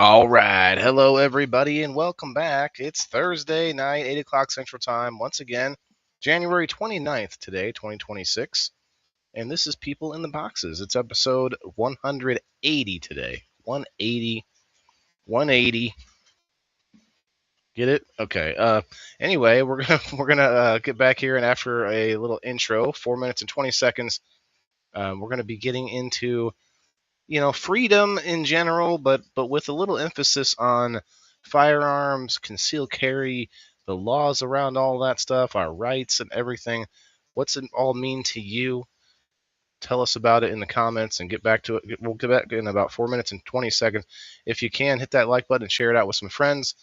All right. Hello, everybody, and welcome back. It's Thursday night, 8 o'clock Central Time. Once again, January 29th today, 2026. And this is People in the Boxes. It's episode 180 today. 180. 180. Get it? Okay. Anyway, we're gonna get back here, and after a little intro, 4 minutes and 20 seconds, we're gonna be getting into freedom in general, but with a little emphasis on firearms, concealed carry, the laws around all that stuff, our rights and everything. What's it all mean to you? Tell us about it in the comments and get back to it. We'll get back in about 4 minutes and 20 seconds. If you can, hit that like button and share it out with some friends.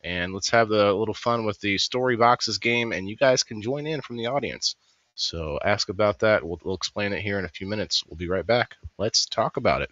And let's have a little fun with the Story Boxes game, and you guys can join in from the audience. So ask about that. We'll explain it here in a few minutes. We'll be right back. Let's talk about it.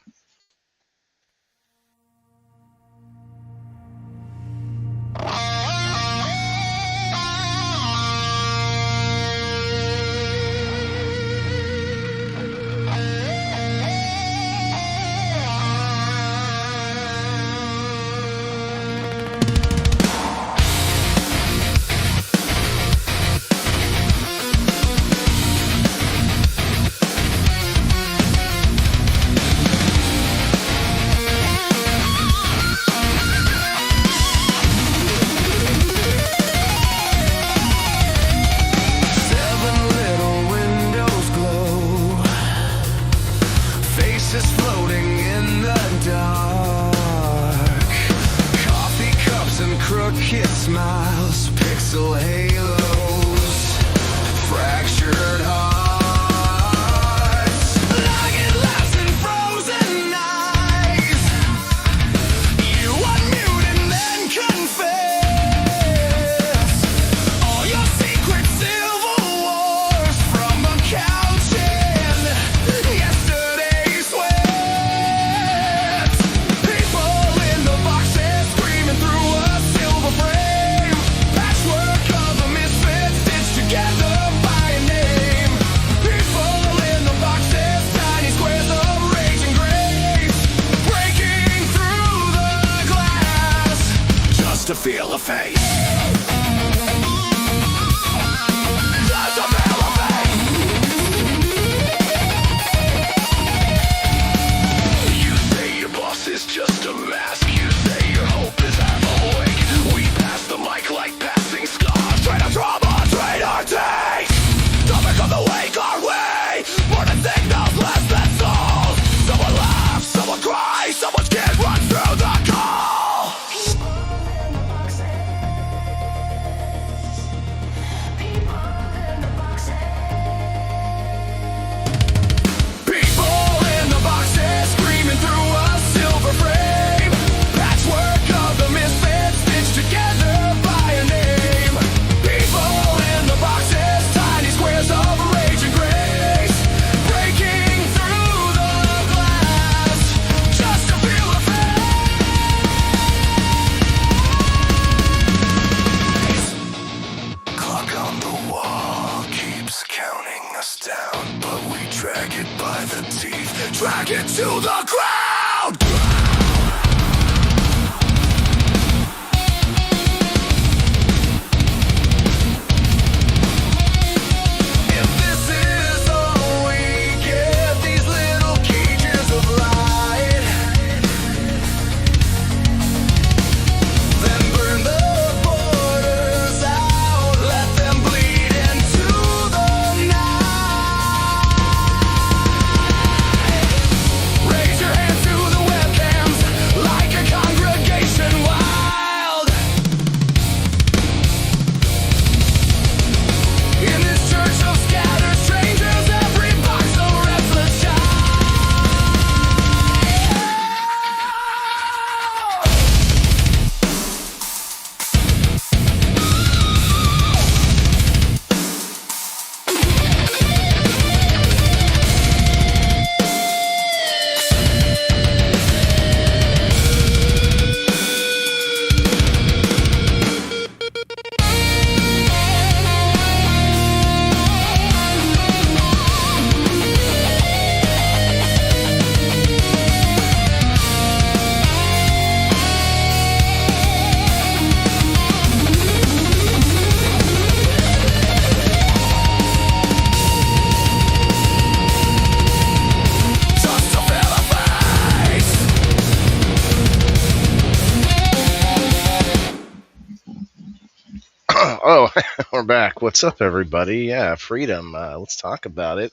Oh, we're back. What's up, everybody? Yeah, freedom. Let's talk about it.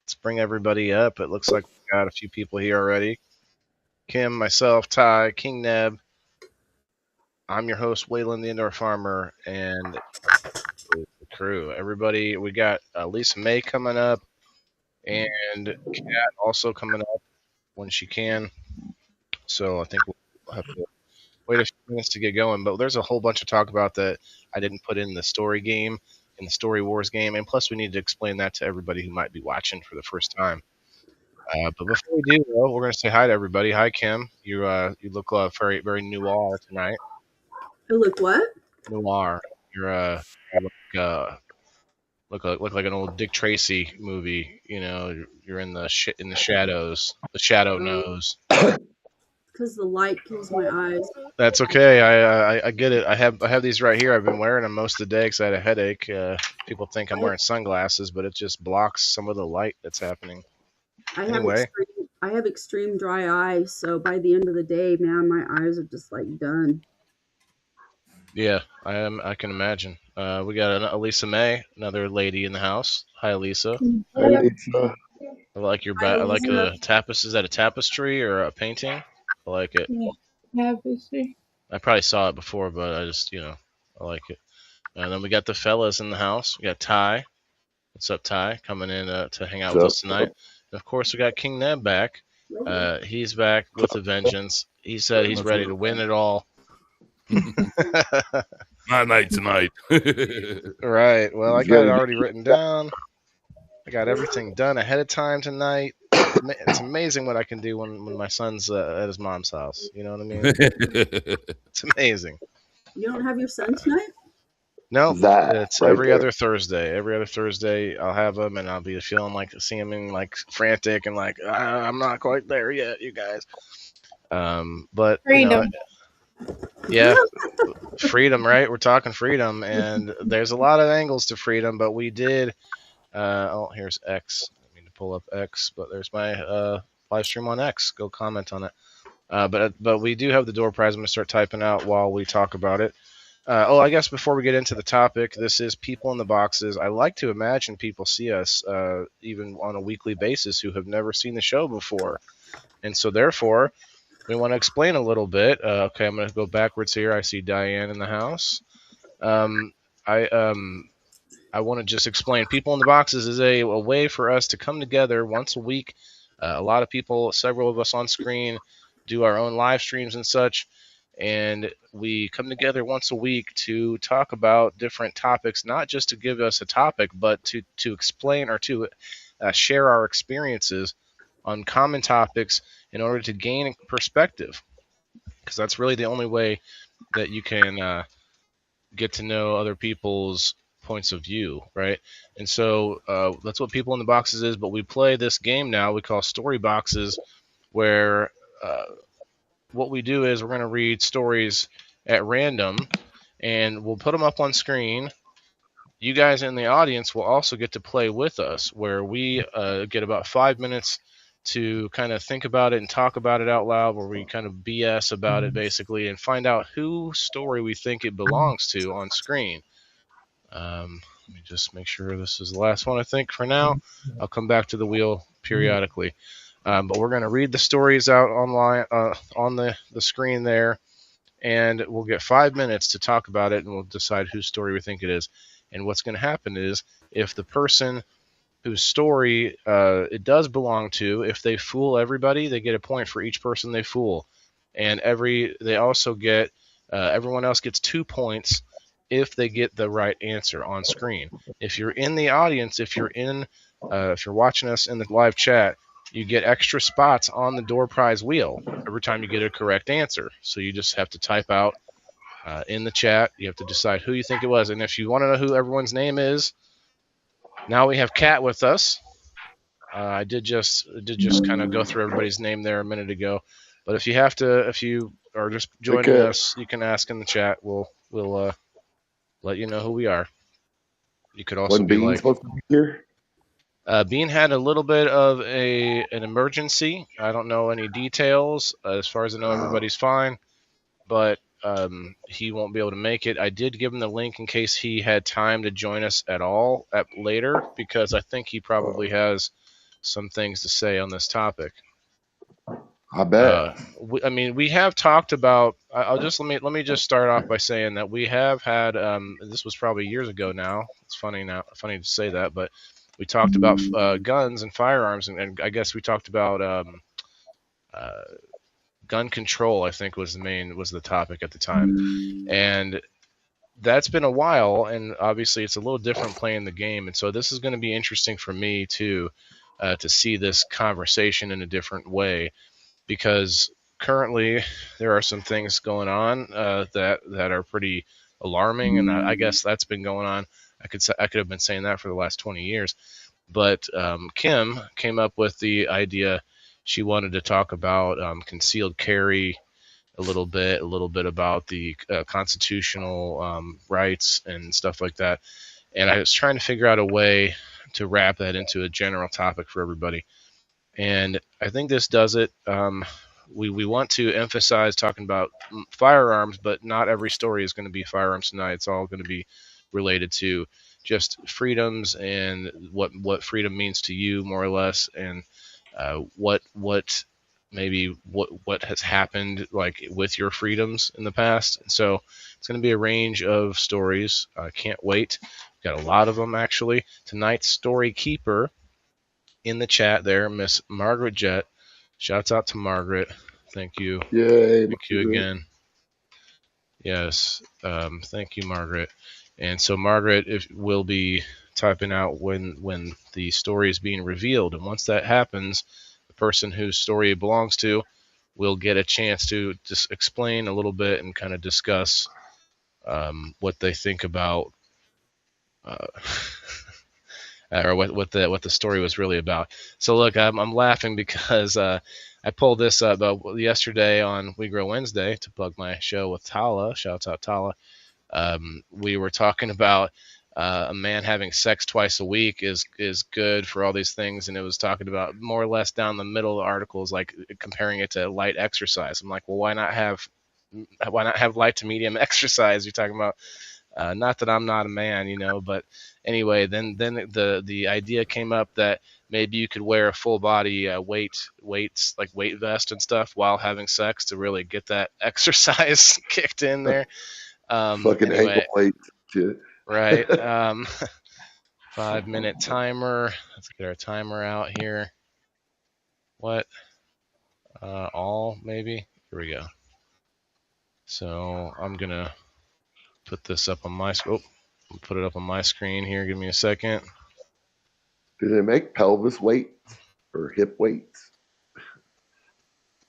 Let's bring everybody up. It looks like we've got a few people here already. Kim, myself, Ty, King Neb. I'm your host, Waylon the Indoor Farmer, and the crew. Everybody, we got Lisa May coming up, and Kat also coming up when she can. So I think we'll have to wait a few minutes to get going. But there's a whole bunch to talk about that I didn't put in the story game, in the Story Wars game, and plus we need to explain that to everybody who might be watching for the first time. But before we do, though, we're going to say hi to everybody. Hi, Kim. You look very very noir tonight. I look what? Noir. You look like an old Dick Tracy movie. You know, you're in in the shadows. The shadow knows. Because the light kills my eyes. That's okay. I get it. I have these right here. I've been wearing them most of the day because I had a headache. People think I'm I, wearing sunglasses, but it just blocks some of the light that's happening. I have Anyway, extreme dry eyes, so by the end of the day, man, my eyes are just like done. yeah, I am. I can imagine. We got Elisa May, another lady in the house. Hi, Elisa. Hi, Lisa. I like your Hi, I like Lisa. the tapestry. Is that a tapestry or a painting? I like it. Yeah, tapestry. I probably saw it before, but I just I like it. And then we got the fellas in the house. We got Ty. What's up, Ty? Coming in to hang out with What's us up? tonight. And of course, we got King Neb back. He's back with a vengeance. He said he's ready to win it all. My night tonight. Right. Well, I He's got it ready to- already written down. I got everything done ahead of time tonight. It's amazing what I can do when my son's at his mom's house. You know what I mean? It's amazing. You don't have your son tonight? No, That it's right every there. other Thursday. Every other Thursday, I'll have him, and I'll be feeling like seeing him in like frantic and like I'm not quite there yet, you guys. But Freedom. yeah, freedom, right? We're talking freedom, and there's a lot of angles to freedom, but we did. Here's X. I mean to pull up X, but there's my live stream on X. Go comment on it. But we do have the door prize. I'm gonna start typing out while we talk about it. I guess before we get into the topic, this is People in the Boxes. I like to imagine people see us even on a weekly basis who have never seen the show before. And so, therefore, we want to explain a little bit. Okay, I'm going to go backwards here. I see Diane in the house. Um, I I want to just explain. People in the Boxes is a way for us to come together once a week. A lot of people, several of us on screen, do our own live streams and such. And we come together once a week to talk about different topics, not just to give us a topic, but to explain or to share our experiences on common topics in order to gain perspective. Because that's really the only way that you can get to know other people's points of view, right? And so that's what People in the Boxes is. But we play this game now we call Story Boxes, where what we do is we're going to read stories at random, and we'll put them up on screen. You guys in the audience will also get to play with us, where we get about 5 minutes to kind of think about it and talk about it out loud, where we kind of BS about it basically and find out whose story we think it belongs to on screen. Let me just make sure this is the last one, I think, for now. I'll come back to the wheel periodically. But we're going to read the stories out online on the screen there, and we'll get 5 minutes to talk about it, and we'll decide whose story we think it is. And what's going to happen is if the person whose story it does belong to, if they fool everybody, they get a point for each person they fool, and they also get everyone else gets 2 points if they get the right answer on screen. If you're in the audience, if you're watching us in the live chat, you get extra spots on the door prize wheel every time you get a correct answer. So you just have to type out in the chat. You have to decide who you think it was. And if you want to know who everyone's name is, now we have Kat with us. I did just kind of go through everybody's name there a minute ago. But if you are just joining us, you can ask in the chat. We'll let you know who we are. You could also be like, supposed to be here? Bean had a little bit of an emergency. I don't know any details. As far as I know, everybody's fine. But he won't be able to make it. I did give him the link in case he had time to join us at all at later, because I think he probably has some things to say on this topic. I bet. I mean, we have talked about. I'll just let me just start off by saying that we have had. This was probably years ago now. It's funny to say that, but we talked about guns and firearms, and I guess we talked about uh, gun control. I think was the topic at the time, and that's been a while. And obviously, it's a little different playing the game, and so this is going to be interesting for me too, to see this conversation in a different way, because currently there are some things going on that are pretty alarming, and I guess that's been going on. I could have been saying that for the last 20 years, but Kim came up with the idea. She wanted to talk about concealed carry a little bit about the constitutional rights and stuff like that. And I was trying to figure out a way to wrap that into a general topic for everybody. And I think this does it. We want to emphasize talking about firearms, but not every story is going to be firearms tonight. It's all going to be related to just freedoms and what freedom means to you, more or less, and what maybe what has happened like with your freedoms in the past. So it's going to be a range of stories. I can't wait. We've got a lot of them actually. Tonight's story keeper in the chat there, Miss Margaret Jett. Shouts out to Margaret. Thank you. Yay. Thank you again. Yes. Thank you, Margaret. And so Margaret will be typing out when the story is being revealed. And once that happens, the person whose story it belongs to will get a chance to just explain a little bit and kind of discuss what they think about or what the story was really about. So look, I'm laughing because I pulled this up yesterday on We Grow Wednesday to plug my show with Tala. Shouts out Tala. We were talking about a man having sex twice a week is good for all these things, and it was talking about more or less down the middle of articles, like comparing it to light exercise. I'm like, well, why not have light to medium exercise? You're talking about not that I'm not a man, but anyway, then the idea came up that maybe you could wear a full body weights like weight vest and stuff while having sex to really get that exercise kicked in there. Fucking anyway, ankle weights. Shit. right. 5-minute timer. Let's get our timer out here. What? All maybe. Here we go. So I'm gonna put this up on my put it up on my screen here. Give me a second. Do they make pelvis weights or hip weights?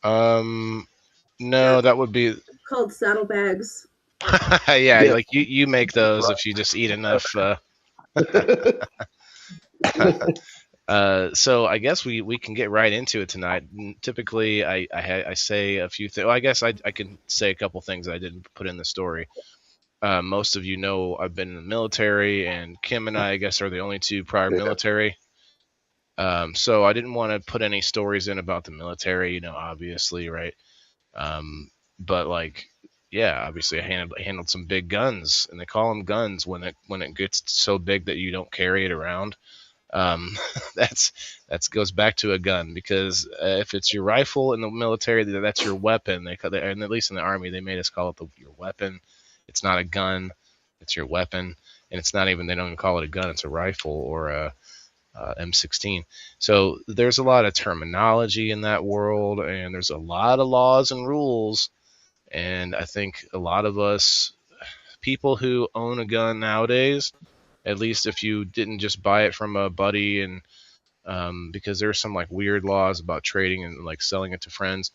No, Yeah. that would be Called saddlebags. yeah, like you make those if you just eat enough. So I guess we can get right into it tonight. Typically, I say a few things. Well, I guess I can say a couple things I didn't put in the story. Most of you know I've been in the military, and Kim and I guess, are the only two prior military. So I didn't want to put any stories in about the military, obviously, right? But like, yeah, obviously I handled some big guns, and they call them guns when it gets so big that you don't carry it around. That goes back to a gun, because if it's your rifle in the military, that's your weapon. And at least in the Army, they made us call it your weapon. It's not a gun, it's your weapon, and it's not even, they don't even call it a gun. It's a rifle or a M16. So there's a lot of terminology in that world, and there's a lot of laws and rules. And I think a lot of us, people who own a gun nowadays, at least if you didn't just buy it from a buddy, and because there's some like weird laws about trading and like selling it to friends.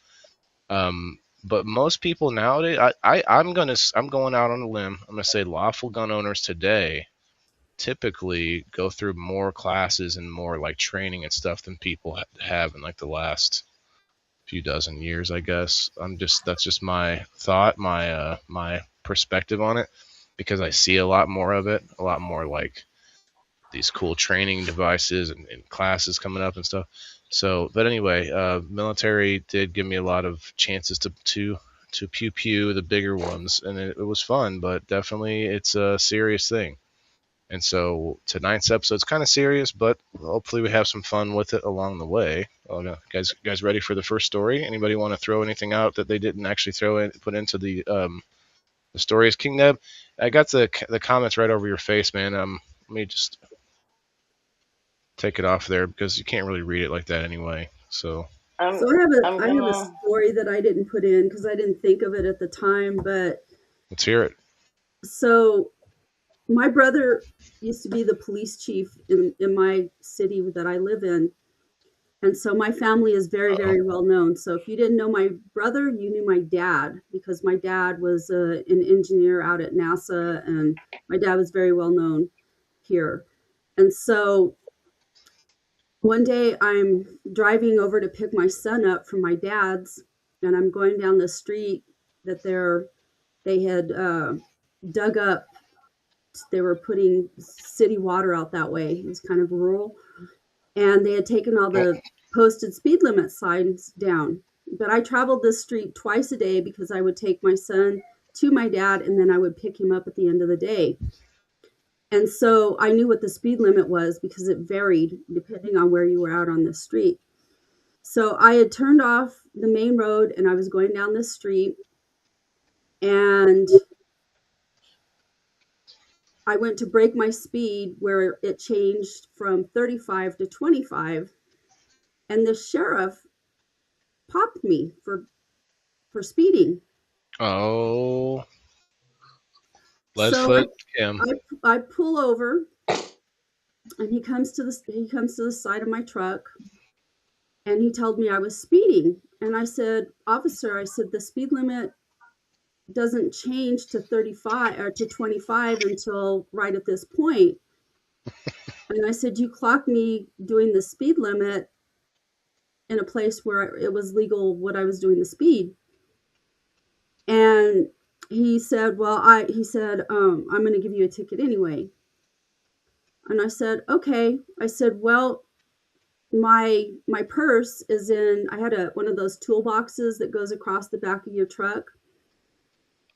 But most people nowadays, I'm going out on a limb. I'm gonna say lawful gun owners today typically go through more classes and more like training and stuff than people have in like the last few dozen years, I guess. That's just my thought, my perspective on it, because I see a lot more of it, a lot more like these cool training devices and classes coming up and stuff. So, but anyway, military did give me a lot of chances to to pew pew the bigger ones, and it was fun, but definitely it's a serious thing. And so tonight's episode's kind of serious, but hopefully we have some fun with it along the way. Guys, ready for the first story? Anybody want to throw anything out that they didn't actually put into the stories? King Neb, I got the comments right over your face, man. Let me just take it off there because you can't really read it like that anyway. So So I have a story that I didn't put in because I didn't think of it at the time, but let's hear it. So my brother used to be the police chief in my city that I live in. And so my family is very, very well known. So if you didn't know my brother, you knew my dad, because my dad was an engineer out at NASA, and my dad was very well known here. And so one day I'm driving over to pick my son up from my dad's, and I'm going down the street that they had dug up. They were putting city water out that way. It was kind of rural. And they had taken all the posted speed limit signs down. But I traveled this street twice a day because I would take my son to my dad, and then I would pick him up at the end of the day. And so I knew what the speed limit was because it varied depending on where you were out on the street. So I had turned off the main road and I was going down this street, and I went to break my speed where it changed from 35 to 25, and the sheriff popped me for speeding. Oh, So Leadfoot Kim. I pull over, and he comes to the side of my truck, and he told me I was speeding. And I said, "Officer," I said, "the speed limit doesn't change to 35 or to 25 until right at this point." And I said, "You clocked me doing the speed limit in a place where it was legal what I was doing the speed." And he said, "Well, I'm going to give you a ticket anyway." And I said, "Okay." I said, "Well, my purse is in," I had one of those toolboxes that goes across the back of your truck.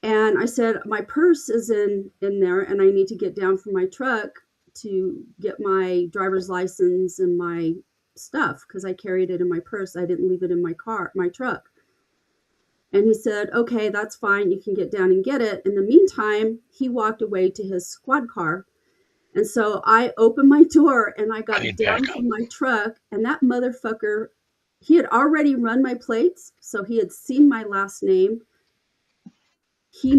And I said, "My purse is in there, and I need to get down from my truck to get my driver's license and my stuff, because I carried it in my purse. I didn't leave it in my truck." And he said, "Okay, that's fine. You can get down and get it." In the meantime, he walked away to his squad car. And so I opened my door and I got down from my truck, and that motherfucker, he had already run my plates. So he had seen my last name. He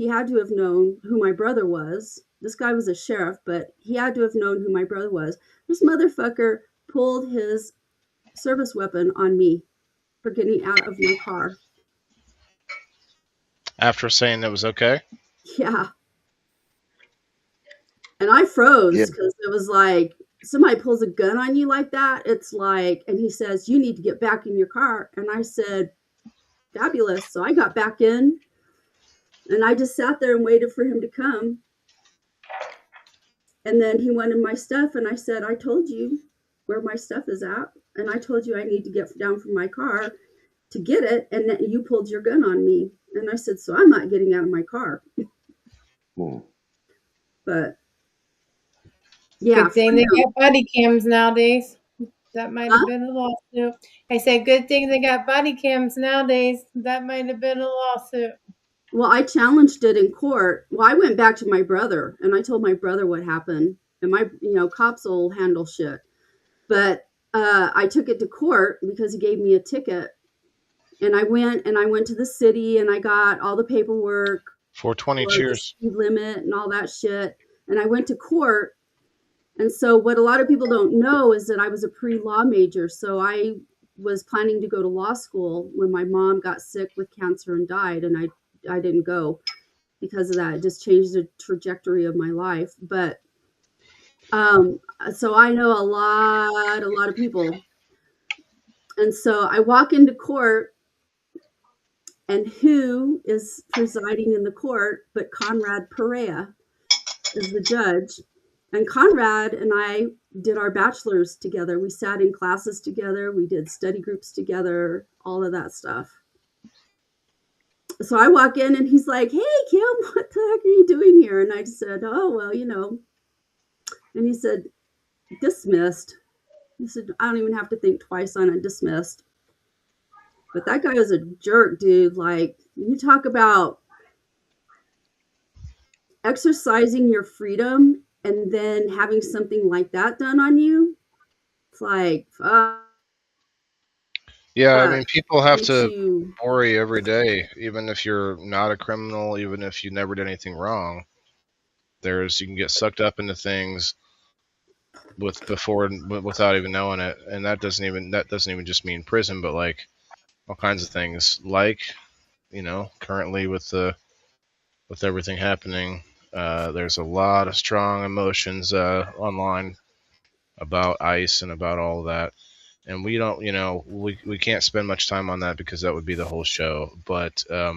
had to have known who my brother was. This guy was a sheriff, but he had to have known who my brother was. This motherfucker pulled his service weapon on me for getting out of my car. After saying it was okay? Yeah. And I froze because it was like, somebody pulls a gun on you like that. It's like, and he says, "You need to get back in your car." And I said, "Fabulous." So I got back in, and I just sat there and waited for him to come. And then he wanted my stuff, and I said, "I told you where my stuff is at, and I told you I need to get down from my car to get it, and then you pulled your gun on me." And I said, "So I'm not getting out of my car." But yeah, good thing they got body cams nowadays. That might have been a lawsuit. I said, good thing they got body cams nowadays. That might have been a lawsuit. Well, I challenged it in court. Well, I went back to my brother and I told my brother what happened, and cops will handle shit. But I took it to court because he gave me a ticket, and I went to the city and I got all the paperwork. 420 cheers. The speed limit and all that shit. And I went to court. And so what a lot of people don't know is that I was a pre-law major. So I was planning to go to law school when my mom got sick with cancer and died. And I didn't go because of that. It just changed the trajectory of my life. But so I know a lot of people. And so I walk into court, and who is presiding in the court but Conrad Perea is the judge. And Conrad and I did our bachelor's together. We sat in classes together. We did study groups together, all of that stuff. So I walk in and he's like, "Hey, Kim, what the heck are you doing here?" And I said, "Oh, well, And he said, "Dismissed." He said, "I don't even have to think twice on it. Dismissed." But that guy was a jerk, dude. Like, you talk about exercising your freedom and then having something like that done on you. It's like, fuck. Yeah, I mean, people have Makes to you, worry every day, even if you're not a criminal, even if you never did anything wrong. You can get sucked up into things without even knowing it, and that doesn't even just mean prison, but like all kinds of things. Like, currently with everything happening, there's a lot of strong emotions online about ICE and about all of that. And we don't, we can't spend much time on that because that would be the whole show. But yeah,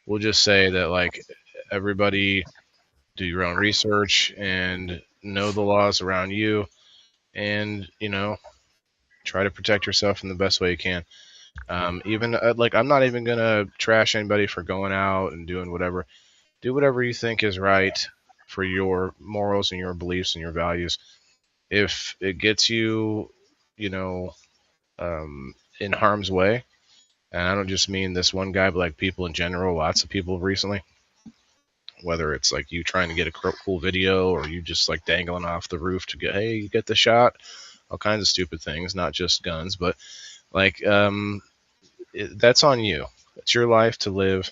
we'll just say that, like, everybody do your own research and know the laws around you, and try to protect yourself in the best way you can. Even like, I'm not even gonna trash anybody for going out and doing whatever. Do whatever you think is right for your morals and your beliefs and your values. If it gets you, you know, in harm's way, and I don't just mean this one guy, but like people in general, lots of people recently, whether it's like you trying to get a cool video or you just like dangling off the roof to get, hey, you get the shot, all kinds of stupid things, not just guns, but like, that's on you. It's your life to live.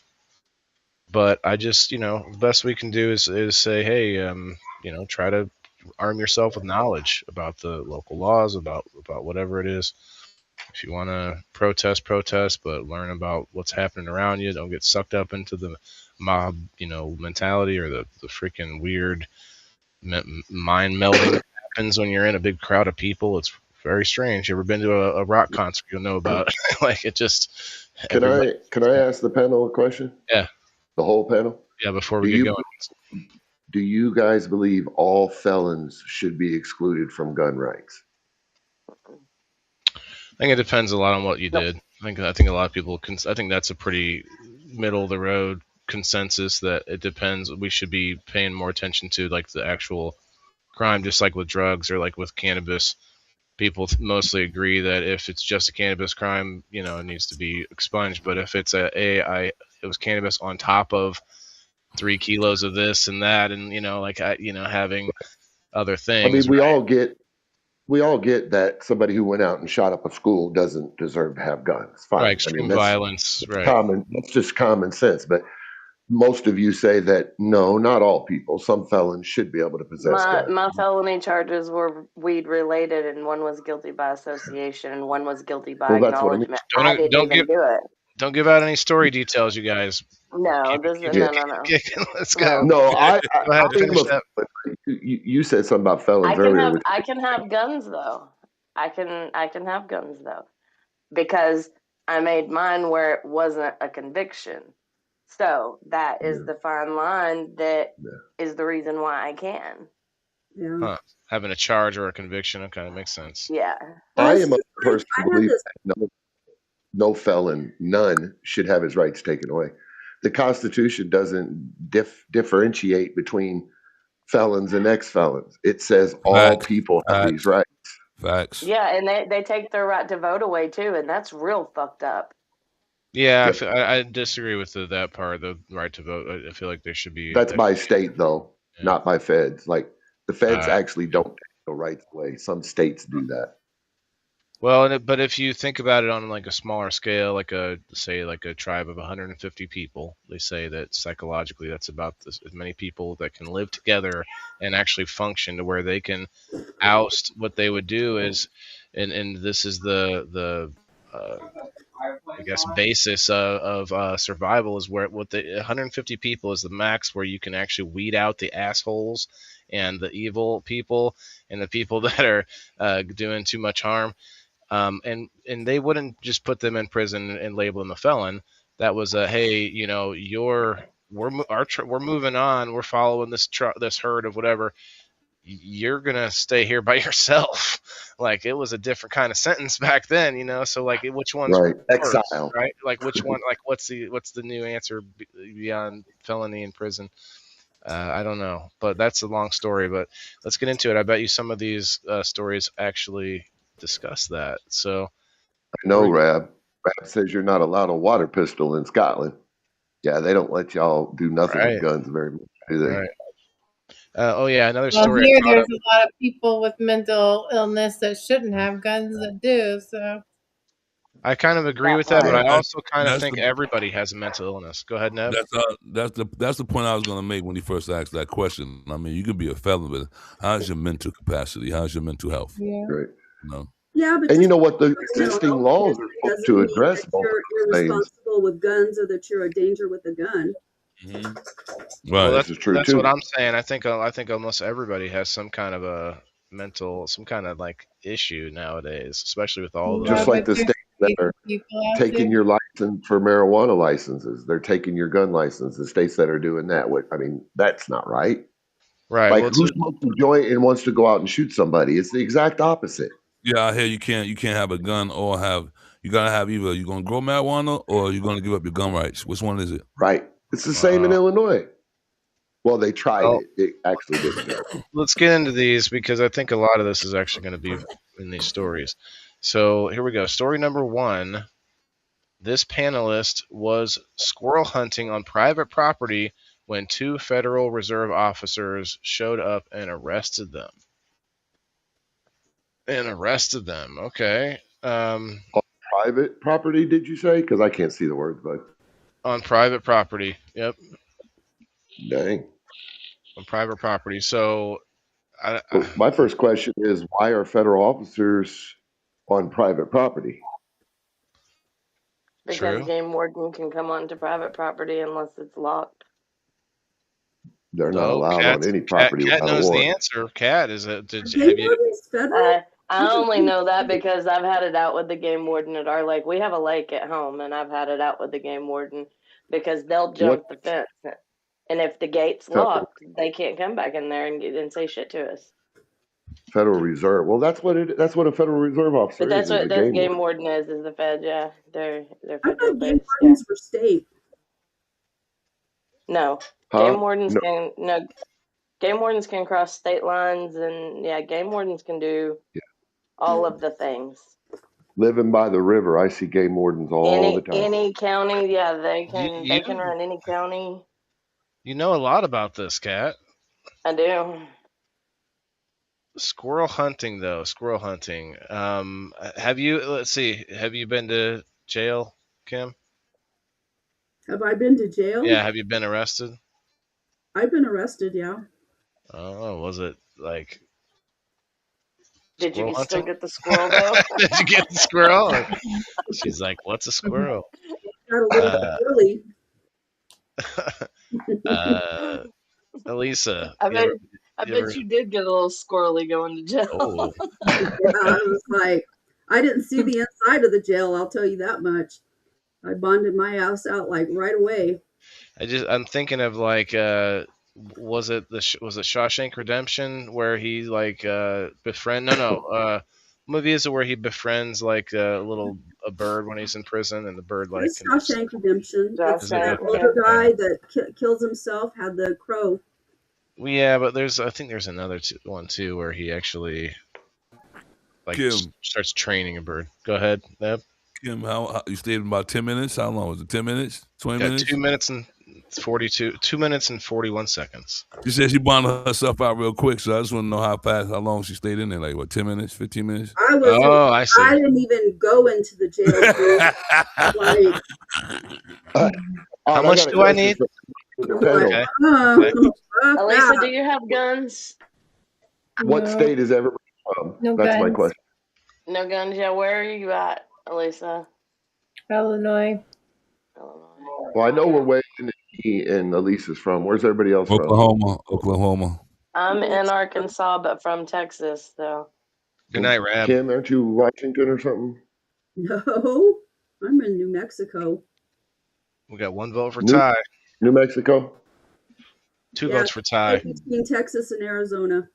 But I just, the best we can do is say, hey, try to arm yourself with knowledge about the local laws, about whatever it is. If you want to protest, but learn about what's happening around you. Don't get sucked up into the mob, mentality, or the freaking weird mind melding that happens when you're in a big crowd of people. It's very strange. You ever been to a rock concert? You'll know about it. Like, it just Can I ask the panel a question? Yeah. The whole panel? Yeah, before we Do get you going. do you guys believe all felons should be excluded from gun rights? I think it depends a lot on what you did. I think a lot of people I think that's a pretty middle of the road consensus, that it depends. We should be paying more attention to like the actual crime, just like with drugs or like with cannabis. People mostly agree that if it's just a cannabis crime, it needs to be expunged. But if it's it was cannabis on top of 3 kilos of this and that, and having other I things, mean, we all get that somebody who went out and shot up a school doesn't deserve to have guns. Fine. right? I Extreme mean, that's violence, right? common. That's just common sense. But most of you say that no, not all people. Some felons should be able to possess guns. My felony charges were weed related, and one was guilty by association, and one was guilty by Well, that's what I mean. acknowledgement. I didn't even do it. Don't give out any story details, you guys. No, no. Let's go. No, Go ahead, finish that. You said something about felons earlier. I can have guns though. I can have guns though, because I made mine where it wasn't a conviction. So that is the fine line that is the reason why I can. yeah. Huh. Having a charge or a conviction, that kind of makes sense. Yeah. I am a person who believes that no felon, none, should have his rights taken away. The Constitution doesn't differentiate between felons and ex-felons. It says all people have these rights. Facts. Yeah, and they take their right to vote away too, and that's real fucked up. Yeah, I disagree with that part, the right to vote. I feel like there should be. That's by state, though, not by feds. Like, the feds actually don't take the rights away. Some states do that. Well, but if you think about it on like a smaller scale, like a tribe of 150 people, they say that psychologically that's about as many people that can live together and actually function to where they can oust. What they would do is, and this is the I guess basis of survival, is where what the 150 people is the max where you can actually weed out the assholes and the evil people and the people that are doing too much harm. And they wouldn't just put them in prison and label them a felon. That was hey, we're moving on. We're following this herd of whatever. you're gonna stay here by yourself. Like, it was a different kind of sentence back then, so like, which one's Right. worse, Exile. right? Like, which one, like, what's the new answer beyond felony and prison? I don't know, but that's a long story. But let's get into it. I bet you some of these stories actually discuss that. So I know, Rab. Rab says you're not allowed a water pistol in Scotland. Yeah, they don't let y'all do nothing right, with guns very much, do they? right. Oh yeah, another Well, story. here there's a lot of people with mental illness that shouldn't have guns that do. So I kind of agree That with that, but part. I also kind of That's think the everybody has a mental illness. Go ahead, Neb. that's the point I was going to make when he first asked that question. I mean, you could be a felon, but how's your mental capacity? How's your mental health? yeah. Right. You know? Yeah, but And you just know what? The because mental existing health laws are supposed doesn't to mean address that both you're of those things. irresponsible with guns or that you're a danger with a gun. Mm-hmm. Well, Right. This is true that's too. what I'm saying. I think almost everybody has some kind of some kind of like issue nowadays, especially with all Just the. like the but states that are people out taking there. your license for marijuana licenses, they're taking your gun license. The states that are doing that, I mean, that's not right. Right. Like, Well, who smokes a joint and wants to go out and shoot somebody? It's the exact opposite. Yeah, I hear you can't have a gun or you gotta have either you're gonna grow marijuana or you're gonna give up your gun rights. Which one is it? Right. It's the same in Illinois. Well, they tried well, it. It actually didn't go. let's get into these because I think a lot of this is actually going to be in these stories. So here we go. Story number 1. This panelist was squirrel hunting on private property when 2 Federal Reserve officers showed up and arrested them. Okay. Private property, did you say? Because I can't see the words, but On private property. Yep. dang. On private property. So Well, my first question is, why are federal officers on private property? Because True. game warden can come onto private property unless it's locked. They're not Oh, allowed on any property Cat without a knows the warrant. answer. Cat, is it? Game warden's federal? I only know that because I've had it out with the game warden at our lake. We have a lake at home, and I've had it out with the game warden because they'll jump the fence. And if the gate's locked, they can't come back in there and say shit to us. Federal Reserve. Well, that's what a Federal Reserve officer But that's is what a that's game warden is the Fed. Yeah, they're I federal thought game based. wardens were state. No, game wardens game wardens can cross state lines, and game wardens can do all of the things. Living by the river, I see game wardens all the time. Any county, they can run any county. You know a lot about this, Cat. I do. Squirrel hunting, though. Have you been to jail, Kim? Have I been to jail? Yeah, have you been arrested? I've been arrested, yeah. Oh, was it like Did you hunting? still get the squirrel, though? Did you get the squirrel? She's like, what's a squirrel? Got a little bit early. Elisa. I bet you did get a little squirrely going to jail. Oh. Yeah, I was like, I didn't see the inside of the jail, I'll tell you that much. I bonded my ass out like right away. I'm thinking of like, was it Shawshank Redemption where he like movie is it where he befriends like a bird when he's in prison and the bird like It's Shawshank Redemption. It's that Shawshank, older guy that kills himself, had the crow. Well, yeah, but I think there's another one too where he actually like starts training a bird. Go ahead, Neb. Kim, how you stayed about 10 minutes? How long was it? 10 minutes? 20 minutes? 2 minutes and 2 minutes and 41 seconds. She said she bonded herself out real quick, so I just want to know how long she stayed in there. Like, what, 10 minutes, 15 minutes? I see. I didn't even go into the jail. How much do I need? Okay. Elisa, do you have guns? What state is everybody from? No That's my guns. question. No guns. Yeah, where are you at, Elisa? Illinois. Well, I know we're way in Elisa's from. Where's everybody else from? Oklahoma. I'm in Arkansas, but from Texas, though. Good night, Rab. Kim, aren't you Washington or something? No, I'm in New Mexico. We got 1 vote for Ty. New Mexico? 2 votes for Ty. Between Texas and Arizona.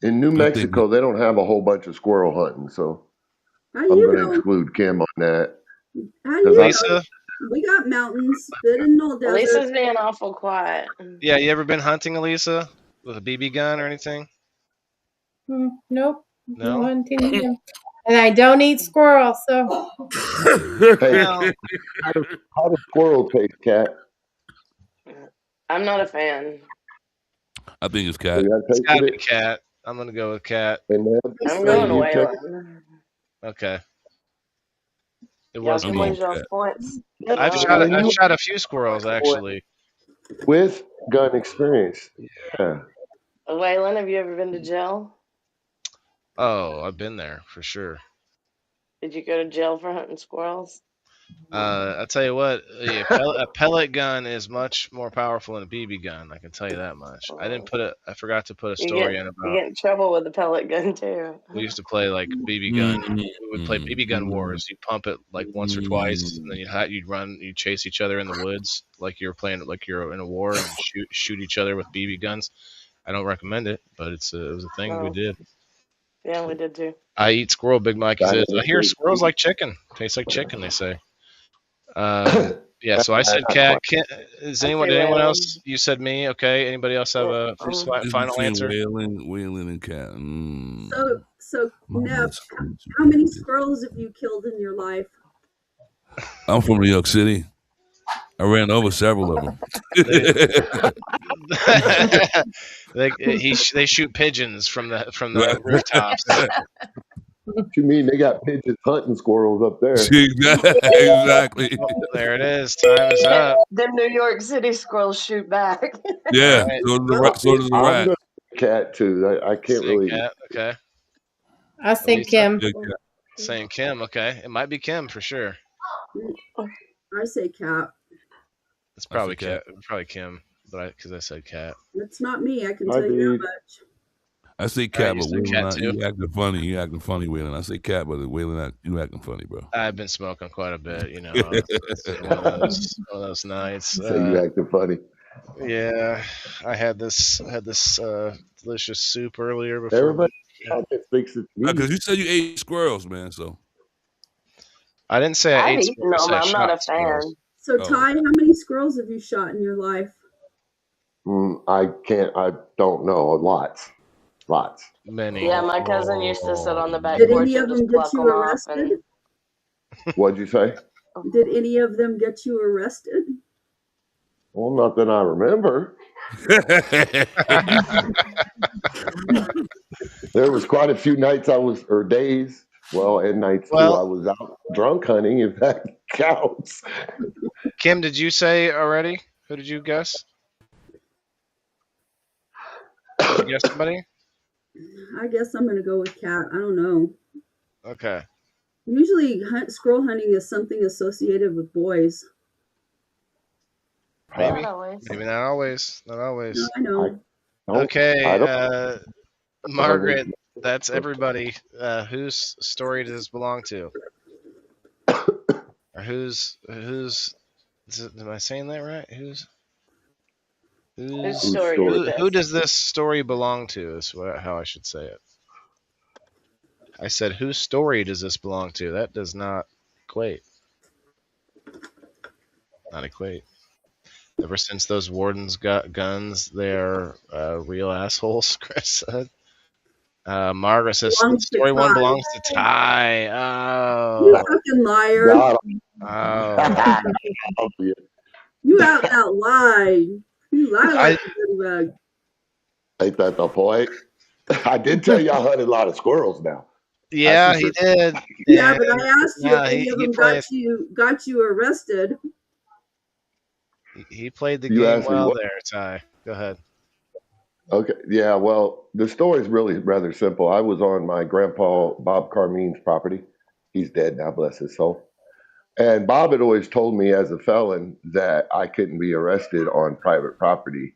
In New Mexico, they don't have a whole bunch of squirrel hunting, so I'm going to exclude Kim on that. How do you Lisa? know? We got mountains, but in no desert. Lisa's being awful quiet. Yeah, you ever been hunting, Elisa, with a BB gun or anything? Nope. No hunting. And I don't eat squirrel, so. Hey, how does squirrel taste, Cat? I'm not a fan. I think it's Cat. It's gotta be Cat. I'm gonna go with Cat. I'm going Waylon. Okay. It Y'all was can me. lose y'all's points. I've shot a few squirrels actually. With gun experience. Yeah. Waylon, have you ever been to jail? Oh, I've been there for sure. Did you go to jail for hunting squirrels? I'll tell you what, a pellet gun is much more powerful than a BB gun. I can tell you that much. I forgot to put a story in about. You get in trouble with a pellet gun too. We used to play like BB gun. We would play BB gun wars. You pump it like once or twice, and then you'd chase each other in the woods like you're playing like you're in a war and shoot each other with BB guns. I don't recommend it, but it was a thing we did. Yeah, we did too. I eat squirrel. Big Mike says, I hear squirrels like chicken. Tastes like chicken, they say. Yeah, so I said Cat. Is anyone else? You said me. Okay. Anybody else have a final answer? Waylon and Cat. So Neb, how many squirrels have you killed in your life? I'm from New York City. I ran over several of them. They shoot pigeons from the rooftops. What you mean they got pigeons hunting squirrels up there? Exactly. Oh, there it is. Time is up. The New York City squirrels shoot back. Yeah. Right. So does the rat. Cat too. I can't really. Cat. Okay. I say Kim. Saying Kim. Okay. It might be Kim for sure. I say Cat. It's probably Cat. Probably Kim, but because I said Cat. It's not me. I can tell you that much. I say Cat, but Waylon, you acting funny. You acting funny, Waylon. I say Cat, but Waylon, you acting funny, bro. I've been smoking quite a bit, you know. It's one of those nights. So you acting funny. Yeah, I had this delicious soup earlier before. Everybody thinks it's me. Because you said you ate squirrels, man. So I didn't say I ate squirrels. I'm not a fan. So Ty, how many squirrels have you shot in your life? I don't know. Lots. Many. Yeah, my cousin used to sit on the back porch. Did any of them get you arrested? What'd you say? Did any of them get you arrested? Well, not that I remember. There was quite a few nights days. Well, and nights too. I was out drunk hunting, if that counts. Kim, did you say already? Who did you guess? Did you guess somebody? I guess I'm going to go with Cat. I don't know. Okay. Usually squirrel hunting is something associated with boys. Maybe not always. Not always. No, I know. Okay, Margaret, that's everybody. Whose story does this belong to? Or whose? Am I saying that right? Whose story? Who does this story belong to? Is how I should say it. I said, whose story does this belong to? That does not equate. Not equate. Ever since those wardens got guns, they're real assholes, Chris said. Margaret says, story one belongs to Ty. Oh. You fucking liar. Oh. You out lie. You lie like a rug. Ain't that the point? I did tell you I hunted a lot of squirrels now. Yeah, he did. Yeah, but I asked you if any of them got you arrested. He played the game well there, Ty. Go ahead. Okay. Yeah, well, the story is really rather simple. I was on my grandpa Bob Carmine's property. He's dead now, bless his soul. And Bob had always told me as a felon that I couldn't be arrested on private property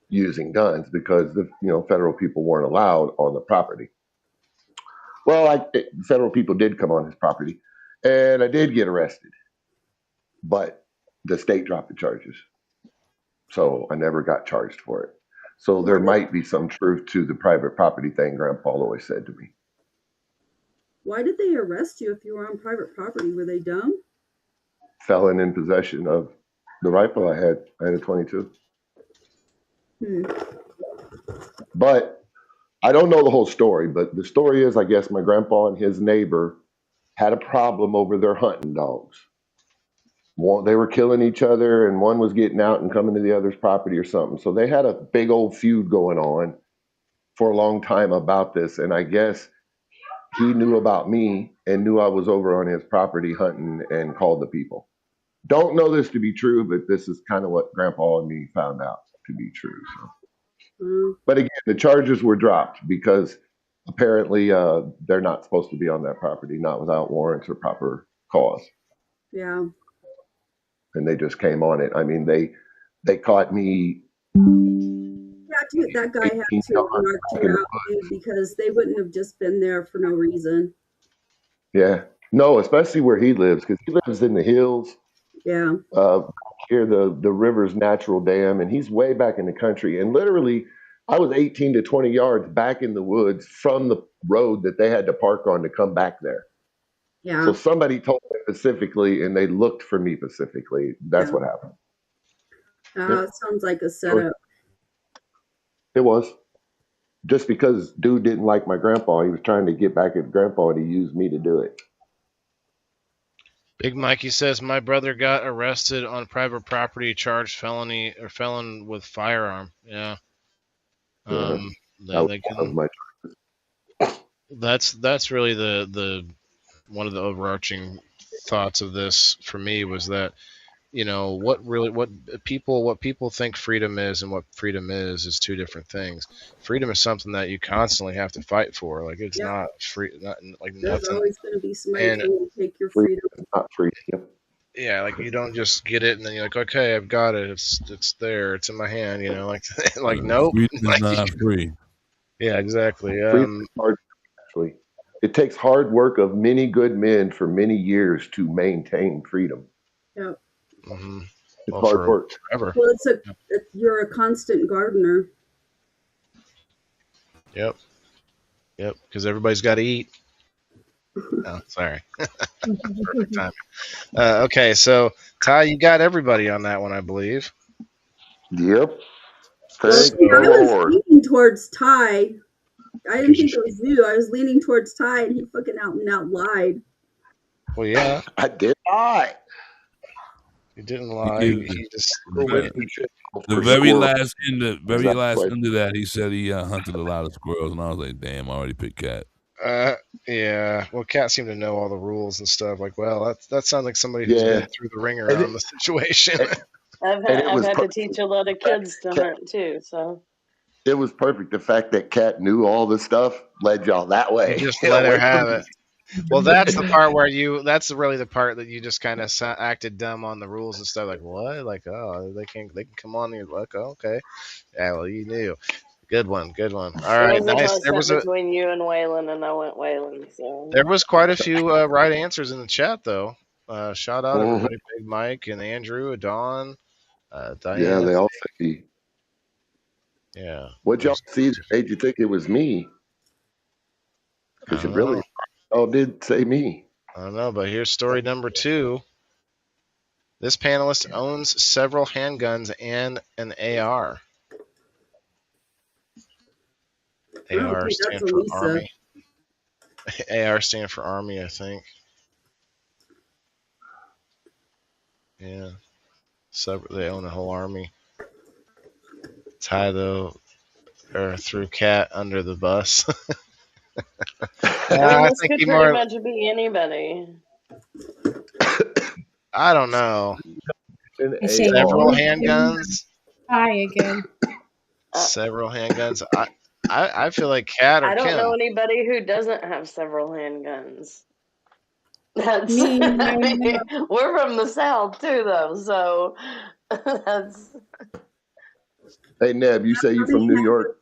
using guns because the federal people weren't allowed on the property. Well, federal people did come on his property, and I did get arrested, but the state dropped the charges, so I never got charged for it. So there might be some truth to the private property thing Grandpa always said to me. Why did they arrest you if you were on private property? Were they dumb? Felon in possession of the rifle I had. I had a 22. But I don't know the whole story, but the story is, I guess my grandpa and his neighbor had a problem over their hunting dogs. They were killing each other, and one was getting out and coming to the other's property or something. So they had a big old feud going on for a long time about this. And I guess he knew about me and knew I was over on his property hunting and called the people. Don't know this to be true, but this is kind of what Grandpa and me found out to be true. So, but again, the charges were dropped because apparently they're not supposed to be on that property, not without warrants or proper cause. Yeah. And they just came on it. I mean, they caught me. Yeah, dude, that guy had to mark you out, dude, because they wouldn't have just been there for no reason. Yeah. No, especially where he lives, because he lives in the hills. Yeah. Here, the river's natural dam, and he's way back in the country. And literally, I was 18 to 20 yards back in the woods from the road that they had to park on to come back there. Yeah. So somebody told me specifically, and they looked for me specifically. That's what happened. It sounds like a setup. It was. Just because dude didn't like my grandpa, he was trying to get back at grandpa, and he used me to do it. Big Mikey says, my brother got arrested on private property, charged felon with firearm. Yeah. That's really the one of the overarching thoughts of this for me was that, you know, what people think freedom is and what freedom is two different things. Freedom is something that you constantly have to fight for. Like it's not free, not like There's nothing. always going to be somebody trying to take your freedom. Not free. Yep. Yeah, like you don't just get it and then you're like, okay, I've got it. It's there. It's in my hand. You know, like nope. Freedom is not free. Yeah, exactly. Hard, actually, it takes hard work of many good men for many years to maintain freedom. Yeah. Mm-hmm. It's hard work. Forever. Well, you're a constant gardener. Yep. Because everybody's got to eat. Oh, sorry. Perfect time. Okay, so Ty, you got everybody on that one, I believe. Yep. I was leaning towards Ty. I didn't think it was you. I was leaning towards Ty, and he fucking out lied. Well, yeah. I did lie. He didn't lie. He just the very last end of that, he said he hunted a lot of squirrels, and I was like, damn, I already picked cat. Yeah. Well, Cat seemed to know all the rules and stuff. Like, well, that sounds like somebody who's been through the ringer on the situation. I've had to teach a lot of kids to hunt too, so. It was perfect. The fact that Cat knew all the stuff led y'all that way. You just let her have it. Well, that's the part where that's really the part that you just kind of acted dumb on the rules and stuff. Like, what? Like, oh, they can come on here. Like, oh, okay. Yeah, well, you knew. Good one. All right, nice. There was between you and Waylon, and I went Waylon. So there was quite a few right answers in the chat, though. Shout out everybody, Big Mike and Andrew, Dawn, Diane. Yeah, they all said me. Yeah. What y'all see that made you think it was me? Because you really all did say me. I don't know, but here's story number 2. This panelist owns several handguns and an AR. AR stand for Army. AR stand for Army, I think. Yeah. They own a whole army. Ty, though, or threw Cat under the bus. I think could pretty much be anybody. I don't know. Several handguns. Hi again. Several handguns. I feel like Cat or Kim. I don't know anybody who doesn't have several handguns. That's we're from the South too, though. So that's. Hey Neb, you say you're from New York?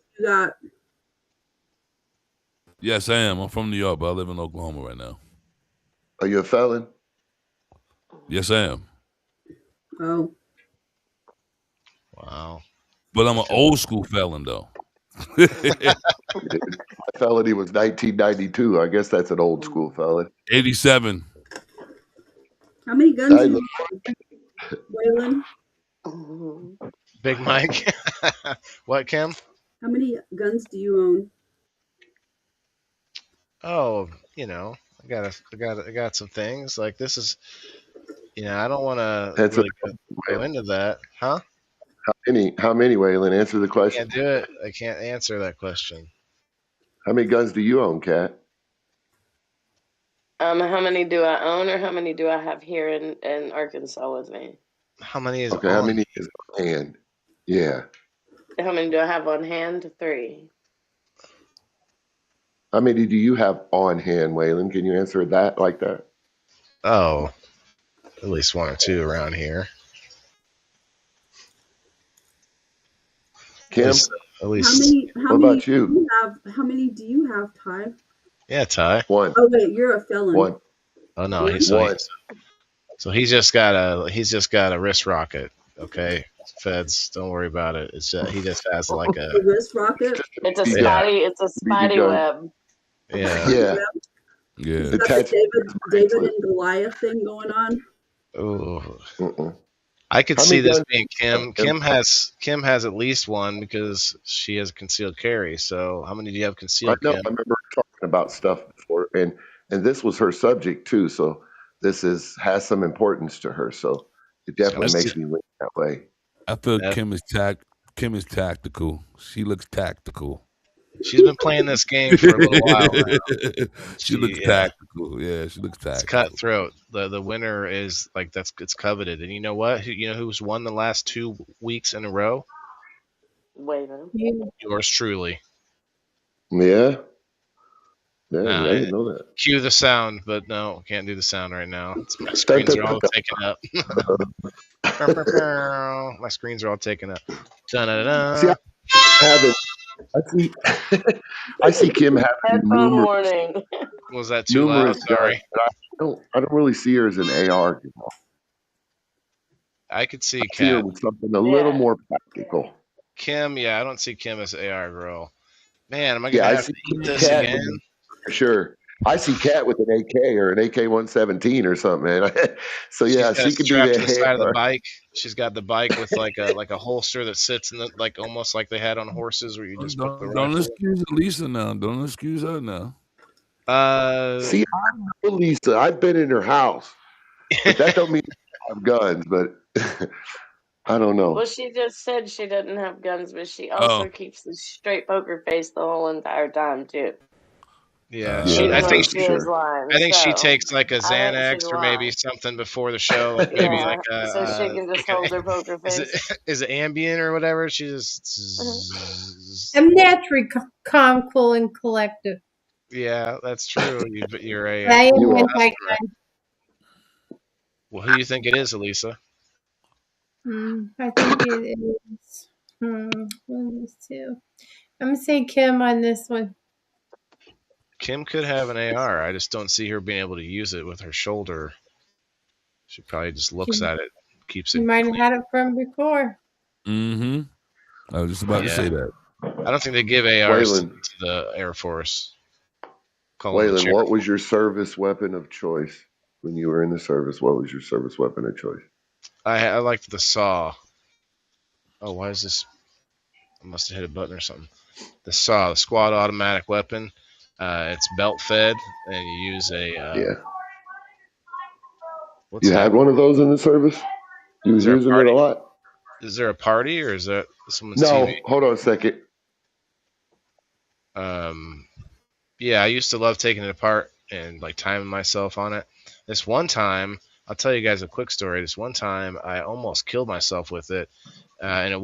Yes, I am. I'm from New York, but I live in Oklahoma right now. Are you a felon? Yes, I am. Oh. Wow. But I'm an old school felon, though. My felony was 1992. I guess that's an old school felon. 87. How many guns do you own, Waylon? Big Mike. What, Kim? How many guns do you own? Oh, I got some things like this is. I don't want to really go into that, huh? How many, Waylon? Answer the I question. can't do it. I can't answer that question. How many guns do you own, Kat? How many do I own, or how many do I have here in Arkansas with me? How many is Okay, how many is on hand? Yeah. How many do I have on hand? 3. How many do you have on hand, Waylon? Can you answer that like that? Oh, at least 1 or 2 around here. Kim? At least. What about you? How many do you have, Ty? Yeah, Ty. 1. Oh wait, you're a felon. 1. Oh no, he's just got a wrist rocket. Okay, feds, don't worry about it. It's he just has like a wrist rocket. It's a spidey. It's a spidey web. Yeah. Yeah. Is that the David and Goliath thing going on? Ooh. I could see this being Kim. Kim has at least 1 because she has concealed carry. So how many do you have concealed? I know. Kim? I remember talking about stuff before, and this was her subject too. So this has some importance to her. So it definitely makes me look that way. I feel Kim is tactical. She looks tactical. She's been playing this game for a little while now. She looks tactical. Yeah, she looks tactical. It's cutthroat. The winner is like it's coveted. And you know what? You know who's won the last 2 weeks in a row? Waylon. Yours truly. Yeah. I didn't know that. Cue the sound, but no, can't do the sound right now. My screens are all taken up. My screens are all taken up. See, I see Kim having warning. Was that too loud? Sorry. I don't really see her as an AR. I could see Kat. See her with something a little more practical. Kim, I don't see Kim as an AR girl. Man, am I gonna have to eat this again? For sure. I see Kat with an AK or an AK-117 or something, man. So she could do that. To the side of the bike. She's got the bike with like a holster that sits in like almost like they had on horses, where you just put the rifle. Don't excuse Lisa now. Don't excuse her now. See, I know Lisa. I've been in her house, but that don't mean I have guns. But I don't know. Well, she just said she doesn't have guns, but she also keeps the straight poker face the whole entire time too. Yeah, I think she takes like a Xanax or maybe something before the show, like maybe like a. So she can just hold her poker face. Is it Ambien or whatever? She just. I'm naturally calm, cool, and collected. Yeah, that's true. You're a. I am Well, who do you think it is, Elisa? I think it is. One of these two. I'm gonna say Kim on this one. Kim could have an AR. I just don't see her being able to use it with her shoulder. She probably just looks at it, keeps it. You might have had it from before. Mm-hmm. I was just about to say that. I don't think they give ARs to the Air Force. Waylon, what was your service weapon of choice when you were in the service? What was your service weapon of choice? I liked the saw. Oh, why is this? I must have hit a button or something. The saw, the squad automatic weapon. It's belt fed, and you use a. You had one of those in the service? You was using it a lot? Is there a party, or is that someone's TV? Hold on a second. Yeah, I used to love taking it apart and like timing myself on it. This one time, I'll tell you guys a quick story. This one time, I almost killed myself with it, and it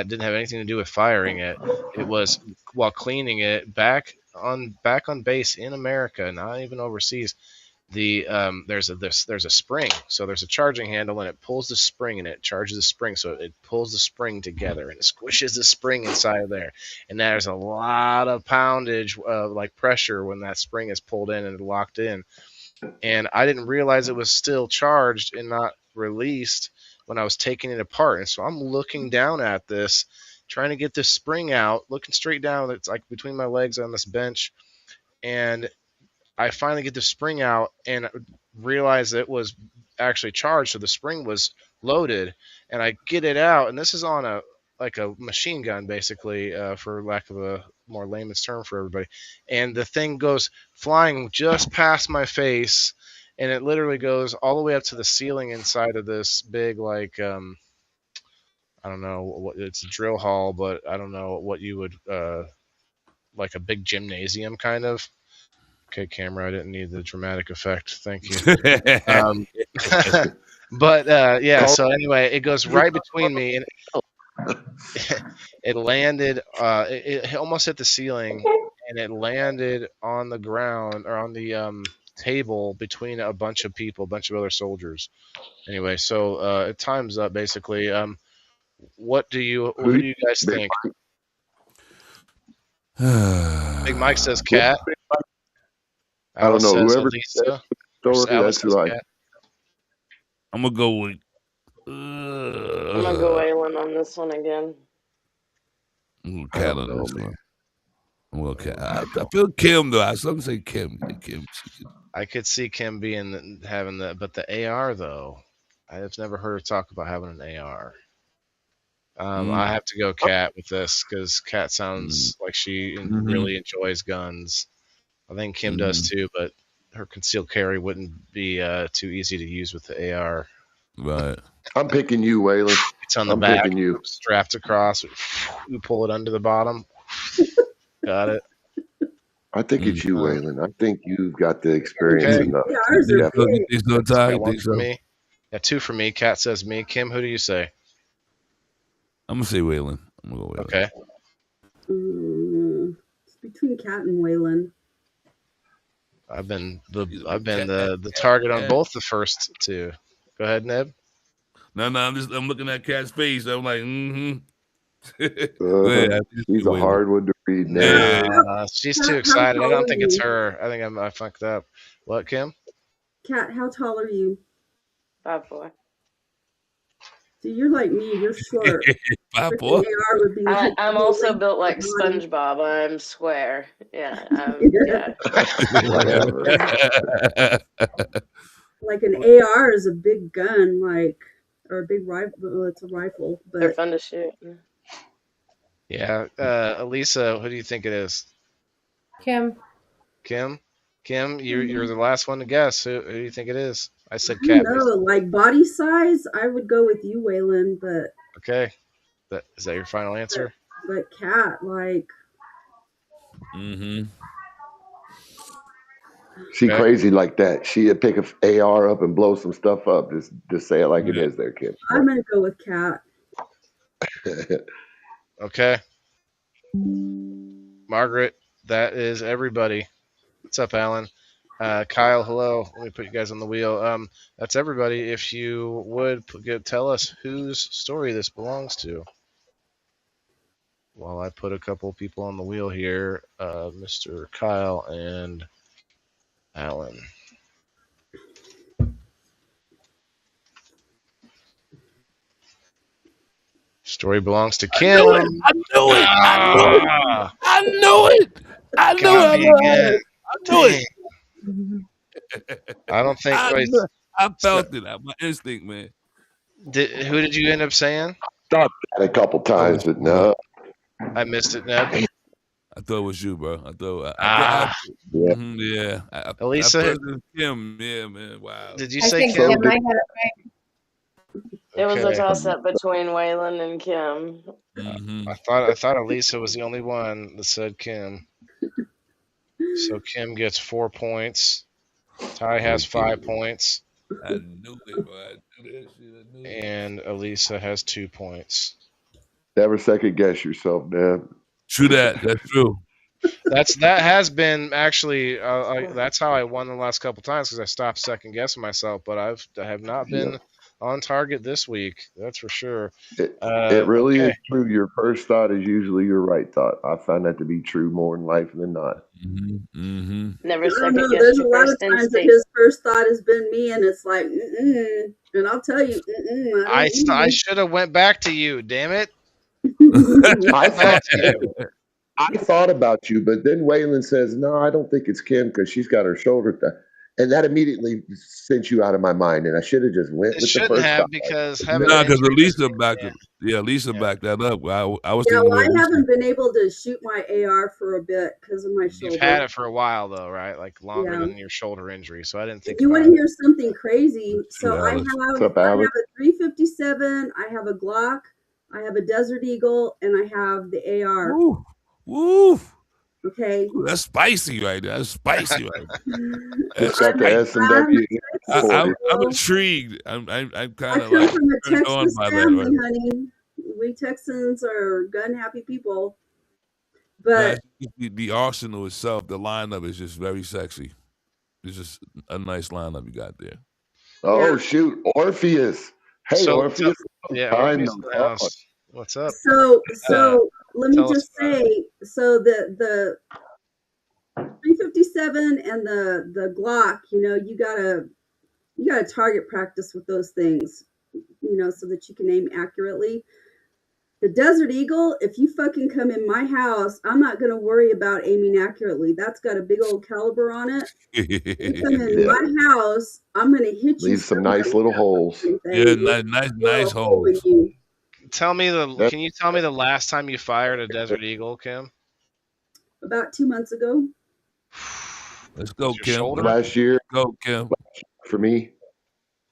didn't have anything to do with firing it. It was while cleaning it back on base in America, not even overseas. There's a spring, so there's a charging handle, and it pulls the spring, and it charges the spring, so it pulls the spring together, and it squishes the spring inside of there, and there's a lot of poundage, like pressure when that spring is pulled in and locked in, and I didn't realize it was still charged and not released when I was taking it apart, and so I'm looking down at this, trying to get this spring out, looking straight down. It's like between my legs on this bench, and I finally get the spring out and realize it was actually charged, so the spring was loaded. And I get it out, and this is on a machine gun, basically, for lack of a more layman's term for everybody. And the thing goes flying just past my face, and it literally goes all the way up to the ceiling inside of this big I don't know what it's a drill hall, but I don't know what you would like a big gymnasium kind of. Okay, camera, I didn't need the dramatic effect. Thank you. But yeah, so anyway, it goes right between me, and it landed. It almost hit the ceiling, and it landed on the ground or on the table between a bunch of people, a bunch of other soldiers. Anyway, so time's up basically. Who do you guys think? Big Mike says cat. I don't know. Whoever Lisa. Story, that's who I. I'm gonna go with. I'm gonna go Waylon on this one again. Cat on this one. I'm gonna cat. I feel Kim though. I some say Kim. I could see Kim having that, but the AR though, I've never heard her talk about having an AR. I have to go Cat with this because Cat sounds like she really enjoys guns. I think Kim does too, but her concealed carry wouldn't be too easy to use with the AR. Right. I'm picking you, Waylon. It's on the back. Picking you. Strapped across. You pull it under the bottom. Got it. I think it's you, Waylon. I think you've got the experience enough. One for me. Yeah, two for me. Cat says me. Kim, who do you say? I'm gonna say Waylon. I'm gonna go Waylon. Okay. It's between Cat and Waylon. I've been the target on both the first two. Go ahead, Neb. No, I'm looking at Cat's face. I'm like, He's a hard one to read now. She's too excited. I don't think it's her. I think I fucked up. What, Kim? Cat, how tall are you? 5'4". So you're like me. You're short. 5'4". I'm also built like SpongeBob. I'm square. Yeah. Yeah. Like an AR is a big gun, or a big rifle. Well, it's a rifle, but they're fun to shoot. Yeah. Elisa, who do you think it is? Kim. Kim, you're the last one to guess. Who do you think it is? I said Cat. No, like body size, I would go with you, Waylon. But okay, is that your final answer? But Cat, like. She crazy like that. She'd pick an AR up and blow some stuff up. Just say it like it is there, Kim. I'm going to go with Cat. Okay. Margaret, that is everybody. What's up, Alan? Kyle, hello. Let me put you guys on the wheel. That's everybody. If you would tell us whose story this belongs to. While I put a couple people on the wheel here, Mr. Kyle and Alan. Story belongs to Kim. I knew it. I knew it. I don't think. I felt it. My instinct, man. Who did you end up saying? Thought that a couple times, but no. I missed it, Neb. I thought it was you, bro. Yeah. Elisa, Kim. Yeah, man. Wow. Did you say Kim? I got it right. It was a toss-up between Waylon and Kim. I thought Elisa was the only one that said Kim. So Kim gets 4 points. Ty has 5 points. I knew it, bro. I knew that shit. And Elisa has 2 points. Never second guess yourself, man. True that. That's true. That has been actually that's how I won the last couple times because I stopped second guessing myself. But I have not been on target this week. That's for sure. It really is true. Your first thought is usually your right thought. I find that to be true more in life than not. Never second guess There's your a lot first of times instinct. that his first thought has been me, and it's like, and I'll tell you, I should have went back to you. Damn it. I thought I thought about you, but then Waylon says, "No, I don't think it's Kim because she's got her shoulder." And that immediately sent you out of my mind, and I should have just went It with the shouldn't first have thought. because having Nah, an because injury doesn't Elisa mean backed you it. Yeah, Lisa can't. backed that up. I was Yeah, thinking well, more I Lisa. haven't been able to shoot my AR for a bit because of my You've shoulder. had it for a while though, right? Like longer Yeah. than your shoulder injury. So I didn't think You want about to it. hear something crazy? So Shoot, Alex. What's up, I have Alex? a 357, I have a Glock, I have a Desert Eagle, and I have the AR. Woo, woo. Okay. Ooh, that's spicy right there. That's spicy right there. Just That's got the spicy. S&W. I'm intrigued. I'm I kind of come like from a turned on Texas by that. family, Right? honey. We Texans are gun happy people. Nah, But it's just the arsenal itself, the lineup is just very sexy. It's just a nice lineup you got there. Oh, yeah. shoot. Orpheus. Hey, So Orpheus. yeah, Time Orpheus no in the talk. house. What's up? So let me Tell us just about it. say, so the 357 and the Glock, you gotta target practice with those things, so that you can aim accurately. The Desert Eagle, if you fucking come in my house, I'm not gonna worry about aiming accurately. That's got a big old caliber on it. You come in Yeah. my house, I'm gonna hit you. Leave some nice little holes. Yeah, nice holes. Can you tell me the last time you fired a Desert Eagle, Kim? About 2 months ago. Let's go, Your Kim. shoulder? Last year, Go, Kim. for me,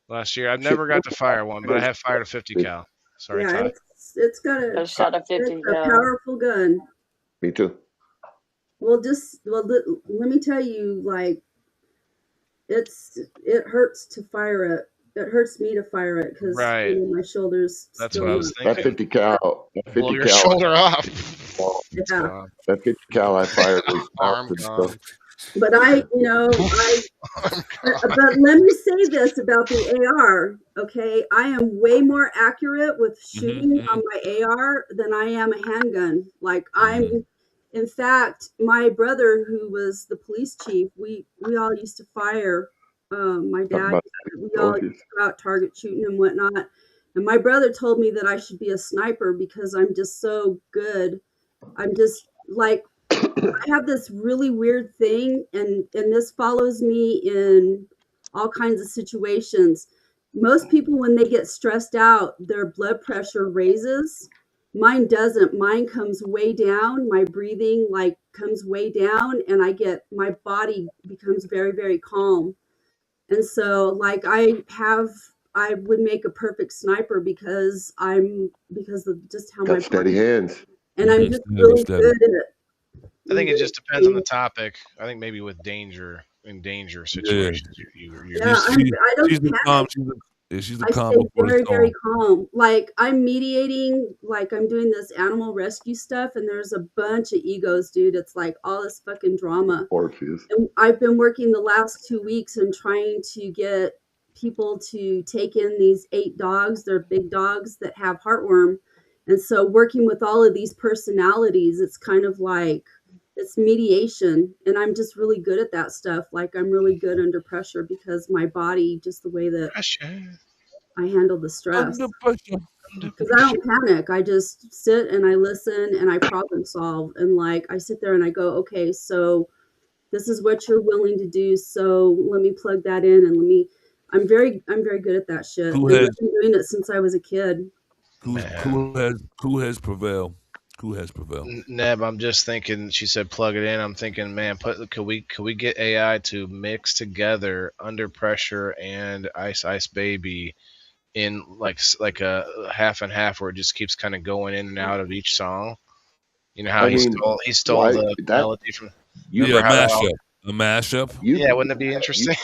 Last year. I've never got to fire one, but I have fired a 50 cal. Sorry, Yeah, Todd. it's got I shot a 50 it's a cal. powerful gun. me too. Well, let me tell you, like, it hurts to fire it. It hurts me to fire it because Right. my shoulders. That's still what I was not- That thinking. 50 cal, that 50 Blow your cal, shoulder off. It's Yeah. gone. that 50 cal I fired was Arm mounted gone. stuff. But but let me say this about the AR, okay? I am way more accurate with shooting on my AR than I am a handgun. Like in fact, my brother, who was the police chief, we all used to fire. My dad, we all used to go out target shooting and whatnot. And my brother told me that I should be a sniper because I'm just so good. I'm just like, I have this really weird thing, and this follows me in all kinds of situations. Most people, when they get stressed out, their blood pressure raises. Mine doesn't. Mine comes way down. My breathing comes way down, and my body becomes very, very calm. And so I would make a perfect sniper because of just how Got steady hands. and I'm just really good at it. I think it just depends on the topic. I think maybe with danger situations, I don't panic. She's a I calm stay before the very, very storm. calm. Like I'm mediating, like I'm doing this animal rescue stuff, and there's a bunch of egos, dude. It's like all this fucking drama. Orpheus. And I've been working the last 2 weeks and trying to get people to take in these 8 dogs. They're big dogs that have heartworm. And so working with all of these personalities, it's kind of like it's mediation, and I'm just really good at that stuff. Like I'm really good under pressure because my body, just the way that I handle the stress. Under pressure. Because I don't panic. I just sit and I listen and I problem solve. And like I sit there and I go, okay, so this is what you're willing to do. So let me plug that in and I'm very good at that shit. And I've been doing it since I was a kid. Who has prevailed? Who has prevailed? Neb, I'm just thinking. She said plug it in. I'm thinking, man, could we get AI to mix together Under Pressure and Ice Baby in like a half and half, where it just keeps kind of going in and out of each song? You know how he stole the melody from. A mashup. Yeah, wouldn't it be interesting?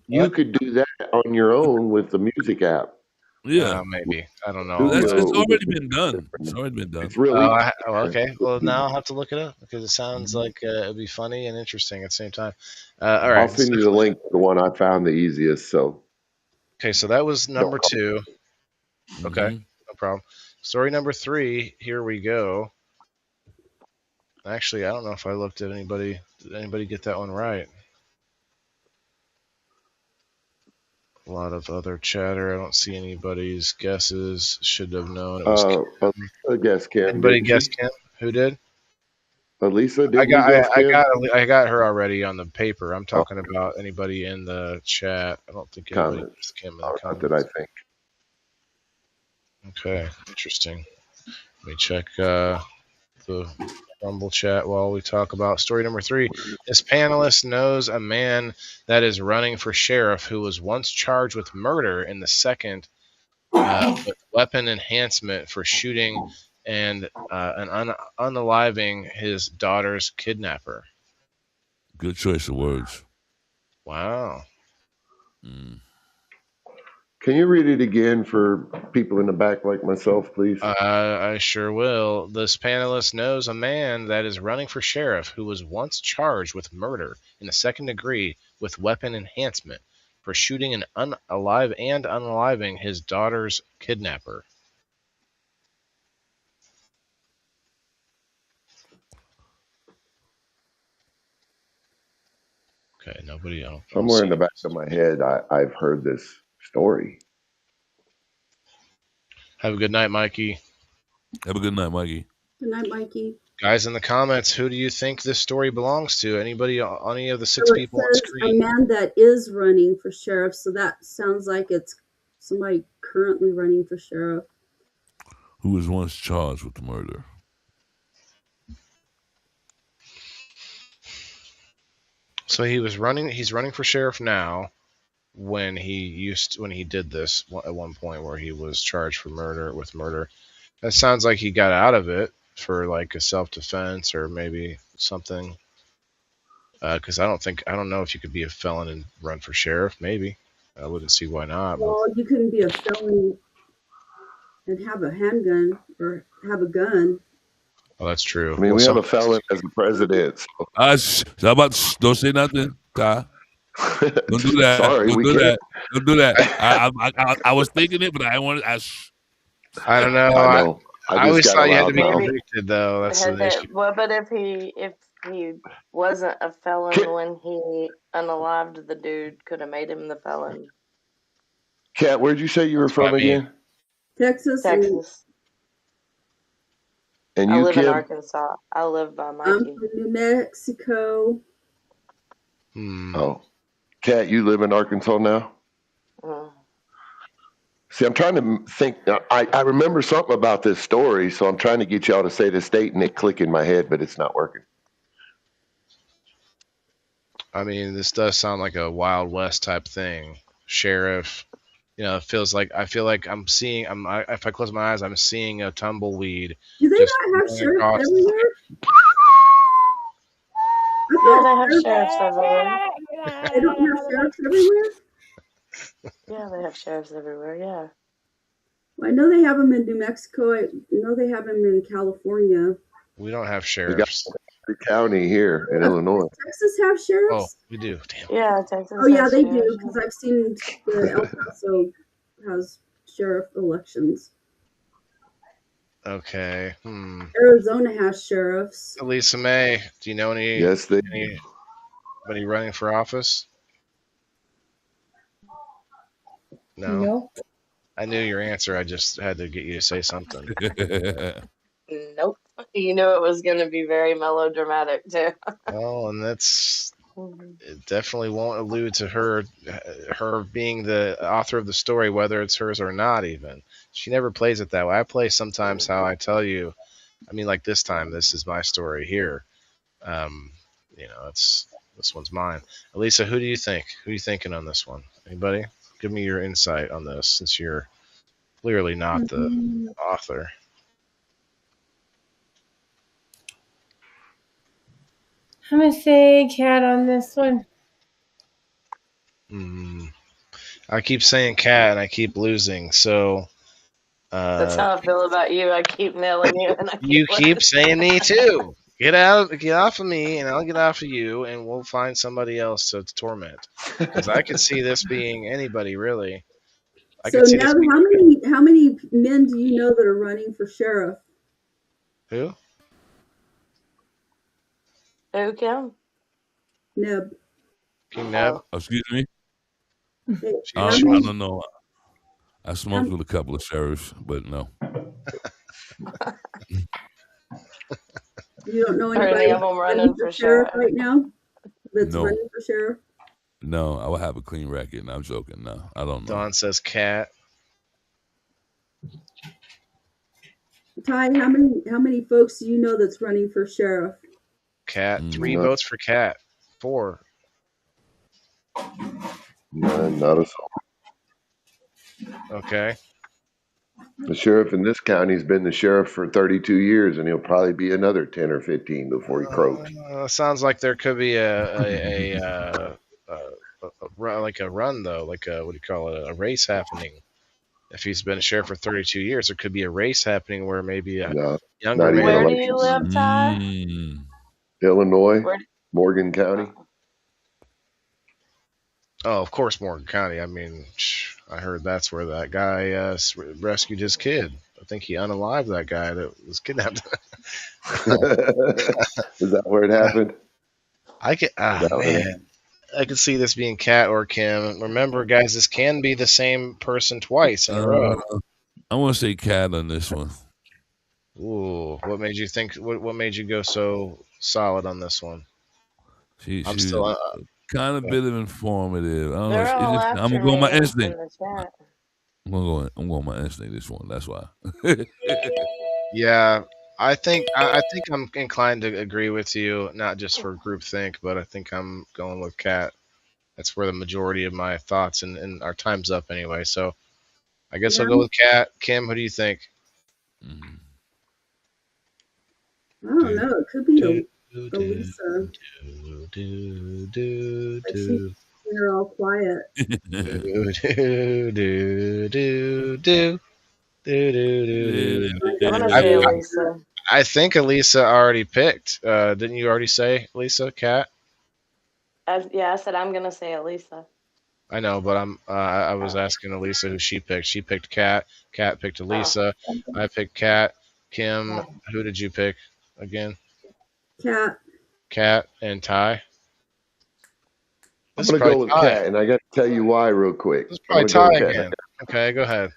You could do that on your own with the music app. Yeah, maybe. I don't know. It's already been done. It's already been done. It's really okay. Well, now I'll have to look it up because it sounds like it'd be funny and interesting at the same time. All right. I'll send you the link to the one I found the easiest. So. Okay, so that was number 2. Okay, no problem. Story number 3. Here we go. Actually, I don't know if I looked at anybody. Did anybody get that one right? A lot of other chatter. I don't see anybody's guesses. Should have known it was Kim. Elisa guessed Kim, Anybody didn't guess she? Kim? Who did? Elisa, I didn't you got guess I Kim? got her already on the paper. I'm Oh, talking about anybody in the chat. I don't think anybody comments. guessed Kim in the Oh, not that comments. I think. Okay, interesting. Let me check the Rumble chat while we talk about story number 3. This panelist knows a man that is running for sheriff who was once charged with murder in the second with weapon enhancement for shooting and unaliving his daughter's kidnapper. Good choice of words. Wow. Mm. Can you read it again for people in the back like myself, please? I sure will. This panelist knows a man that is running for sheriff who was once charged with murder in the second degree with weapon enhancement for shooting and unaliving his daughter's kidnapper. Okay, nobody else. Somewhere in the back of my head, I've heard this story. Have a good night, Mikey. Have a good night, Mikey. Good night, Mikey. Guys in the comments, who do you think this story belongs to? Anybody, any of the 6 So people on it says screen? a man that is running for sheriff, so that sounds like it's somebody currently running for sheriff. Who was once charged with the murder? So he's running for sheriff now. When he did this at one point where he was charged for murder. That sounds like he got out of it for like a self-defense or maybe something. Because I don't know if you could be a felon and run for sheriff. Maybe I wouldn't see why not. Well, you couldn't be a felon and have a handgun or have a gun. Oh, that's true. I mean, we have a felon as the president. Don't say nothing, Ty. Don't do that. Sorry, Don't we do can't. that. Don't do that. I was thinking it, but I wanted. I don't know. I know. I always thought you had to be now. convicted, though. That's the issue. Well, but if he wasn't a felon when he unalived the dude, could have made him the felon. Kat, where'd you say you were from again? Texas. And I you, live Kim? in Arkansas. I live by Mikey. I'm from New Mexico. Oh, Kat, you live in Arkansas now? See, I'm trying to think. I remember something about this story, so I'm trying to get y'all to say the state and it click in my head, but it's not working. I mean, this does sound like a Wild West type thing. Sheriff, it feels like if I close my eyes, I'm seeing a tumbleweed. Do they not have sheriffs everywhere? Yeah, they have sheriffs everywhere. They don't have sheriffs everywhere? Yeah, they have sheriffs everywhere, yeah. Well, I know they have them in New Mexico. I know they have them in California. We don't have sheriffs. We got the county here in Illinois. Does Texas have sheriffs? Oh, we do. Damn. Yeah, Texas. Oh, yeah, they do, because I've seen the El Paso has sheriff elections. Okay. Arizona has sheriffs. Lisa May, do you know anybody running for office? No. Nope. I knew your answer. I just had to get you to say something. Nope. You knew it was going to be very melodramatic too. Well, and it definitely won't allude to her being the author of the story, whether it's hers or not. Even she never plays it that way. I play sometimes how I tell you. I mean, like this time, this is my story here. This one's mine. Elisa, who do you think? Who are you thinking on this one? Anybody? Give me your insight on this, since you're clearly not the author. I'm gonna say Cat on this one. I keep saying Cat, and I keep losing. So that's how I feel about you. I keep nailing you, and you keep saying me too. Get off of me, and I'll get off of you, and we'll find somebody else to torment. Because I could see this being anybody, really. So now, how many men do you know that are running for sheriff? Who? Who, Kim? Neb. King Neb? Excuse me? I don't know. I smoked with a couple of sheriffs, but no. You don't know Are anybody any of them running for sheriff sheriff? right now that's No. running for sheriff? No, I will have a clean record. No, I'm joking. No, I don't know. Dawn says cat. Ty, how many folks do you know that's running for sheriff? Cat. 3 votes for cat. 4. Not a soul. Okay. The sheriff in this county's been the sheriff for 32 years, and he'll probably be another 10 or 15 before he croaks. Sounds like there could be like a run though, like a what do you call it, a race happening. If he's been a sheriff for 32 years, there could be a race happening where maybe a younger man. Where do you live, Ty? Illinois, Morgan County. Oh, of course, Morgan County. I mean, I heard that's where that guy rescued his kid. I think he unalived that guy that was kidnapped. Is that where it happened? I could see this being Kat or Kim. Remember, guys, this can be the same person twice in a row. I want to say Cat on this one. Ooh, what made you think? What made you go so solid on this one? She's still kind of bit of informative. I don't They're know. all I'm after gonna go me my in instinct. the chat. I'm going my instinct this one. That's why. Yeah, I think I'm inclined to agree with you, not just for groupthink, but I think I'm going with Kat. That's where the majority of my thoughts and our time's up anyway. So I guess I'll go with Kat. Kim, who do you think? I don't know. It could be Elisa. They're all quiet. I think Elisa already picked. Didn't you already say Lisa, Kat? Yeah, I said I'm gonna say Elisa. I know, but I was asking Elisa who she picked. She picked Kat. Kat picked Elisa. I picked Kat. Kim, who did you pick again? Kat. Kat and Ty. I'm going to go with Kat, and I got to tell you why real quick. This is probably Ty again. Okay, go ahead.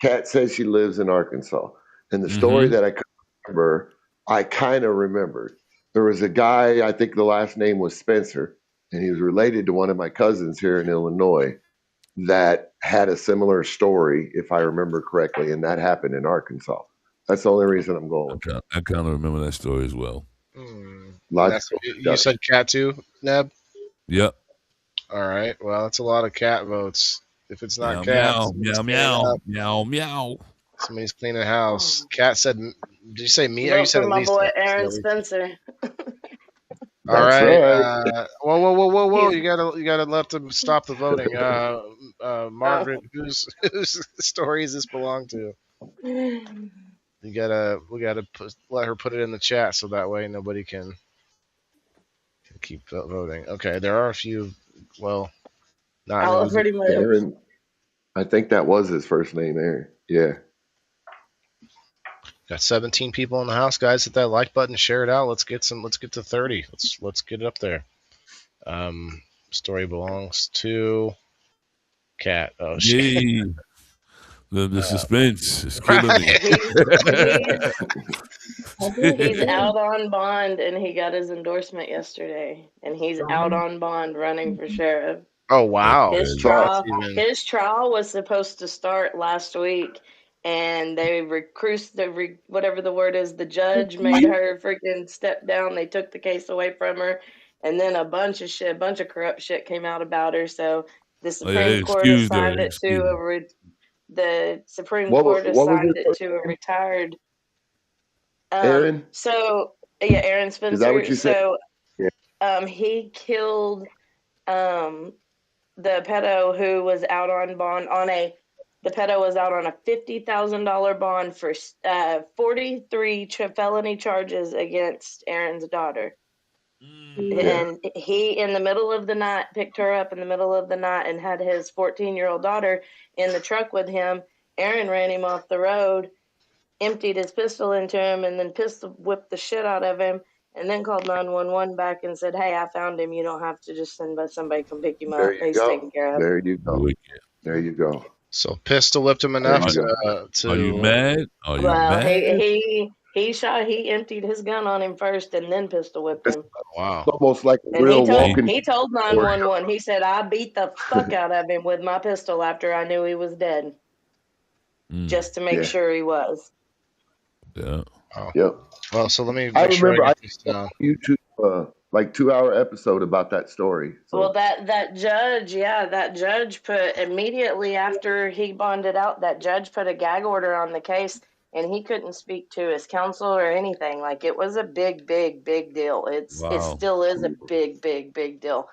Kat says she lives in Arkansas. And the story that I couldn't remember, I kind of remembered. There was a guy, I think the last name was Spencer, and he was related to one of my cousins here in Illinois that had a similar story, if I remember correctly, and that happened in Arkansas. That's the only reason I'm going. I kind of remember that story as well. You said Kat too, Neb? Yep. All right. Well, that's a lot of Cat votes. If it's not Kat, meow. Somebody's cleaning the house. Kat said, "Did you say me or you said my Lisa?" boy Aaron Spencer. All right. Whoa! You gotta let them stop the voting. Margaret, whose story does this belong to? We gotta let her put it in the chat so that way nobody can keep voting. Okay, there are a few. Well, not pretty much. Aaron, I think that was his first name, Aaron. Yeah. Got 17 people in the house, guys. Hit that like button, share it out. Let's get to 30. Let's get it up there. Story belongs to Kat. Oh shit. The suspense is killing me. He's out on bond, and he got his endorsement yesterday, and he's out on bond running for sheriff. Oh wow! His trial was supposed to start last week, and they whatever the word is, the judge made her freaking step down. They took the case away from her, and then a bunch of corrupt shit came out about her. So the Supreme Court assigned it to the Supreme Court assigned it to a retired. Aaron. So yeah, Aaron Spencer. Is that what you said? So, he killed the pedo who was out on bond the pedo was out on a $50,000 bond for 43 felony charges against Aaron's daughter. And he, in the middle of the night, picked her up in the middle of the night and had his 14-year-old daughter in the truck with him. Aaron ran him off the road, emptied his pistol into him, and then pistol whipped the shit out of him. and then called 911 back and said, "Hey, I found him. You don't have to just send somebody come pick him There up. you He's go. taken care of." There you go. There you go. So pistol whipped him There enough you go. to Are you mad? Are you Well, mad? he emptied his gun on him first and then pistol whipped It's him. wow. almost like a And he real told walking he told story. 911. He said, "I beat the fuck out of him with my pistol after I knew he was dead, just to make Yeah. sure he was." Yeah. Oh. Yep. Well, so let me I make sure remember I I get this down. saw YouTube like 2-hour episode about that story. So Well, that judge put immediately after he bonded out, that judge put a gag order on the case, and he couldn't speak to his counsel or anything. Like, it was a big deal. It Wow. still is a big deal.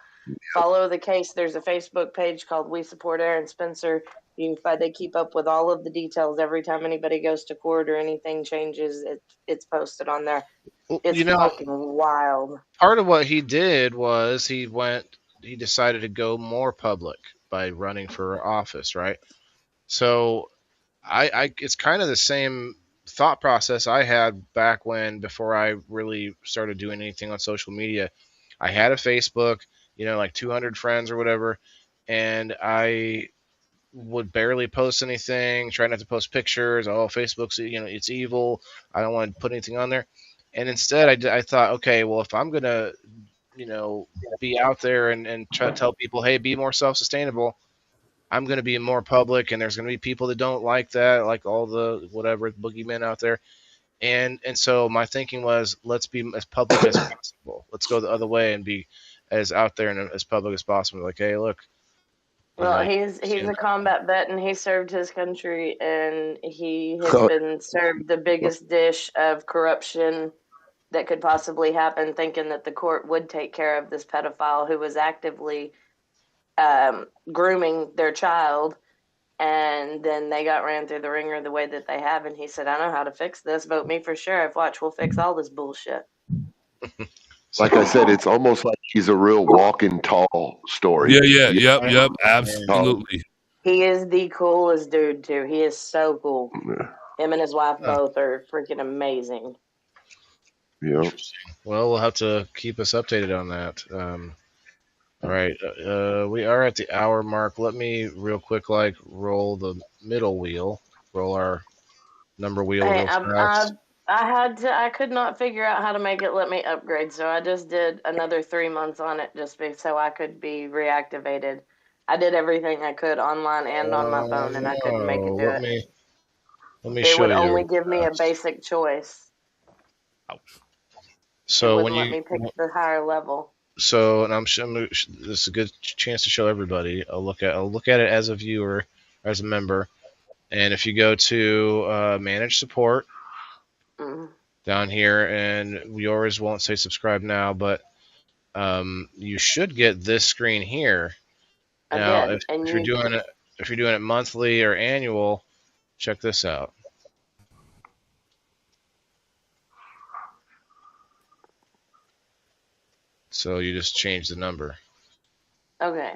Follow the case. There's a Facebook page called We Support Aaron Spencer. You can find, they keep up with all of the details every time anybody goes to court or anything changes. It's posted on there. Well, It's fucking wild. part of what he did was he decided to go more public by running for office, right? So it's kind of the same thought process I had back before I really started doing anything on social media. I had a Facebook, like 200 friends or whatever, and I would barely post anything, try not to post pictures. Oh, Facebook's, it's evil. I don't want to put anything on there. And instead, I thought, okay, well, if I'm going to, be out there and try to tell people, hey, be more self sustainable, I'm going to be more public, and there's going to be people that don't like that, like all the whatever boogeymen out there. And so my thinking was, let's be as public as possible. Let's go the other way and be as out there and as public as possible. Like, hey, look. Well, he's a combat vet, and he served his country, and he has been served the biggest dish of corruption that could possibly happen, thinking that the court would take care of this pedophile who was actively grooming their child, and then they got ran through the ringer the way that they have. And he said, "I know how to fix this. Vote me for sheriff. Watch, we'll fix all this bullshit." like I said, it's almost like he's a real walking tall story. Yep, absolutely. He is the coolest dude too. He is so cool. Yeah. Him and his wife both are freaking amazing. Yeah. Well, we'll have to keep us updated on that. All right, we are at the hour mark. Let me real quick, roll the middle wheel, roll our number wheel. Hey, I could not figure out how to make it let me upgrade, so I just did another 3 months on it so I could be reactivated. I did everything I could online and on my phone, and I couldn't make it do it. Let me show you. It would only give me a basic choice. Ouch. So it wouldn't let me pick the higher level. So, and this is a good chance to show everybody. I'll look at it as a viewer, as a member, and if you go to manage support down here, and yours won't say subscribe now, but you should get this screen here. Now, if you're doing it monthly or annual, check this out. So you just change the number. Okay.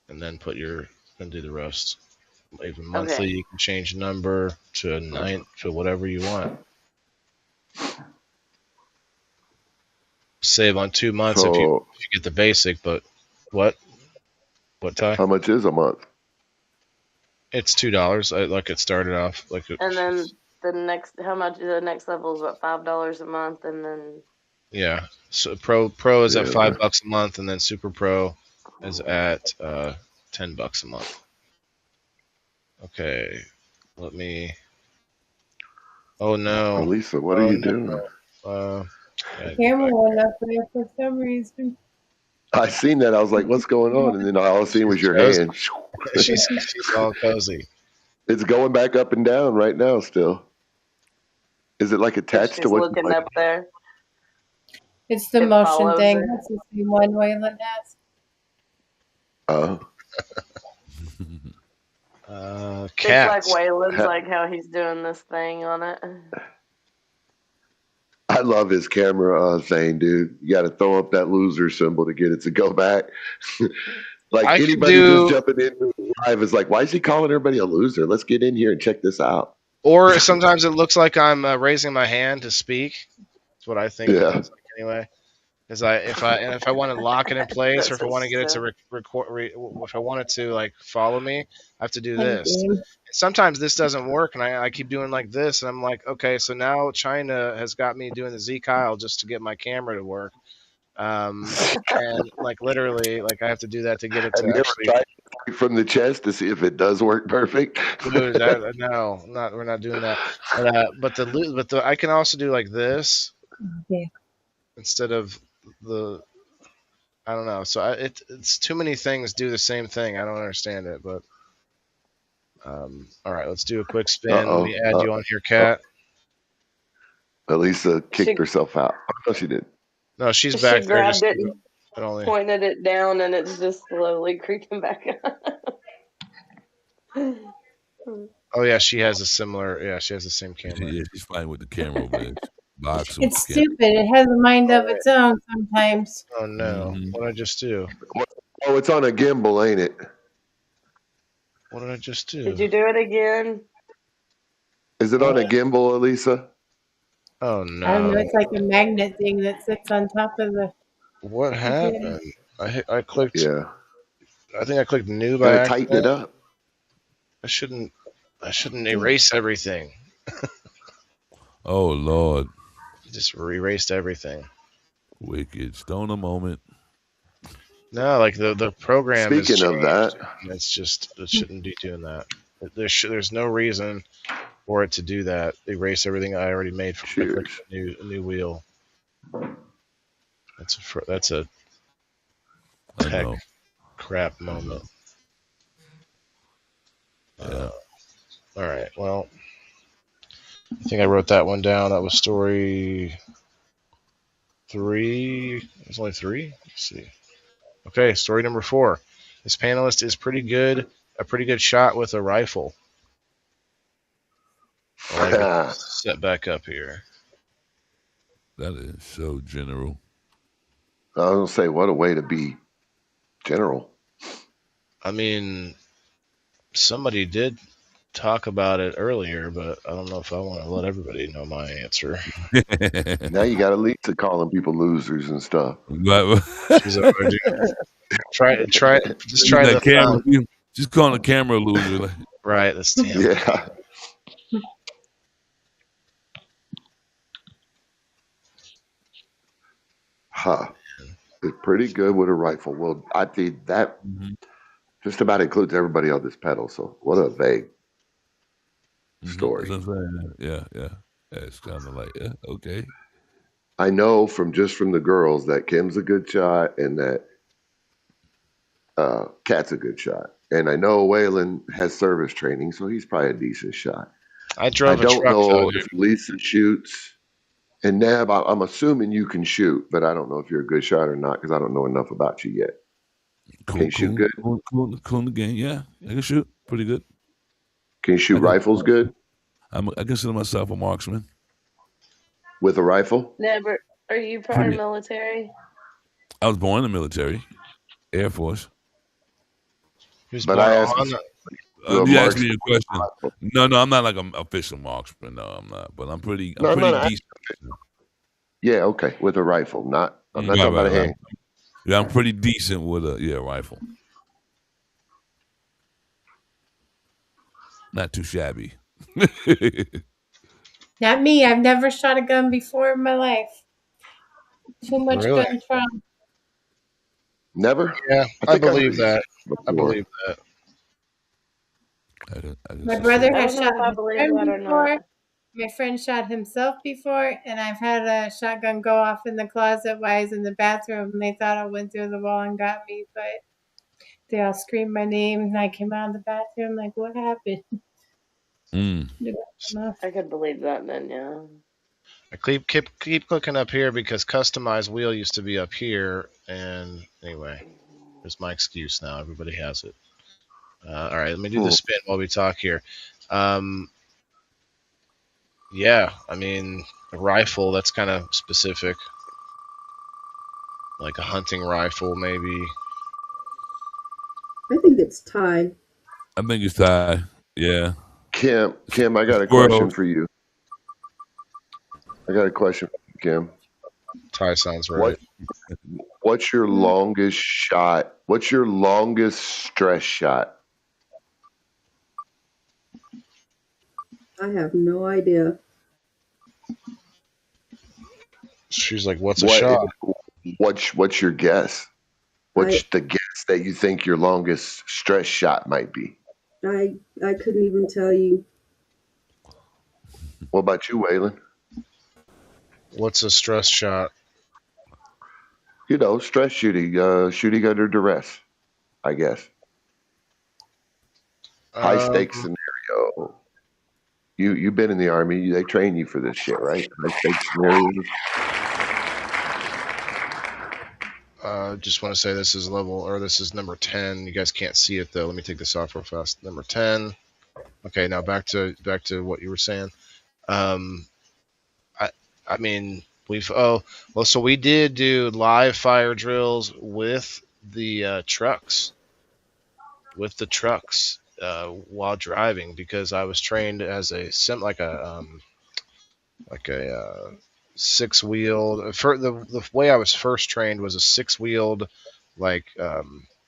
And then then do the rest. Even monthly, you can change the number to 9 to whatever you want. Save on 2 months if you get the basic, but what? What, Ty? How much is a month? It's $2. Like it started off and then the next level is what, $5 a month, and then yeah. So Pro is at $5 a month, and then Super Pro is at $10 a month. Okay, let me. Oh no, Lisa, what are you doing? Camera went up there for some reason. I seen that. I was like, "What's going on?" And then all I seen was your hand. She's all cozy. It's going back up and down right now. Still, is it like attached to what? Looking up there. It's the motion thing. That's the same one Waylon has. Cats. It's like Waylon's like how he's doing this thing on it. I love his camera thing, dude. You got to throw up that loser symbol to get it to go back. Like anybody just jumping in live is like, why is he calling everybody a loser? Let's get in here and check this out. Or sometimes it looks like I'm raising my hand to speak. what I think it looks like anyway. Is if I want to lock it in place, or if I want to get it to if I want it to like follow me, I have to do this. Sometimes this doesn't work, and I keep doing like this, and I'm like, okay, so now China has got me doing the Z Kyle just to get my camera to work. And like literally, like I have to do that to get it to Have you actually. ever tried from the chest to see if it does work perfect? No, we're not doing that. But I can also do like this instead of the. I don't know. So it's too many things do the same thing. I don't understand it, but all right, let's do a quick spin. Let me add you on here, Kat. Elisa kicked herself out. No, she didn't. No, she's back there. Grabbed it and pointed it down, and it's just slowly creaking back up. Oh yeah, she has a similar. Yeah, she has the same camera. Yeah, she's fighting with the camera over there. It's stupid. It has a mind of its own sometimes. Oh no! What did I just do? Oh, it's on a gimbal, ain't it? What did I just do? Did you do it again? Is it on a gimbal, Elisa? Oh no! I don't know. It's like a magnet thing that sits on top of the. What happened? I clicked. Yeah. I think I clicked new by Gotta accident. tighten it up. I shouldn't erase everything. Oh Lord! Just erased everything. Wicked. Stone a moment. No, like the program. Speaking of that, it's just it shouldn't be doing that. There's no reason for it to do that. Erase everything I already made from a new wheel. That's a tech crap moment. Yeah. All right. Well, I think I wrote that one down. That was story 3. There's only 3. Let's see. Okay, story number 4. This panelist is pretty good. A pretty good shot with a rifle. I like it. Set back up here. That is so general. I was gonna say, what a way to be general. I mean, somebody did talk about it earlier, but I don't know if I want to let everybody know my answer. Now you got Lisa calling people losers and stuff. She's up there doing try the camera. Just calling the camera a loser. Right, that's damn. Yeah. Huh. It's pretty good with a rifle. Well, I think that just about includes everybody on this pedal. So what a vague story. Yeah. It's kind of like, okay. I know from the girls that Kim's a good shot and that Kat's a good shot. And I know Waylon has service training, so he's probably a decent shot. I don't know if Lisa shoots. And Neb, I'm assuming you can shoot, but I don't know if you're a good shot or not because I don't know enough about you yet. Can you shoot good? Cool in the game, yeah. I can shoot pretty good. Can you shoot rifles good? I consider myself a marksman. With a rifle? Never. Are you prior military? I was born in the military, Air Force. But I asked you asked me a question. No, I'm not like an official marksman. No, I'm not. But I'm pretty decent. Yeah, okay. With a rifle. I'm not talking about a hand. Yeah, I'm pretty decent with a rifle. Not too shabby. Not me. I've never shot a gun before in my life. Too much gun trauma. Never? Yeah, I believe that. I believe that. My brother has shot my friend before. My friend shot himself before, and I've had a shotgun go off in the closet while I was in the bathroom, and they thought it went through the wall and got me, but they all screamed my name, and I came out of the bathroom like, what happened? I could believe that then, yeah. I keep clicking up here because customized wheel used to be up here, and anyway, there's my excuse now. Everybody has it. All right, let me do the spin while we talk here. Yeah, I mean, a rifle, that's kind of specific. Like a hunting rifle, maybe. I think it's Ty. I think it's Ty, yeah. Kim, I got a question for you. Kim. Ty sounds right. What's your longest shot? What's your longest stress shot? I have no idea. She's like, "What's a shot?" What's your guess? What's the guess that you think your longest stress shot might be? I couldn't even tell you. What about you, Waylon? What's a stress shot? You know, stress shooting, shooting under duress, I guess. High stakes scenario. You've been in the Army. They train you for this shit, right? High stakes scenarios. Just want to say this is this is number 10. You guys can't see it though. Let me take this off real fast. Number 10. Okay, now back to what you were saying. I mean, so we did do live fire drills with the trucks, while driving, because I was trained as a six-wheeled. For the way I was first trained was a six-wheeled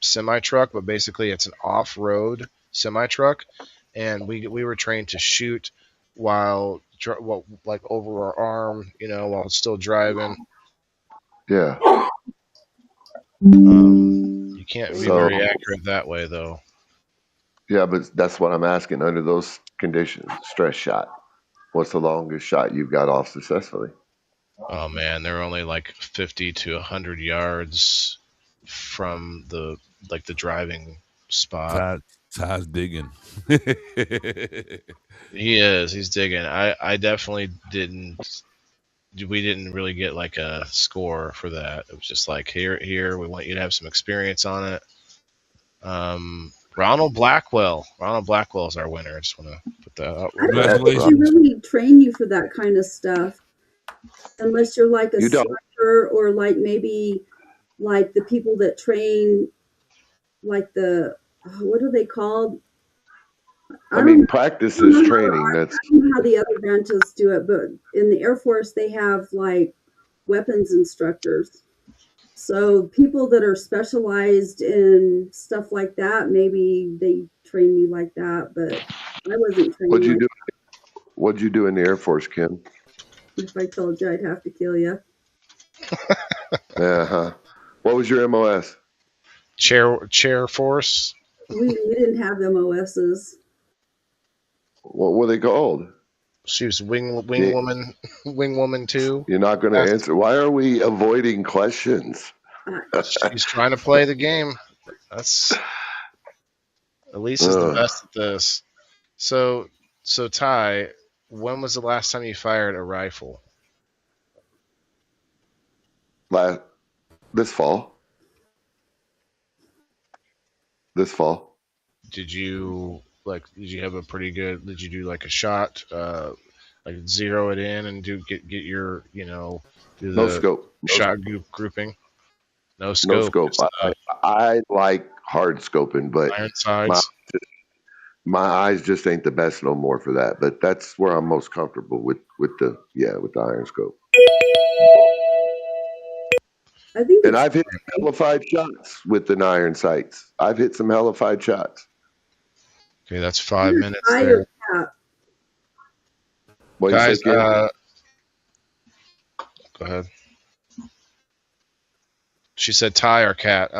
semi truck, but basically it's an off-road semi truck, and we were trained to shoot while over our arm, while still driving. Yeah. You can't be very accurate that way, though. Yeah, but that's what I'm asking. Under those conditions, stress shot. What's the longest shot you've got off successfully? Oh man, they're only like 50 to 100 yards from the driving spot. Ty's digging. He's digging. I definitely didn't. We didn't really get like a score for that. It was just like, here, we want you to have some experience on it. Ronald Blackwell is our winner. I just want to put that out. I don't think they really train you for that kind of stuff, unless you're like a sniper or like maybe like the people that train, like what are they called? I mean, practice is training. I don't know how the other branches do it, but in the Air Force, they have like weapons instructors. So people that are specialized in stuff like that, maybe they train you like that, but I wasn't trained. What'd you do in the Air Force, Kim? If I told you, I'd have to kill you. Uh-huh. What was your MOS? Chair Force. We didn't have MOSs. What were they called? She was wing woman, wing woman too. You're not going to answer. Why are we avoiding questions? She's trying to play the game. That's Elise is the best at this. So Ty, when was the last time you fired a rifle? This fall. This fall. Did you have a pretty good? Did you do like a shot, like zero it in and get your do the no scope shot grouping? No scope. No scope. I like hard scoping, but iron sights. My eyes just ain't the best no more for that. But that's where I'm most comfortable with the iron scope. And I've hit hellified shots with the iron sights. I've hit some hellified shots. Okay, that's 5 minutes there. What guys, you say, go ahead. She said Ty or cat.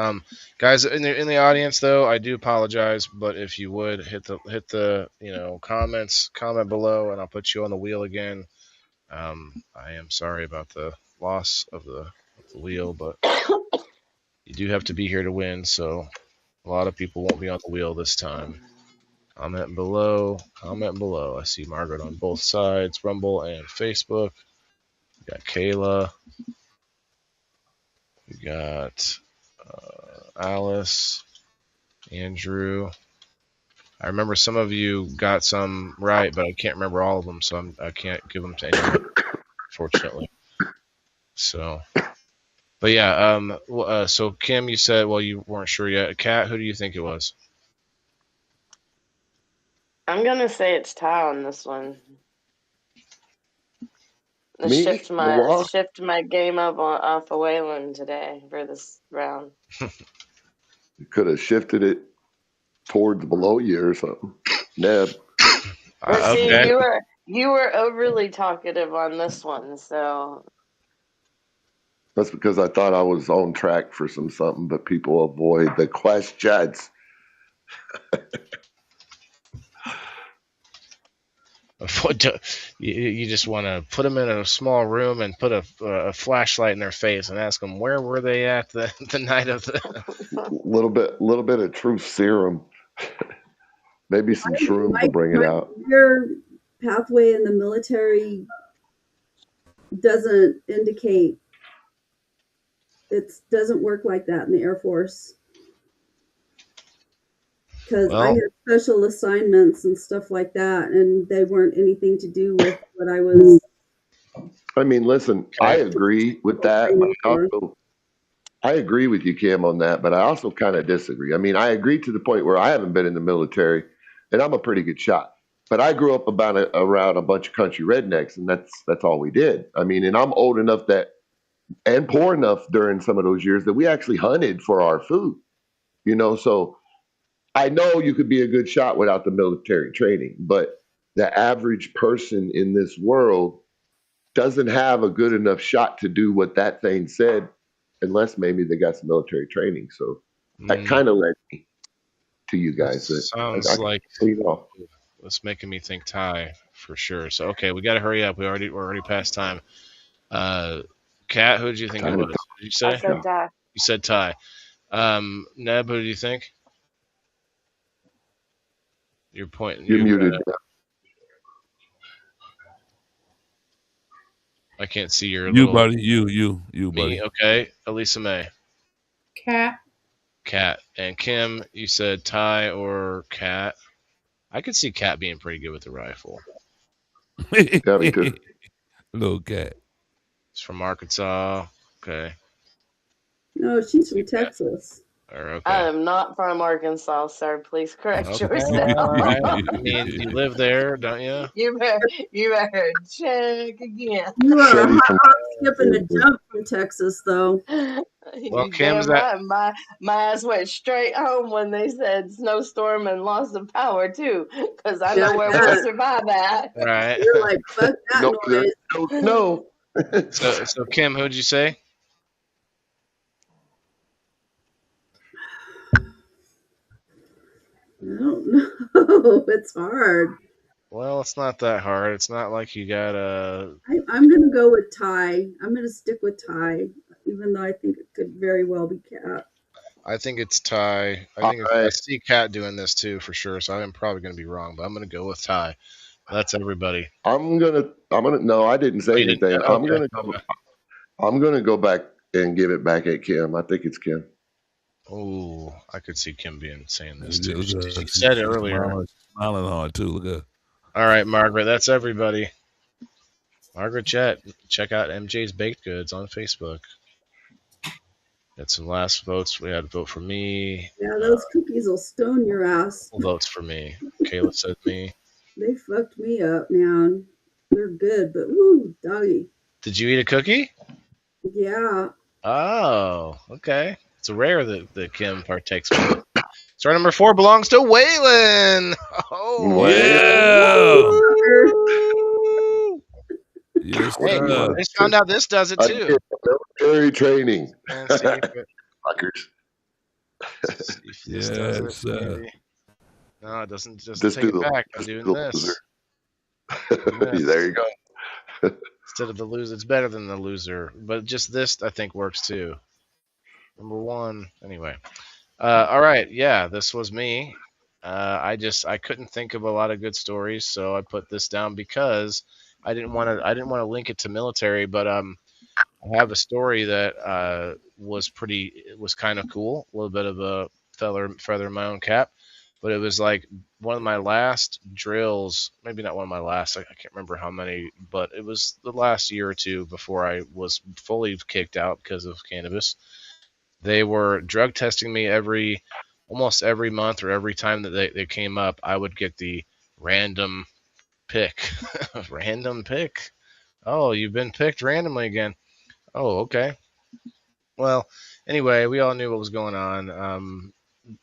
Guys in the audience though, I do apologize, but if you would hit the comment below, and I'll put you on the wheel again. I am sorry about the loss of the wheel, but you do have to be here to win, so a lot of people won't be on the wheel this time. Comment below. I see Margaret on both sides, Rumble and Facebook. We got Kayla. We got Alice, Andrew. I remember some of you got some right, but I can't remember all of them, so I can't give them to anyone, fortunately. So, but yeah. So Kim, you said, well, you weren't sure yet. Kat, who do you think it was? I'm gonna say it's Ty on this one. Me, the law. shift my game up off of Wayland today for this round. Could have shifted it towards below you or something. Neb. But see, Okay. you were overly talkative on this one, so That's because I thought I was on track for something, but people avoid the questions. You just want to put them in a small room and put a flashlight in their face and ask them where were they at the night of the. Little bit of truth serum. Maybe some shrooms will bring it out. Your pathway in the military doesn't indicate. It doesn't work like that in the Air Force. Because I had special assignments and stuff like that, and they weren't anything to do with what I was. I mean, listen, I agree with that. But I agree with you, Kim, on that, but I also kind of disagree. I mean, I agree to the point where I haven't been in the military, and I'm a pretty good shot. But I grew up around a bunch of country rednecks, and that's all we did. I mean, and I'm old enough and poor enough during some of those years that we actually hunted for our food. So I know you could be a good shot without the military training, but the average person in this world doesn't have a good enough shot to do what that thing said, unless maybe they got some military training. So that kind of led me to you guys. Sounds like it's making me think Ty for sure. So okay, we got to hurry up. We're already past time. Kat, who did you think it was? Did you say? I said Ty. You said Ty. Neb, who do you think? You're pointing. You're muted. I can't see your. You, buddy. You, buddy. Me, okay. Elisa May. Cat. And Kim, you said Ty or Cat. I could see Cat being pretty good with the rifle. Yeah, me too. Little Cat. It's from Arkansas. Okay. No, she's from Texas. Okay. I am not from Arkansas, sir. Please correct yourself. Right. I mean, you live there, don't you? You better check again. You are a hop, skip, and a jump from Texas, though. Well, Kim's that. Right. My ass went straight home when they said snowstorm and loss of power too, because I know where we'll survive at. Right. You're like, fuck that noise. No. So Kim, who'd you say? I don't know. It's hard. Well, it's not that hard. It's not like you got a. I'm going to go with Ty. I'm going to stick with Ty, even though I think it could very well be Cat. I think it's Ty. I see Cat doing this too for sure. So I'm probably going to be wrong, but I'm going to go with Ty. That's everybody. I'm gonna. No, I didn't say anything. Okay. I'm gonna go back and give it back at Kim. I think it's Kim. Oh, I could see Kim saying this too. She said it earlier. Smiling hard too. Look at. All right, Margaret. That's everybody. Margaret Chet. Check out MJ's Baked Goods on Facebook. Got some last votes. We had a vote for me. Yeah, those cookies will stone your ass. Votes for me. Kayla said me. They fucked me up, man. They're good, but woo, doggy. Did you eat a cookie? Yeah. Oh, okay. It's rare that Kim partakes with it. Star number 4 belongs to Waylon. Oh, yeah. Yes, hey, I just found out this does it too. Military training. Fuckers. Yes. No, it doesn't just take it back. I'm doing this. There you go. Instead of the loser, it's better than the loser. But just this, I think, works too. Number 1. Anyway. All right. Yeah, this was me. I couldn't think of a lot of good stories, so I put this down because I didn't want to link it to military, but I have a story that was kind of cool. A little bit of a feather in my own cap. But it was like one of my last drills, maybe not one of my last, I can't remember how many, but it was the last year or two before I was fully kicked out because of cannabis. They were drug testing me almost every month or every time that they came up, I would get the random pick. Random pick? Oh, you've been picked randomly again. Oh, okay. Well, anyway, we all knew what was going on.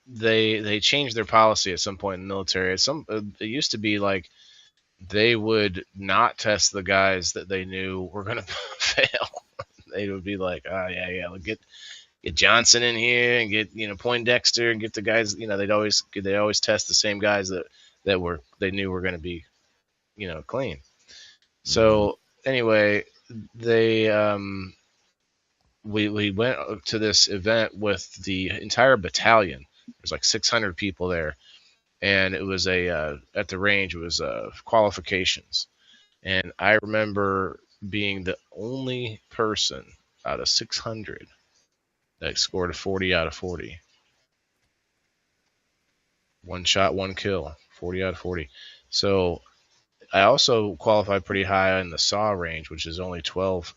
They changed their policy at some point in the military. It used to be like they would not test the guys that they knew were going to fail. They would be like, oh yeah, get Johnson in here and get Poindexter and get the guys. They'd always test the same guys that they knew were going to be clean. So anyway, they we went to this event with the entire battalion. There's like 600 people there, and it was at the range. It was qualifications, and I remember being the only person out of 600 that scored a 40 out of 40. One shot, one kill, 40 out of 40. So I also qualified pretty high in the saw range, which is only 12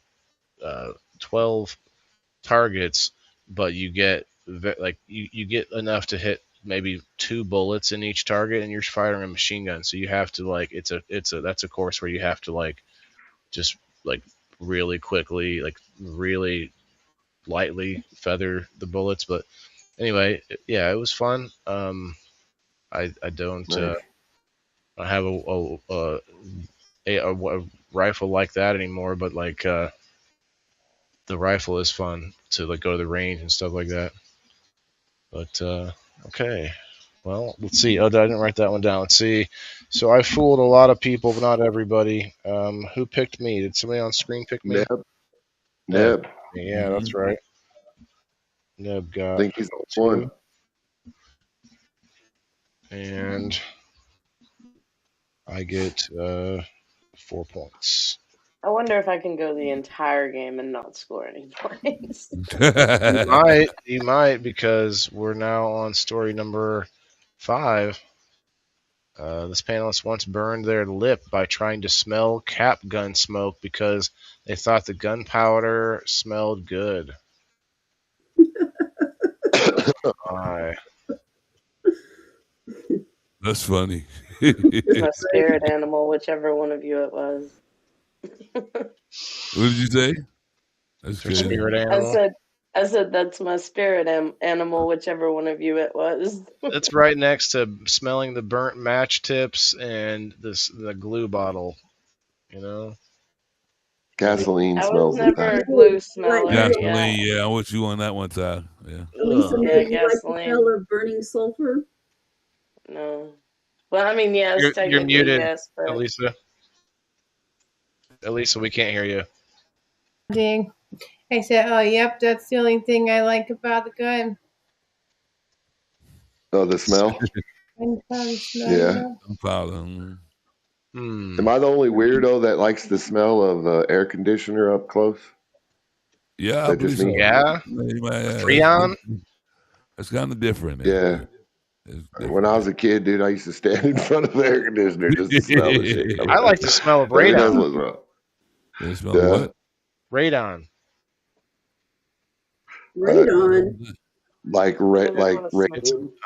targets, but you get you get enough to hit maybe 2 bullets in each target, and you're firing a machine gun. So you have to that's a course where you have to just really quickly, really lightly feather the bullets. But anyway, yeah, it was fun. I don't have a rifle like that anymore, but the rifle is fun to go to the range and stuff like that. But okay, well, let's see. Oh, I didn't write that one down. Let's see. So I fooled a lot of people, but not everybody. Who picked me? Did somebody on screen pick me? Neb. Yeah, that's right. Neb got. I think he's the one. And I get 4 points. I wonder if I can go the entire game and not score any points. You might, because we're now on story number 5. This panelist once burned their lip by trying to smell cap gun smoke because they thought the gunpowder smelled good. That's funny. My spirit animal, whichever one of you it was. What did you say? That's good. Spirit animal. I said that's my spirit animal, whichever one of you it was. It's right next to smelling the burnt match tips and the glue bottle. Gasoline I smells was never a glue smeller. Gasoline, yeah. I'm with you on that one, Ty. Yeah. Elisa, Yeah, you like the smell of burning sulfur? No. Well, I mean, yes, technically, you're muted, yes, but... Elisa, we can't hear you. Dang. I said, oh, yep, that's the only thing I like about the gun. Oh, the smell? Yeah. Am I the only weirdo that likes the smell of air conditioner up close? Yeah, that just means Freon? It's kind of different. Yeah. When I was a kid, dude, I used to stand in front of the air conditioner just to smell the shit. I like the smell of radon. You smell what? Radon. Radon.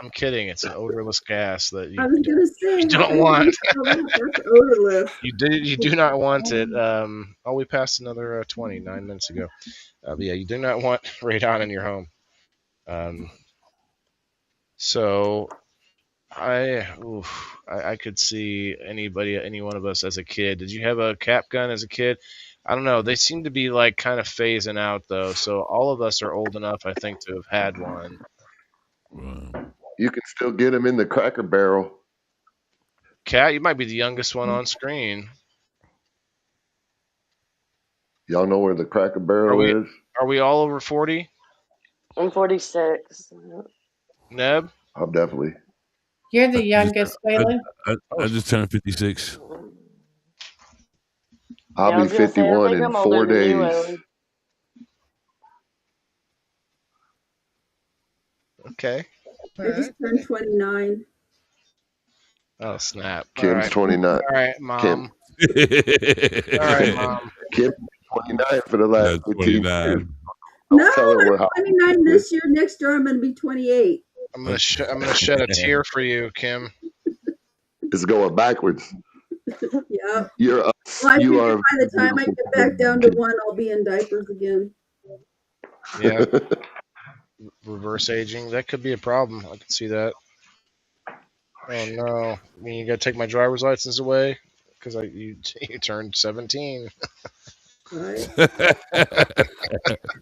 I'm kidding. It's an odorless gas that I was gonna say, you don't want. That's odorless. You do not want it. We passed another 29 minutes ago. But yeah, you do not want radon in your home. So I could see any one of us as a kid. Did you have a cap gun as a kid? I don't know. They seem to be kind of phasing out though. So all of us are old enough, I think, to have had one. You can still get them in the Cracker Barrel. Kat, you might be the youngest one on screen. Y'all know where the Cracker Barrel is? Are we all over 40? I'm 46. Neb? I'm definitely. You're the youngest, Waylon. I just turned 56. I'll be 51 in 4 days. Okay. I just turned 29. Oh, snap. Kim's 29. All right, Mom. Kim. All right, Mom. Kim, 29 for the last 15 years. No, I'm 29 this year. Next year, I'm going to be 28. I'm gonna shed a tear for you, Kim. It's going backwards. Yeah. You're Well, I You figure are by the time I get back down to one, I'll be in diapers again. Yeah. Reverse aging. That could be a problem. I can see that. Oh no! I mean, you gotta take my driver's license away because you turned 17. Right?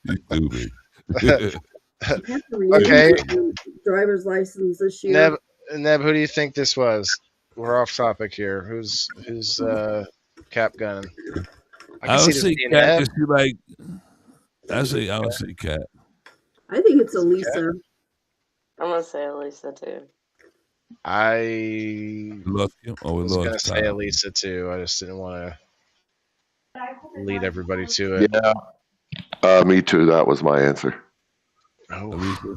You stupid. I have to renew Okay, my driver's license this Neb, year. Neb, who do you think this was? We're off topic here. Who's cap gunning? I can I see would this say being cat Neb. because she like. I would say cat. I think it's Elisa. I'm gonna say Elisa too. I We lost you. Oh, we was gonna lost say Ty. Elisa too. I just didn't want to lead everybody to it. Yeah, me too. That was my answer. Oh. Elisa.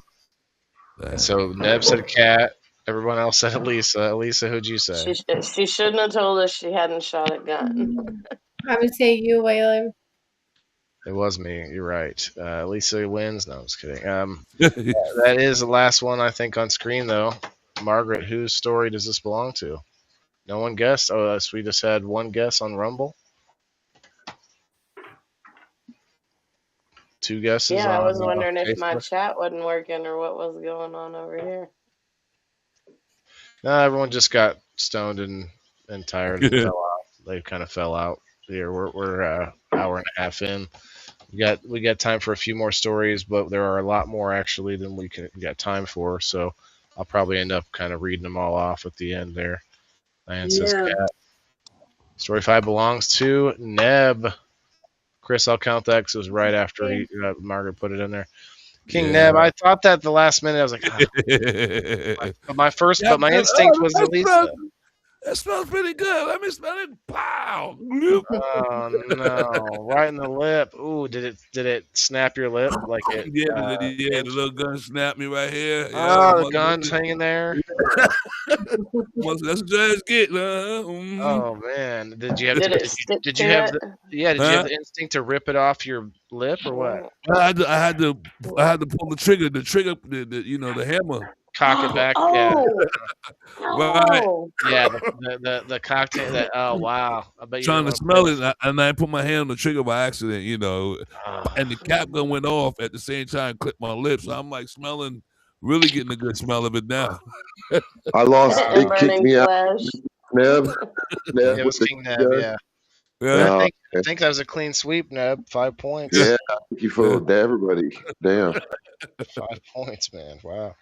And so Neb said cat. Everyone else said Elisa. Elisa, who'd you say? She shouldn't have told us she hadn't shot a gun. I would say you, Waylon. It was me. You're right. Lisa wins. No, I'm just kidding. That is the last one I think on screen though. Margaret, whose story does this belong to? No one guessed. Oh, so we just had one guess on Rumble. Two guesses Yeah, I on was wondering if my Facebook. chat wasn't working or what was going on over here. No, everyone just got stoned and tired and fell out. They kind of fell out. Here we're hour and a half in. We got time for a few more stories, but there are a lot more actually than we got time for. So I'll probably end up kind of reading them all off at the end there. Diane says Yeah. cat. Story 5 belongs to Neb. Chris, I'll count that because it was right after Margaret put it in there. King Neb, I thought that the last minute. I was like, but my instinct was Elisa. That smells pretty good. Let me smell it. Pow! Oh no! Right in the lip. Ooh, did it snap your lip like it? The little gun snapped me right here. Oh, the gun's hanging there. That's what you get, man. Oh man, did you have Did to? it stick Did to you have it? Did you have the instinct to rip it off your lip or what? I had to pull the trigger. The hammer. Cock it back. Oh, Right. no. Yeah, the cocktail. Oh wow! I bet you Trying to didn't smell want it, and I put my hand on the trigger by accident, and the cap gun went off at the same time, clipped my lips. So I'm like smelling, really getting a good smell of it now. I lost. It kicked me out. Flesh. Neb. It was King Neb. Yeah. I think that was a clean sweep, Neb. 5 points. Yeah, thank you for everybody. Damn. 5 points, man. Wow.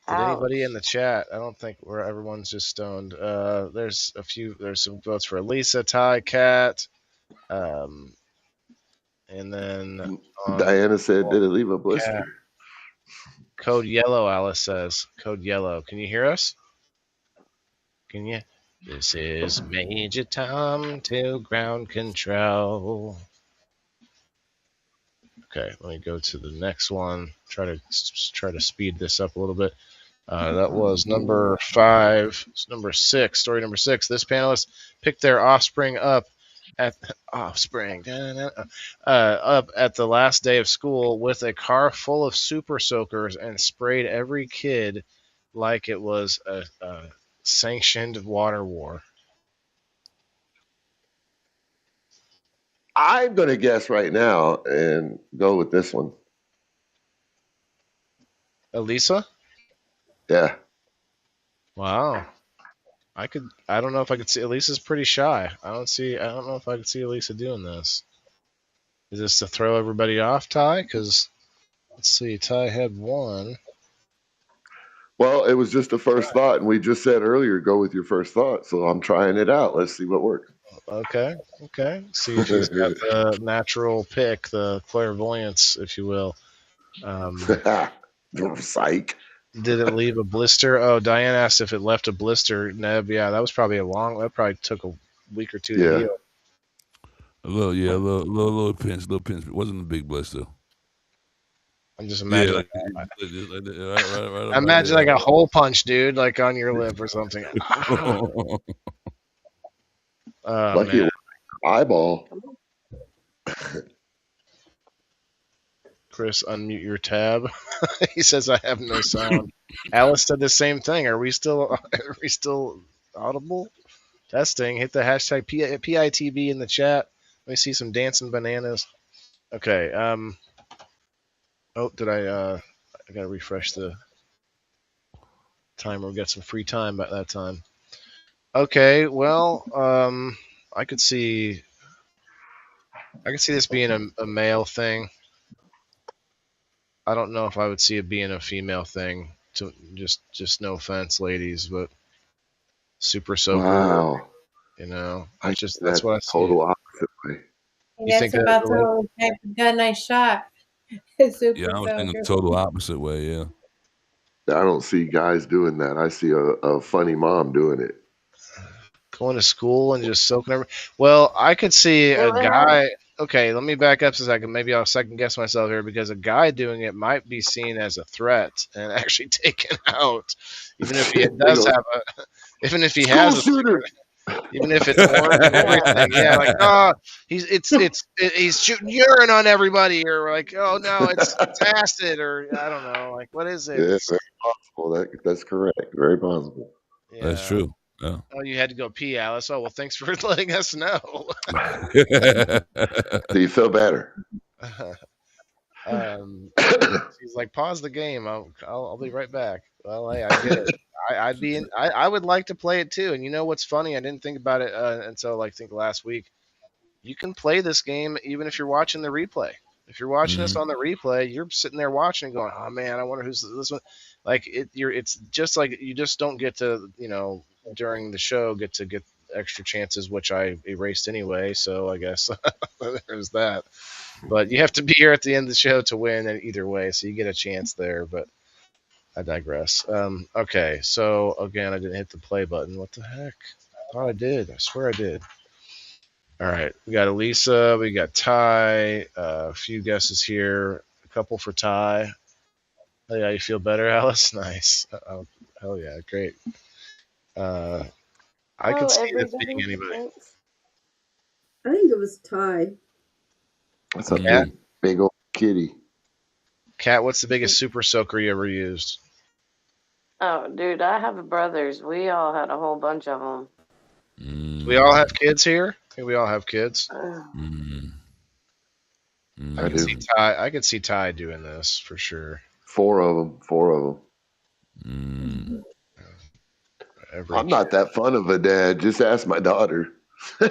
Did anybody in the chat? I don't think everyone's just stoned. There's some votes for Elisa, Ty, Cat, and then Diana said, "Did it leave a blister?" Cat. Code yellow, Alice says. Code yellow. Can you hear us? Can you? This is Major Tom to ground control. Okay, let me go to the next one. Try to speed this up a little bit. That was number 5. Number 6. Story number 6. This panelist picked their offspring up at up at the last day of school with a car full of super soakers and sprayed every kid like it was a sanctioned water war. I'm gonna guess right now and go with this one. Elisa? Yeah. Wow. I don't know if I could see. Elisa's pretty shy. I don't know if I could see Elisa doing this. Is this to throw everybody off, Ty? Because let's see, Ty had 1. Well, it was just the first thought, and we just said earlier, go with your first thought. So I'm trying it out. Let's see what works. Okay. See if he's got the natural pick, the clairvoyance, if you will. Psych. Did it leave a blister? Oh, Diane asked if it left a blister. Neb, yeah, that was probably that probably took a week or 2 to heal. A little pinch. It wasn't a big blister. I'm just imagining. I imagine like a hole punch, dude, like on your lip or something. Lucky it was eyeball. Chris, unmute your tab. He says I have no sound. Alice said the same thing. Are we still audible? Testing. Hit the hashtag PITB in the chat. Let me see some dancing bananas. Okay. Oh, did I gotta refresh the timer. We got some free time by that time. Okay. Well, I could see this being a male thing. I don't know if I would see it being a female thing. To just no offense, ladies, but Super Soaker. Wow. You know, I that's what I see. total opposite way. You think That's about that, the only type of gun I shot. Super Yeah, I was thinking Soaker. total opposite way. Yeah. I don't see guys doing that. I see a funny mom doing it. going to school and just soaking every. Well, I could see a guy. Okay, let me back up a second. Maybe I'll second guess myself here because a guy doing it might be seen as a threat and actually taken out, even if he does have a, even if he has a shooter. Even if it's orange and everything, yeah, like he's shooting urine on everybody, or like no, it's acid, or I don't know, like what is it? Yeah, very possible. That's correct. Very possible. Yeah. That's true. Yeah. Oh, you had to go pee, Alice. Oh well, thanks for letting us know. Do you feel better? She's like, pause the game. I'll be right back. Well, hey, I get it. I would like to play it too. And you know what's funny? I didn't think about it until I think last week. You can play this game even if you're watching the replay. If you're watching this on the replay, you're sitting there watching and going, "Oh man, I wonder who's this one." Like it's just like you just don't get to during the show get extra chances, which I erased anyway. So I guess there's that. But you have to be here at the end of the show to win either way, so you get a chance there. But I digress. Okay, so again, I didn't hit the play button. What the heck? I thought I did. I swear I did. All right, we got Elisa, we got Ty, a few guesses here, a couple for Ty. Oh, yeah, you feel better, Alice? Nice. Oh, hell yeah, great. I could see this being anybody. I think it was Ty. That's a big old kitty. Kat, what's the biggest Super Soaker you ever used? Oh, dude, I have brothers. We all had a whole bunch of them. We all have kids here? I think we all have kids. I could see Ty doing this for sure. Four of them. I'm not that fun of a dad. Just ask my daughter. She's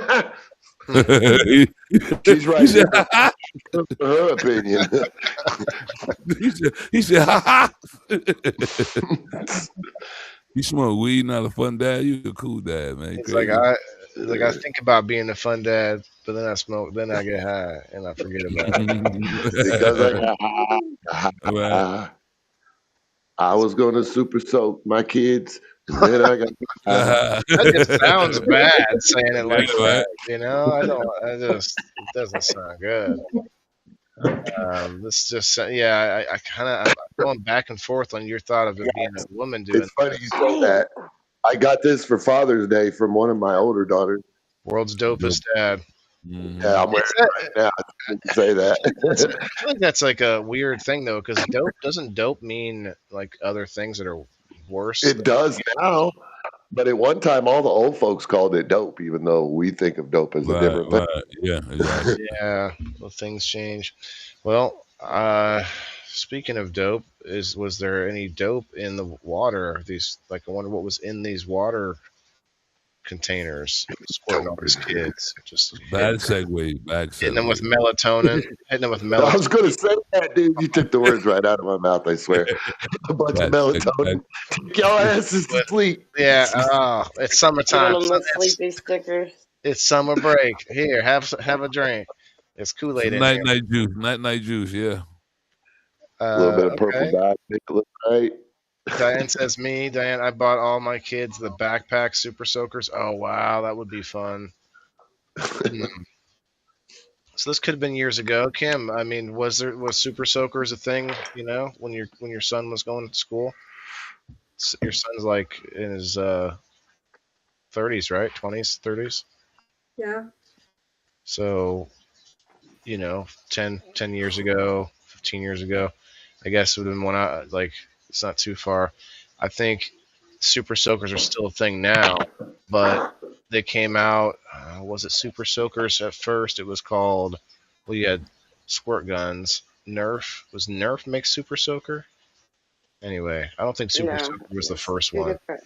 right. Her opinion. He said, ha ha. You smoke weed, not a fun dad. You a cool dad, man. It's like I think about being a fun dad, but then I smoke, then I get high, and I forget about it. I was going to super soak my kids, and then I got. That just sounds bad saying it like that. It doesn't sound good. This just I kind of I'm going back and forth on your thought of it being a woman doing. It's funny you say that. I got this for Father's Day from one of my older daughters. World's dopest dad. Yeah, I'm wearing it right now. I didn't say that. I think that's like a weird thing though, because doesn't dope mean like other things that are worse? It does now. But at one time, all the old folks called it dope, even though we think of dope as a different thing. Yeah, exactly. Yeah, well, things change. Well, speaking of dope, was there any dope in the water? I wonder what was in these water containers. Squirting all these kids. Just bad segue. Hitting them with melatonin. I was going to say that, dude. You took the words right out of my mouth, I swear. A bunch of melatonin. Take y'all asses to sleep. Yeah, it's summertime. Sleepy stickers. It's summer break. Here, have a drink. It's Kool-Aid in night juice. Night juice, yeah. A little bit of purple dye. Make it look right. Diane says, Diane, I bought all my kids the backpack Super Soakers. Oh, wow, that would be fun. So this could have been years ago. Kim, I mean, was Super Soakers a thing, when your son was going to school? Your son's like in his 30s, right? 20s, 30s? Yeah. So, 10 years ago, 15 years ago, I guess it would have been one it's not too far. I think Super Soakers are still a thing now, but they came out. Was it Super Soakers at first? It was called. Well, you had squirt guns. Nerf make Super Soaker? Anyway, I don't think Super No, Soaker was the it's first two one. different.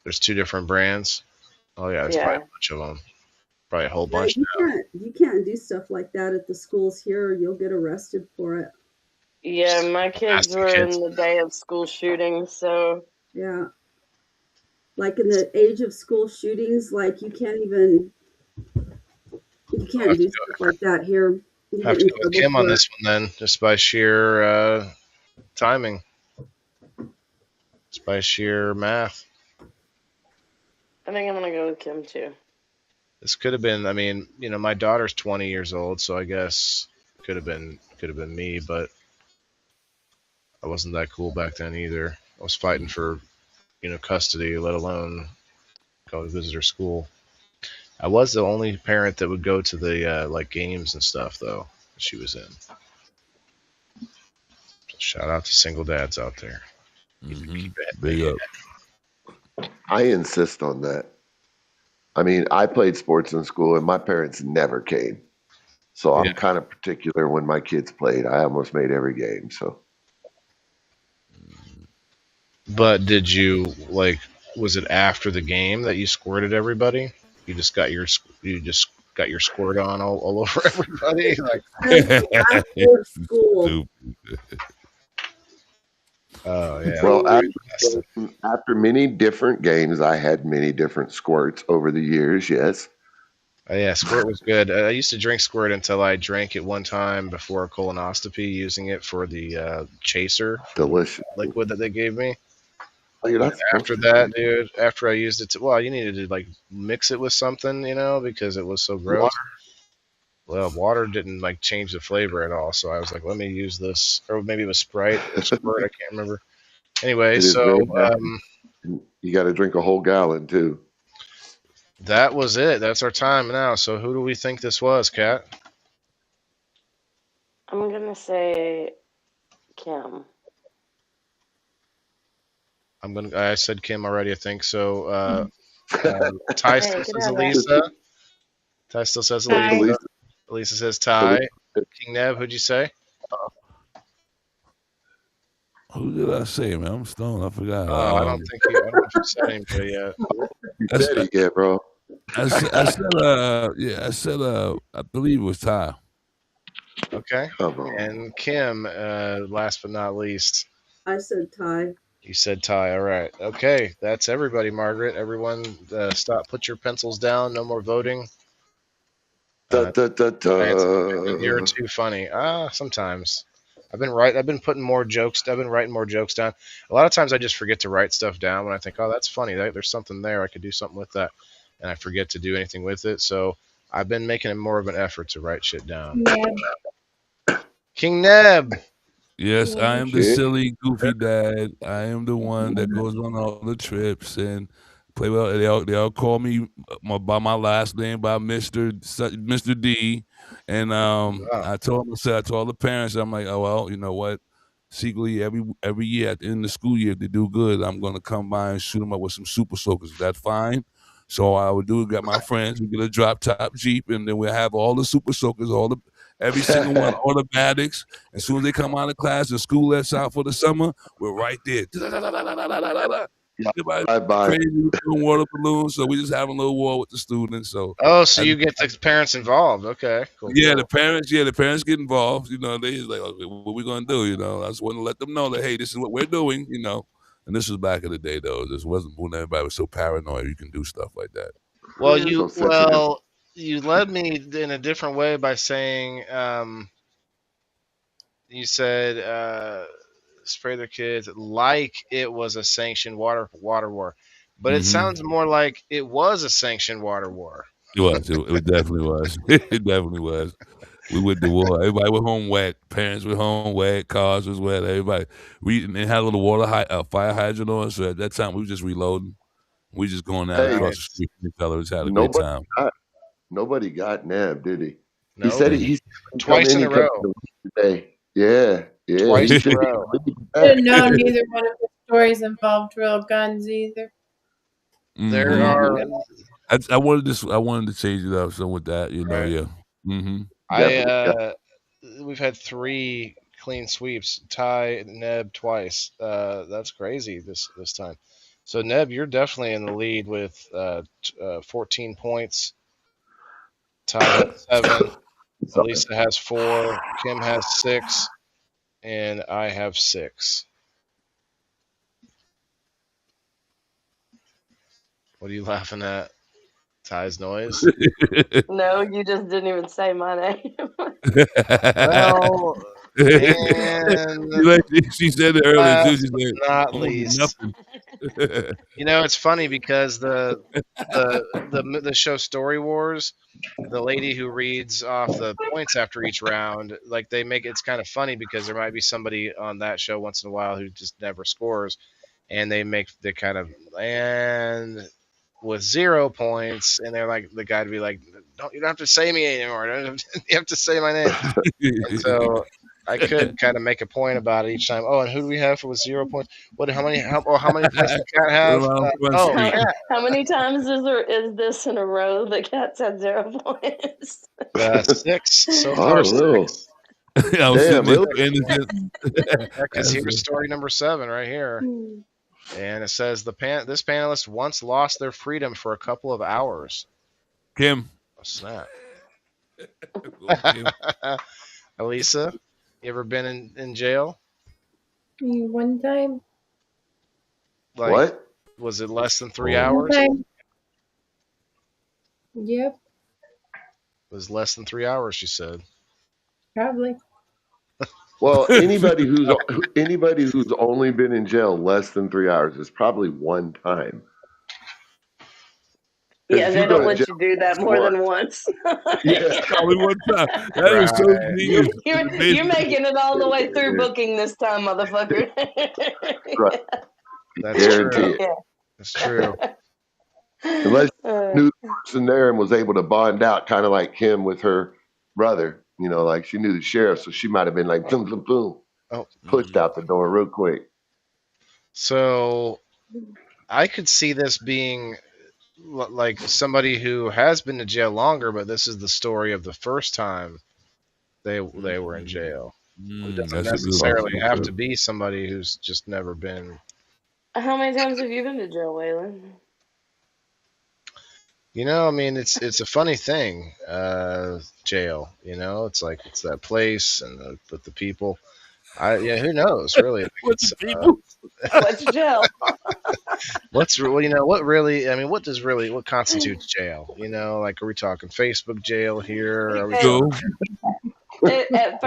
There's two different brands. Oh yeah, there's probably a bunch of them. Probably a whole bunch now. You can't do stuff like that at the schools here. You'll get arrested for it. Yeah, my kids were in the day of school shootings, so yeah. Like in the age of school shootings, like you can't do stuff like that here. You Have to go with Kim on this one then, just by sheer timing, just by sheer math. I think I'm gonna go with Kim too. This could have been. I mean, my daughter's 20 years old, so I guess could have been me, but I wasn't that cool back then either. I was fighting for, custody, let alone go to visitor school. I was the only parent that would go to the like games and stuff though that she was in. Shout out to single dads out there. Big up. I insist on that. I mean, I played sports in school, and my parents never came. So I'm kind of particular when my kids played. I almost made every game. So. But did you was it after the game that you squirted everybody? You just got your squirt on all over everybody? After school. Oh yeah. Well, after many different games, I had many different squirts over the years. Yes. Yeah, squirt was good. I used to drink squirt until I drank it one time before a colonoscopy, using it for the chaser delicious liquid that they gave me. Oh, you're not after that, dude, after I used it, you needed to mix it with something, because it was so gross. Water. Well, water didn't change the flavor at all, so I was like, let me use this, or maybe it was Sprite or Squirt, I can't remember. Anyway, so you got to drink a whole gallon too. That was it. That's our time now. So who do we think this was, Kat? I'm gonna say Kim. I said Kim already, I think. So Ty still says Elisa. Ty still says Elisa. Elisa says Ty. King Neb, who'd you say? Who did I say, man? I'm stoned. I forgot. I don't think you said anybody yet. You said it yet, bro. I said, I believe it was Ty. Okay. And Kim, last but not least. I said Ty. You said Ty. All right. Okay. That's everybody, Margaret. Everyone, stop. Put your pencils down. No more voting. You're too funny. Sometimes. I've been putting more jokes. I've been writing more jokes down. A lot of times I just forget to write stuff down when I think, oh, that's funny. There's something there. I could do something with that. And I forget to do anything with it. So I've been making more of an effort to write shit down. King Neb. Yes, I am the silly, goofy dad. I am the one that goes on all the trips and play well. They all call me by my last name, by Mr. D. And I told all the parents, I'm like, oh well, you know what? Secretly, every year at the end of the school year, if they do good, I'm gonna come by and shoot them up with some super soakers. Is that fine? So I would get my friends, we get a drop top Jeep, and then we'll have all the super soakers, every single one, automatics. As soon as they come out of class and school lets out for the summer, we're right there. Everybody crazy doing water balloons, so we just having a little war with the students. So you get the parents involved. Okay, cool. Yeah, the parents get involved. They just like, okay, what we gonna do? I just want to let them know that, hey, this is what we're doing. And this was back in the day, though. This wasn't when everybody was so paranoid you can do stuff like that. Well, you led me in a different way by saying you said spray their kids like it was a sanctioned water war, but it sounds more like it was a sanctioned water war. It was. It definitely was. It definitely was. We went to war. Everybody was home wet. Parents were home wet. Cars was wet. Everybody. We had a little fire hydrant on. So at that time, we were just reloading. We just going out across the street. The fellas had a great time. Nobody got Neb, did he? No, he said he's twice in a row. Today. Yeah. Twice in a row. I didn't know neither one of the stories involved real guns either. There are. I wanted to change it up. So with that, Right. yeah. Mm-hmm. We've had 3 clean sweeps. Ty, Neb twice. That's crazy this time. So Neb, you're definitely in the lead with 14 points. Ty has 7. Elisa has 4. Kim has 6, and I have 6. What are you laughing at? Ty's noise? No, you just didn't even say my name. Well, and she said it earlier too. last She but said, not "Almost least, nothing." it's funny because the show Story Wars, the lady who reads off the points after each round, like they make it's kind of funny because there might be somebody on that show once in a while who just never scores, and they make the kind of and with 0 points, and they're like the guy to be like, you don't have to say me anymore. You have to say my name. And so I could kind of make a point about it each time. Oh, and who do we have with 0 points? How many points does Cat have? How many times is this in a row that Cat's had 0 points? 6 so far. 6. Damn, really? Because here's story number 7 right here. And it says this panelist once lost their freedom for a couple of hours. Kim. Oh, snap. Elisa, you ever been in jail? One time. Like, what? Was it less than 3 hours? Time. Yep. It was less than 3 hours, she said. Probably. Well, anybody who's only been in jail less than 3 hours is probably one time. Yeah, they don't let you do that more than once. Yeah, probably one time. That is so genius. You're making it all the way through booking this time, motherfucker. Right. That's true. Yeah. That's true. Unless you knew the person there and was able to bond out, kind of like Kim with her brother. Like she knew the sheriff, so she might have been like, boom, boom, boom. Pushed out the door real quick. So I could see this being like somebody who has been to jail longer, but this is the story of the first time they were in jail. It doesn't necessarily have to be somebody who's just never been. How many times have you been to jail, Waylon? I mean, it's a funny thing, jail. It's like it's that place and with the people. Who knows, really? What's people? What's jail? What constitutes jail? Like, are we talking Facebook jail here? Are we At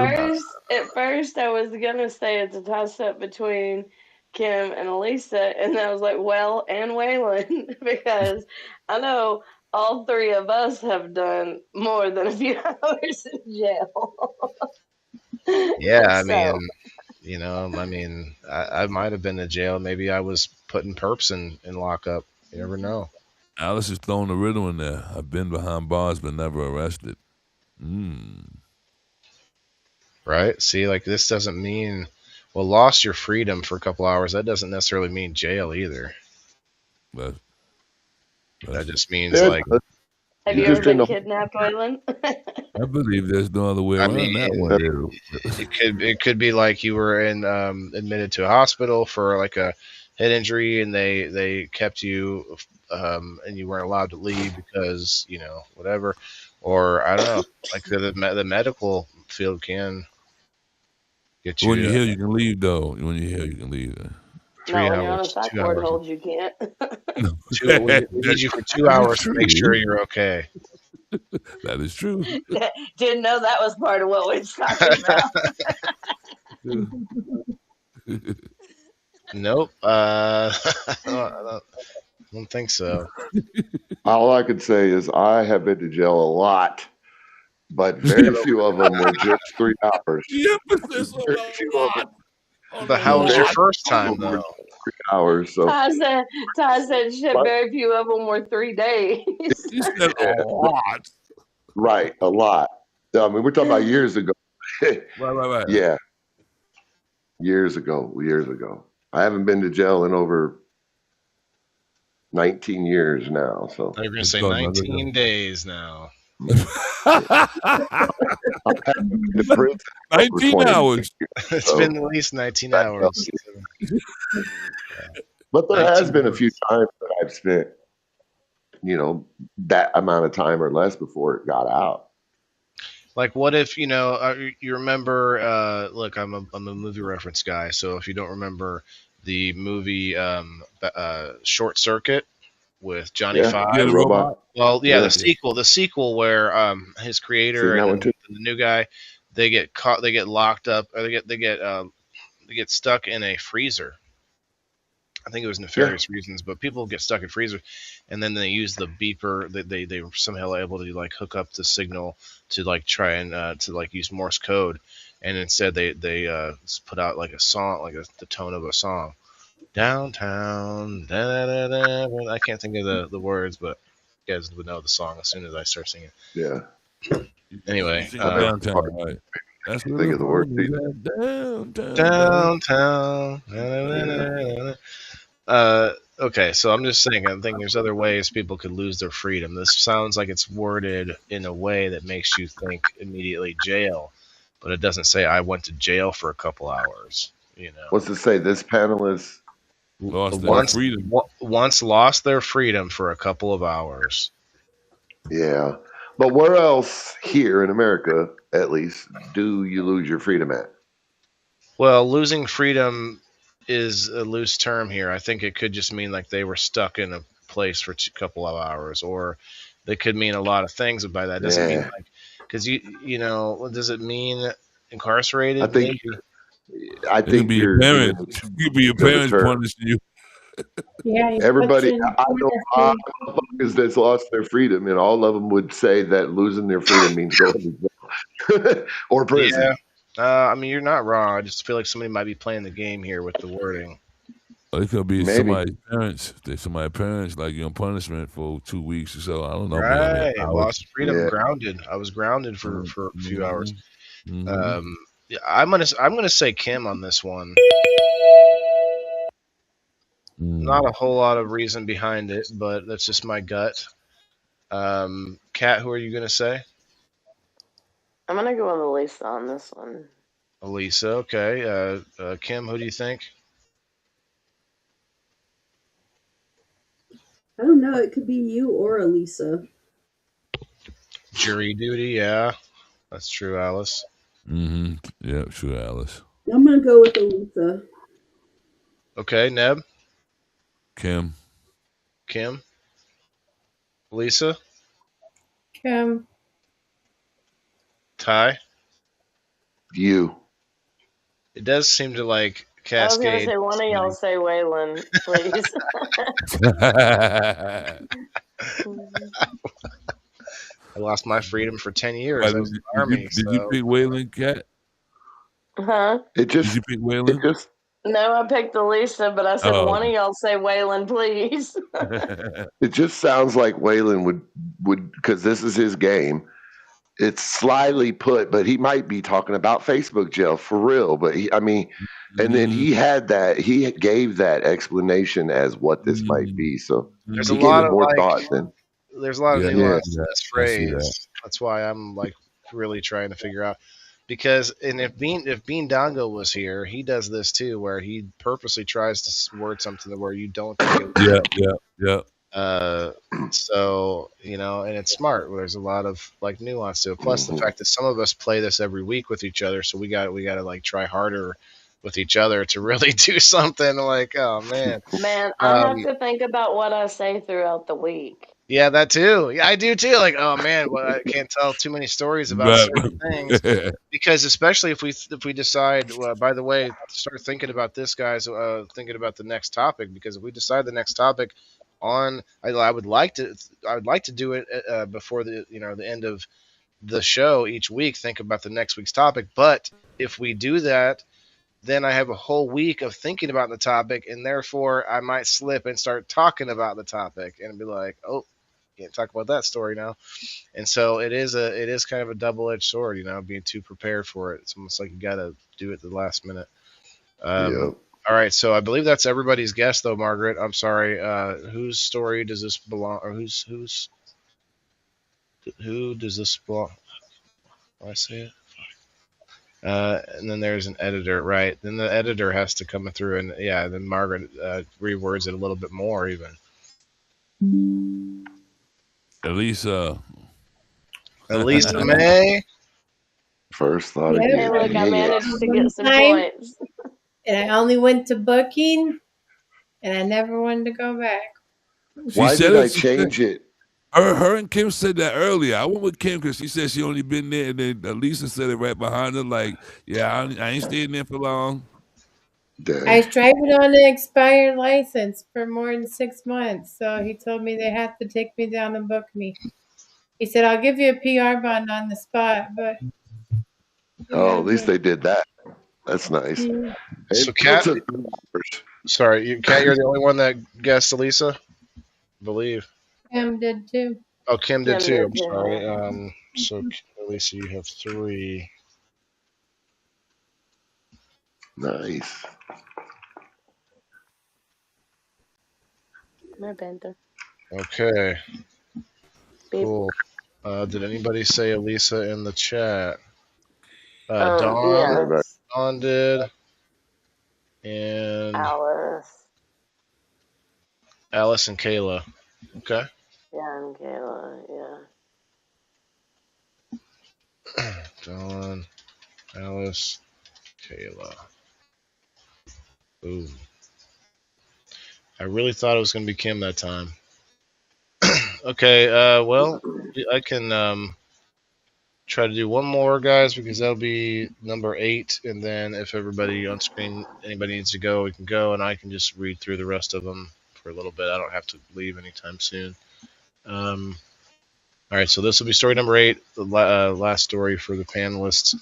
first, I was gonna say it's a toss-up between Kim and Elisa, and I was like, well, and Waylon, because I know all 3 of us have done more than a few hours in jail. Yeah, I mean, I might have been to jail. Maybe I was putting perps in lockup. You never know. Alice is throwing the riddle in there. I've been behind bars but never arrested. Right? See, like this doesn't mean, lost your freedom for a couple hours. That doesn't necessarily mean jail either. That just means like. Have you ever been kidnapped, Waylon? I believe there's no other way around that one. It could be like you were admitted to a hospital for like a head injury, and they kept you, and you weren't allowed to leave because whatever, or I don't know, like the medical field can get you. When you're here, you can leave though. When you're here, you can leave. 3 hours. When you're on a psych ward hold, you can't. We need you for 2 hours to make sure you're okay. That is true. Didn't know that was part of what we were talking about. Nope. I don't think so. All I could say is I have been to jail a lot, but very few of them were just 3 hours. The emphasis on a lot. But how was your first time though? 3 hours. So Ty said shit. Very few of them were 3 days. You said a lot. Right, a lot. I mean, we're talking about years ago. Right. Yeah, years ago. I haven't been to jail in over 19 years now. So You're going to say 19 days now. I've been to prison for 19 hours. It's been at least 19 hours. But there has been a few times that I've spent, that amount of time or less before it got out. Like, what if you remember? Look, I'm a movie reference guy, so if you don't remember the movie Short Circuit with Johnny Five, Yeah, the robot. Well, yeah, the sequel where his creator and the new guy, they get caught, they get locked up, or they get stuck in a freezer. I think it was nefarious reasons, but people get stuck in freezers, and then they use the beeper. They somehow able to like hook up the signal to like try and to like use Morse code, and instead they put out like a song, like the tone of a song, downtown. Da, da, da, da. I can't think of the words, but you guys would know the song as soon as I start singing. Yeah. Anyway, downtown, right? That's what think of the word. Downtown. Okay, so I'm just saying, I think there's other ways people could lose their freedom. This sounds like it's worded in a way that makes you think immediately jail, but it doesn't say I went to jail for a couple hours. What's it say? This panelist once lost their freedom for a couple of hours. Yeah, but where else here in America, at least, do you lose your freedom at? Well, losing freedom is a loose term here. I think it could just mean like they were stuck in a place for a couple of hours, or they could mean a lot of things. But by that doesn't mean like, because does it mean incarcerated? I think be your parents. You'd be your parents punishing you. Yeah, everybody. I know motherfuckers that's lost their freedom, and all of them would say that losing their freedom means going to jail or prison. Yeah. I mean, you're not wrong. I just feel like somebody might be playing the game here with the wording. It could be somebody's parents. Somebody's parents, like punishment for 2 weeks or so. I don't know. Right, lost freedom, grounded. I was grounded for a few hours. Mm-hmm. Yeah, I'm gonna say Kim on this one. Not a whole lot of reason behind it, but that's just my gut. Kat, who are you gonna say? I'm gonna go with Elisa on this one. Elisa, okay. Kim, who do you think? I don't know. It could be you or Elisa. Jury duty, yeah. That's true, Alice. Mm-hmm. Yeah, true, Alice. I'm going to go with Elisa. Okay, Neb? Kim. Lisa? Kim. Ty? You. It does seem to like cascade. I was going to say, one of y'all say Waylon, please. I lost my freedom for 10 years. I was in the Army. Did you pick Waylon, Kat? Huh? Did you pick Waylon? No, I picked Elisa, but I said, one of y'all say Waylon, please. It just sounds like Waylon would, because this is his game. It's slyly put, but he might be talking about Facebook jail for real. But and then he gave that explanation as what this might be. So there's he a lot of more thought than. There's a lot of nuance to this phrase. That's why I'm like really trying to figure out. Because if Bean Dongo was here, he does this too, where he purposely tries to word something where you don't think it. Yeah. So and it's smart. There's a lot of like nuance to it. Plus the fact that some of us play this every week with each other, so we got to like try harder with each other to really do something. Like, oh man, I have to think about what I say throughout the week. Yeah, that too. Yeah, I do too. Like, oh man, I can't tell too many stories about certain things because, especially if we decide. By the way, start thinking about this, guys. Thinking about the next topic, because if we decide the next topic on, I would like to do it before the end of the show each week. Think about the next week's topic. But if we do that, then I have a whole week of thinking about the topic, and therefore I might slip and start talking about the topic and be like, oh. Can't talk about that story now, and so it is kind of a double-edged sword, being too prepared for it. It's almost like you got to do it the last minute. All All right, so I believe that's everybody's guess, though, Margaret. I'm sorry. Whose story does this belong, or who does this belong? I say it. And then there's an editor, right? Then the editor has to come through, and yeah, then Margaret rewords it a little bit more, even. Elisa May. First thought of Hey, look, I managed to get some points. And I only went to booking, and I never wanted to go back. Why did I change it? Her and Kim said that earlier. I went with Kim because she said she only been there, and then Lisa said it right behind her. Like, yeah, I ain't staying there for long. I was driving on an expired license for more than 6 months, so he told me they have to take me down and book me. He said, "I'll give you a PR bond on the spot," but at least they did that. That's nice. Yeah. So, Kat, sorry, Kat, you're the only one that guessed Elisa, I believe. Kim did too. Oh, Kim did too. I'm sorry. So, Elisa, you have 3. Nice. My bender. Okay. Cool. Did anybody say Elisa in the chat? Dawn. Yes. Dawn did. And Alice and Kayla. Okay. Yeah, and Kayla, yeah. Dawn, Alice, Kayla. Ooh. I really thought it was going to be Kim that time. Okay, well, I can try to do one more, guys, because that'll be number 8. And then if everybody on screen, anybody needs to go, we can go, and I can just read through the rest of them for a little bit. I don't have to leave anytime soon. All right, so this will be story number 8, the last story for the panelists.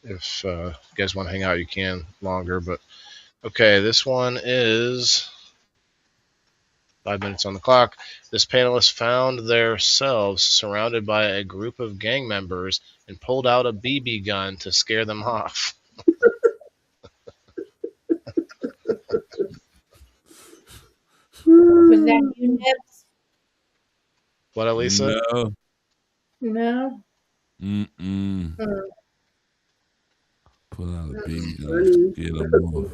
If you guys want to hang out, you can longer. But okay, this one is 5 minutes on the clock. This panelist found themselves surrounded by a group of gang members and pulled out a BB gun to scare them off. Was that you, Nips? What, Elisa? No. Mm-mm. Pull out a BB gun, scare them off.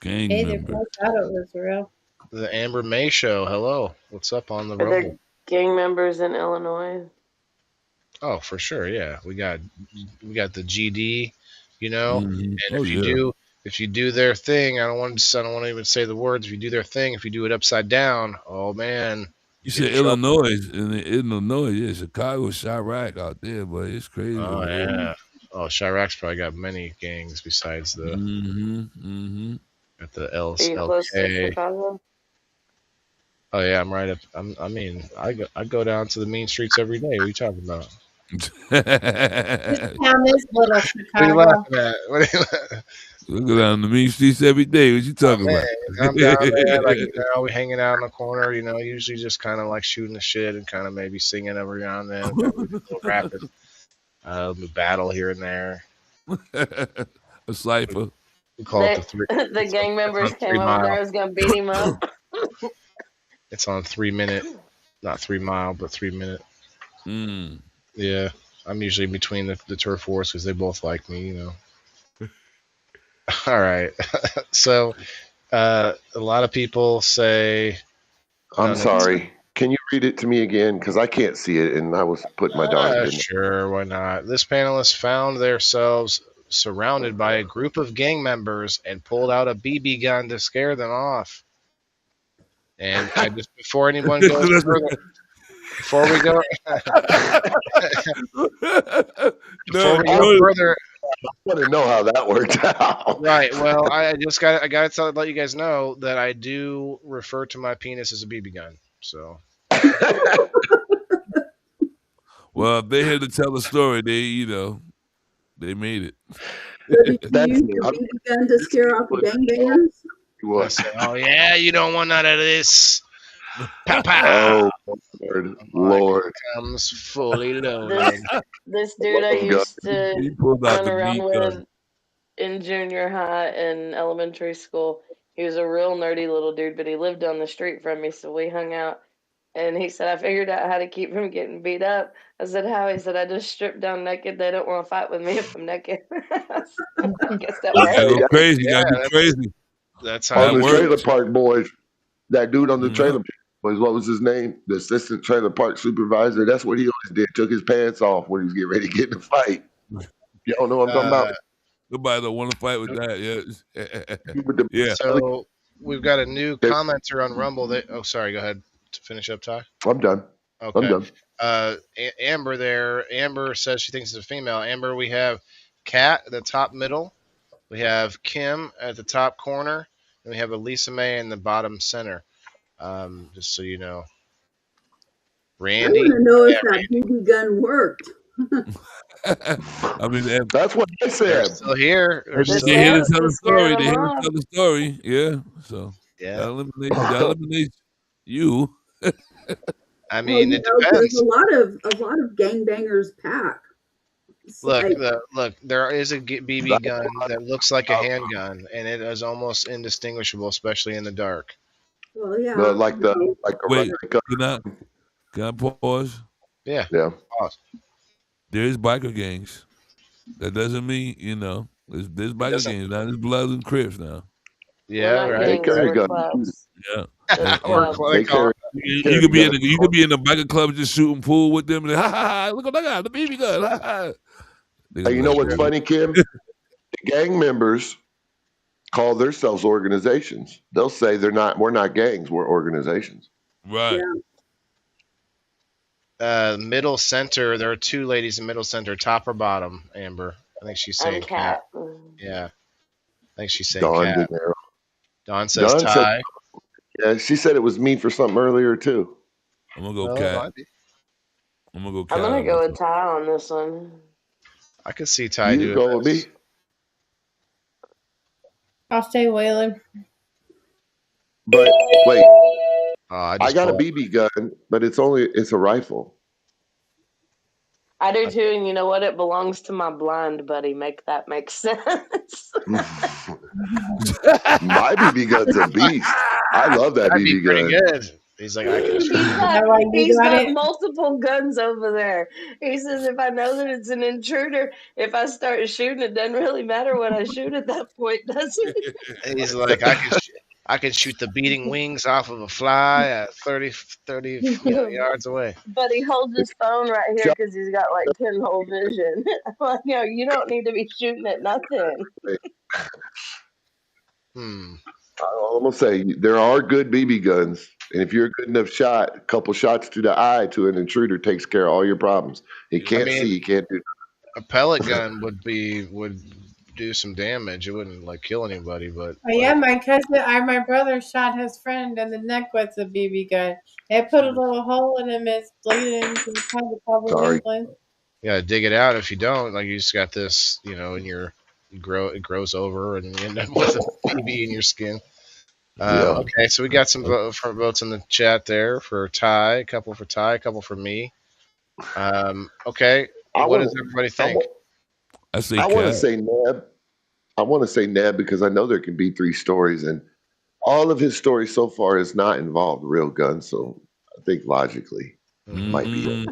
Gang hey, member. they thought it was real. The Amber May Show. Hello. What's up on the Are there Rumble? gang members in Illinois? Oh, for sure. Yeah, we got the GD, and if you do their thing, I don't want to even say the words. If you do their thing, if you do it upside down, oh man. You said Illinois, in Illinois, yeah, Chicago, Chirac out there, but it's crazy. Oh yeah. Oh, Chirac's probably got many gangs besides the. At the Are you close to Chicago? Oh yeah, I'm right up. I go down to the mean streets every day. What are you talking about? This town is little Chicago. What are you laughing at? We go down the mean streets every day. What you talking about? I'm down there, we hanging out in the corner. Usually just kind of like shooting the shit and kind of maybe singing every now and then, a little rapping. Battle here and there. A cipher. We call it the gang members came over there. I was gonna beat him up. It's on 3 minute, not 3 mile, but 3 minute. Yeah, I'm usually between the turf wars because they both like me, All right, so a lot of people say. I'm sorry. Can you read it to me again? Because I can't see it, and I was putting my dog in. Sure, why not? This panelist found themselves surrounded by a group of gang members and pulled out a BB gun to scare them off. And before anyone goes further, before we go, further, I want to know how that worked out. Right. Well, I got to let you guys know that I do refer to my penis as a BB gun. So. Well, if they had to tell the story, they made it. Did you use your BB gun to scare off gangbangers? Oh yeah, you don't want none of this. Pow pow. Oh Lord. Comes fully loaded. This dude I used to run around with in junior high and elementary school. He was a real nerdy little dude, but he lived down the street from me, so we hung out. And he said, I figured out how to keep from getting beat up. I said, how? He said, I just strip down naked. They don't want to fight with me if I'm naked. I guess that You gotta works. go crazy. You Yeah, gotta be crazy. that's That On how the it works. trailer works. park boys, that dude on the Mhm. trailer boys, what was his name? The assistant trailer park supervisor. That's what he always did. Took his pants off when he was getting ready to get in a fight. You don't know what I'm talking about? Nobody don't want to fight with that. Yeah. With the Yeah. So we've got a new They- commenter on Rumble. Oh, sorry. Go ahead to finish up, Ty. I'm done. I'm Okay. done. Amber there. Amber says she thinks it's a female. Amber, we have Kat at the top middle. We have Kim at the top corner. And we have Elisa May in the bottom center. Just so you know. I Randy. want to know if Yeah, that BB gun worked. I mean, That's what I they're said. still here. They're they still here to Yes, tell the to story. scare They them here to off. tell the story. Yeah. So yeah. that eliminates you. I Well, mean, you it know, there's depends. a lot of gangbangers pack. It's Look, like, look. There is a BB gun that looks like a handgun, and it is almost indistinguishable, especially in the dark. well, yeah. Like you know, a Wait, replica. can I pause? Yeah. Yeah. Pause. There is biker gangs. That doesn't mean there's biker doesn't. gangs now. There's Bloods and Crips now. We're Yeah. not Right. They gangs, carry we're guns. clubs. Yeah. Just Or clubs. they They call carry. You carry could be guns. you could be in the biker club just shooting pool with them. And, ha ha ha! Look at that guy, the BB gun. Ha, ha. Hey, you know what's funny, Kim? The gang members call themselves organizations. They'll say we're not gangs, we're organizations. Right. Middle center. There are two ladies in middle center, top or bottom. Amber. I think she's saying I'm Cat. Yeah. I think she's saying Dawn Cat. did there. Dawn says Dawn said, Ty. yeah, she said it was me for something earlier too. I'm gonna go Well, it Cat. might be. I'm gonna go Cat. I'm gonna on go this with Ty on this one. I could see Ty You doing go with this. me. I'll stay Waylon. But wait, Oh, I got a BB gun, but it's a rifle. I do too, and you know what? It belongs to my blind buddy. Make that make sense. My BB gun's a beast. I love that That'd be BB pretty gun. good. He's like, I can shoot. He's got multiple guns over there. He says if I know that it's an intruder, if I start shooting, it doesn't really matter what I shoot at that point, does it? He's like, I can shoot the beating wings off of a fly at 30 yards away. But he holds his phone right here because he's got like pinhole vision. I'm like, no, you don't need to be shooting at nothing. I'm gonna say there are good BB guns, and if you're a good enough shot, a couple shots to the eye to an intruder takes care of all your problems. He can't see, he can't do. A pellet gun would do some damage. It wouldn't like kill anybody, but yeah, my brother shot his friend in the neck with a BB gun. It put a little hole in him. It's bleeding. So it's kind of covered in. You gotta dig it out. If you don't, like you just got this, in your it grows over, and you end up with a BB in your skin. Okay, so we got some votes in the chat there for Ty, a couple for Ty, a couple for me. Okay, what does everybody think? I want to say Neb. I want to say Neb because I know there can be three stories, and all of his stories so far has not involved real guns. So I think logically it might be.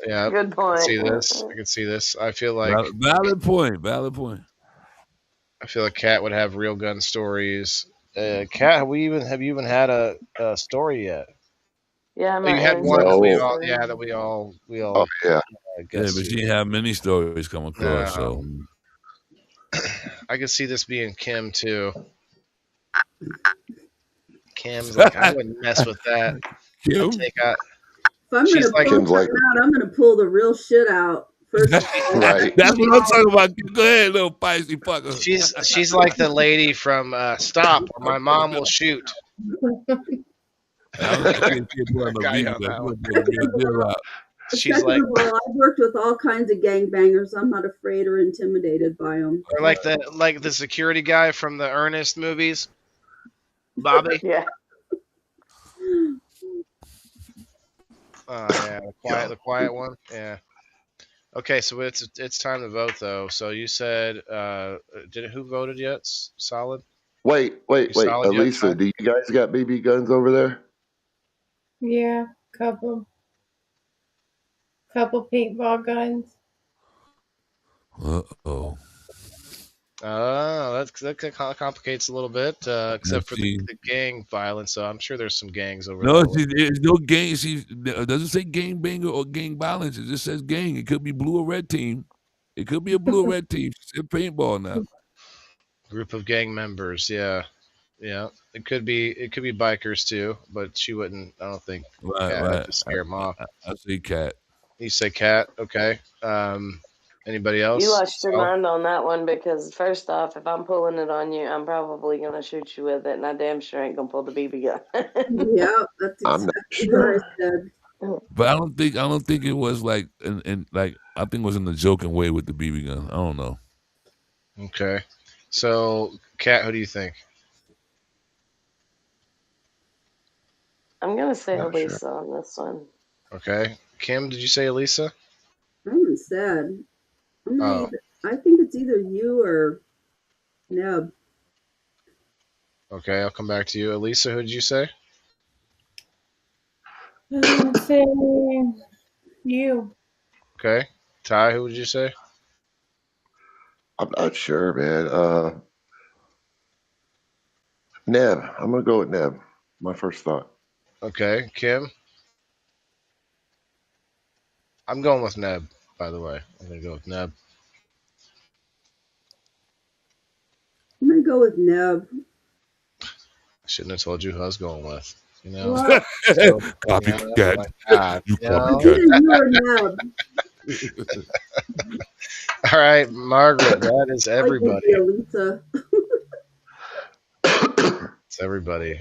Yeah, good point. I can see this. I feel like valid point. Valid point. I feel like Kat would have real gun stories. Kat, have you even had a story yet? Yeah, you had one that we all. Oh yeah. Yeah, but she have many stories come across. So I could see this being Kim too. Kim's like, I wouldn't mess with that. Kim? If I'm gonna pull out, I'm gonna pull the real shit out first. Right. That's what I'm talking about. Go ahead, little feisty fucker. She's like the lady from Stop, or my mom will shoot. She's like, well, I've worked with all kinds of gangbangers. I'm not afraid or intimidated by them. Or like the security guy from the Ernest movies, Bobby. Yeah. Oh yeah, the quiet one. Yeah. Okay, so it's time to vote though. So you said who voted yet? Solid? Wait. You solid yet, Elisa, Ty? do you guys got BB guns over there? Yeah, couple paintball guns. Uh-oh. That complicates a little bit, except for See, the gang violence. So I'm sure there's some gangs over no, there. there's no gang. See, it doesn't say gang banger or gang violence. It just says gang. It could be blue or red team. It could be a blue or red team. It's paintball now. Group of gang members. Yeah, yeah. It could be bikers too, but she wouldn't. I don't think Right, Cat had right. to scare them off. I say cat. You say Cat, okay. Anybody else? You lost your Solid? mind on that one because first off, if I'm pulling it on you, I'm probably gonna shoot you with it, and I damn sure ain't gonna pull the BB gun. Yeah, that's I'm not exactly what I sure. said. But I don't think it was like in like I think it was in the joking way with the BB gun. I don't know. Okay. So, Cat, who do you think? I'm gonna say Not sure. Elisa on this one. Okay. Kim, did you say Elisa? I haven't said. Oh, I think it's either you or Neb. okay. I'll come back to you. Elisa, who did you say? Say you. Okay. Ty, who would you say? I'm not sure, man. Neb. I'm gonna go with Neb. My first thought. Okay. Kim? I'm going with Neb, by the way. I'm going to go with Neb. I'm gonna go with Neb. I shouldn't have told you who I was going with. You know? What? So, Copycat. my God. You It's copycat. either you or Neb. All right, Margaret, that is I like would everybody. be Elisa. It's everybody.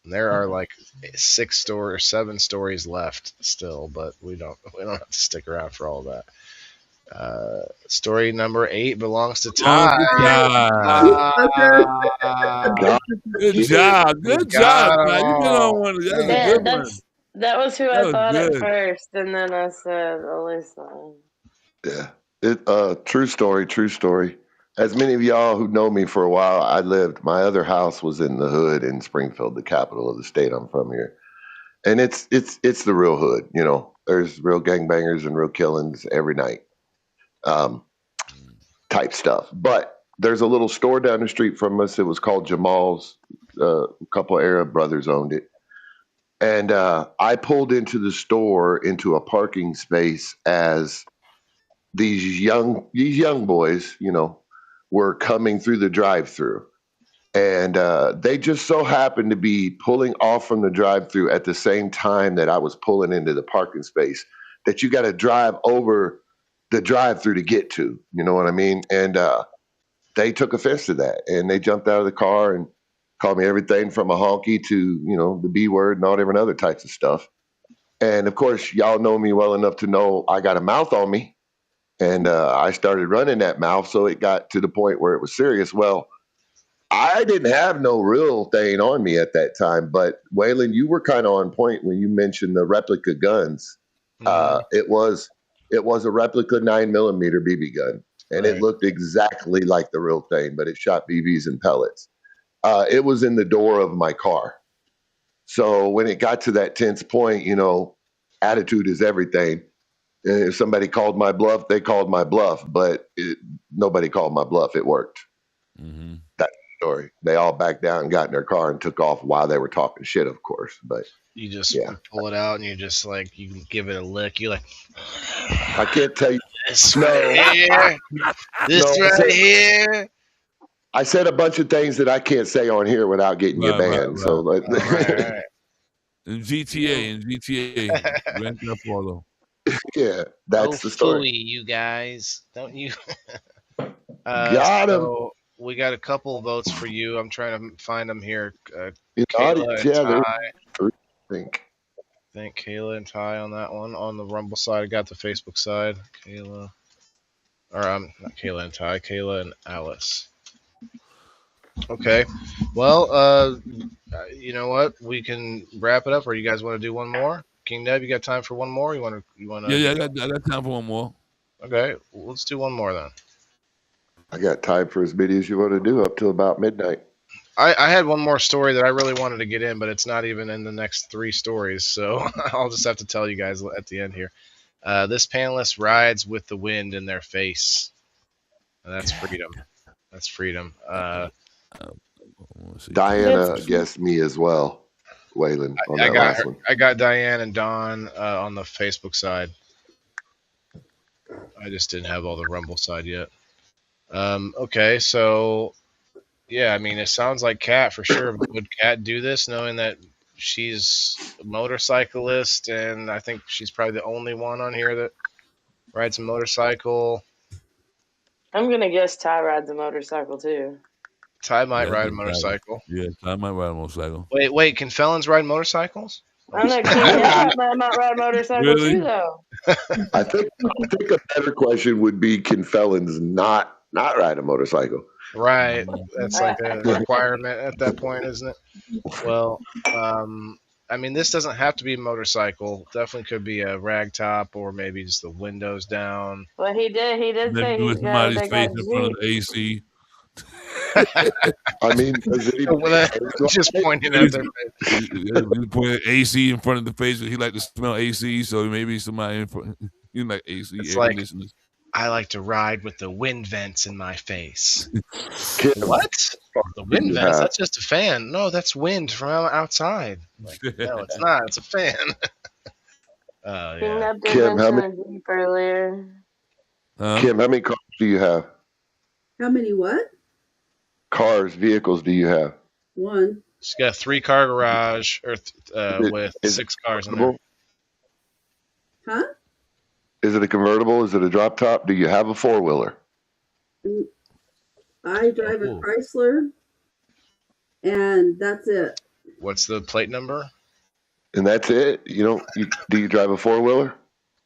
And there are like 7 stories left still, but we don't have to stick around for all that. Story number 8 belongs to Ty. Good job. Good job, Ty. You been on one. That's a Yeah, good one. that was who That I was thought at good. first, and then I said Elisa. Yeah. True story. As many of y'all who know me for a while, my other house was in the hood in Springfield, the capital of the state. I'm from here. And it's the real hood, you know. There's real gangbangers and real killings every night. Type stuff. But there's a little store down the street from us. It was called Jamal's. A couple of Arab brothers owned it. And I pulled into the store into a parking space as these young boys, you know, were coming through the drive-through, and they just so happened to be pulling off from the drive-through at the same time that I was pulling into the parking space. That you got to drive over the drive-through to get to, you know what I mean? And they took offense to that, and they jumped out of the car and called me everything from a honky to, you know, the B word and all different other types of stuff. And of course, y'all know me well enough to know I got a mouth on me. And I started running that mouth, so it got to the point where it was serious. Well, I didn't have no real thing on me at that time, but Waylon, you were kind of on point when you mentioned the replica guns. It was a replica 9mm BB gun, and it Right. looked exactly like the real thing, but it shot BBs and pellets. It was in the door of my car. So when it got to that tense point, you know, attitude is everything. If somebody called my bluff, they called my bluff, but nobody called my bluff. It worked. Mm-hmm. That's the story. They all backed down and got in their car and took off while they were talking shit, of course. But You just yeah, pull it out and you just like you can give it a lick. You like I can't tell you. this No. right here. This No, right here. I said a bunch of things that I can't say on here without getting you banned. Right. So All right. In GTA, Grand Theft Auto. yeah, that's the story. Phooey, you guys. Don't you? Got him. So we got a couple of votes for you. I'm trying to find them here. In the Kayla audience, and yeah, Ty. I think. I think Kayla and Ty on that one. On the Rumble side, I got the Facebook side. Kayla. Or not Kayla and Ty. Kayla and Alice. Okay. Well, you know what? We can wrap it up, or you guys want to do one more? King Neb, you got time for one more? You want to? Yeah, I got time for one more. Okay, let's do one more then. I got time for as many as you want to do up till about midnight. I had one more story that I really wanted to get in, but it's not even in the next 3 stories, so I'll just have to tell you guys at the end here. This panelist rides with the wind in their face. That's freedom. That's freedom. Diana guessed me as well, Waylon, on that last one. I got Diane and Dawn on the Facebook side. I just didn't have all the Rumble side yet. Okay, so yeah, I mean, it sounds like Kat for sure. Would Kat do this knowing that she's a motorcyclist, and I think she's probably the only one on here that rides a motorcycle? I'm gonna guess Ty rides a motorcycle too. Ty might ride a motorcycle. Yeah, Ty might ride a motorcycle. Wait, can felons ride motorcycles? I know Ken might ride a motorcycle too, though. I think a better question would be: can felons not ride a motorcycle? Right, that's like a requirement at that point, isn't it? Well, I mean, this doesn't have to be a motorcycle. Definitely could be a rag top, or maybe just the windows down. Well, he did say he's got somebody's face in front of the AC. I mean, just pointing at their face. Pointing AC in front of the face. He like to smell AC, so maybe somebody in front. You like AC It's air like, conditioners. I like to ride with the wind vents in my face. Kim, What? The wind vents? That's just a fan. No, that's wind from outside. Like, no, it's not. It's a fan. Yeah. Kim, how many earlier? Kim, how many cars do you have? How many what? Vehicles do you have? One. She's got a 3-car garage with 6 cars in there. Huh? Is it a convertible? Is it a drop top? Do you have a 4-wheeler? I drive a Chrysler, and that's it. What's the plate number? And that's it? Do you drive a 4-wheeler?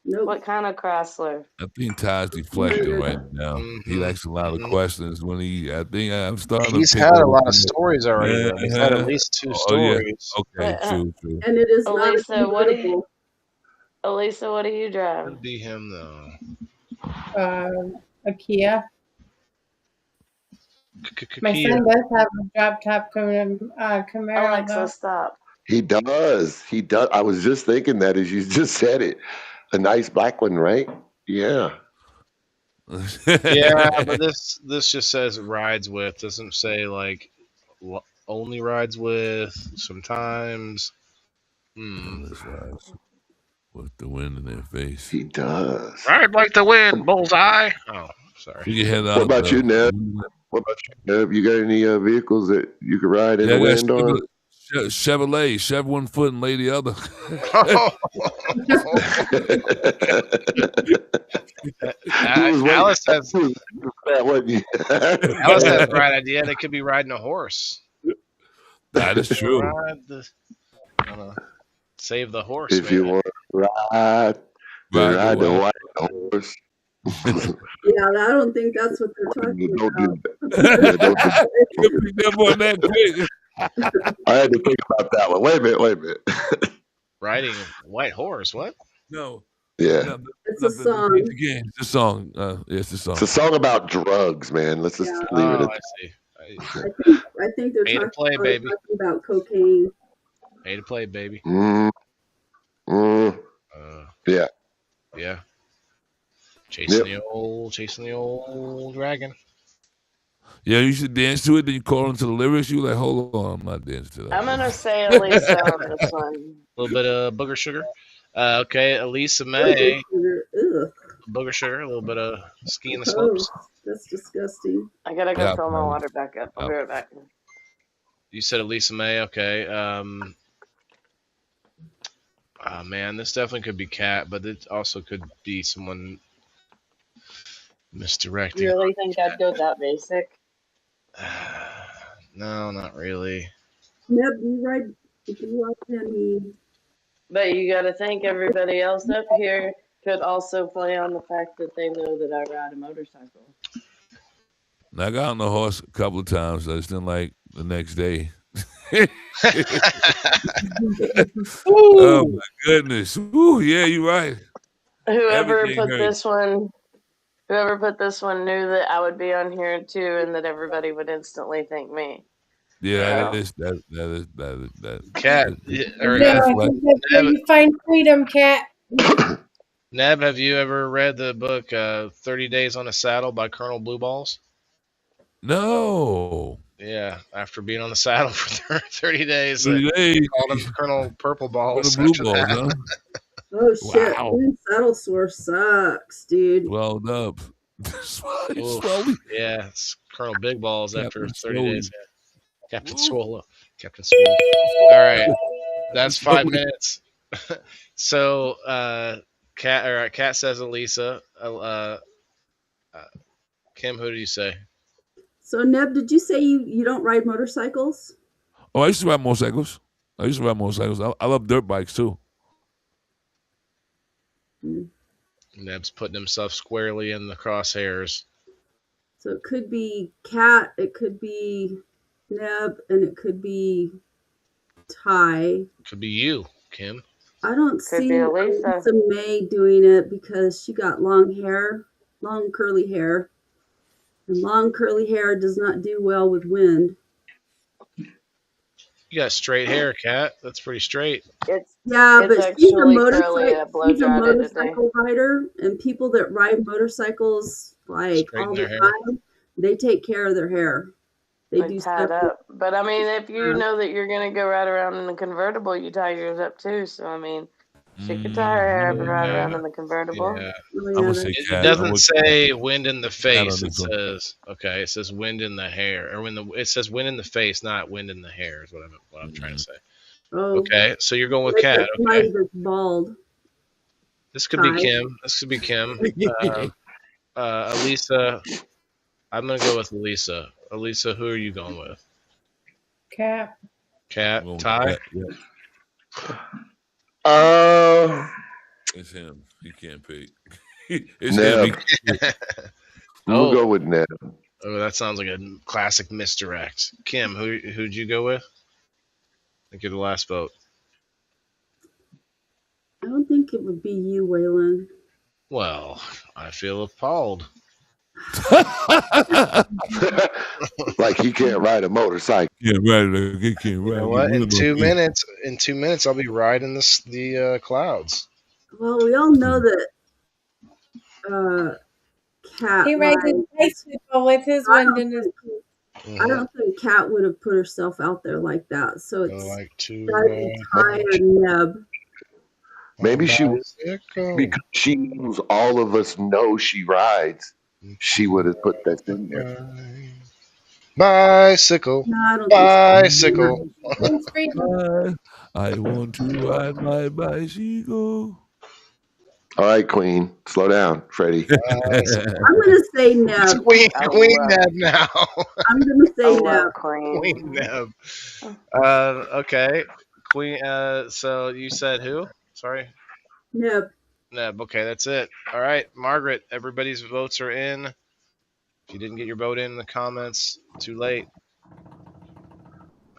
Nope. What kind of Chrysler? I think Ty's deflecting right now. He likes a lot of questions when I'm starting. He's had a lot of stories already. Yeah. He's had at least 2 stories. Yeah. Okay, true. And it is Elisa, not what do you drive? It'd be him though. A Kia. My son does have a drop top Camaro. Alexa, stop. He does. I was just thinking that as you just said it. A nice black one, right? Yeah. Yeah, but this just says rides with. Doesn't say like only rides with. Sometimes. With the wind in their face. He does. Ride like the wind, bullseye. Oh, sorry. What about you, Neb? You got any vehicles that you can ride in the wind on? Chevrolet, shove one foot and lay the other. Alice has the right idea. They could be riding a horse. That is true. Save the horse. If you want to ride the white horse. Yeah, I don't think that's what they're talking about. I had to think about that one. Wait a minute. Riding a white horse? What? No. Yeah. It's a song. It's a song. It's a song. It's a song about drugs, man. Let's just leave it at I see. I think they're talking about cocaine. Pay to play, baby. Yeah. Yeah. Chasing the old dragon. Yeah, you should dance to it. Then you call into the lyrics. You like, hold on, I'm not dancing to that. I'm gonna say Elisa on this one. A little bit of booger sugar. Okay, Elisa May. Booger sugar. A little bit of ski in the slopes. That's disgusting. I gotta go fill my water back up. I'll be right back. You said Elisa May. Okay. Man, this definitely could be Kat, but it also could be someone misdirecting. You really think I'd go that basic? No, not really. Neb, you ride Penny. But you got to think everybody else up here could also play on the fact that they know that I ride a motorcycle. I got on the horse a couple of times. I just didn't like the next day. Oh my goodness! Ooh, yeah, you're right. Whoever put this one Whoever put this one knew that I would be on here too, and that everybody would instantly thank me. Yeah, So. that. Cat, or Yeah, I think that's where Neb, you find freedom, Cat. Neb, have you ever read the book 30 Days on a Saddle by Colonel Blue Balls? No. Yeah, after being on the saddle for 30 days, 30 they days. called him Colonel Purple One of Balls the blue after balls, that. huh? Oh shit, Wow. being saddle sore sucks, dude. Swelled up. Oof. Swelly. Yeah, it's Colonel Big Balls after Captain 30 days. Swoley. Yeah. Captain Ooh. Swole. Captain Swole. All right, Captain that's 5 Swoley. minutes. So, Cat says Elisa. Kim, who do you say? So Neb, did you say you don't ride motorcycles? Oh, I used to ride motorcycles. I love dirt bikes too. Neb's putting himself squarely in the crosshairs. So it could be Cat, it could be Neb, and it could be Ty. Could be you, Kim. I don't Could see be Elisa. Elisa May doing it because she got long hair, long curly hair. And long curly hair does not do well with wind. You got straight hair, Cat. That's pretty straight. Yeah, It's but actually curly and I blow she's a dried it today. motorcycle rider, and people that ride motorcycles like Straighten all their the hair. time, they take care of their hair. They Like do tied stuff. up. But I mean, if you know that you're gonna go ride around in a convertible, you tie yours up too. So I mean, she could tie her hair up and ride around in the convertible. Yeah. Oh, I'm yeah, gonna say It cat. doesn't say wind in the face. on It this one. says it says wind in the hair, or it says wind in the face, not wind in the hair. Is what I'm trying to say. Oh, Okay, so you're going with like Cat. somebody Okay, that's bald. this could be Ty. Kim. This could be Kim. Elisa. I'm gonna go with Elisa. Elisa, who are you going with? Cat. Cat. Well, Ty. It's him. He can't pick. It's Neb. him. We'll go with Neb. Oh, that sounds like a classic misdirect. Kim, who'd you go with? I think you're the last vote. I don't think it would be you, Waylon. Well, I feel appalled. Like he can't ride a motorcycle. Yeah, right. Like, he can't You ride. know what? In 2 minutes, I'll be riding the clouds. Well, we all know that Cat He rides his bicycle with his wind in his. I don't think Kat would have put herself out there like that. So it's like to Ty or Neb. Maybe she would, because she knows all of us know she rides. She would have put that in there. Bicycle. No, I don't Bicycle. I want to ride my bicycle. All right, Queen, slow down, Freddie. I'm gonna say Neb. Queen Neb now. I'm gonna say Neb. Queen Neb. Okay. Queen. So you said who? Sorry. Neb. Neb. Okay, that's it. All right, Margaret. Everybody's votes are in. If you didn't get your vote in the comments, too late.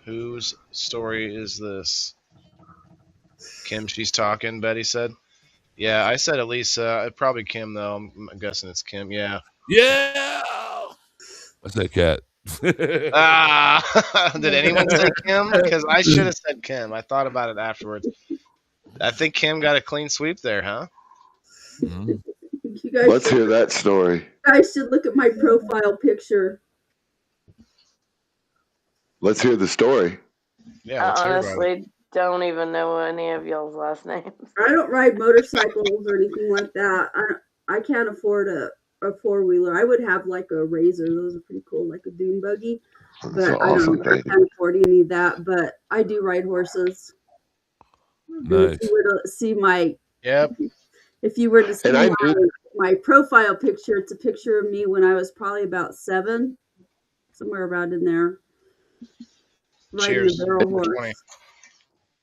Whose story is this? Kim, she's talking. Betty said. Yeah, I said Elisa. Probably Kim though. I'm guessing it's Kim. Yeah. Yeah. I said Cat. Did anyone say Kim? Because I should have said Kim. I thought about it afterwards. I think Kim got a clean sweep there, huh? You guys Let's hear that story. You guys should look at my profile picture. Let's hear the story. Yeah, I honestly don't even know any of y'all's last names. I don't ride motorcycles or anything like that. I can't afford a four-wheeler. I would have like a Razor. Those are pretty cool, like a dune buggy. But I can't afford any of that. But I do ride horses. Nice. If you were to see my if you were to see my profile picture, it's a picture of me when I was probably about 7, somewhere around in there. Riding a barrel horse.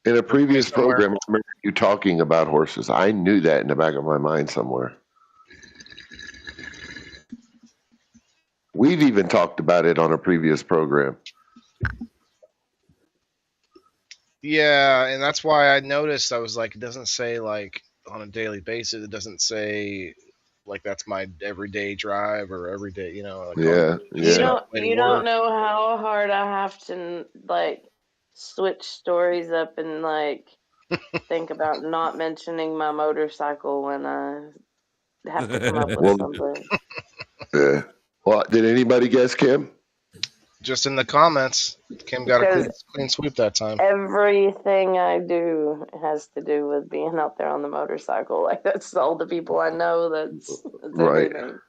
In a previous program, I remember you talking about horses. I knew that in the back of my mind somewhere. We've even talked about it on a previous program. Yeah, and that's why I noticed. I was like, it doesn't say like on a daily basis. It doesn't say like that's my everyday drive or everyday, like Yeah, You yeah. don't know how hard I have to like switch stories up and like think about not mentioning my motorcycle when I have to come up with Well, something. yeah. Well, did anybody guess Kim? Just in the comments, Kim got a Because clean sweep that time. everything I do has to do with being out there on the motorcycle. Like that's all the people I know. That's Right. everything.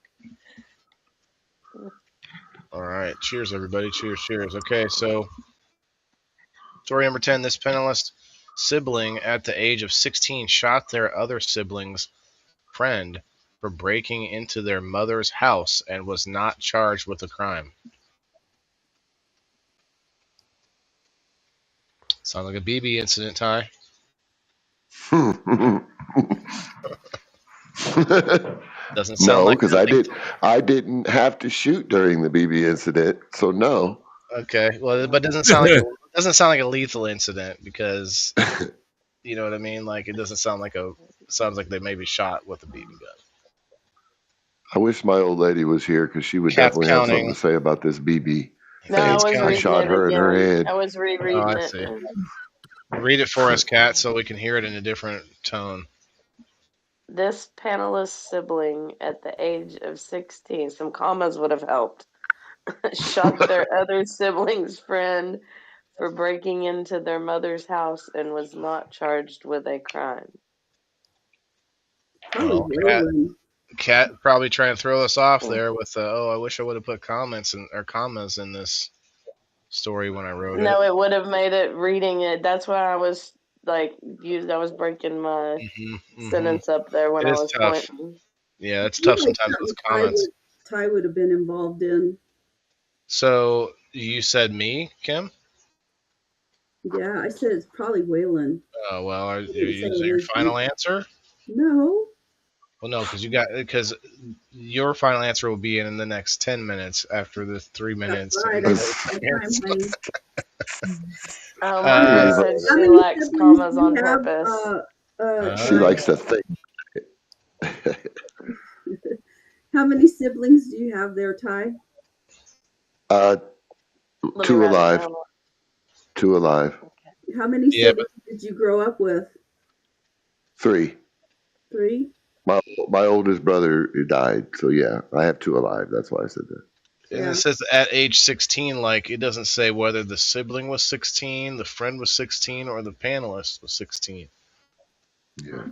All right. Cheers, everybody. Cheers. Okay, so story number 10. This panelist sibling at the age of 16 shot their other sibling's friend for breaking into their mother's house and was not charged with a crime. Sounds like a BB incident, Ty. Doesn't sound No, like because nothing. I didn't have to shoot during the BB incident, so no. Okay, well, but it doesn't sound like a lethal incident because you know what I mean. Like it doesn't sound like sounds like they may be shot with a BB gun. I wish my old lady was here because she would Cat's definitely have something counting. to say about this BB. No, I was I reading shot it her in her again. head. I was Oh, rereading I it. see. Read it for us, Cat, so we can hear it in a different tone. This panelist sibling at the age of 16, some commas would have helped, shot their other sibling's friend for breaking into their mother's house and was not charged with a crime. Probably Well, Cat Waylon. probably trying to throw us off there with I wish I would have put commas in this story when I wrote it. No, it would have made it reading it. That's why I was like I was breaking my sentence up there when It I is was tough. pointing. Yeah, it's I feel tough like sometimes that with was comments. Ty would have been involved in. So you said me, Kim? Yeah, I said it's probably Waylon. Oh well, are I you didn't say using your final answer? No. Well, no, because your final answer will be in the next 10 minutes after the 3 minutes. That's right. And That's time, Oh, my mom said she likes commas on purpose. She likes to think. How many siblings do you have there, Ty? Two alive. Two alive. How many siblings did you grow up with? Three. Three? My oldest brother died, so yeah, I have two alive. That's why I said that. And it says at age 16, like it doesn't say whether the sibling was 16, the friend was 16, or the panelist was 16. Yeah.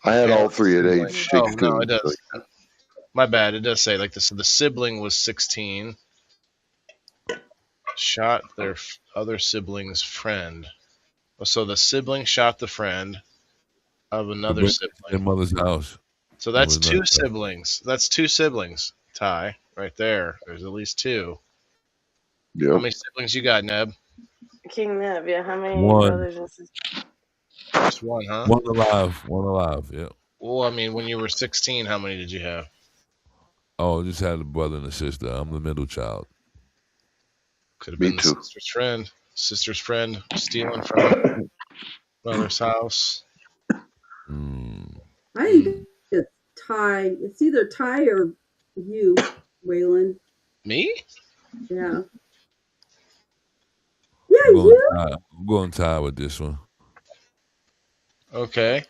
I had all three at age 16. Oh, no, it does. My bad. It does say like this. The sibling was 16, shot their other sibling's friend. So the sibling shot the friend of another sibling. Their mother's house. So that's two siblings. That's two siblings, Ty, right there. There's at least two. Yep. How many siblings you got, Neb? King Neb, yeah. How many brothers and sisters? Just one, huh? One alive, yeah. Well, I mean, when you were 16, how many did you have? Oh, just had a brother and a sister. I'm the middle child. Could have been the sister's friend. Sister's friend stealing from mother's house. I think it's Ty. It's either Ty or you, Waylon. Me? Yeah. I'm going Ty with this one. Okay.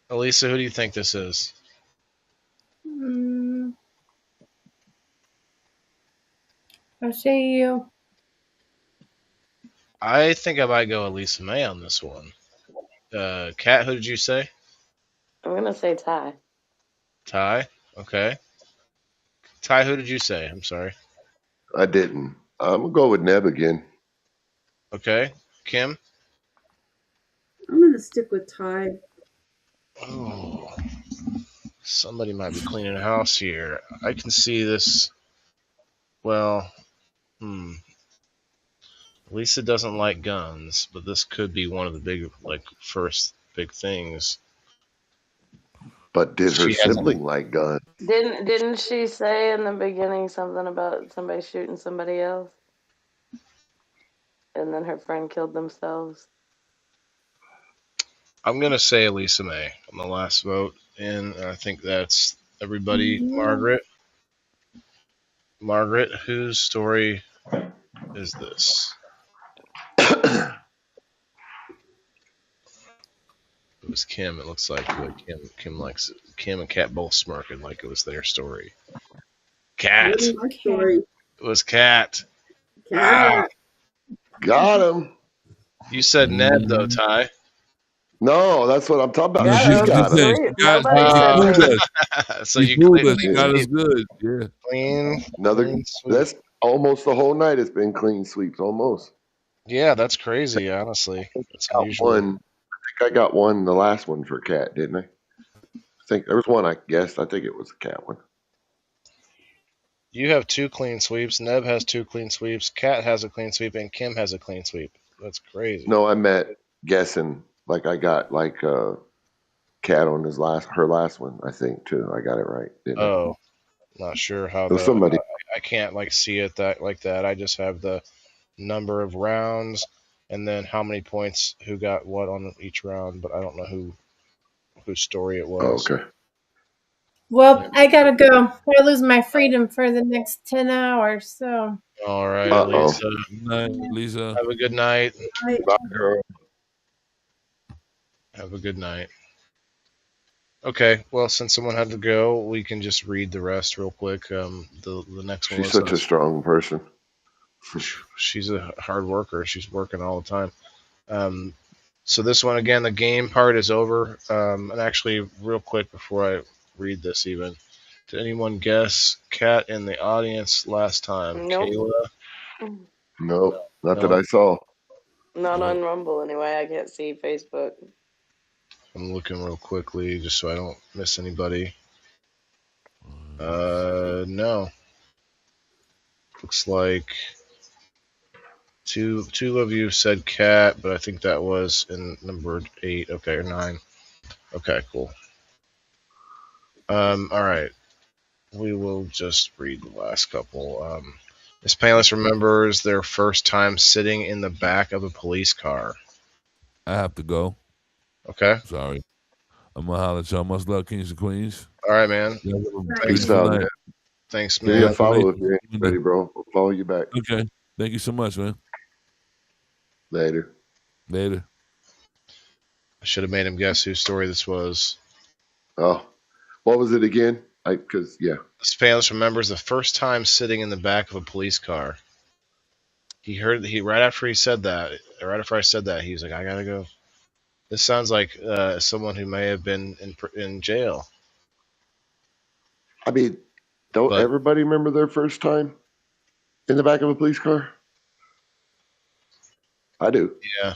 Elisa, who do you think this is? I'll say you. I think I might go Elisa May on this one. Kat, who did you say? I'm gonna say Ty. Ty? Okay. Ty, who did you say? I'm sorry. I didn't. I'm gonna go with Neb again. Okay. Kim? I'm gonna stick with Ty. Oh. Somebody might be cleaning a house here. I can see this. Well, Lisa doesn't like guns, but this could be one of the first big things. But did her sibling like guns? Didn't she say in the beginning something about somebody shooting somebody else? And then her friend killed themselves? I'm gonna say Lisa May on the last vote, and I think that's everybody. Margaret, whose story is this? It was Kim. It looks like Kim likes it. Kim and Kat both smirking like it was their story. Kat. Wasn't my story. It was Kat. Cat. Got him. You said Ned though, Ty. No, that's what I'm talking about. No, She she got him. said, Nobody said fooled that. us. So She you fooled us. clean, She got us good. Yeah. clean sweep. That's almost the whole night. It's been clean sweeps almost. Yeah, that's crazy. Honestly, that's Got unusual. one. I think I got one. The last one for Cat, didn't I? I think there was one. I guessed. I think it was a Cat one. You have 2 clean sweeps. Neb has 2 clean sweeps. Kat has a clean sweep, and Kim has a clean sweep. That's crazy. No, I meant guessing. Like I got Cat on her last one. I think too. I got it right. Didn't I? Oh, not sure how It was somebody. I can't see it like that. I just have the number of rounds and then how many points who got what on each round, but I don't know whose story it was. Oh, okay. Well, I gotta go. I lose my freedom for the next 10 hours. So. All right, Uh-oh. Lisa. Good night, Lisa. Have a good night. Right. Bye, girl. Have a good night. Okay, well, since someone had to go, we can just read the rest real quick. The next one She's was such a strong person. she's a hard worker. She's working all the time. So this one again, the game part is over. And actually, real quick before I read this, even did anyone guess Cat in the audience last time? Nope. Kayla? Nope, not No. that I saw. Not Nope. on Rumble anyway. I can't see Facebook. I'm looking real quickly just so I don't miss anybody. No. Looks like two of you said Cat, but I think that was in number 8. Okay, or 9. Okay, cool. All right. We will just read the last couple. Miss Painless remembers their first time sitting in the back of a police car. I have to go. Okay. Sorry. I'm gonna holler at y'all. Much love, kings and queens. All right, man. Y'all have a Right. Peace beautiful out, night. man. Thanks, Give me man. a follow if Amazing. you're ready, bro. We'll follow you back Okay. Thank you so much, man. later. Later. I should have made him guess whose story this was. Oh, what was it again? Yeah. Miss Painless remembers the first time sitting in the back of a police car. Right after I said that, he was like, "I gotta go." This sounds like someone who may have been in jail. I mean, don't But- everybody remember their first time in the back of a police car? I do. Yeah.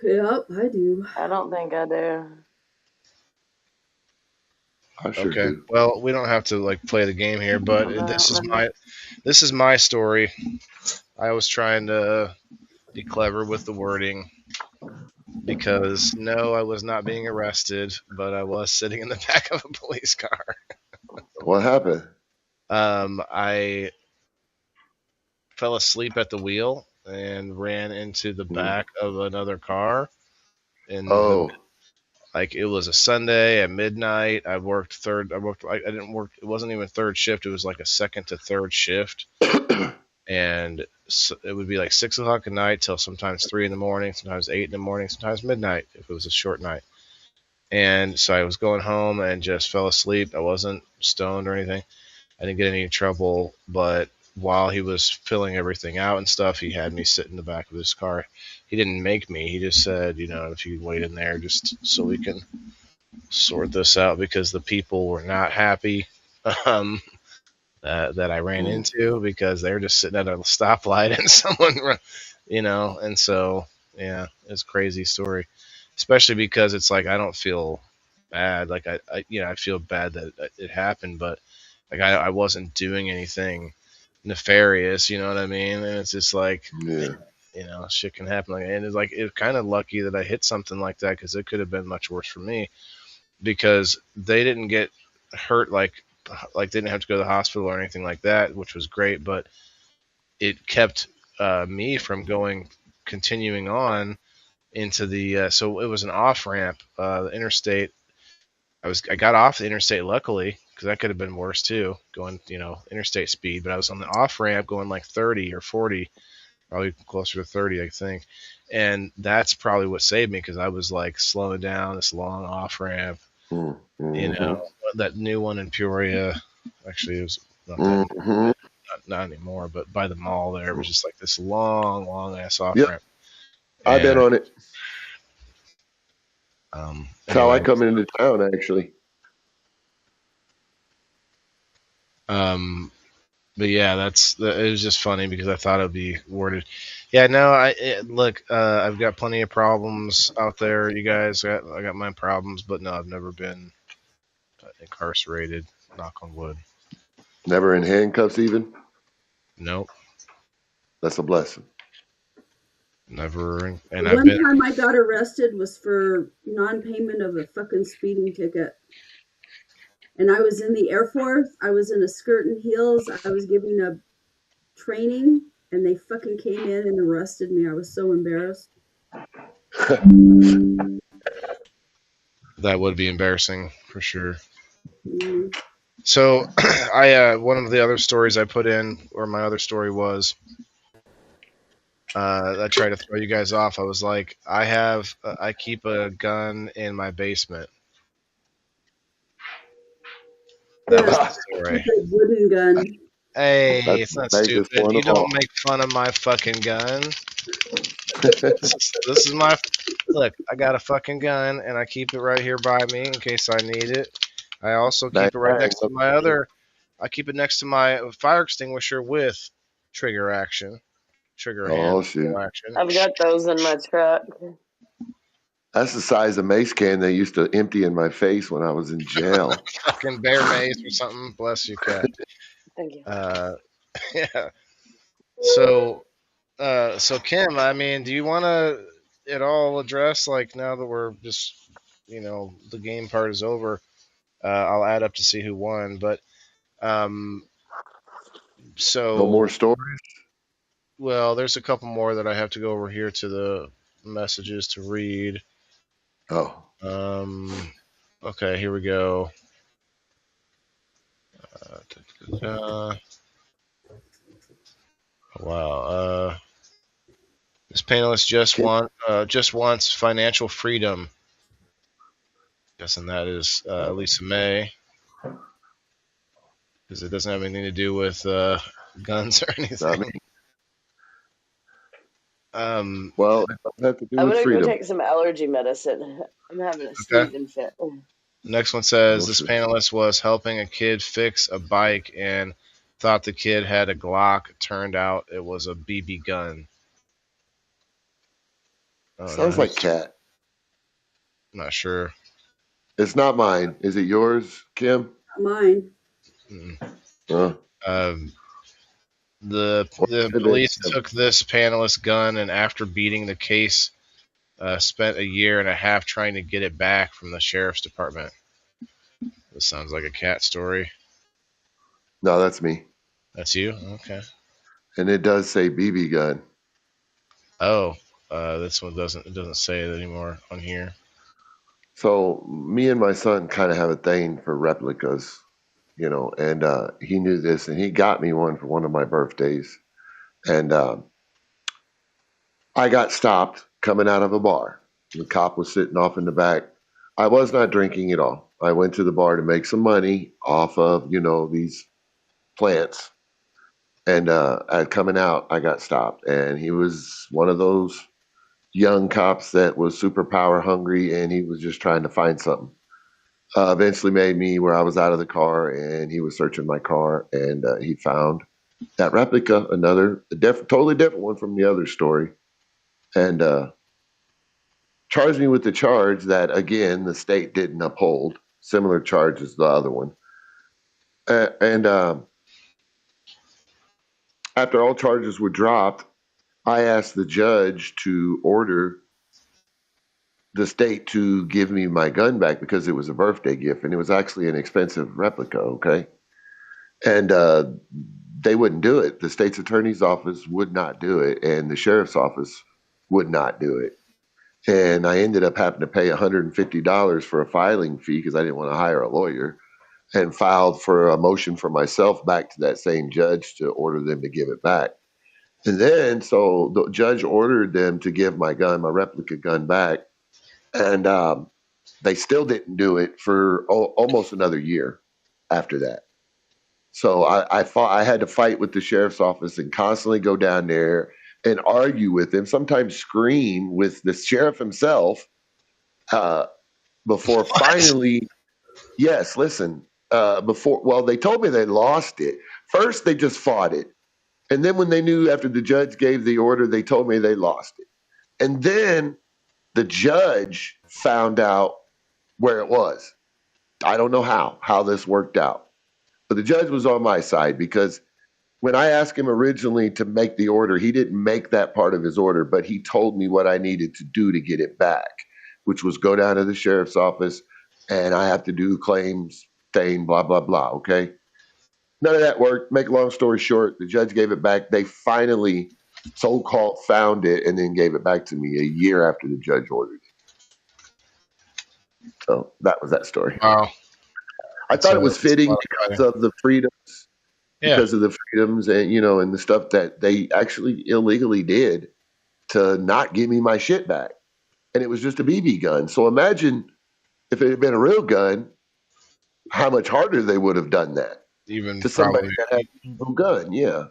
Yep, I do. I don't think I do. I sure Okay. do. Well, we don't have to play the game here, but this is my story. I was trying to be clever with the wording because no, I was not being arrested, but I was sitting in the back of a police car. What happened? I fell asleep at the wheel and ran into the back of another car. Oh, It was a Sunday at midnight. I didn't work. It wasn't even third shift. It was like a second to third shift. And so it would be like 6 o'clock at night till sometimes 3 in the morning, sometimes 8 in the morning, sometimes midnight if it was a short night. And so I was going home and just fell asleep. I wasn't stoned or anything. I didn't get any trouble, but while he was filling everything out and stuff, he had me sit in the back of his car. He didn't make me. He just said, if you wait in there just so we can sort this out because the people were not happy that I ran into because they were just sitting at a stoplight and someone, and so, yeah, it's a crazy story, especially because it's like I don't feel bad. I feel bad that it happened, but I wasn't doing anything nefarious, you know what I mean? And it's just like, yeah. Shit can happen. And it's kind of lucky that I hit something like that because it could have been much worse for me because they didn't get hurt they didn't have to go to the hospital or anything like that, which was great, but it kept me from continuing on into the so it was an off ramp, the interstate. I got off the interstate luckily because that could have been worse too, going interstate speed. But I was on the off ramp going like 30 or 40, probably closer to 30, I think. And that's probably what saved me because I was like slowing down this long off ramp. Mm-hmm. That new one in Peoria. Actually, it was not Mm-hmm. not anymore, but by the mall there, it was just like this long ass off Yep. ramp. I've been on it. That's how I come into town, actually. But yeah, it was just funny because I thought it'd be worded. Yeah, no, look, I've got plenty of problems out there. You guys, I got my problems, but no, I've never been incarcerated. Knock on wood. Never in handcuffs, even. Nope. That's a blessing. Never. And One time I got arrested was for non-payment of a fucking speeding ticket. And I was in the Air Force. I was in a skirt and heels. I was giving a training, and they fucking came in and arrested me. I was so embarrassed. That would be embarrassing for sure. Mm-hmm. So, one of the other stories I put in, or my other story was, I tried to throw you guys off. I was like, I keep a gun in my basement. That was the story. A wooden gun. Hey, it's not stupid. You don't make fun of my fucking gun. This is my look. I got a fucking gun, and I keep it right here by me in case I need it. I also keep it right next to my other. I keep it next to my fire extinguisher with trigger action, hand action. I've got those in my truck. That's the size of mace can they used to empty in my face when I was in jail. Fucking bear mace or something. Bless you, cat. Thank you. Yeah. So Kim, I mean, do you want to at all address, like, now that we're just, the game part is over, I'll add up to see who won, but so no more stories? Well, there's a couple more that I have to go over here to the messages to read. Oh. Okay, here we go. Wow. This panelist just wants financial freedom. Guessing that is Lisa May, because it doesn't have anything to do with guns or anything. Well, it doesn't have to do I'm with gonna freedom. go take some allergy medicine. I'm having a sneezing fit. Next one says this panelist was helping a kid fix a bike and thought the kid had a Glock. Turned out it was a BB gun. Sounds like cat. I'm not sure. It's not mine. Is it yours, Kim? Mine. The police took this panelist's gun, and after beating the case, spent a year and a half trying to get it back from the sheriff's department. This sounds like a cat story. No, that's me. That's you? Okay. And it does say BB gun. Oh, this one doesn't say it anymore on here. So me and my son kind of have a thing for replicas, and he knew this, and he got me one for one of my birthdays. And I got stopped coming out of a bar. The cop was sitting off in the back. I was not drinking at all. I went to the bar to make some money off of, these plants. And coming out, I got stopped. And he was one of those young cops that was super power hungry, and he was just trying to find something. Eventually made me where I was out of the car, and he was searching my car, and he found that replica, totally different one from the other story, and charged me with the charge that, again, the state didn't uphold. Similar charge as the other one. And after all charges were dropped, I asked the judge to order the state to give me my gun back because it was a birthday gift, and it was actually an expensive replica, okay? And they wouldn't do it. The state's attorney's office would not do it, and the sheriff's office would not do it. And I ended up having to pay $150 for a filing fee because I didn't want to hire a lawyer, and filed for a motion for myself back to that same judge to order them to give it back. And then, so the judge ordered them to give my gun, my replica gun, back. And they still didn't do it for almost another year after that. So I had to fight with the sheriff's office and constantly go down there and argue with them, sometimes scream with the sheriff himself, before finally, yes, listen, well, they told me they lost it. First, they just fought it. And then when they knew after the judge gave the order, they told me they lost it. And then the judge found out where it was. I don't know how this worked out. But the judge was on my side because when I asked him originally to make the order, he didn't make that part of his order, but he told me what I needed to do to get it back, which was go down to the sheriff's office and I have to do claims, staying, blah, blah, blah. Okay. None of that worked. Make a long story short, the judge gave it back. They finally so-called found it and then gave it back to me a year after the judge ordered it. So that was that story. Wow. I thought it was fitting because of the freedoms, because of the freedoms and, and the stuff that they actually illegally did to not give me my shit back. And it was just a BB gun. So imagine if it had been a real gun, how much harder they would have done that. Even to somebody that had a real gun, yeah.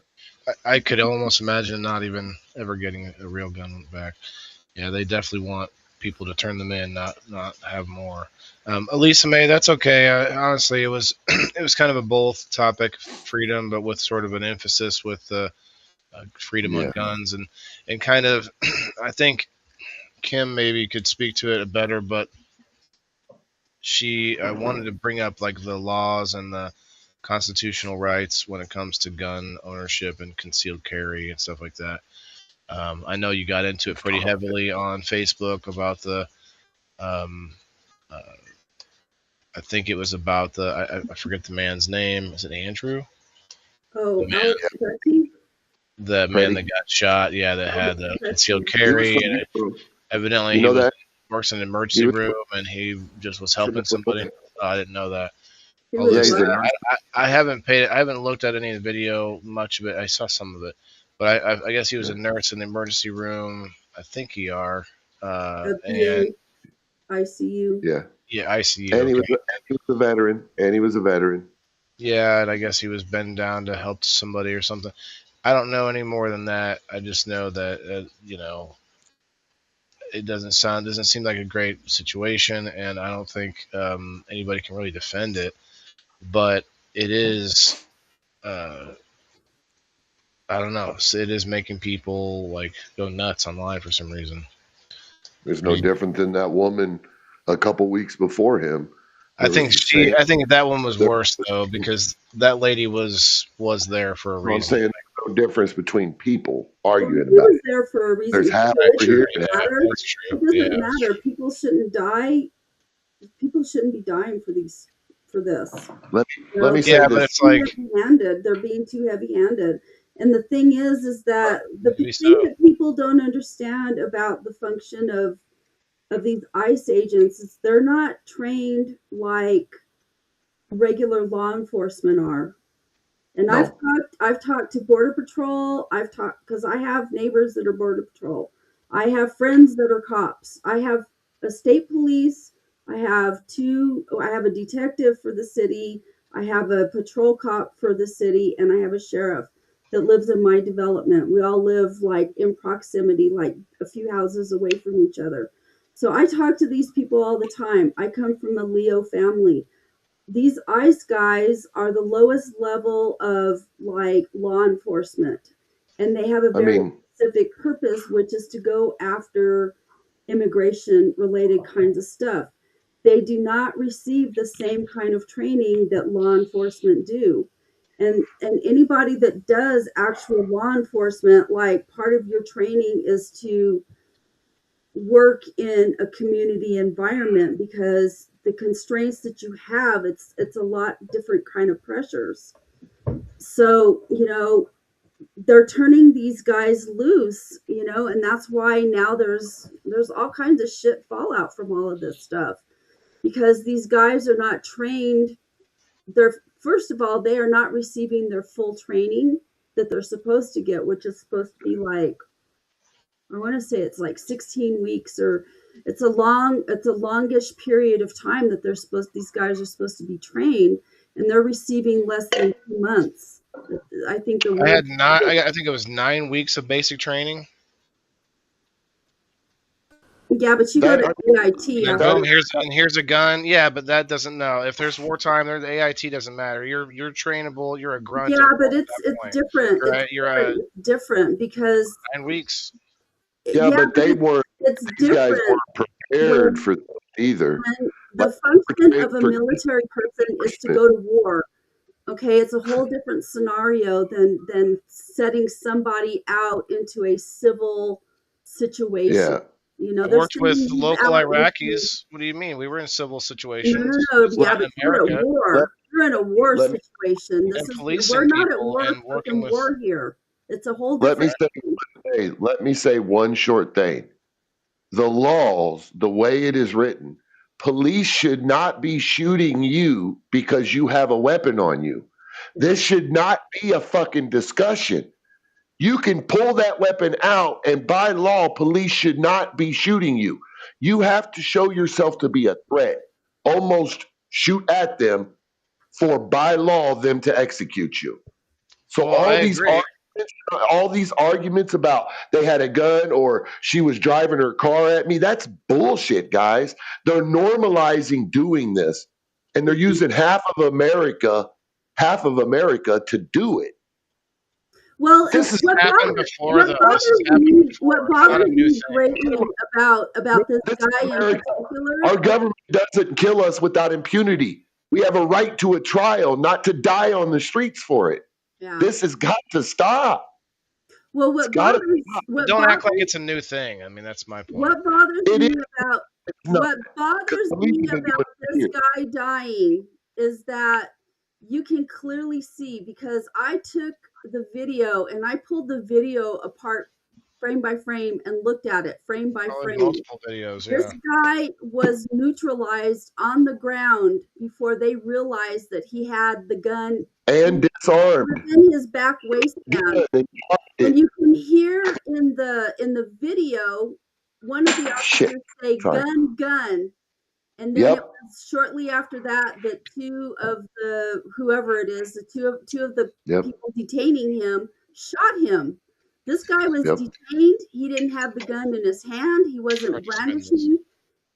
I could almost imagine not even ever getting a real gun back. Yeah, they definitely want people to turn them in, not have more. Elisa May, that's okay. Honestly, it was it was kind of a both topic, freedom, but with sort of an emphasis with the freedom on guns and kind of. I think Kim maybe could speak to it better, but she wanted to bring up like the laws and the constitutional rights when it comes to gun ownership and concealed carry and stuff like that. I know you got into it pretty heavily on Facebook about the. I think it was about the. I forget the man's name. Is it Andrew? Oh, the man that got shot. Yeah, that had the concealed carry. And evidently, he works in an emergency room, and he just was helping somebody. Oh, I didn't know that. I haven't looked at any of the video much of it. I saw some of it, but I guess he was a nurse in the emergency room. I think ER. And ICU. Yeah, ICU. And he was a veteran. Yeah, and I guess he was bent down to help somebody or something. I don't know any more than that. I just know that it doesn't seem like a great situation, and I don't think anybody can really defend it. But it is, I don't know. It is making people like go nuts online for some reason. There's no different than that woman a couple weeks before him. I think that one was worse though, because that lady was there for a reason. I'm saying there's no difference between people arguing about it. There for a reason. There's half over here. That's true. It doesn't matter. People shouldn't die. People shouldn't be dying for this. Let me say this. But it's like they're being too heavy-handed. And the thing is that the thing that people don't understand about the function of these ICE agents is they're not trained like regular law enforcement are. And no. I've talked to Border Patrol. Because I have neighbors that are Border Patrol. I have friends that are cops. I have a state police. I have a detective for the city. I have a patrol cop for the city, and I have a sheriff that lives in my development. We all live like in proximity, like a few houses away from each other. So I talk to these people all the time. I come from a Leo family. These ICE guys are the lowest level of like law enforcement, and they have a very specific purpose, which is to go after immigration related kinds of stuff. They do not receive the same kind of training that law enforcement do. And anybody that does actual law enforcement, like part of your training is to work in a community environment, because the constraints that you have, it's a lot different kind of pressures. So, they're turning these guys loose, you know, and that's why now there's all kinds of shit fallout from all of this stuff, because these guys are not trained. They're, first of all, they are not receiving their full training that they're supposed to get, which is supposed to be like, I want to say it's like 16 weeks, or it's a longish period of time that these guys are supposed to be trained, and they're receiving less than 2 months. I think I think it was 9 weeks of basic training. Yeah, but you go to AIT. And boom, here's a gun. Yeah, but that doesn't know. If there's wartime, the AIT doesn't matter. You're trainable. You're a grunt. Yeah, but it's different. It's different because 9 weeks. Yeah, but they weren't. These guys weren't prepared for either. The function of a military person is to go to war. Okay, it's a whole different scenario than setting somebody out into a civil situation. Yeah. You know, I worked with local Iraqis. What do you mean? We were in civil situations. No, yeah, but you're at war. You're in a war situation. We're not at war. Working with war here. It's a whole different let me say one short thing. The laws, the way it is written, police should not be shooting you because you have a weapon on you. This should not be a fucking discussion. You can pull that weapon out, and by law, police should not be shooting you. You have to show yourself to be a threat, almost shoot at them for, by law, them to execute you. So all these arguments about they had a gun or she was driving her car at me, that's bullshit, guys. They're normalizing doing this, and they're using half of America to do it. Well, this has happened before. What bothers me greatly about this guy in particular, our government doesn't kill us without impunity. We have a right to a trial, not to die on the streets for it. Yeah. This has got to stop. Well, don't act like it's a new thing. I mean, that's my point. What bothers me about this guy dying is that you can clearly see, because I took the video and I pulled the video apart frame by frame and looked at it frame by frame. Multiple videos, yeah. This guy was neutralized on the ground before they realized that he had the gun and disarmed in his back waistband. And you can hear in the video one of the officers say gun. And then it was shortly after that two of the whoever it is, the two of the people detaining him shot him. This guy was detained. He didn't have the gun in his hand. He wasn't brandishing.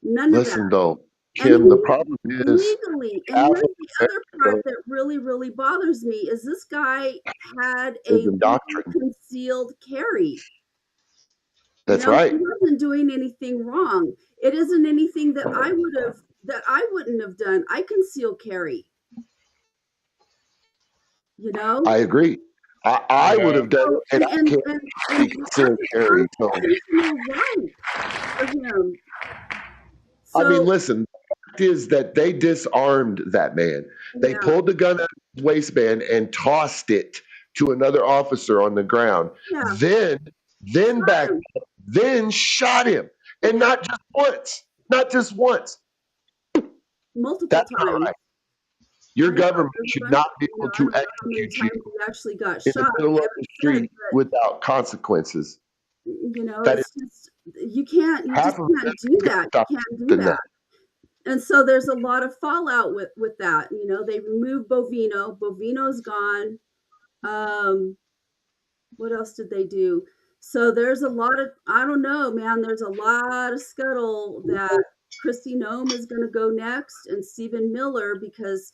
None of that. Listen, though, Kim, the problem is legally. And here's the other part that really, really bothers me is this guy had a concealed carry. That's right. He wasn't doing anything wrong. It isn't anything that I wouldn't have done. I conceal carry. You know? I agree. I would have done it, and I can't conceal carry. So. For him. I mean, listen, the fact is that they disarmed that man. They pulled the gun out of his waistband and tossed it to another officer on the ground. Yeah. Then shot him. And not just once. Multiple times. Right. Your government should not be able to execute you actually got in shot the middle of the street without consequences. You know, you can't do that. You can't do that. And so there's a lot of fallout with that. You know, they removed Bovino. Bovino's gone. What else did they do? So there's a lot of, I don't know, man, there's a lot of scuttle that Kristi Noem is going to go next and Stephen Miller, because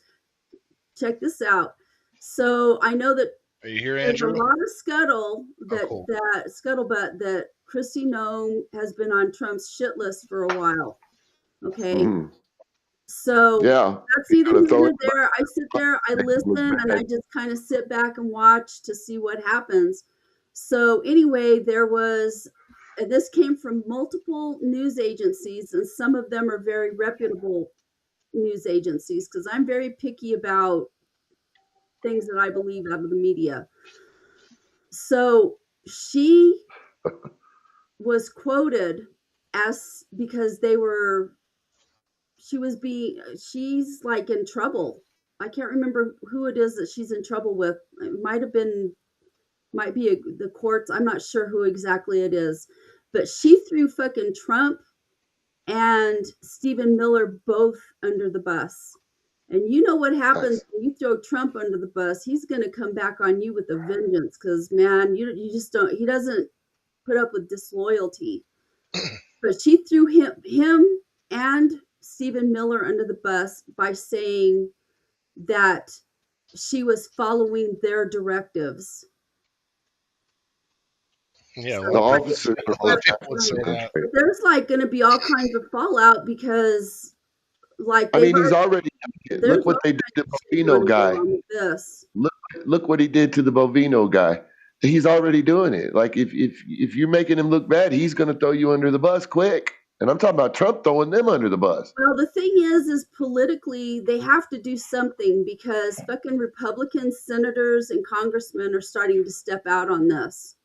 check this out. So I know that are you here, Andrew? There's a lot of scuttle that scuttlebutt that Kristi Noem has been on Trump's shit list for a while. Okay. Mm-hmm. So that's either here or there. I sit there, I listen, and I just kind of sit back and watch to see what happens. So anyway, this came from multiple news agencies, and some of them are very reputable news agencies, because I'm very picky about things that I believe out of the media. So she was quoted as because she's like in trouble. I can't remember who it is that she's in trouble with. It might be the courts. I'm not sure who exactly it is, but she threw fucking Trump and Stephen Miller both under the bus. And you know what happens when you throw Trump under the bus? He's going to come back on you with a vengeance because, man, you just don't. He doesn't put up with disloyalty. But she threw him and Stephen Miller under the bus by saying that she was following their directives. Yeah, the officer. There's like going to be all kinds of fallout because, like, I mean, he's already. Look what they did to the Bovino guy. Look what he did to the Bovino guy. He's already doing it. Like if you're making him look bad, he's going to throw you under the bus quick. And I'm talking about Trump throwing them under the bus. Well, the thing is politically they have to do something because fucking Republican senators and congressmen are starting to step out on this.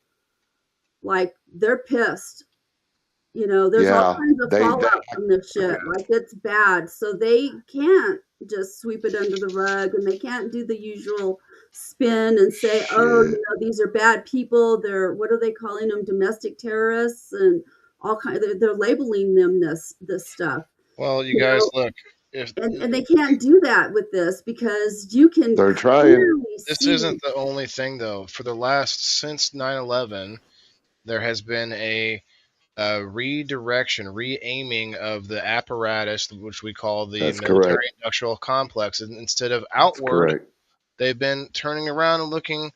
Like, they're pissed. You know, there's all kinds of fallout from this shit. Like, it's bad. So they can't just sweep it under the rug, and they can't do the usual spin and say, oh, you know, these are bad people. They're, what are they calling them? Domestic terrorists and all kind. They're labeling them this stuff. Well, you guys, look. And they can't do that with this because you can. They're trying. This isn't the only thing, though. For the since 9/11, there has been a redirection, re-aiming of the apparatus, which we call the military-industrial complex. And instead of outward, they've been turning around and looking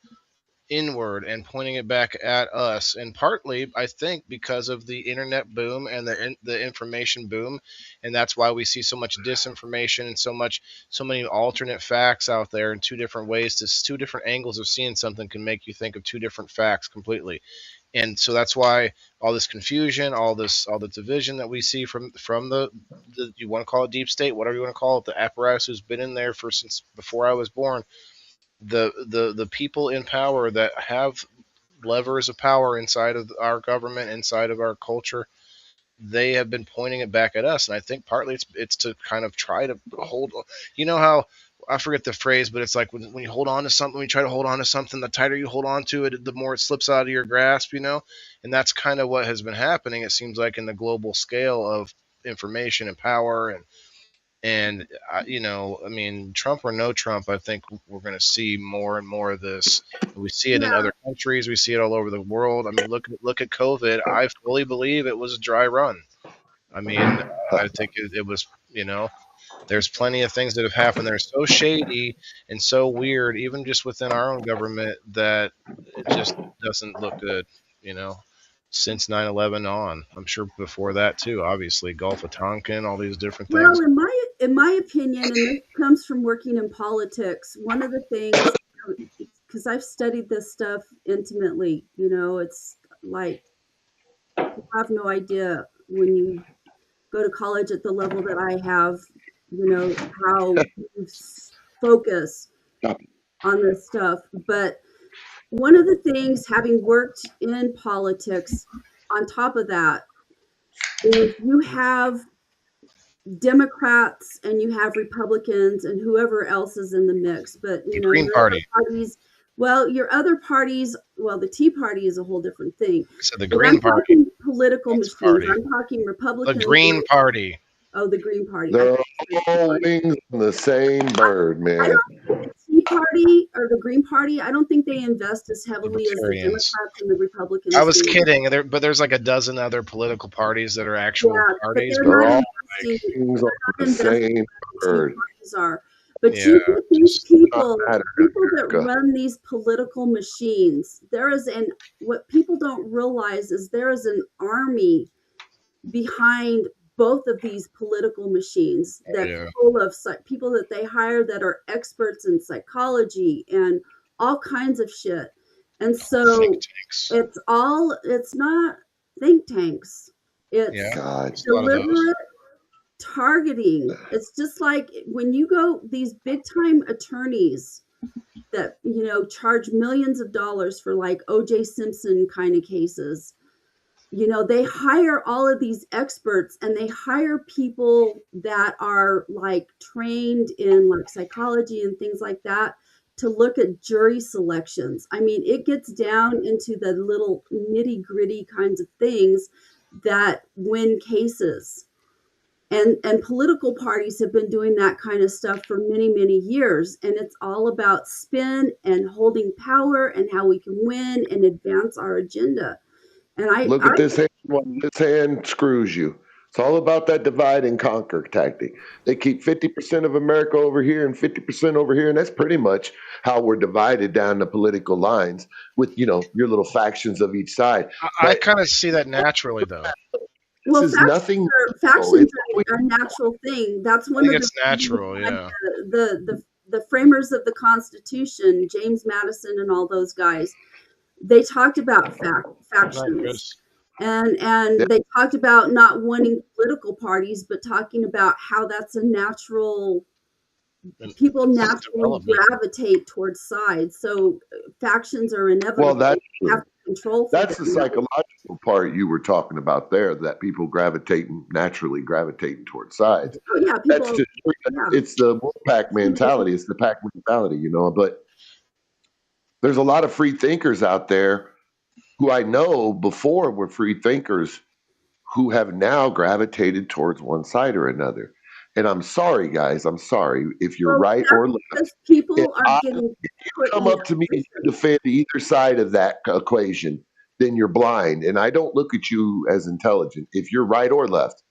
inward and pointing it back at us. And partly, I think, because of the internet boom and the information boom, and that's why we see so much disinformation and so many alternate facts out there in two different ways. Two different angles of seeing something can make you think of two different facts completely. And so that's why all this confusion, all the division that we see from the you want to call it deep state, whatever you want to call it, the apparatus who's been in there since before I was born, the people in power that have levers of power inside of our government, inside of our culture, they have been pointing it back at us. And I think partly it's to kind of try to hold. You know how, I forget the phrase, but it's like when you hold on to something, when you try to hold on to something, the tighter you hold on to it, the more it slips out of your grasp, you know? And that's kind of what has been happening, it seems like, in the global scale of information and power. And you know, I mean, Trump or no Trump, I think we're going to see more and more of this. We see it in other countries. We see it all over the world. I mean, look at COVID. I fully believe it was a dry run. I mean, I think it was, you know, there's plenty of things that have happened that are so shady and so weird, even just within our own government, that it just doesn't look good, you know, since 9/11 on. I'm sure before that too, obviously, Gulf of Tonkin, all these different things. Well, in my opinion, and this comes from working in politics, one of the things, because I've studied this stuff intimately, you know, it's like, you have no idea when you go to college at the level that I have, you know, how you focus on this stuff. But one of the things, having worked in politics, on top of that, is you have Democrats and you have Republicans and whoever else is in the mix. But you know, Green Party. Your other parties, well, the Tea Party is a whole different thing. So the Green Party. I'm talking political machines. I'm talking Republicans. The Green Party. Oh, the Green Party. They're all wings on the same bird, man. I don't think the Tea Party or the Green Party, I don't think they invest as heavily as the Democrats and the Republicans. I was kidding, but there's like a dozen other political parties that are actual parties. They're all wings on the same bird. But you get these people that run these political machines, what people don't realize is there is an army behind both of these political machines that's full of people that they hire that are experts in psychology and all kinds of shit. And so it's not think tanks. It's deliberate targeting. It's just like when you go, these big time attorneys that, you know, charge millions of dollars for like O.J. Simpson kind of cases. You know, they hire all of these experts, and they hire people that are like trained in like psychology and things like that to look at jury selections. I mean, it gets down into the little nitty gritty kinds of things that win cases. And political parties have been doing that kind of stuff for many, many years. And it's all about spin and holding power and how we can win and advance our agenda. And Look at this hand. This hand screws you. It's all about that divide and conquer tactic. They keep 50% of America over here and 50% over here, and that's pretty much how we're divided down the political lines with, you know, your little factions of each side. I kind of see that naturally, though. Well, This is nothing. factions are a natural thing. That's one I think of it's natural, yeah. The framers of the Constitution, James Madison and all those guys, they talked about factions. And they talked about not wanting political parties, but talking about how that's a natural, people naturally gravitate towards sides. So factions are inevitable. Well, that's have to control. That's the psychological part you were talking about there, that people naturally gravitating towards sides. Oh, yeah, that's just, it's the wolf pack mentality. It's the pack mentality, you know. But there's a lot of free thinkers out there who I know before were free thinkers who have now gravitated towards one side or another. And I'm sorry, guys. I'm sorry if you're right or left. People are getting if you come up to me and defend either side of that equation, then you're blind. And I don't look at you as intelligent if you're right or left,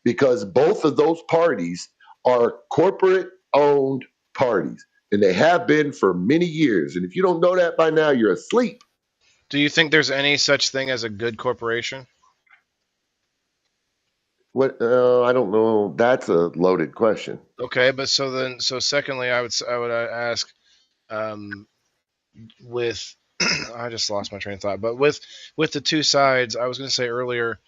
because both of those parties are corporate-owned parties, and they have been for many years. And if you don't know that by now, you're asleep. Do you think there's any such thing as a good corporation? What? I don't know. That's a loaded question. Okay, but so secondly, I would ask, with I just lost my train of thought. But with the two sides, I was going to say earlier,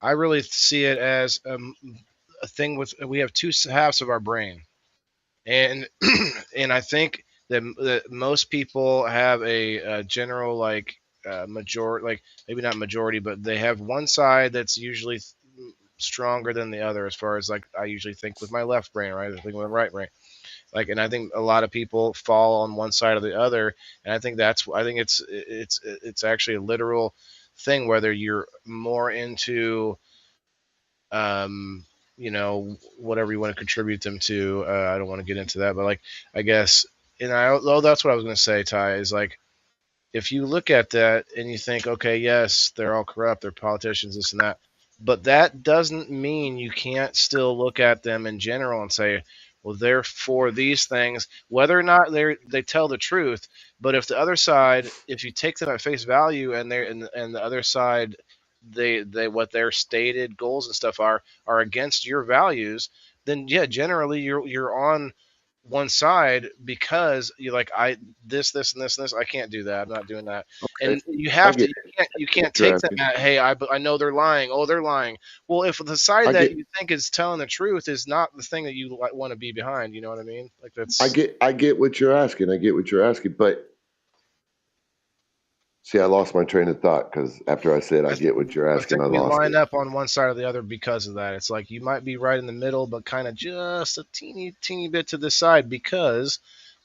I really see it as a thing with, we have two halves of our brain, and and I think that most people have a general like majority, like maybe not majority, but they have one side that's usually stronger than the other, as far as like I usually think with my left brain, right? I think with my right brain. Like, and I think a lot of people fall on one side or the other, and I think it's actually a literal thing, whether you're more into you know, whatever you want to contribute them to. I don't want to get into that, but like, I guess, and that's what I was going to say, Ty, is like, if you look at that and you think, okay, yes, they're all corrupt, they're politicians, this and that, but that doesn't mean you can't still look at them in general and say, well, they're for these things, whether or not they tell the truth. But if the other side, if you take them at face value, and the other side, they what their stated goals and stuff are against your values, then yeah, generally you're on one side, because you're like, this and this, I can't do that, I'm not doing that. Okay. And you can't take them at, hey, I know they're lying. Oh, they're lying. Well, if the side that you think is telling the truth is not the thing that you want to be behind, you know what I mean? Like, that's, I get what you're asking. But see, I lost my train of thought, because after I said I get what you're asking, I lost it. We line up on one side or the other because of that. It's like you might be right in the middle, but kind of just a teeny bit to the side, because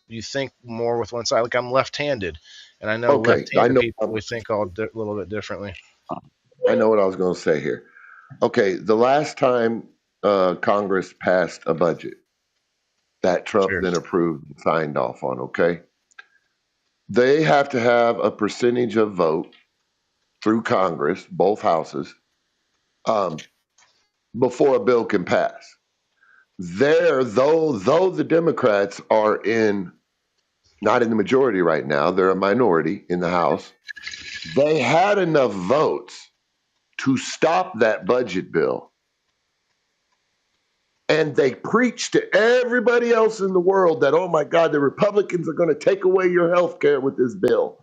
you think more with one side. Like, I'm left-handed, and I know left-handed people, we think all a little bit differently. I know what I was going to say here. Okay, the last time Congress passed a budget that Trump then approved and signed off on, okay, they have to have a percentage of vote through Congress, both houses, before a bill can pass. Though the Democrats are not in the majority right now, they're a minority in the House, they had enough votes to stop that budget bill. And they preached to everybody else in the world that, oh my God, the Republicans are going to take away your health care with this bill.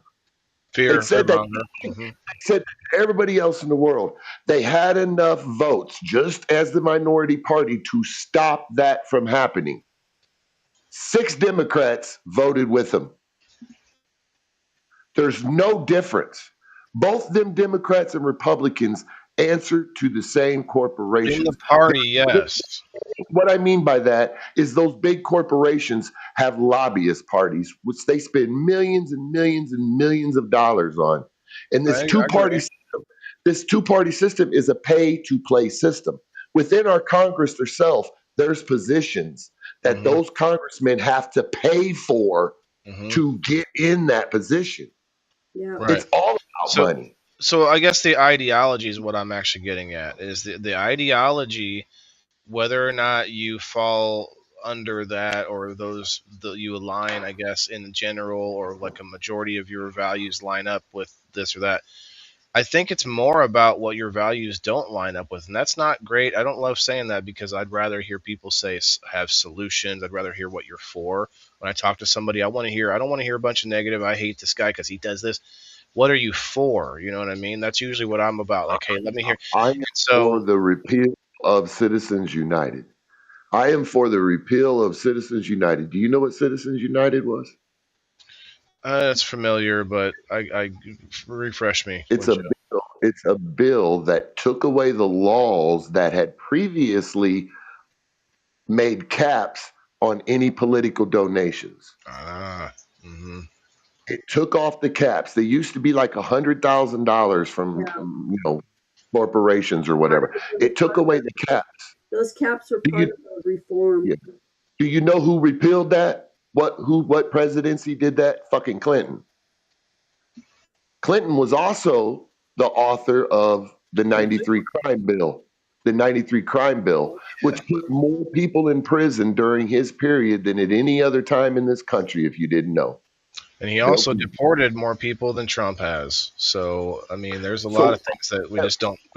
They said to everybody else in the world, they had enough votes, just as the minority party, to stop that from happening. 6 Democrats voted with them. There's no difference. Both them Democrats and Republicans answer to the same In corporations. the party, yes. What I mean by that is those big corporations have lobbyist parties, which they spend millions and millions and millions of dollars on. And I agree. this two-party system is a pay-to-play system. Within our Congress itself, there's positions that those congressmen have to pay for to get in that position. Yeah. Right. It's all about money. So I guess the ideology is what I'm actually getting at. Is the ideology, whether or not you fall under that or those that you align, I guess, in general, or like a majority of your values line up with this or that. I think it's more about what your values don't line up with, and that's not great. I don't love saying that because I'd rather hear people say have solutions. I'd rather hear what you're for. When I talk to somebody, I want to hear. I don't want to hear a bunch of negative. I hate this guy because he does this. What are you for? You know what I mean? That's usually what I'm about. Like, hey, let me hear. I'm for the repeal of Citizens United. I am for the repeal of Citizens United. Do you know what Citizens United was? It's familiar, but I refresh me. It's a bill that took away the laws that had previously made caps on any political donations. It took off the caps. They used to be like $100,000 from corporations or whatever. It took away the caps. Those caps were part of the reform. Yeah. Do you know who repealed that? What presidency did that? Fucking Clinton. Clinton was also the author of the 93 crime bill. The 93 crime bill, which put more people in prison during his period than at any other time in this country, if you didn't know. And he also deported more people than Trump has. So, I mean, there's a lot of things that we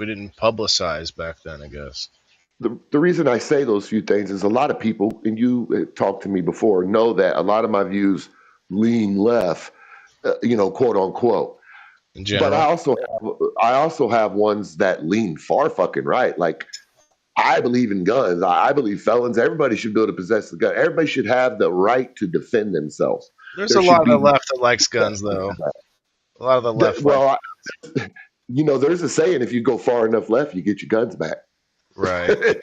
didn't publicize back then, I guess. The reason I say those few things is a lot of people, and you talked to me before, know that a lot of my views lean left, quote unquote. But I also have ones that lean far fucking right. Like, I believe in guns. I believe felons. Everybody should be able to possess the gun. Everybody should have the right to defend themselves. There's a lot of the left that likes guns, though. A lot of the left. Well, there's a saying: if you go far enough left, you get your guns back. Right.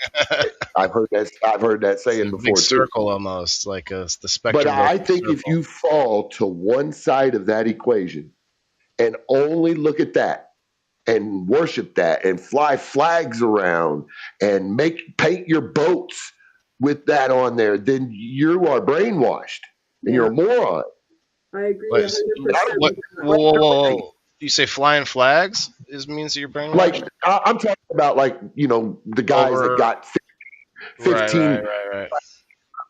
I've heard that saying before. Big circle almost, like the spectrum. But I think if you fall to one side of that equation and only look at that and worship that and fly flags around and paint your boats with that on there, then you are brainwashed and you're a moron. I agree. 100%. Whoa. You say flying flags means that you're brainwashed? Like, I'm talking about, the guys that got 15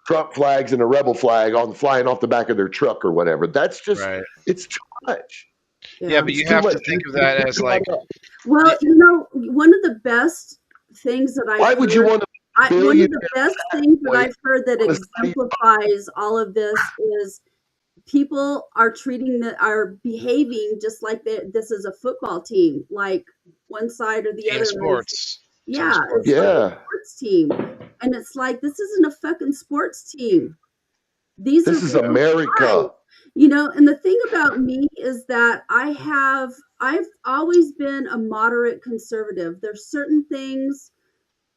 Trump flags and a rebel flag flying off the back of their truck or whatever. That's just, it's too much. Yeah, but you have to think of that as like. Well, one of the best things that Why would you want to? One of the best things that I've heard that exemplifies all of this is people are behaving just like this is a football team, like one side or the other. Sports. Yeah, it's like a sports team, and it's like this isn't a fucking sports team. This is America. And the thing about me is that I've always been a moderate conservative. There's certain things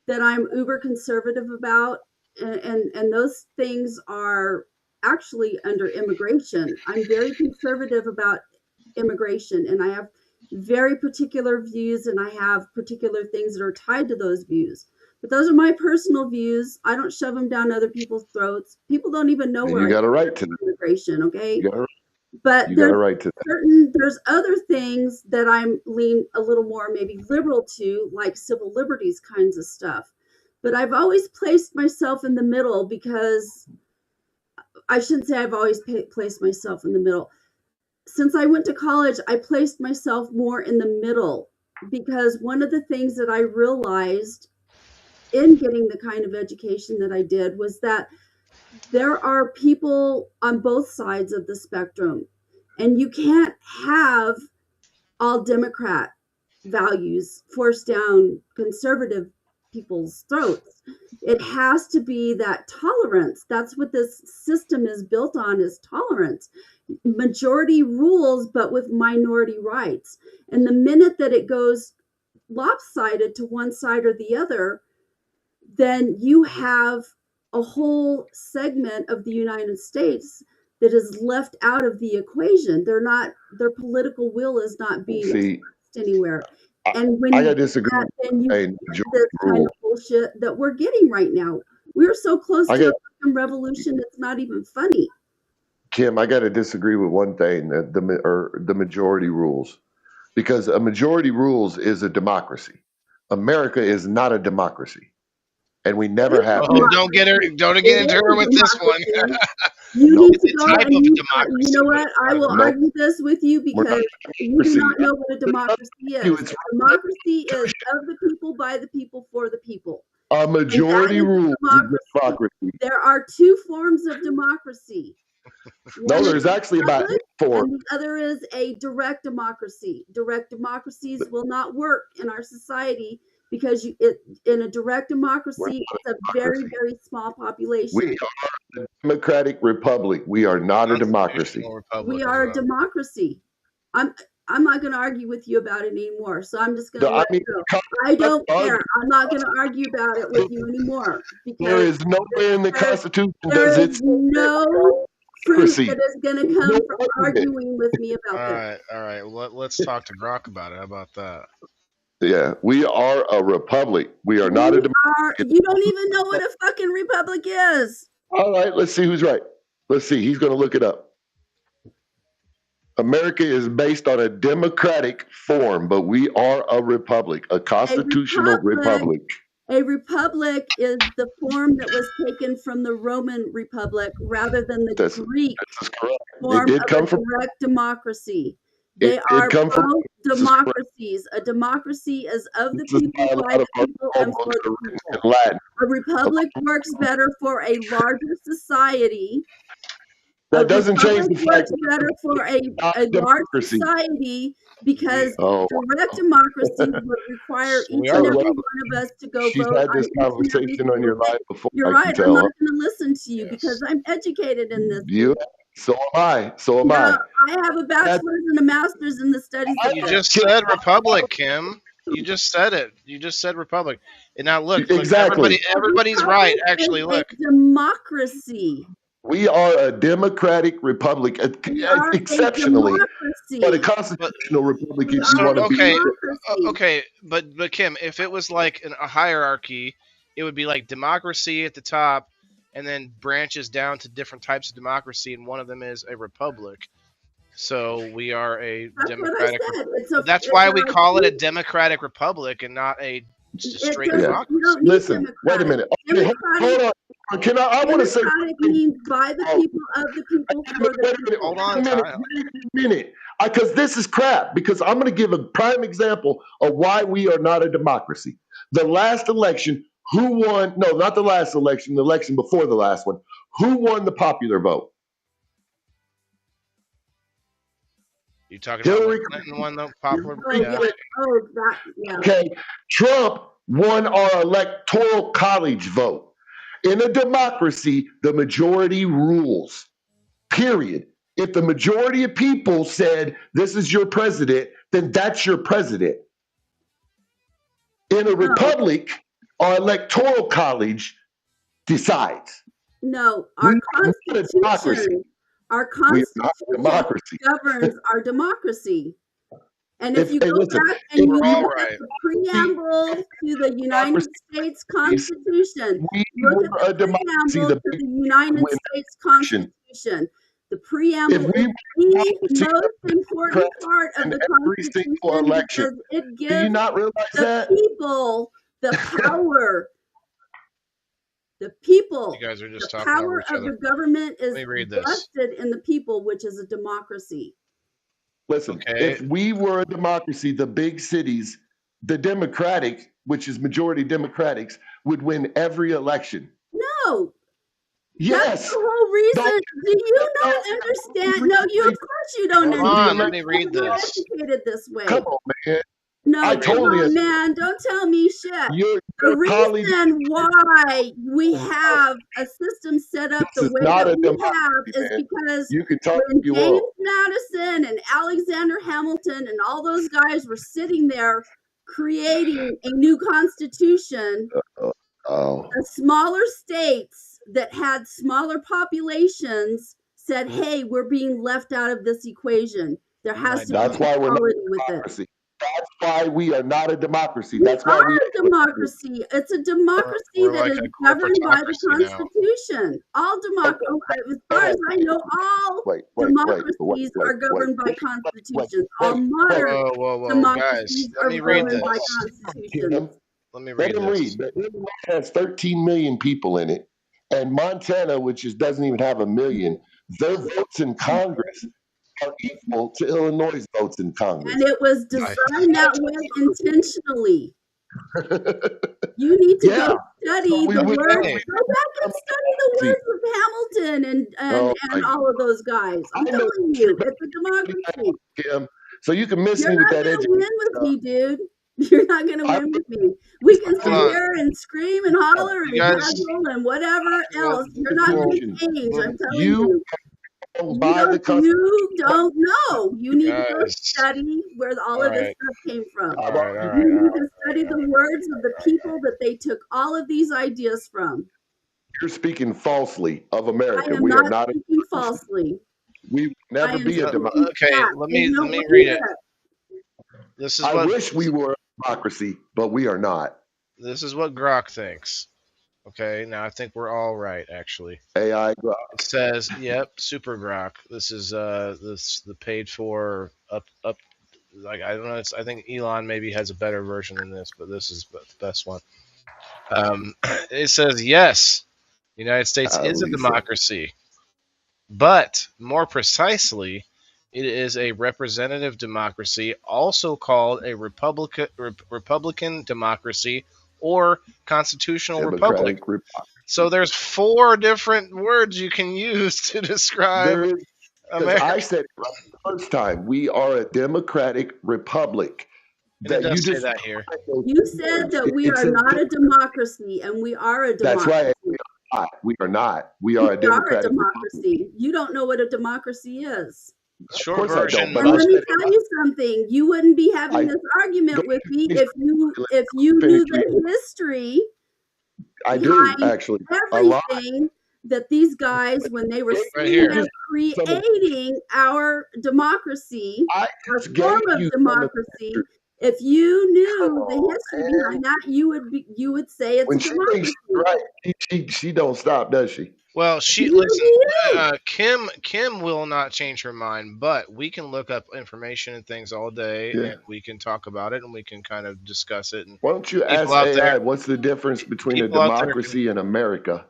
that I'm uber conservative about, and those things are actually under immigration. I'm very conservative about immigration, and I have very particular views, and I have particular things that are tied to those views. But those are my personal views. I don't shove them down other people's throats. People don't even know where you got a right to immigration, okay? But there's other things that I'm lean a little more maybe liberal to, like civil liberties kinds of stuff. But I've always placed myself in the middle because I shouldn't say I've always placed myself in the middle. Since I went to college, I placed myself more in the middle because one of the things that I realized in getting the kind of education that I did was that there are people on both sides of the spectrum, and you can't have all Democrat values force down conservative people's throats. It has to be that tolerance. That's what this system is built on, is tolerance. Majority rules, but with minority rights. And the minute that it goes lopsided to one side or the other, then you have a whole segment of the United States that is left out of the equation. Their political will is not being expressed anywhere. And when I disagree. Then you get this kind of bullshit that we're getting right now. We're so close to a revolution, it's not even funny. Kim, I got to disagree with one thing, that the majority rules, because a majority rules is a democracy. America is not a democracy, and we never have. Oh, don't get into her with this one. You need to go and you know what? I will argue this with you because you do not know what a democracy is. Democracy is of the people, by the people, for the people. A majority rule democracy. There are two forms of democracy. No, there's actually about 4. And the other is a direct democracy. Direct democracies will not work in our society because in a direct democracy, it's a very, very small population. We are a democratic republic. We are not a democracy. We are a democracy. I'm not going to argue with you about it anymore. So I'm just going to let it go. I don't care. I'm not going to argue about it with you anymore. Because there is nowhere in the Constitution there is no proof that is going to come from arguing with me about that. All right. Well, let's talk to Grok about it. How about that? Yeah, we are a republic. We are not a democracy. You don't even know what a fucking republic is. All right, let's see who's right. Let's see. He's going to look it up. America is based on a democratic form, but we are a republic, a constitutional republic. A republic is the form that was taken from the Roman Republic rather than the Greek form of a direct democracy. They are both democracies. A democracy is of the people, by the people, and for the people. A republic works better for a larger society. That doesn't change the fact that better for a large society because direct democracy would require each and every one of us to go vote. She's had this conversation on your live before. You're right. I'm not going to listen to you because I'm educated in this. So am I. So am I. I have a bachelor's and a master's in the studies. You just said republic, Kim. You just said it. You just said republic. And now look, exactly. Everybody's right. Actually, look. Democracy. We are a democratic republic, exceptionally, but a constitutional republic. If you want to be okay, but Kim, if it was like a hierarchy, it would be like democracy at the top, and then branches down to different types of democracy, and one of them is a republic. So we are a democratic. That's why we call it a democratic republic and not a straight democracy. Listen, wait a minute. Okay, hold on. Can I want to say means by the people, of the people, for the people. Hold on, wait a minute. Because this is crap. Because I'm going to give a prime example of why we are not a democracy. The last election, who won? No, not the last election. The election before the last one. Who won the popular vote? You talking Hillary about Clinton won the popular vote? Yeah. Okay, Trump won our electoral college vote. In a democracy, the majority rules, period. If the majority of people said, this is your president, then that's your president. In a republic, our electoral college decides. No, our Constitution governs our democracy. And if you go back and you look at the preamble to the United States Constitution, look at the preamble to the United States Constitution. The preamble is the most important part of the Constitution because it gives the people the power. The people, you guys are just the power of the government is vested in the people, which is a democracy. Listen, if we were a democracy, the big cities, the Democratic, which is majority Democrats, would win every election. No. Yes. That's the whole reason. Do you not understand? No, of course you don't understand. Let me read this. Educated this way. Come on, man. No, come totally on, man. Don't tell me shit. Your The colleague, reason why we have a system set up the this is way not that a we have democracy, is man. because You can talk when if you James want. Madison and Alexander Hamilton and all those guys were sitting there creating a new constitution, Oh, the smaller states that had smaller populations said, hey, we're being left out of this equation. There has to be that's why we're not equality a with it. democracy. That's why we are not a democracy. We That's why are we a democracy. It's a democracy We're that like is a governed by the corporatocracy now. Constitution. All as far as I know, all democracies are governed by constitutions. All modern Whoa, guys, democracies let are me read governed by this. constitutions. Let me Let read him this. read. But Illinois has 13 million people in it, and Montana, which doesn't even have a million, their votes in Congress are equal to Illinois' votes in Congress. And it was designed that way intentionally. You need to go study the words. Go back and study the words of Hamilton and all of those guys. I'm telling you, it's a democracy. Kim, so you can miss You're me with not that gonna win with me, dude. You're not gonna win with me. We can sit here and scream and holler and hustle and whatever else. You're not gonna change. I'm telling you. You don't know. You need to go study where all of this stuff came from. You need to study the words of the people that they took all of these ideas from. You're speaking falsely of America. I am not speaking falsely. We will never be a democracy. Okay, let me read it. This is I wish we were a democracy, but we are not. This is what Grok thinks. Okay, now I think we're all right, actually. AI Grok. It says, yep, Super Grok. This is the paid for up. Like I don't know. I think Elon maybe has a better version than this, but this is the best one. It says yes, the United States is a democracy, but more precisely, it is a representative democracy, also called a Republican democracy or constitutional republic. So there's 4 different words you can use to describe America. I said it right the first time. We are a democratic republic. That you just say that here. You said that we are not a democracy, and we are a democracy. That's right. We are not. We are a democratic democracy. You don't know what a democracy is. Short version. And let me tell you something. You wouldn't be having this argument with me if you knew the history. I do actually. Everything that these guys, when they were creating our democracy, our form of democracy, if you knew the history behind that, you would say it's a democracy. Right. She don't stop, does she? Well, Kim will not change her mind, but we can look up information and things all day, and we can talk about it, and we can kind of discuss it. And why don't you ask AI what's the difference between a democracy and America,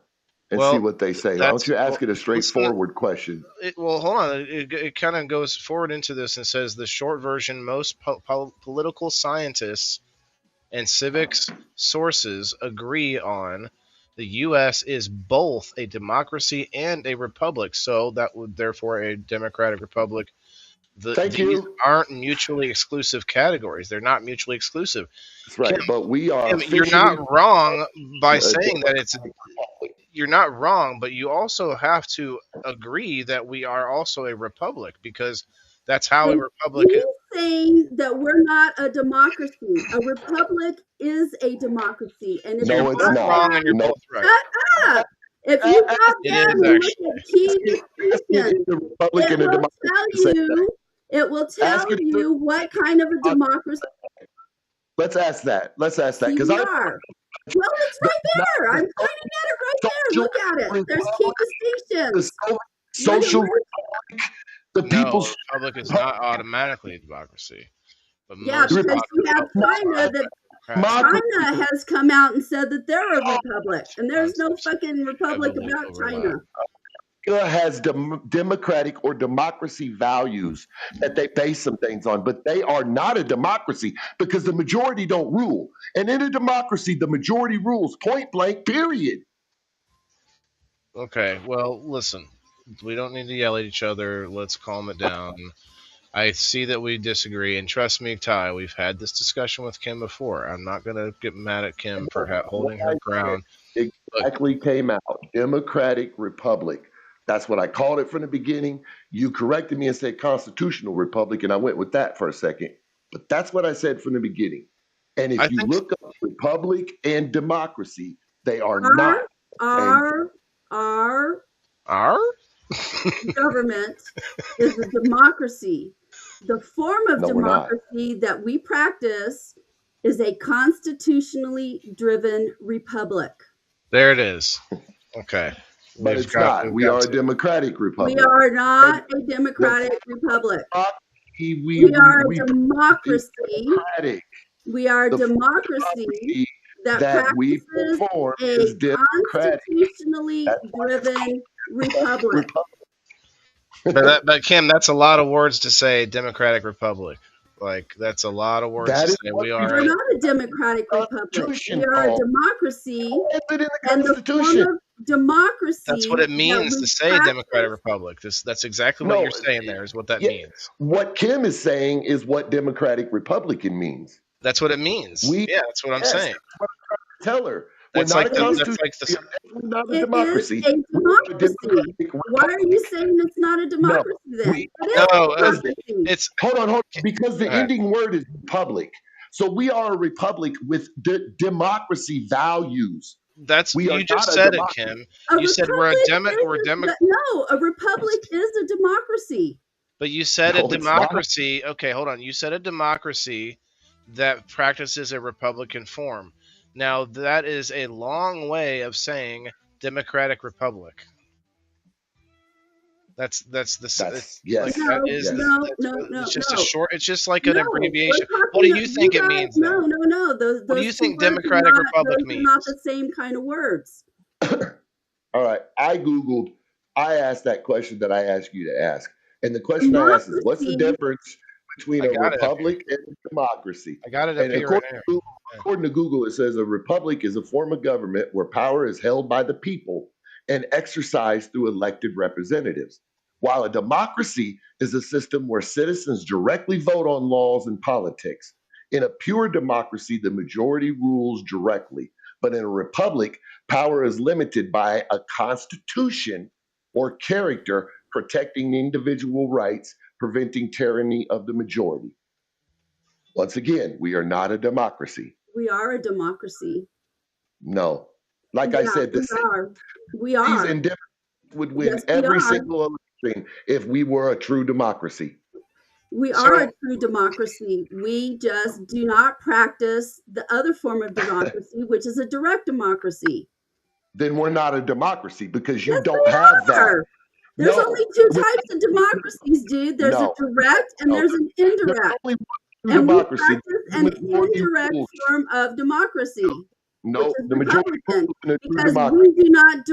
and see what they say? Why don't you ask it a straightforward question? Hold on. It kind of goes forward into this and says the short version: most political scientists and civics sources agree on. The U.S. is both a democracy and a republic, so that would therefore a democratic republic. These aren't mutually exclusive categories. They're not mutually exclusive. That's right, but we are. You're not wrong by saying that it's. You're not wrong, but you also have to agree that we are also a republic because that's how a republic is. Saying that we're not a democracy. A republic is a democracy, and if no, it's not. Wrong, and you're both right. Shut up. If you got that and look at key distinctions, it will tell you what kind of a democracy. Let's ask that. Because well, it's right there. I'm pointing at it right there. Look at it. There's key distinctions. Social the people's republic is not automatically a democracy. But because you have China that China has come out and said that they're a republic, and there's no fucking republic about China. China has democratic or democracy values that they base some things on, but they are not a democracy because the majority don't rule. And in a democracy, the majority rules, point blank, period. Okay, well, listen. We don't need to yell at each other. Let's calm it down. I see that we disagree, and trust me, Ty, we've had this discussion with Kim before. I'm not going to get mad at Kim for holding her ground. Exactly came out. Democratic Republic. That's what I called it from the beginning. You corrected me and said constitutional republic, and I went with that for a second. But that's what I said from the beginning. And if you look up republic and democracy, they are not. Our government is a democracy. The form of democracy that we practice is a constitutionally driven republic. There it is. Okay. But it's not. We are a democratic republic. We are not a democratic republic. We are a democracy. We are a democracy that practices a constitutionally driven republic. But Kim, that's a lot of words to say, democratic republic. Like, that's a lot of words to say. We're not a democratic republic. We are a democracy. And the form of democracy. That's what it means to say democratic republic. That's exactly what you're saying there, is what that means. What Kim is saying is what democratic republican means. That's what it means. That's what I'm saying. Tell her. That's like the not a democracy. It is a democracy. Why are you saying it's not a democracy then? It's hold on. Because the ending word is republic. So we are a republic with democracy values. You just said it, Kim. You said we're a democracy. No, a republic is a democracy. But you said a democracy. Okay, hold on. You said a democracy that practices a republican form. Now, that is a long way of saying democratic republic. That's yes. Like, no. It's just a short. It's just like an abbreviation. What do you think it means? No. What do you think democratic republic means? Not the same kind of words. All right. I asked that question that I asked you to ask. And the question I asked is, what's the difference between a republic and a democracy? I got it up here right now. According to Google, it says a republic is a form of government where power is held by the people and exercised through elected representatives, while a democracy is a system where citizens directly vote on laws and politics. In a pure democracy, the majority rules directly, but in a republic, power is limited by a constitution or character protecting individual rights, preventing tyranny of the majority. Once again, we are not a democracy. We are a democracy. No. Like I said, we are. These indifferents would win every single election if we were a true democracy. We are a true democracy. We just do not practice the other form of democracy, which is a direct democracy. Then we're not a democracy because you don't have that. There's only two types of democracies, dude. There's a direct and there's an indirect. And we practice an indirect form of democracy. No, the majority because we do not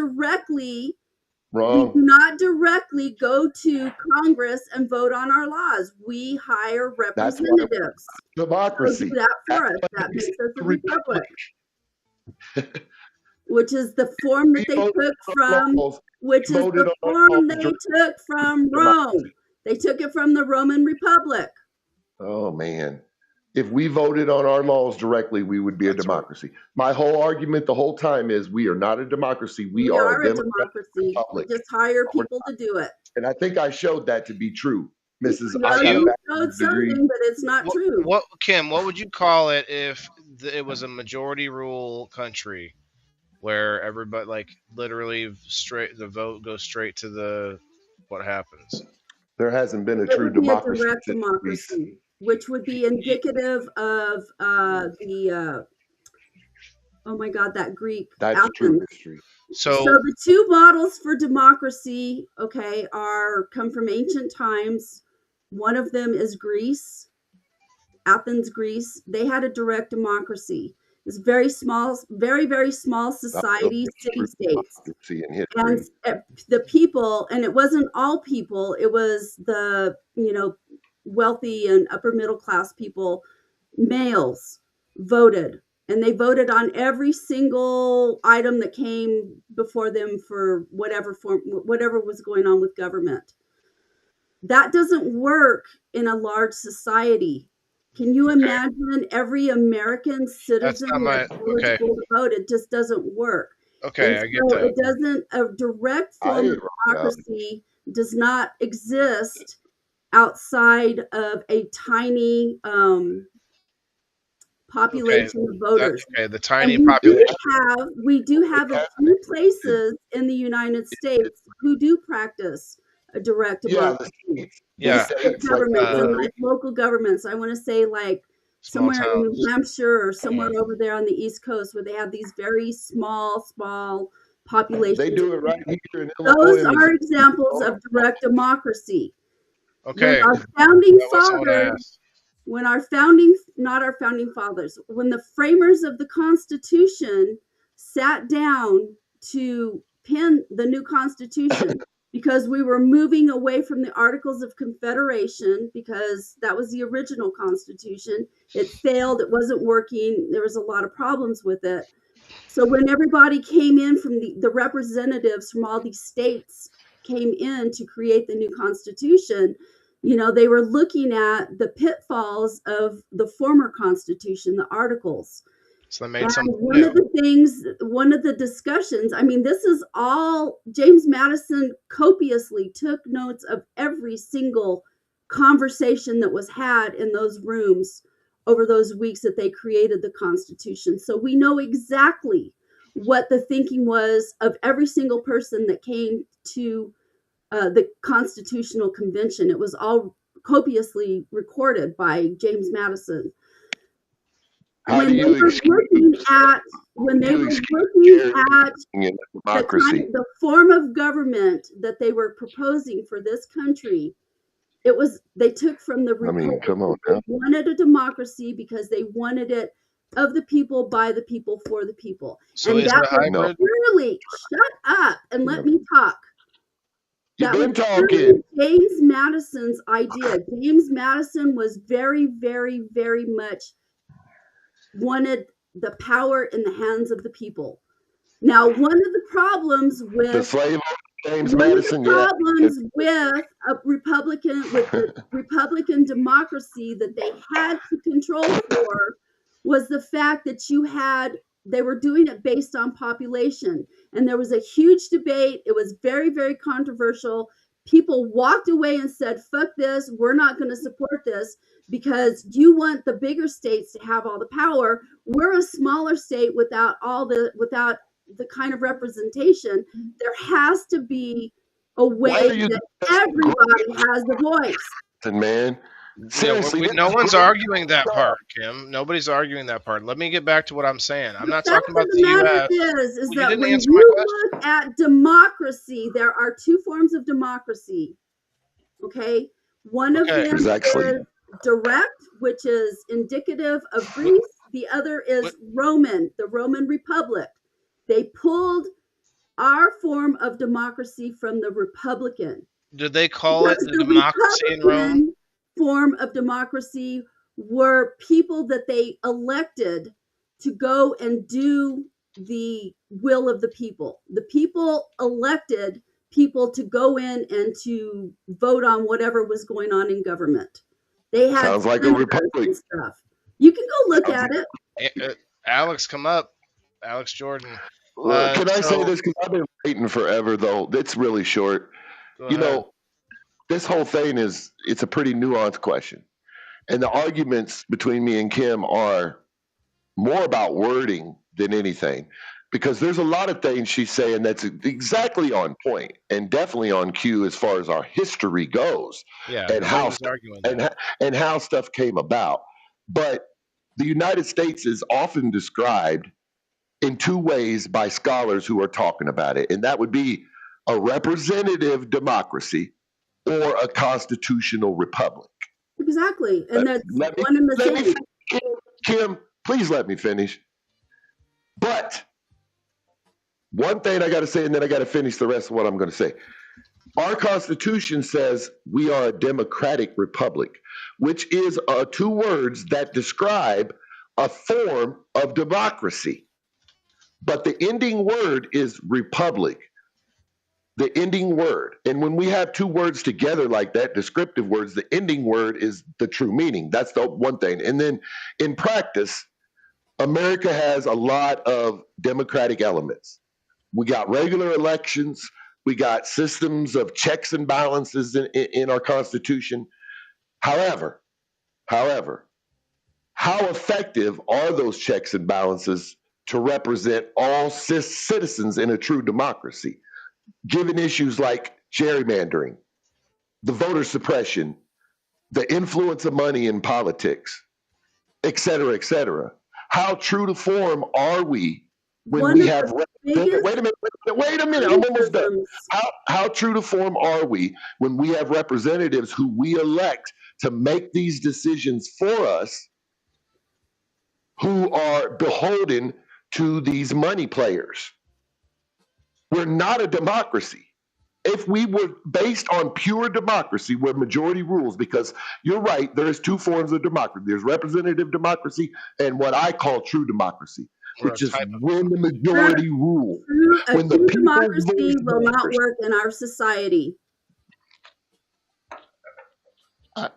directly go to Congress and vote on our laws. We hire representatives. Democracy. Do that for us. That makes us a republic. Which is the form that they took from Rome. They took it from the Roman Republic. Oh man. If we voted on our laws directly, we would be a democracy. Right. My whole argument the whole time is we are not a democracy. We are a democracy. Republic. We just hire people to do it. And I think I showed that to be true, Mrs. You showed something, but it's not true. Kim, what would you call it if it was a majority rule country where everybody, like, literally the vote goes straight to what happens? There hasn't been a true democracy. A direct democracy. Which would be indicative of that Greek. That's true history. So the two models for democracy, come from ancient times. One of them is Greece, Athens, Greece. They had a direct democracy. It's very small, very, very small societies, city-states. And the people, and it wasn't all people, it was the, wealthy and upper middle class people, males, voted. And they voted on every single item that came before them for whatever was going on with government. that doesn't work in a large society. Can you imagine every American citizen that's eligible to vote? It just doesn't work. Okay, I get that. It doesn't, a direct form of democracy does not exist outside of a tiny population of voters. The tiny population. We do have a few places in the United States who do practice a direct democracy. Yeah, government, like local governments. I want to say like somewhere in New Hampshire or somewhere over there on the East Coast where they have these very small populations. They do it right here in Illinois. Those are examples of direct democracy. Okay. When our founding fathers, not our founding fathers, when the framers of the Constitution sat down to pen the new Constitution, because we were moving away from the Articles of Confederation, because that was the original Constitution. It failed. It wasn't working. There was a lot of problems with it. So when everybody came in from the representatives from all these states came in to create the new Constitution, you know, they were looking at the pitfalls of the former Constitution, the Articles. So they made something one of the things, one of the discussions, I mean, this is all, James Madison copiously took notes of every single conversation that was had in those rooms over those weeks that they created the Constitution. So we know exactly what the thinking was of every single person that came to the Constitutional Convention. It was all copiously recorded by James Madison. When they were looking at the form of government that they were proposing for this country, it was, they took from the Republic. They wanted a democracy because they wanted it of the people, by the people, for the people. So and that was really, shut up and let me talk. You've been talking. James Madison's idea. James Madison was very, very, very much wanted the power in the hands of the people. Now, one of the problems with the slave James Madison, with the Republican democracy that they had to control for was the fact that they were doing it based on population. And there was a huge debate. It was very, very controversial. People walked away and said, fuck this, we're not going to support this because you want the bigger states to have all the power. We're a smaller state without the kind of representation. There has to be a way that everybody has the voice. And man, seriously, no one's arguing that part, Kim. Nobody's arguing that part. Let me get back to what I'm saying. I'm not talking about the U.S. Is that when you look at democracy, there are two forms of democracy. Okay, one of them is direct, which is indicative of Greece. The other is Roman, the Roman Republic. They pulled our form of democracy from the Republican. Did they call it the democracy in Rome? Form of democracy were people that they elected to go and do the will of the people. The people elected people to go in and to vote on whatever was going on in government. They had sounds like a republic stuff. You can go look at it. Alex, come up. Alex Jordan. Can I say this? Because I've been waiting forever, though. It's really short. You know, this whole thing it's a pretty nuanced question. And the arguments between me and Kim are more about wording than anything. Because there's a lot of things she's saying that's exactly on point and definitely on cue as far as our history goes. Yeah, and how stuff came about. But the United States is often described in two ways by scholars who are talking about it. And that would be a representative democracy or a constitutional republic. Exactly. And that's one and the same. Kim, please let me finish. But one thing I got to say, and then I got to finish the rest of what I'm going to say. Our Constitution says we are a democratic republic, which is two words that describe a form of democracy. But the ending word is republic. the ending word. And when we have two words together like that, descriptive words, the ending word is the true meaning. That's the one thing. And then in practice, America has a lot of democratic elements. We got regular elections. We got systems of checks and balances in our Constitution. However, how effective are those checks and balances to represent all citizens in a true democracy, given issues like gerrymandering, the voter suppression, the influence of money in politics, et cetera, et cetera? How true to form are we when One we of have the biggest wait a minute, I'm almost done. criticisms. How true to form are we when we have representatives who we elect to make these decisions for us, who are beholden to these money players? We're not a democracy. If we were based on pure democracy where majority rules, because you're right, there's two forms of democracy. There's representative democracy and what I call true democracy, which is when the majority rules. A When the true people's democracy voice will not matters. work in our society.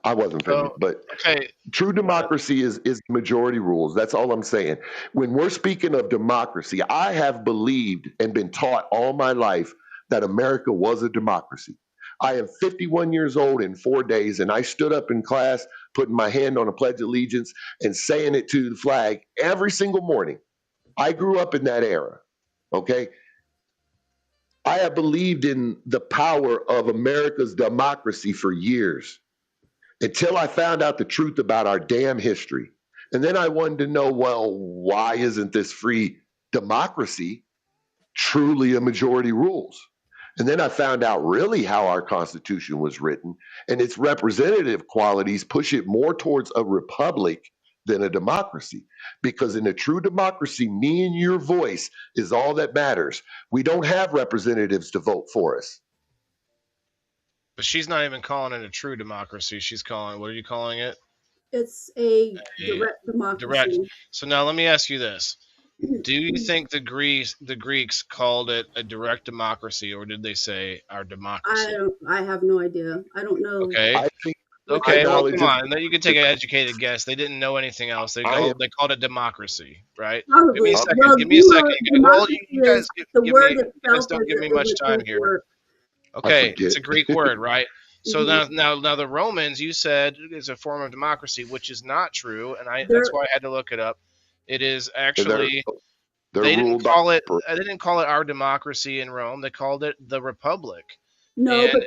I wasn't finished, but Okay. true democracy is majority rules. That's all I'm saying. When we're speaking of democracy, I have believed and been taught all my life that America was a democracy. I am 51 years old in 4 days, and I stood up in class, putting my hand on a Pledge of Allegiance and saying it to the flag every single morning. I grew up in that era, okay? I have believed in the power of America's democracy for years, until I found out the truth about our damn history. And then I wanted to know, well, why isn't this free democracy truly a majority rules? And then I found out really how our Constitution was written, and its representative qualities push it more towards a republic than a democracy. Because in a true democracy, me and your voice is all that matters. We don't have representatives to vote for us. But she's not even calling it a true democracy. She's calling, what are you calling it? It's a direct democracy. Direct. So now let me ask you this. Do you think the Greeks called it a direct democracy, or did they say our democracy? I have no idea. I don't know. Okay. I think Okay, well, come on. You can take an educated guess. They didn't know anything else. They called it democracy, right? Probably. Give me a second. Well, Give me a second. Well, you guys, the word itself don't give me much time here. Okay, it's a Greek word, right? So now the Romans, you said, is a form of democracy, which is not true, and that's why I had to look it up. It is actually they didn't call it our democracy in Rome. They called it the Republic. No, but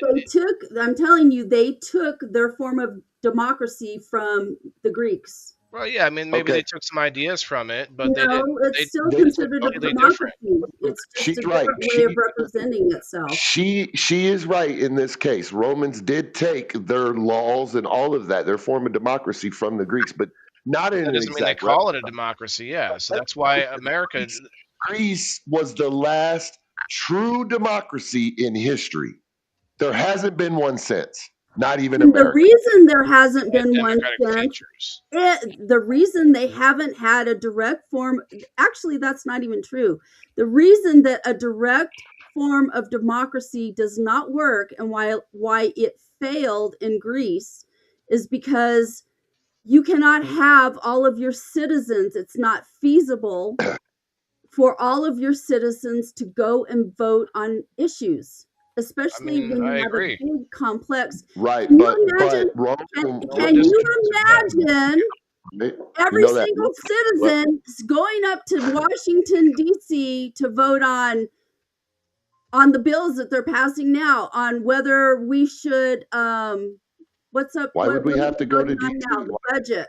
I'm telling you, they took their form of democracy from the Greeks. Well, yeah, I mean, maybe they took some ideas from it, but it's still considered a democracy. It's just a different way of representing itself. She is right in this case. Romans did take their laws and all of that, their form of democracy, from the Greeks, but not in an exact. That doesn't mean they call it a democracy, yeah. So that's why America. Greece was the last true democracy in history. There hasn't been one since. Not even America. The reason there hasn't been one since, the reason they haven't had a direct form, actually, that's not even true. The reason that a direct form of democracy does not work and why it failed in Greece is because you cannot have all of your citizens. It's not feasible for all of your citizens to go and vote on issues. Especially when you have a big complex. Right, can but you imagine every single citizen going up to Washington, D.C. to vote on the bills that they're passing now, on whether we should what's up? Why would we have to go to D.C. now? The budget.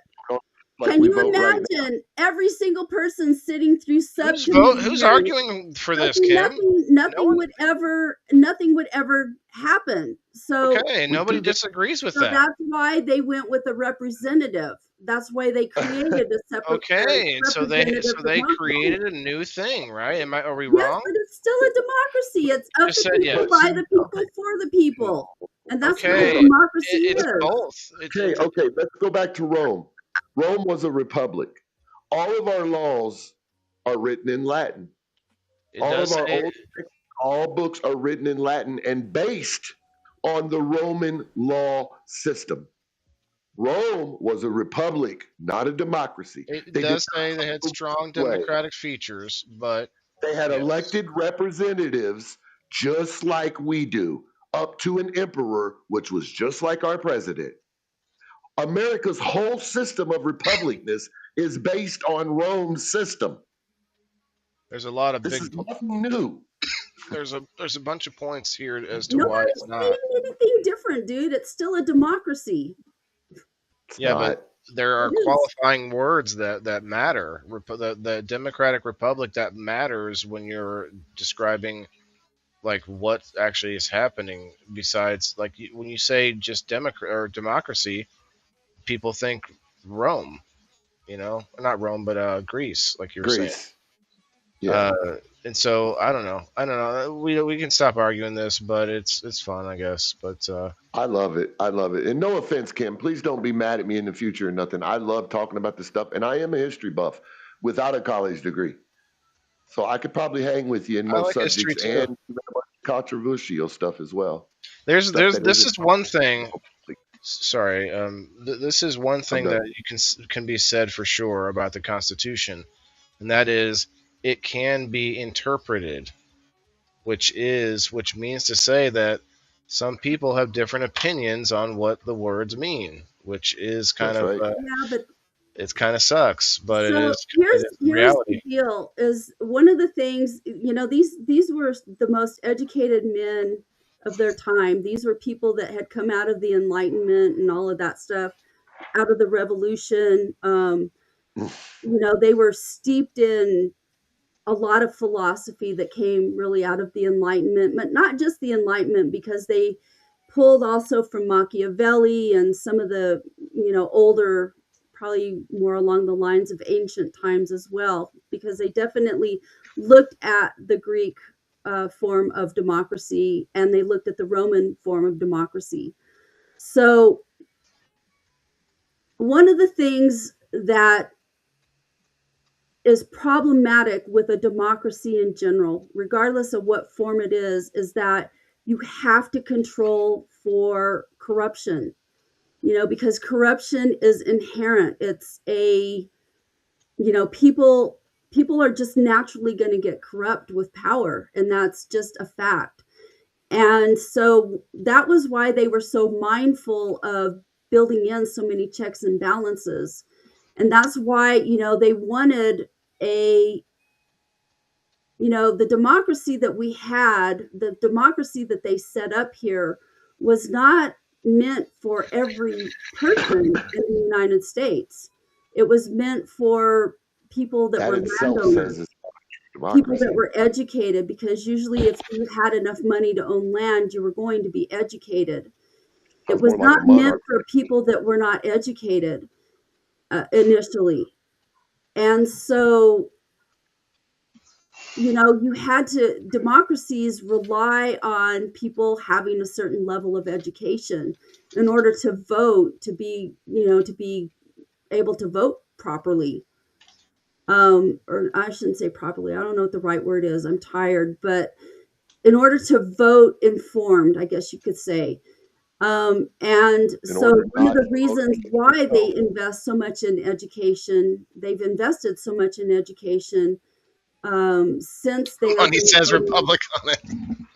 Can you imagine every single person sitting through subcommittee? Who's arguing for this, Kim? Nothing would ever happen. So nobody disagrees with that. That's why they went with a representative. That's why they created a separate. So they created a new thing, right? Are we yes, wrong? But it's still a democracy. It's of the people, by the people, for the people, and that's what democracy is. It's both. Okay. Let's go back to Rome. Rome was a republic. All of our laws are written in Latin. All of our old All books are written in Latin and based on the Roman law system. Rome was a republic, not a democracy. It They does did say they had strong democratic features, but they had yes. elected representatives just like we do, up to an emperor, which was just like our president. America's whole system of republicness is based on Rome's system. There's a lot of This big. is nothing new. There's a bunch of points here as to why it's not. Nobody's saying anything different, dude. It's still a democracy. It's Yeah, not. but there are It is. qualifying words that matter. The Democratic Republic, that matters when you're describing like what actually is happening. Besides, like when you say just democracy, people think Rome. Not Rome, but Greece, like you were saying. Greece. Yeah. And so I don't know. We can stop arguing this, but it's fun, I guess. But I love it. I love it. And no offense, Kim, please don't be mad at me in the future or nothing. I love talking about this stuff, and I am a history buff without a college degree. So I could probably hang with you in most like history subjects too. and controversial stuff as well. This is one thing. Sorry, this is one thing that you can be said for sure about the Constitution, and that is it can be interpreted, which means to say that some people have different opinions on what the words mean, which is kind That's of right. Yeah, but it kind of sucks, but so it is here's reality. the deal: is one of the things, these were the most educated men of their time. These were people that had come out of the Enlightenment and all of that stuff, out of the Revolution. They were steeped in a lot of philosophy that came really out of the Enlightenment, but not just the Enlightenment, because they pulled also from Machiavelli and some of the, older, probably more along the lines of ancient times as well, because they definitely looked at the Greek form of democracy, and they looked at the Roman form of democracy. So one of the things that is problematic with a democracy in general, regardless of what form it is that you have to control for corruption, because corruption is inherent. It's people are just naturally going to get corrupt with power, and that's just a fact. And so that was why they were so mindful of building in so many checks and balances. And that's why, they wanted the democracy that we had, the democracy that they set up here was not meant for every person in the United States. It was meant for people that were landowners, people that were educated, because usually if you had enough money to own land, you were going to be educated. It was not meant for people that were not educated initially. And so, democracies rely on people having a certain level of education in order to vote, to be able to vote properly. Or I shouldn't say properly. I don't know what the right word is. I'm tired. But in order to vote informed, I guess you could say. And so one of the reasons why they invest so much in education, they've invested so much in education since they are. He says Republic on it.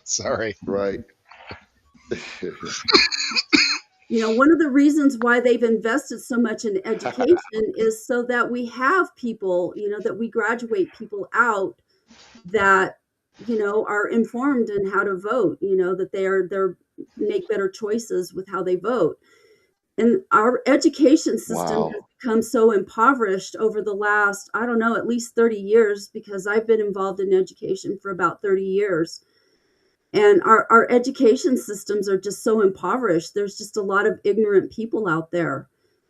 Sorry. Right. One of the reasons why they've invested so much in education is so that we have people, that we graduate people out that, are informed in how to vote, that they're make better choices with how they vote. And our education system has become so impoverished over the last, I don't know, at least 30 years, because I've been involved in education for about 30 years. And our education systems are just so impoverished. There's just a lot of ignorant people out there,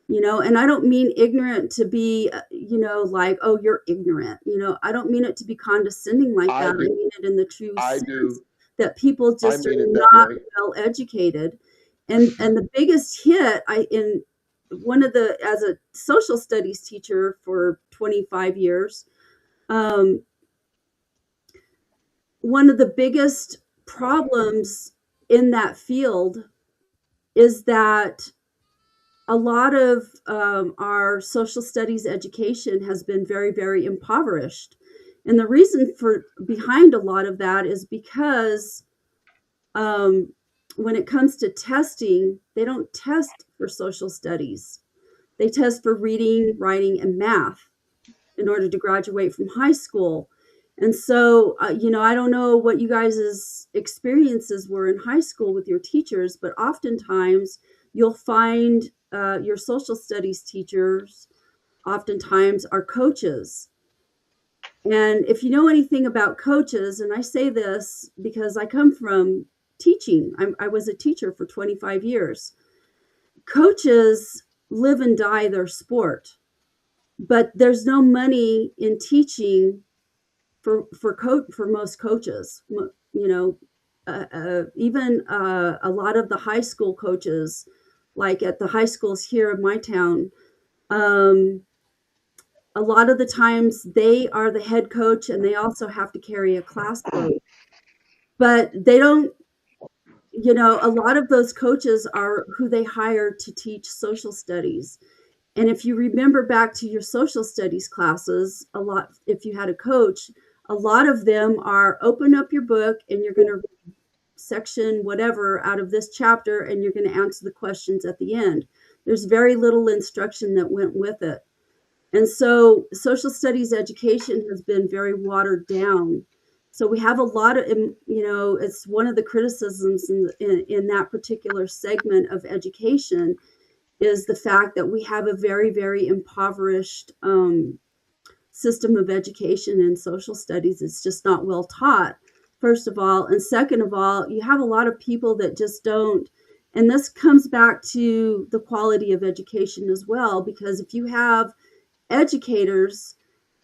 and I don't mean ignorant to be, like, oh, you're ignorant. I don't mean it to be condescending like that. I mean it in the true sense that people just are not well educated. And the biggest hit as a social studies teacher for 25 years, one of the biggest problems in that field is that a lot of our social studies education has been very, very impoverished. And the reason for behind a lot of that is because when it comes to testing, they don't test for social studies. They test for reading, writing, and math in order to graduate from high school. And so, I don't know what you guys' experiences were in high school with your teachers, but oftentimes you'll find your social studies teachers oftentimes are coaches. And if you know anything about coaches, and I say this because I come from teaching, I was a teacher for 25 years. Coaches live and die their sport, but there's no money in teaching for most coaches. Even a lot of the high school coaches, like at the high schools here in my town, a lot of the times they are the head coach and they also have to carry a class load. But they don't, a lot of those coaches are who they hire to teach social studies. And if you remember back to your social studies classes, if you had a coach, a lot of them are open up your book and you're going to read section whatever out of this chapter and you're going to answer the questions at the end. There's very little instruction that went with it. And so social studies education has been very watered down. So we have a lot of, it's one of the criticisms in that particular segment of education is the fact that we have a very, very impoverished system of education in social studies. It's just not well taught, first of all. And second of all, you have a lot of people that just don't. And this comes back to the quality of education as well, because if you have educators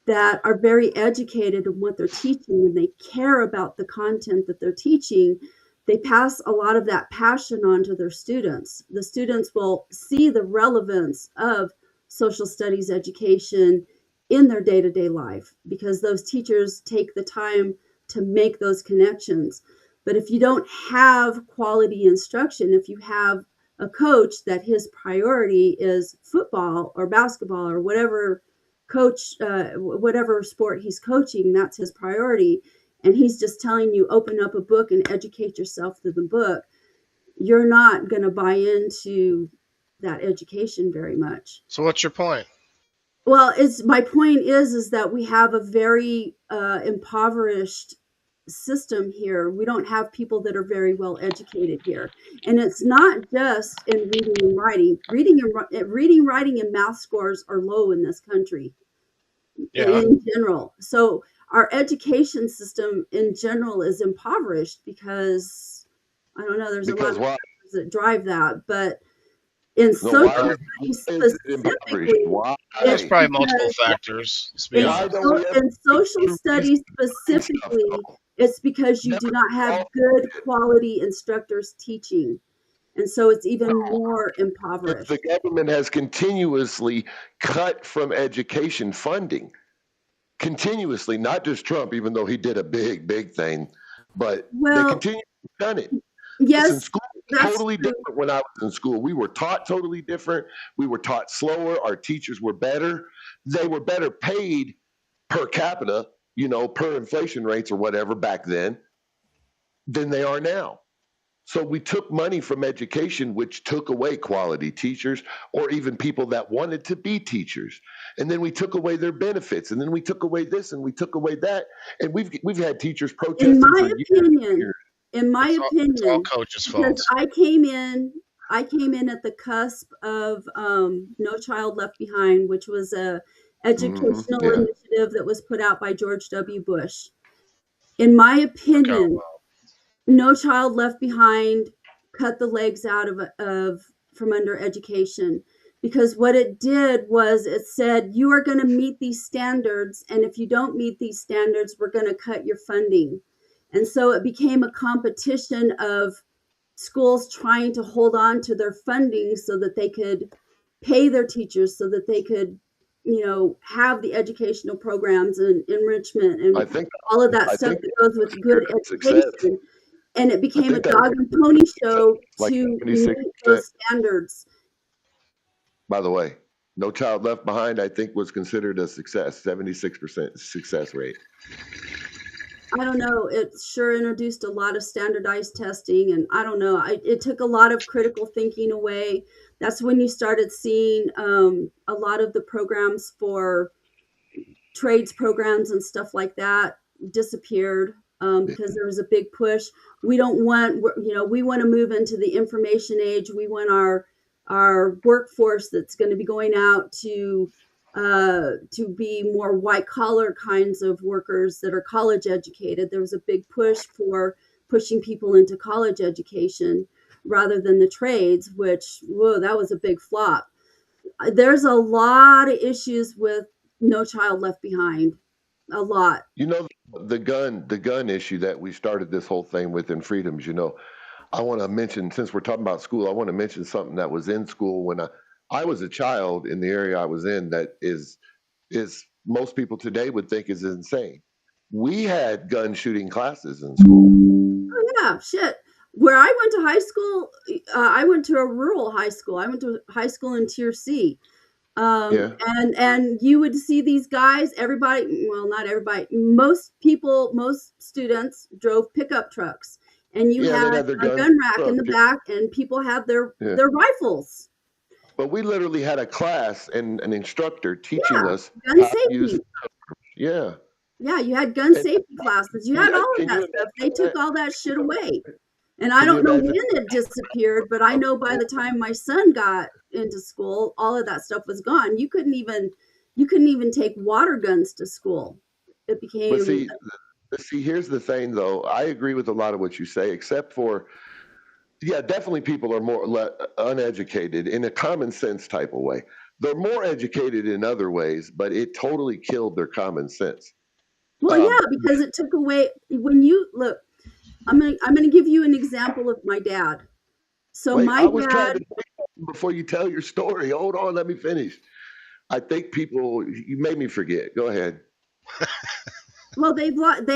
that are very educated in what they're teaching and they care about the content that they're teaching, they pass a lot of that passion on to their students. The students will see the relevance of social studies education in their day-to-day life because those teachers take the time to make those connections. But if you don't have quality instruction, if you have a coach that his priority is football or basketball or whatever whatever sport he's coaching, that's his priority, and he's just telling you open up a book and educate yourself through the book, you're not going to buy into that education very much. So what's your point? Well, my point is that we have a very impoverished system here. We don't have people that are very well educated here, and it's not just in reading and writing. Reading, writing, and math scores are low in this country in general. So our education system in general is impoverished because I don't know. There's a lot of things that drive that, but in social studies specifically, there's probably multiple factors. In social studies specifically, it's because you do not have good quality instructors teaching. And so it's even more impoverished. The government has continuously cut from education funding. Continuously, not just Trump, even though he did a big thing, but they continue to done it. Yes, in school, totally different when I was in school. We were taught totally different. We were taught slower. Our teachers were better. They were better paid per capita, per inflation rates or whatever back then than they are now. So we took money from education, which took away quality teachers or even people that wanted to be teachers. And then we took away their benefits. And then we took away this and we took away that. And we've had teachers protesting in my for opinion, years. It's all coaches' fault. I came in at the cusp of No Child Left Behind, which was a educational initiative that was put out by George W. Bush. In my opinion, No Child Left Behind cut the legs out of from under education, because what it did was it said you are going to meet these standards, and if you don't meet these standards, we're going to cut your funding. And so it became a competition of schools trying to hold on to their funding so that they could pay their teachers, so that they could have the educational programs and enrichment and all of that stuff that goes with good education. And it became a dog and pony show to meet those standards. By the way, No Child Left Behind, I think, was considered a success, 76% success rate. I don't know. It sure introduced a lot of standardized testing, and I don't know. It took a lot of critical thinking away. That's when you started seeing a lot of the programs for trades programs and stuff like that disappeared because there was a big push. We want to move into the information age. We want our workforce that's going to be going out to be more white collar kinds of workers that are college educated. There was a big push for pushing people into college education rather than the trades, which, whoa, that was a big flop. There's a lot of issues with No Child Left Behind. A lot. The gun issue that we started this whole thing with in Freedoms, I want to mention, since we're talking about school, I want to mention something that was in school when I was a child in the area I was in that is most people today would think is insane. We had gun shooting classes in school. Oh yeah, shit. Where I went to high school, I went to a rural high school. I went to high school in Tier C. And you would see these guys, not everybody, most students drove pickup trucks. And you had a gun rack in the back, and people had their rifles. But we literally had a class and an instructor teaching us gun how safety. to use. Yeah, you had gun safety classes. You had all of that stuff. They took all that shit away. And I don't know when it disappeared, but I know by the time my son got into school, all of that stuff was gone. You couldn't even take water guns to school. It became. But see, here's the thing, though. I agree with a lot of what you say, except for, definitely people are more uneducated in a common sense type of way. They're more educated in other ways, but it totally killed their common sense. Well, because it took away when you look. I'm gonna give you an example of my dad. So before you tell your story, hold on, let me finish. I think you made me forget. Go ahead. Well, they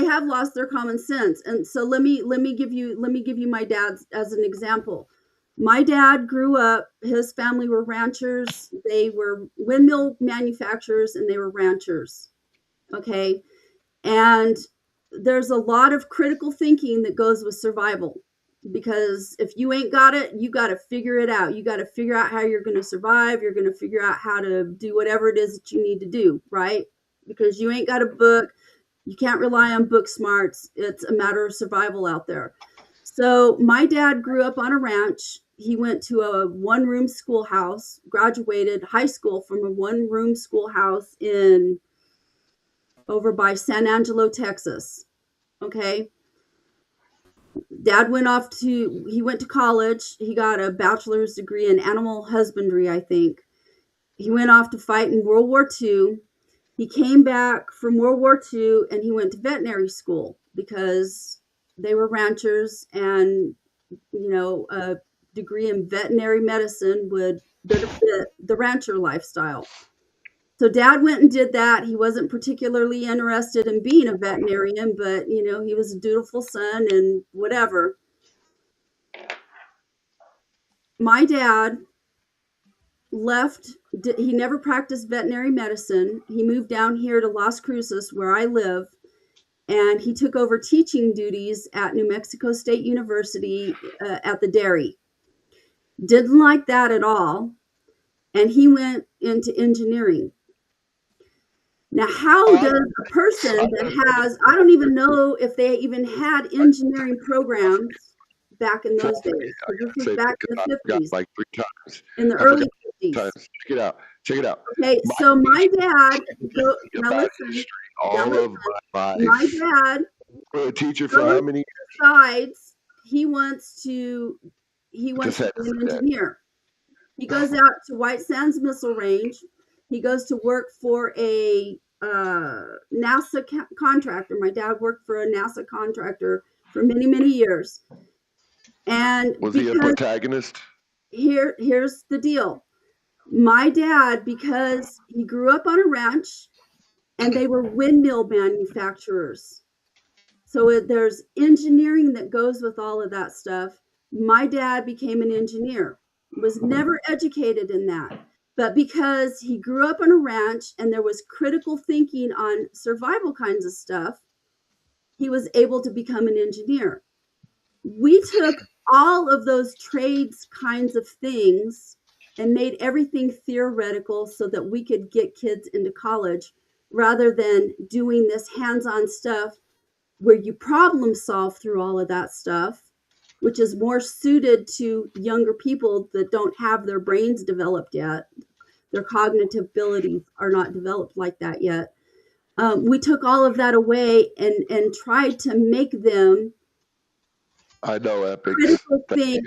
have lost their common sense, and so let me give you my dad as an example. My dad grew up. His family were ranchers. They were windmill manufacturers, and they were ranchers. Okay, and there's a lot of critical thinking that goes with survival, because if you ain't got it, you got to figure it out. You got to figure out how you're going to survive. You're going to figure out how to do whatever it is that you need to do, right? Because you ain't got a book. You can't rely on book smarts. It's a matter of survival out there. So my dad grew up on a ranch. He went to a one-room schoolhouse, graduated high school from a one-room schoolhouse over by San Angelo, Texas. Okay. Dad went to college. He got a bachelor's degree in animal husbandry, I think. He went off to fight in World War II. He came back from World War II and he went to veterinary school because they were ranchers, and a degree in veterinary medicine would benefit the rancher lifestyle. So Dad went and did that. He wasn't particularly interested in being a veterinarian, but he was a dutiful son and whatever. My dad left. He never practiced veterinary medicine. He moved down here to Las Cruces, where I live, and he took over teaching duties at New Mexico State University at the dairy. Didn't like that at all, and he went into engineering. Now, how does a person that has, I don't even know if they even had engineering programs back in those days. This was back in the 50s. Like 3 times. In the early 50s. Check it out. Okay, so my dad, now listen. My dad, a teacher for how many years? Decides he wants to be an engineer. He goes out to White Sands Missile Range. He goes to work for a NASA contractor. My dad worked for a NASA contractor for many, many years. And was he a protagonist? Here's the deal. My dad, because he grew up on a ranch and they were windmill manufacturers. So there's engineering that goes with all of that stuff. My dad became an engineer, was never educated in that. But because he grew up on a ranch and there was critical thinking on survival kinds of stuff, he was able to become an engineer. We took all of those trades kinds of things and made everything theoretical so that we could get kids into college rather than doing this hands-on stuff where you problem solve through all of that stuff, which is more suited to younger people that don't have their brains developed yet. Their cognitive abilities are not developed like that yet. We took all of that away and tried to make them I know, Epic. critical think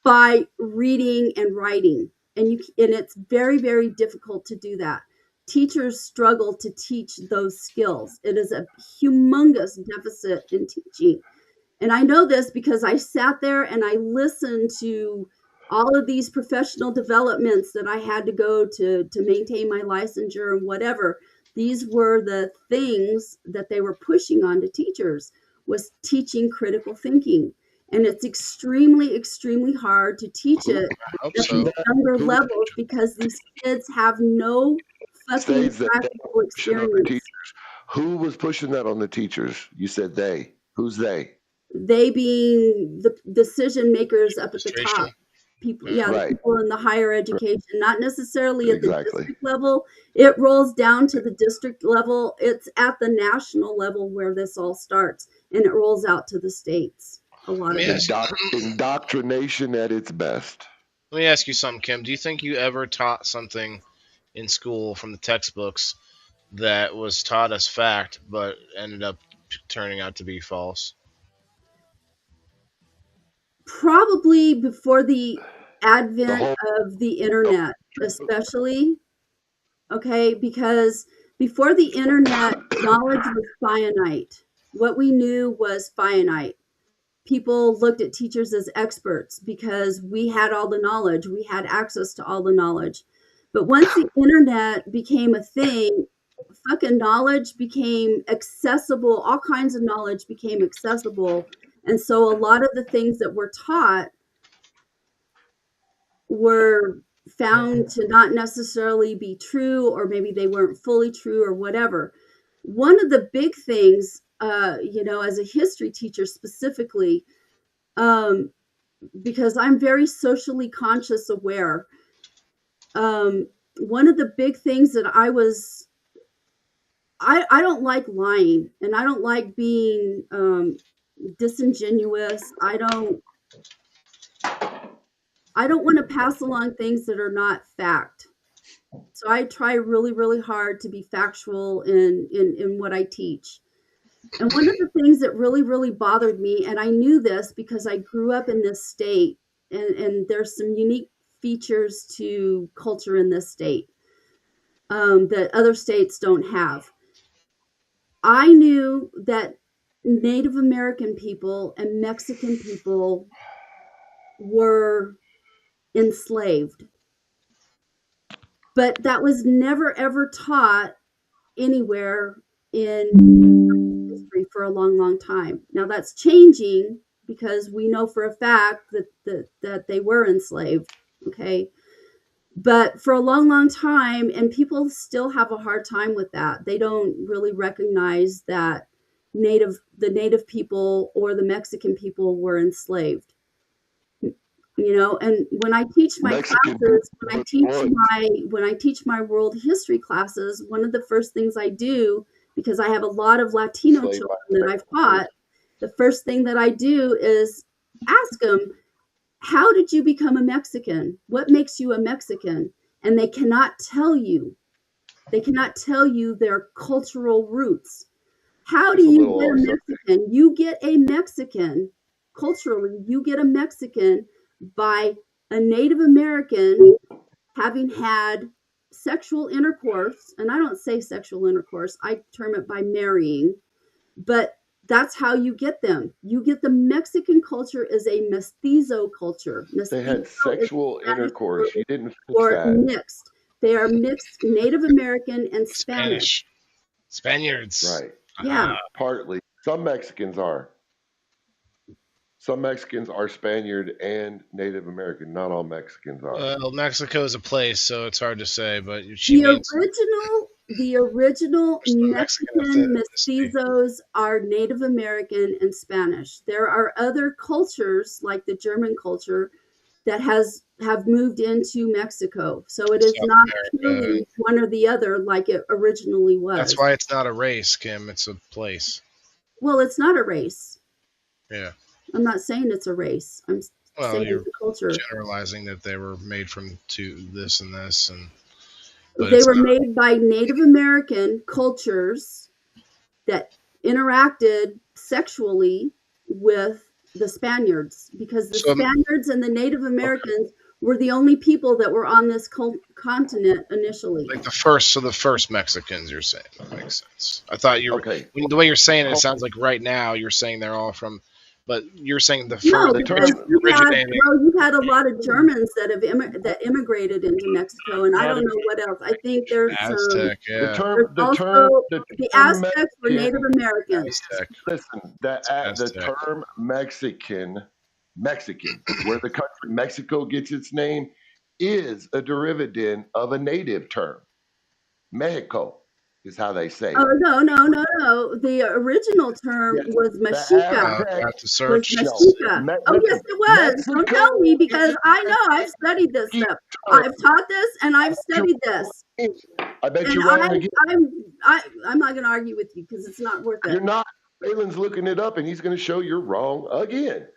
by reading and writing. And it's very, very difficult to do that. Teachers struggle to teach those skills. It is a humongous deficit in teaching. And I know this because I sat there and I listened to all of these professional developments that I had to go to maintain my licensure and whatever. These were the things that they were pushing on to teachers, was teaching critical thinking. And it's extremely, extremely hard to teach it at these younger levels because these kids have no fucking practical experience. Who was pushing that on the teachers? You said they. Who's they? They being the decision makers up at the top. People, the people in the higher education, not necessarily at the district level. It rolls down to the district level. It's at the national level where this all starts, and it rolls out to the states. A lot of it. Indoctrination at its best. Let me ask you something, Kim. Do you think you ever taught something in school from the textbooks that was taught as fact but ended up turning out to be false? Probably before the advent of the internet, especially. Okay, because before the internet, knowledge was finite. What we knew was finite. People looked at teachers as experts because we had all the knowledge, we had access to all the knowledge. But once the internet became a thing, fucking knowledge became accessible, all kinds of knowledge became accessible. And so a lot of the things that were taught were found to not necessarily be true, or maybe they weren't fully true or whatever. One of the big things, as a history teacher specifically, because I'm very socially conscious aware, one of the big things that I don't like lying, and I don't like being disingenuous. I don't want to pass along things that are not fact. So I try really, really hard to be factual in what I teach. And one of the things that really, really bothered me, and I knew this because I grew up in this state, and there's some unique features to culture in this state that other states don't have. I knew that Native American people and Mexican people were enslaved. But that was never, ever taught anywhere in history for a long, long time. Now that's changing because we know for a fact that they were enslaved, okay? But for a long, long time, and people still have a hard time with that. They don't really recognize that the native people or the Mexican people were enslaved. And when I teach my classes, when I teach my world history classes, one of the first things I do, because I have a lot of Latino children that I've taught, the first thing that I do is ask them, how did you become a Mexican? What makes you a Mexican? And they cannot tell you. They cannot tell you their cultural roots. How do you get a Mexican? You get a Mexican, culturally, you get a Mexican by a Native American having had sexual intercourse, and I don't say sexual intercourse, I term it by marrying, but That's how you get them. You get the Mexican culture is a mestizo culture. They had sexual intercourse. You didn't fix or that. mixed. They are mixed Native American and Spanish. Spaniards. Right. Yeah. Partly. Some Mexicans are. Some Mexicans are Spaniard and Native American. Not all Mexicans are. Well, Mexico is a place, so it's hard to say. But The original Mexican mestizos are Native American and Spanish. There are other cultures, like the German culture, that have moved into Mexico. So it is not purely one or the other like it originally was. That's why it's not a race, Kim. It's a place. Well, it's not a race. Yeah. I'm not saying it's a race. I'm saying you're it's a culture. Generalizing that they were made from this and this, and they were made by Native American cultures that interacted sexually with the Spaniards, because the Spaniards and the Native Americans were the only people that were on this continent initially. Like the first Mexicans, you're saying. That makes sense. I thought you were the way you're saying it sounds like right now you're saying they're all from. But you're saying the first you've had a lot of Germans that immigrated into Mexico, and I don't know what else. I think there's Aztec, the Aztecs were Native Americans. Listen, the term Mexican, where the country Mexico gets its name, is a derivative of a native term. Mexico is how they say it. Oh, no. The original term was Mexica. Oh, yes, it was. Don't tell me, because I know I've studied this stuff. I've taught this and I've studied this. I bet you're wrong again. I'm not going to argue with you because it's not worth it. You're not. Balin's looking it up and he's going to show you're wrong again.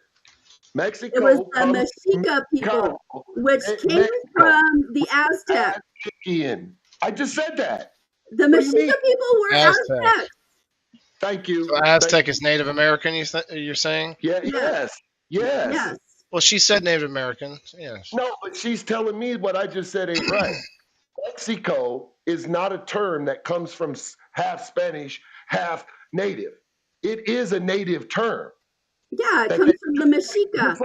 Mexico. It was the Mexica people, which came from the Aztecs. I just said that. The Mexica people were Aztecs. Thank you. So Aztec is Native American, you're saying? Yeah, yes. Well, she said Native American. Yes. No, but she's telling me what I just said ain't right. Mexico is not a term that comes from half Spanish, half Native. It is a native term. Yeah, it comes from the Mexica.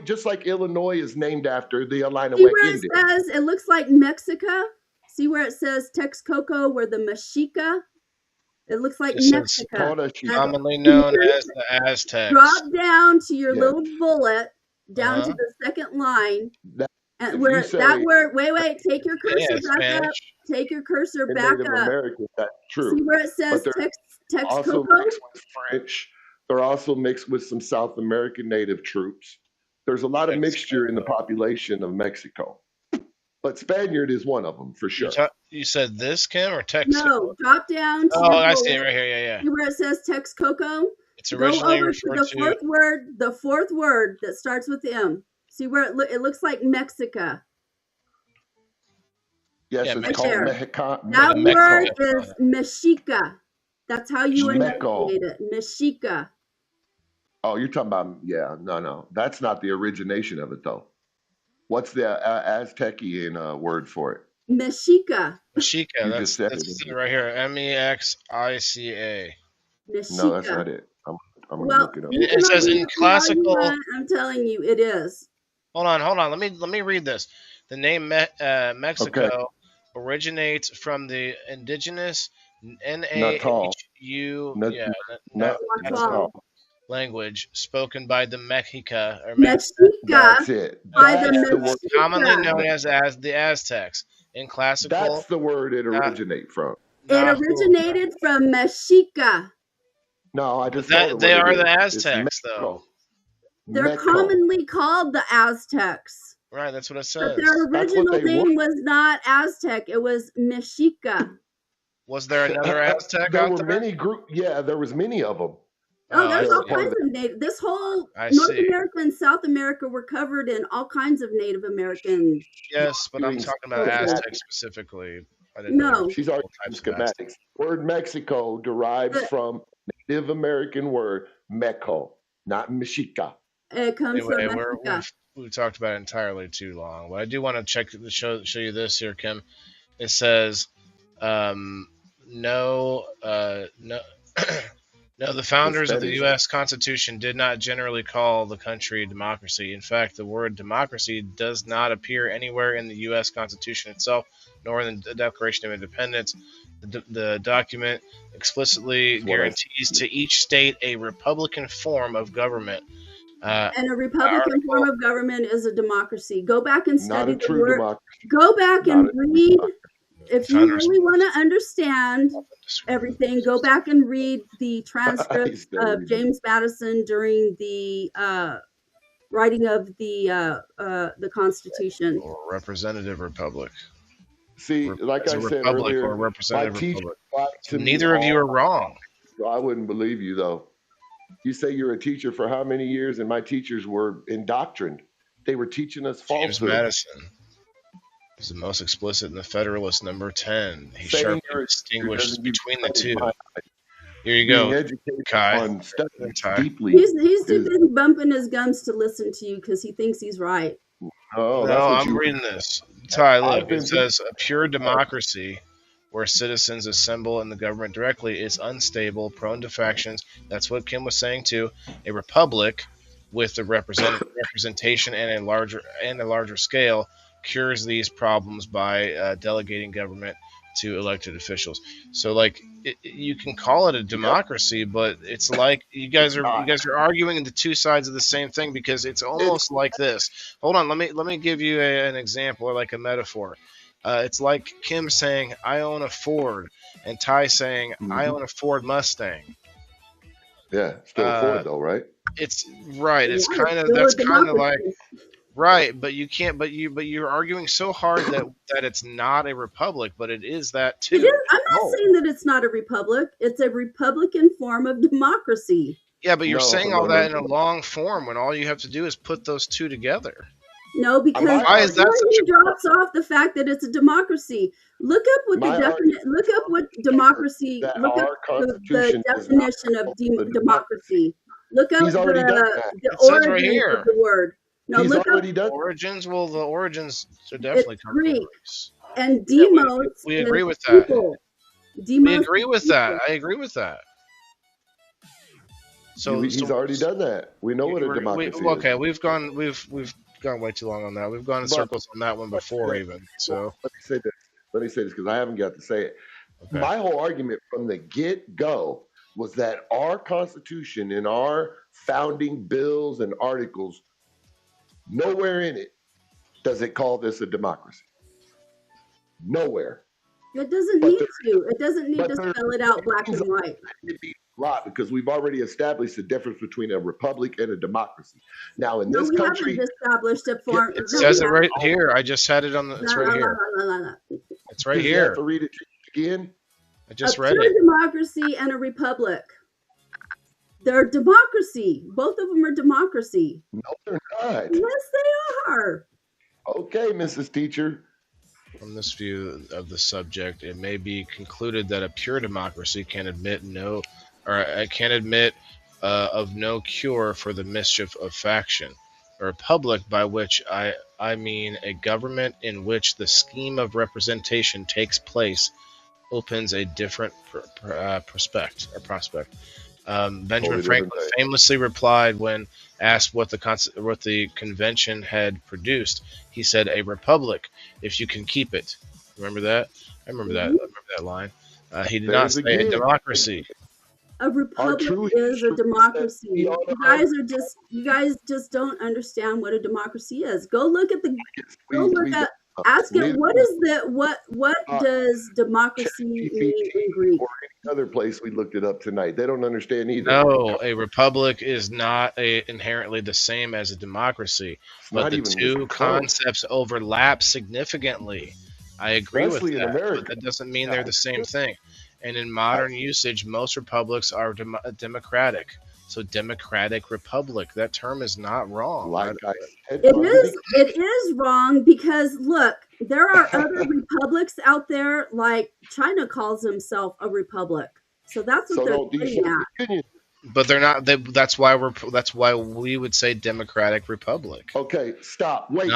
Just like Illinois is named after the Illinois Indians. It looks like Mexica. See where it says Texcoco, where the Mexica? It looks like Mexica. Commonly known as the Aztecs. Drop down to your little bullet, down to the second line. And where that word, wait, take your cursor back up. Take your cursor back up. American, that's true. See where it says Texcoco? French. They're also mixed with some South American native troops. There's a lot of mixture in the population of Mexico. But Spaniard is one of them, for sure. You said this, Kim, or Texcoco? No, drop down. I see it right here. Yeah. See where it says Texcoco? It's originally referred to the fourth word that starts with M. See where it looks like Mexica. Yes, it's called Mexica. That word is Mexica. That's how you enunciate it. Mexica. Oh, you're talking about, no. That's not the origination of it, though. What's the Aztecian word for it? Mexica. Mexica. That's it right here. Mexica. No, that's not it. I'm going to look it up. It says in classical. I'm telling you, it is. Hold on. Let me read this. The name Mexico originates from the indigenous Nahu language spoken by the Mexica. That's it. Commonly known as the Aztecs. In classical, that's the word it originates from. It originated from Mexica. No, I just they are the Aztecs, though. They're commonly called the Aztecs. Right, that's what it says. But their original name was not Aztec; it was Mexica. Was there another Aztec there out were there? Many there was many of them. Oh, there's all kinds of native. This whole North America and South America were covered in all kinds of Native American. Yes, but I'm talking about Aztecs specifically. No, she's already schematics. Word Mexico derives from Native American word Meco, not Mexica. It comes from Mexica. We've talked about it entirely too long. But I do want to show you this here, Kim. It says no No, the founders of the U.S. Constitution did not generally call the country a democracy. In fact, the word democracy does not appear anywhere in the U.S. Constitution itself, nor in the Declaration of Independence. The document explicitly guarantees to each state a republican form of government. And a republican form of government is a democracy. Go back and study the word. Democracy. Go back and read. If you really want to understand everything, go back and read the transcripts of James Madison during the writing of the Constitution. Or representative republic. See, like I said earlier, or representative republic. So neither of you are wrong. I wouldn't believe you, though. You say you're a teacher for how many years? And my teachers were indoctrined. They were teaching us falsehood. James Madison is the most explicit in the Federalist number 10. He sharply distinguishes between the two. Here you go, Kai. He's too busy bumping his gums to listen to you because he thinks he's right. Oh, no, I'm reading this. Ty, look, it says a pure democracy where citizens assemble in the government directly is unstable, prone to factions. That's what Kim was saying too. A republic with the representation and a larger scale cures these problems by delegating government to elected officials. So, like, you can call it a democracy, but it's like you guys are arguing the two sides of the same thing, because it's almost like this. Hold on, let me give you an example, or like a metaphor. It's like Kim saying, "I own a Ford," and Ty saying, "I own a Ford Mustang." Yeah, still Ford though, right? It's right. It's kind of like. Right, but you can't. But you're arguing so hard that it's not a republic, but it is that too. I'm not saying that it's not a republic. It's a republican form of democracy. Yeah, but you're saying all that in a long form when all you have to do is put those two together. No, because why is that he drops off the fact that it's a democracy. Look up what look up what democracy. Look up the definition of democracy. Look up the origin of the word. No, he's already done origins. Well, the origins are definitely Greek. And demos. We agree with that. We agree with that. I agree with that. So he's already done that. We know what a democracy is. Okay, we've gone way too long on that. We've gone in circles on that one before even. So let me say this because I haven't got to say it. Okay. My whole argument from the get-go was that our Constitution and our founding bills and articles, nowhere in it does it call this a democracy. Nowhere. It doesn't need to. It doesn't need to spell it out black and white. It needs a lot because we've already established the difference between a republic and a democracy. Now, in this country, haven't established it for. It says it right here. I just had it on the. It's right here. It's right here. You have to read it again. I just read it. A democracy and a republic. They're democracy. Both of them are democracy. No, they're not. Yes, they are. Okay, Mrs. Teacher. From this view of the subject, it may be concluded that a pure democracy can admit of no cure for the mischief of faction. A republic, by which I mean a government in which the scheme of representation takes place, opens a different prospect. Benjamin Franklin famously replied when asked what the convention had produced. He said, "A republic, if you can keep it." Remember that? I remember that. I remember that line. He did not say a democracy. A republic is a democracy. You guys just don't understand what a democracy is. Go look at ask it what does democracy mean in Greek? Or any other place we looked it up tonight. They don't understand either. No, a republic is not inherently the same as a democracy, but the two concepts overlap significantly. I agree with that, but that doesn't mean they're the same thing. And in modern usage, most republics are democratic. So democratic republic, that term is not wrong. It is wrong because look, there are other republics out there, like China calls himself a republic. So that's what they're getting at. But they're not. That's why we would say democratic republic. Okay, stop. Wait.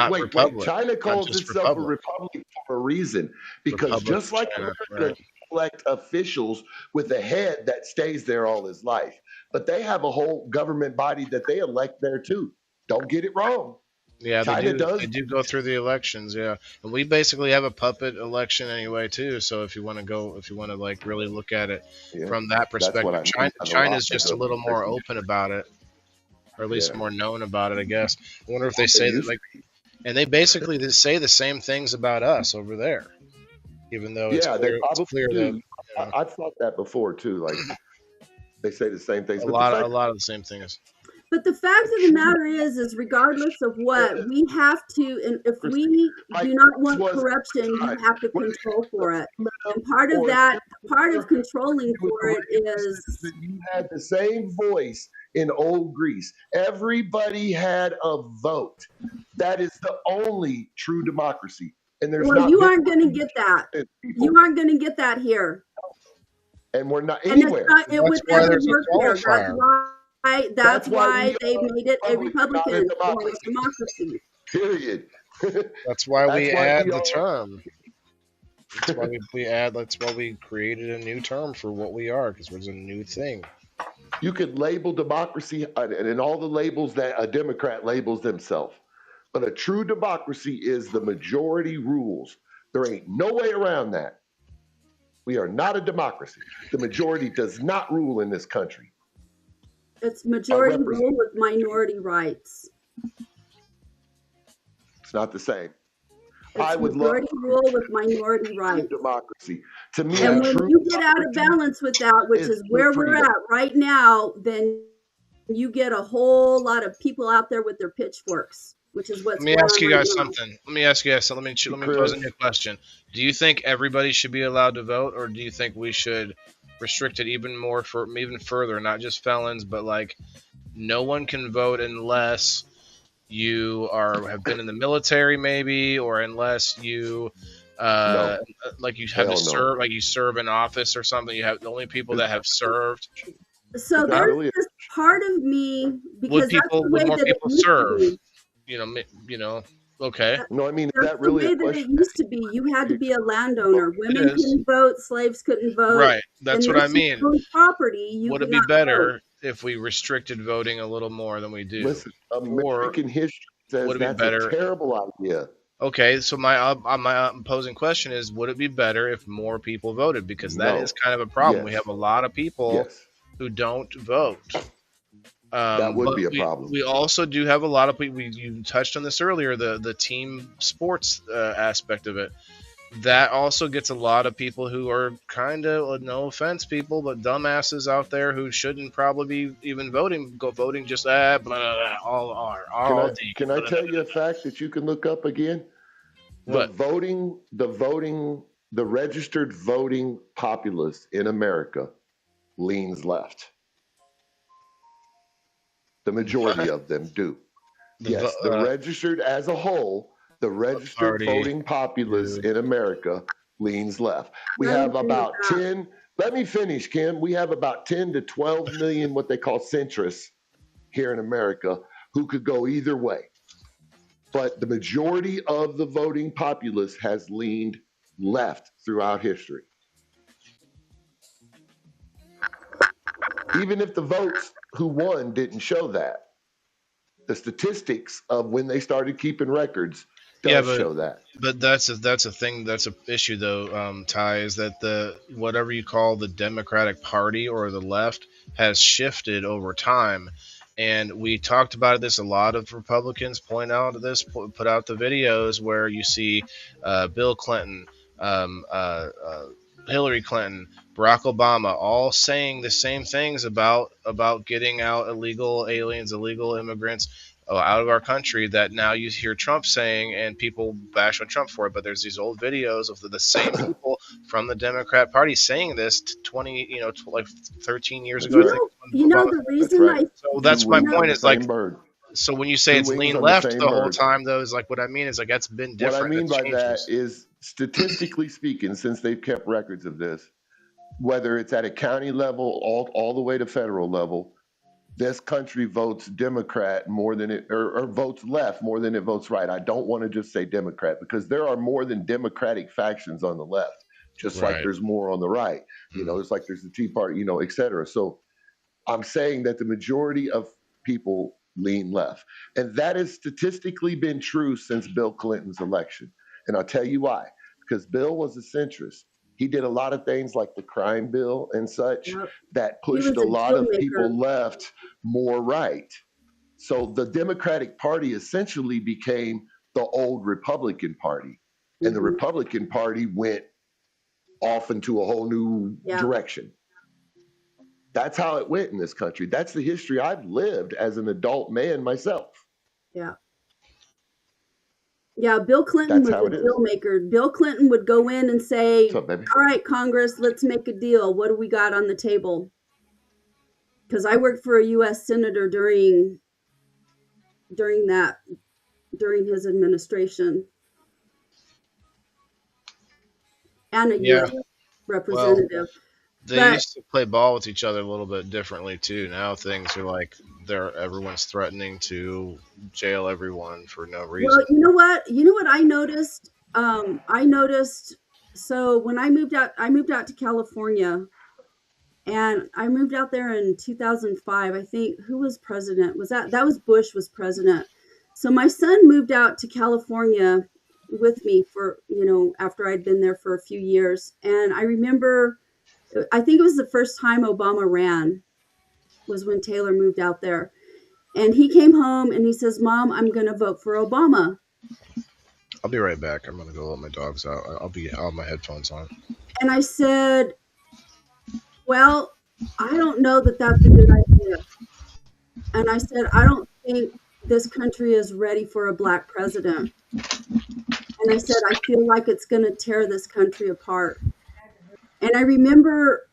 China calls itself a republic for a reason, because just like America elect officials with a head that stays there all his life. But they have a whole government body that they elect there too. Don't get it wrong. Yeah, they China do. does. They do go through the elections. Yeah, and we basically have a puppet election anyway too. So if you want to go, if you want to like really look at it from that That's what perspective, I mean. China's just a little more open about it, or at least more known about it, I guess. I wonder if they say that like, and they basically say the same things about us over there, even though it's they probably it's clear do. that I've thought that before too. Like they say the same things, a but lot of the same things. But the fact of the matter is regardless of what, we have to, and if we do not want corruption, you have to control for it. And part of that, part of controlling for it is you had the same voice in old Greece. Everybody had a vote. That is the only true democracy. And there's you aren't going to get that. You aren't going to get that here. And we're not anywhere. It would never work here. That's why they made it a Republican democracy. Period. That's why we add the term. That's why we add. That's why we created a new term for what we are, because it's a new thing. You could label democracy and all the labels that a Democrat labels themselves, but a true democracy is the majority rules. There ain't no way around that. We are not a democracy. The majority does not rule in this country. It's majority rule with minority rights. It's not the same. I would majority rule with minority rights. Democracy. To me, and when you get out of balance with that, which is where we're at right now, then you get a whole lot of people out there with their pitchforks, which is what's. Let me ask you guys something. Let me ask you guys something. Let me pose a new question. Do you think everybody should be allowed to vote, or do you think we should restrict it even further, not just felons, but like no one can vote unless you have been in the military, maybe, or unless you like you have to serve, like you serve in office or something. You have the only people that have served. So there's this part of me because would more people serve? You know. Okay. No, I mean, that's that really the way that it used to be. You had to be a landowner. Women couldn't vote. Slaves couldn't vote. Right. That's what I mean. Property. Would it be better if we restricted voting a little more than we do? Listen, American history says that's a terrible idea. Okay, so my opposing question is: would it be better if more people voted? Because that is kind of a problem. Yes. We have a lot of people who don't vote. That would be a problem. We also do have a lot of people. You touched on this earlier, the team sports aspect of it. That also gets a lot of people who are kind of, no offense, people, but dumbasses out there who shouldn't probably be even voting. Go voting just blah, blah, all day. Can I tell you a fact that you can look up again? What? The registered voting populace in America leans left. The majority of them do. Yes, the registered as a whole, the registered voting populace in America leans left. We have about 10, let me finish, Kim. We have about 10 to 12 million what they call centrists here in America who could go either way. But the majority of the voting populace has leaned left throughout history. Even if the votes who won didn't show that. The statistics of when they started keeping records show that. But that's a thing. That's an issue, though. Ty, is that whatever you call the Democratic Party or the left has shifted over time, and we talked about this. A lot of Republicans point out this, put out the videos where you see Bill Clinton, Hillary Clinton, Barack Obama, all saying the same things about getting out illegal aliens, illegal immigrants out of our country, that now you hear Trump saying, and people bash on Trump for it, but there's these old videos of the same people from the Democrat Party saying this 13 years ago. The reason so that's my point is like, so when you say it's lean left the whole time, though, is like, what I mean is like, that's been different. What I mean by that is, statistically speaking, since they've kept records of this, whether it's at a county level, all the way to federal level, this country votes Democrat more than it, or votes left more than it votes right. I don't want to just say Democrat, because there are more than Democratic factions on the left. just Right. like there's more on the right. You know, it's like there's the Tea Party, you know, et cetera. So I'm saying that the majority of people lean left. And that has statistically been true since Bill Clinton's election. And I'll tell you why. Because Bill was a centrist. He did a lot of things like the crime bill and such Yep. that He was pushed a a lot deal of maker. people left more right. So the Democratic Party essentially became the old Republican Party. And the Republican Party went off into a whole new direction. That's how it went in this country. That's the history I've lived as an adult man myself. Yeah. Yeah, Bill Clinton That's was how a it is. deal maker. Bill Clinton would go in and say, What's up, baby? all right, Congress, let's make a deal. What do we got on the table? Because I worked for a U.S. senator during his administration, and a U.S. representative. They used to play ball with each other a little bit differently too. Now things are like everyone's threatening to jail everyone for no reason. Well, you know what I noticed? So when I moved out to California, and I moved out there in 2005. I think, who was president? That was Bush was president. So my son moved out to California with me for, after I'd been there for a few years. And I remember, I think it was the first time Obama ran, was when Taylor moved out there. And he came home and he says, Mom, I'm going to vote for Obama. I'll be right back. I'm going to go let my dogs out. I'll have my headphones on. And I said, well, I don't know that that's a good idea. And I said, I don't think this country is ready for a black president. And I said, I feel like it's going to tear this country apart. And I remember,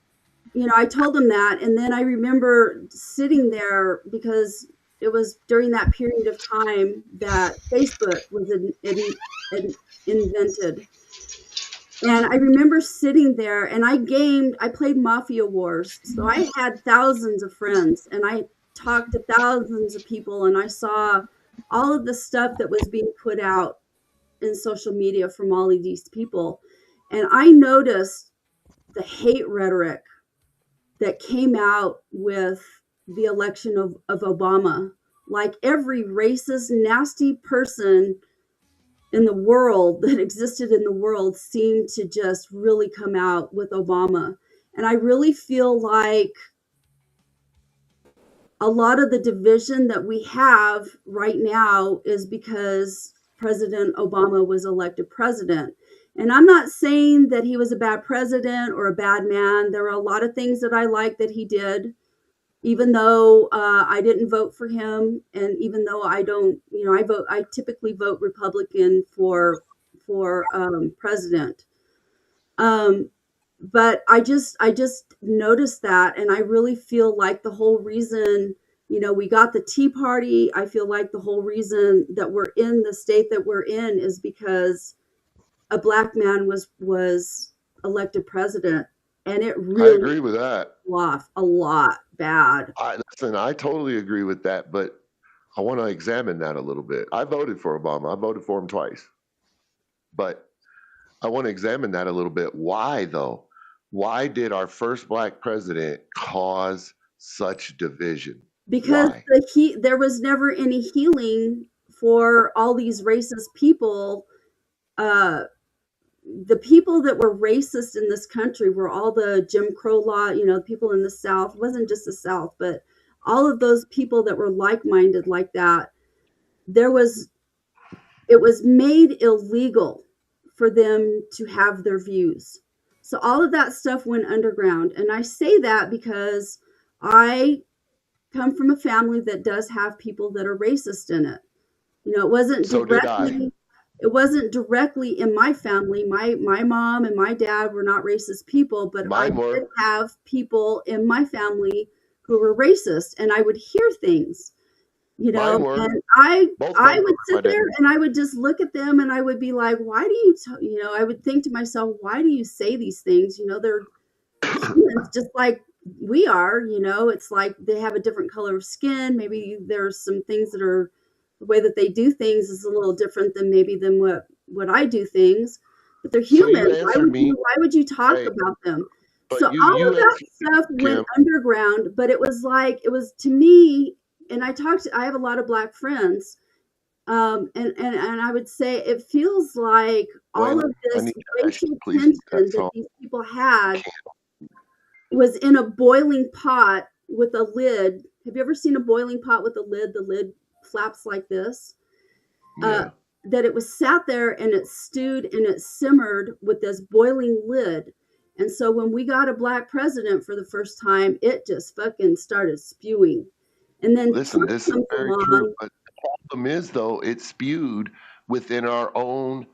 I told him that. And then I remember sitting there, because it was during that period of time that Facebook was invented. And I remember sitting there, and I played Mafia Wars. So I had thousands of friends, and I talked to thousands of people, and I saw all of the stuff that was being put out in social media from all of these people. And I noticed the hate rhetoric that came out with the election of Obama. Like, every racist, nasty person in the world that existed in the world seemed to just really come out with Obama. And I really feel like a lot of the division that we have right now is because President Obama was elected president. And I'm not saying that he was a bad president or a bad man. There were a lot of things that I liked that he did, even though I didn't vote for him. And even though I don't, I typically vote Republican for president. But I just noticed that, and I really feel like the whole reason, we got the Tea Party, I feel like the whole reason that we're in the state that we're in is because a black man was elected president, and it really, I agree with that. Off a lot bad. I totally agree with that, but I want to examine that a little bit. I voted for Obama. I voted for him twice, but I want to examine that a little bit. Why, though? Why did our first black president cause such division? Because there was never any healing for all these racist people. The people that were racist in this country were all the Jim Crow law, people in the South. It wasn't just the South, but all of those people that were like-minded like that. It was made illegal for them to have their views. So all of that stuff went underground. And I say that because I come from a family that does have people that are racist in it. It wasn't directly in my family. My mom and my dad were not racist people, but I did have people in my family who were racist, and I would hear things, and I would sit there and I would just look at them and I would be like, why do you, I would think to myself, why do you say these things? They're humans just like we are, it's like they have a different color of skin. Maybe there's some things that are, the way that they do things is a little different than what I do things. but they're So you human. answered me. Why would you talk Hey, about them? but So all you of that answered stuff me, went Kim. underground, but it was to me, and I have a lot of black friends. And I would say it feels like all Wayland, of I this need to ask you, racial please put that tension that song. these people had was in a boiling pot with a lid. Have you ever seen a boiling pot with a lid? The lid flaps like this. Yeah. That it was sat there and it stewed and it simmered with this boiling lid. And so when we got a black president for the first time, it just fucking started spewing. And then Listen, Trump this is comes very along. true. But the problem is, though, it's spewed within our own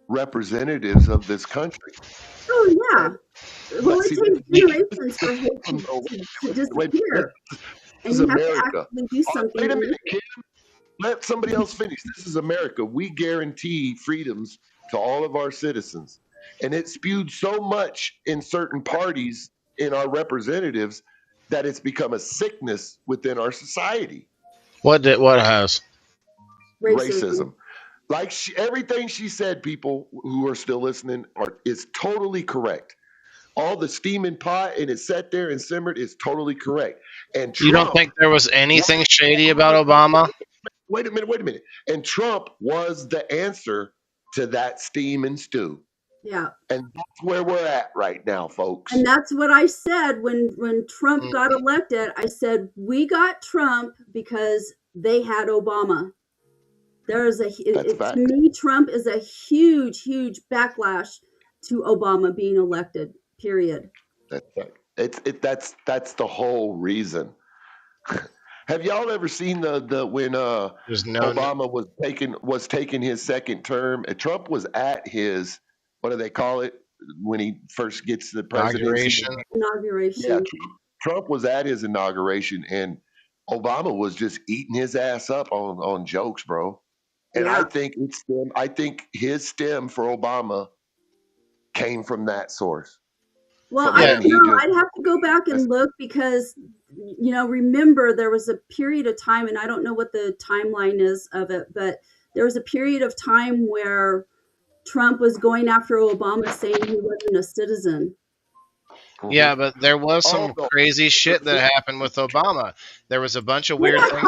representatives of this country. Oh yeah. Well, But it see, takes this generations for hate problem, though, to disappear, this and is you have to America. actively do something. Wait a to minute, make it. Kim. Let somebody else finish. This is America. We guarantee freedoms to all of our citizens. And it spewed so much in certain parties in our representatives that it's become a sickness within our society. What has? Racism. Like everything she said, people who are still listening is totally correct. All the steaming pot and it sat there and simmered is totally correct. And You don't think there was anything shady about Obama? Wait a minute. And Trump was the answer to that steam and stew. Yeah. And that's where we're at right now, folks. And that's what I said when Trump got elected. I said, we got Trump because they had Obama. To me, Trump is a huge, huge backlash to Obama being elected, period. That's right. That's the whole reason. Have y'all ever seen the when Obama was taking his second term? And Trump was at his, what do they call it when he first gets the presidency? Inauguration. Yeah, Trump was at his inauguration, and Obama was just eating his ass up on jokes, bro. And Yeah. I think his stem for Obama came from that source. Well, I don't know. I'd have to go back and look because, remember there was a period of time, and I don't know what the timeline is of it, but there was a period of time where Trump was going after Obama saying he wasn't a citizen. Yeah, but there was some crazy shit that happened with Obama. There was a bunch of weird things.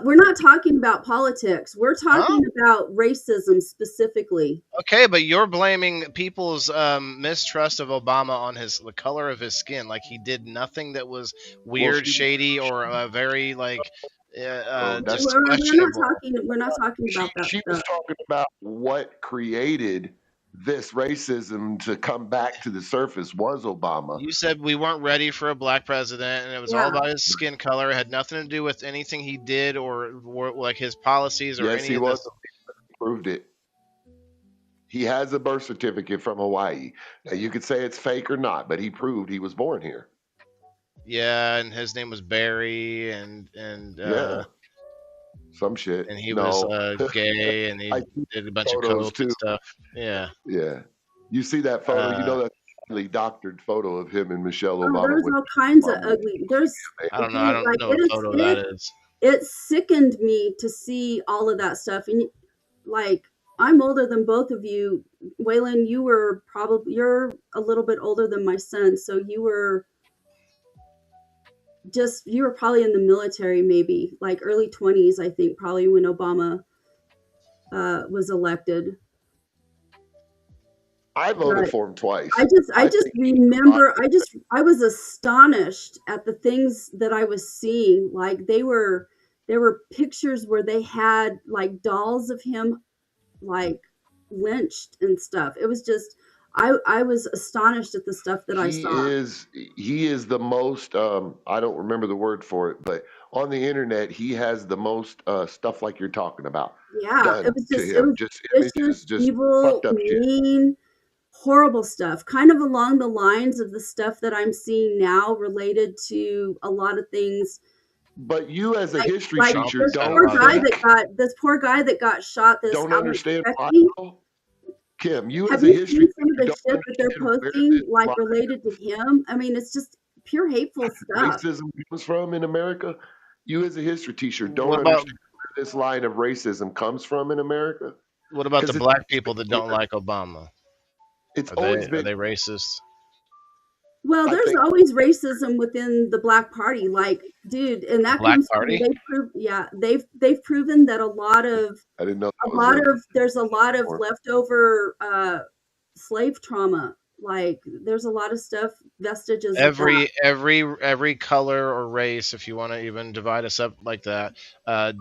We're not talking about politics. We're talking about racism specifically. Okay, but you're blaming people's mistrust of Obama on the color of his skin. Like he did nothing that was weird, shady, or very just questionable. We're not talking about that. She was talking about what created this racism to come back to the surface was Obama. You said we weren't ready for a black president, and it was all about his skin color. It had nothing to do with anything he did or like his policies or any of this. He proved it. He has a birth certificate from Hawaii. Now you could say it's fake or not, but he proved he was born here. Yeah, and his name was Barry, and some shit. And he was gay, and he did a bunch of coke and stuff. Yeah. Yeah. You see that photo? You know that really doctored photo of him and Michelle Obama. There's all kinds of ugly. I don't know what photo that is. It sickened me to see all of that stuff, and I'm older than both of you. Waylon, you're a little bit older than my son, so you were probably in the military, maybe like early 20s, I think, probably when Obama was elected. I voted for him twice. I just remember I was astonished at the things that I was seeing. Like there were pictures where they had like dolls of him like lynched and stuff. It was just I was astonished at the stuff that I saw. He is the most I don't remember the word for it, but on the internet he has the most stuff like you're talking about. Yeah, it was just images, just evil, mean, horrible stuff. Kind of along the lines of the stuff that I'm seeing now related to a lot of things. But you as a history teacher this poor guy that got shot. Don't understand why. Kim, you have as a history seen some of the shit that they're posting, like related to him? I mean, it's just pure hateful stuff. Racism comes from in America. You as a history teacher don't understand where this line of racism comes from in America. What about the black people that don't like Obama? It's Are always they been. racist? Well, I there's think always racism within the Black Party, like, dude, and The that Black comes from Party? they've proven that a lot of I didn't know that was a there's a lot of or leftover slave trauma. Like, there's a lot of stuff, vestiges of that. Every color or race, if you want to even divide us up like that,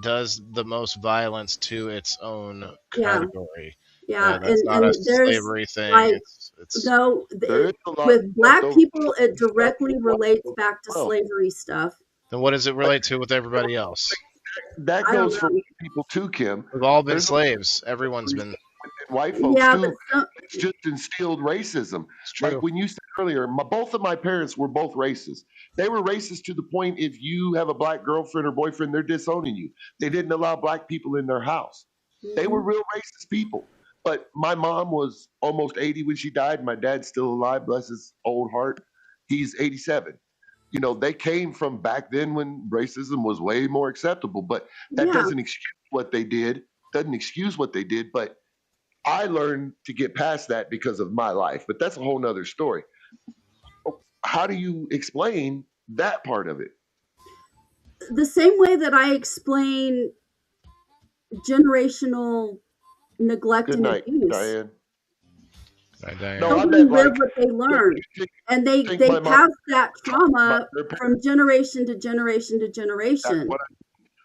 does the most violence to its own Yeah, category. yeah, That's not a and there's slavery thing. like It's no, there is a lot with left Black over people, it directly relates as back to well. slavery stuff. Then what does it But relate to with everybody else? that I don't goes for know. people too, Kim. We've all been There's a slaves. Everyone's been. within white folks Yeah, but too. It's just instilled racism. It's Like true. when you said earlier, both of my parents were both racist. They were racist to the point if you have a black girlfriend or boyfriend, they're disowning you. They didn't allow black people in their house. They were real racist people. But my mom was almost 80 when she died. My dad's still alive, bless his old heart. He's 87. You know, they came from back then when racism was way more acceptable, but that yeah. doesn't excuse what they did. Doesn't excuse what they did, but I learned to get past that because of my life, but that's a whole nother story. How do you explain that part of it? The same way that I explain generational neglect Good and night, abuse. Diane. Right, Diane. No, I Children meant live like what they learn, and they think my mom pass that talked about trauma their parents. from generation to generation to That's generation. what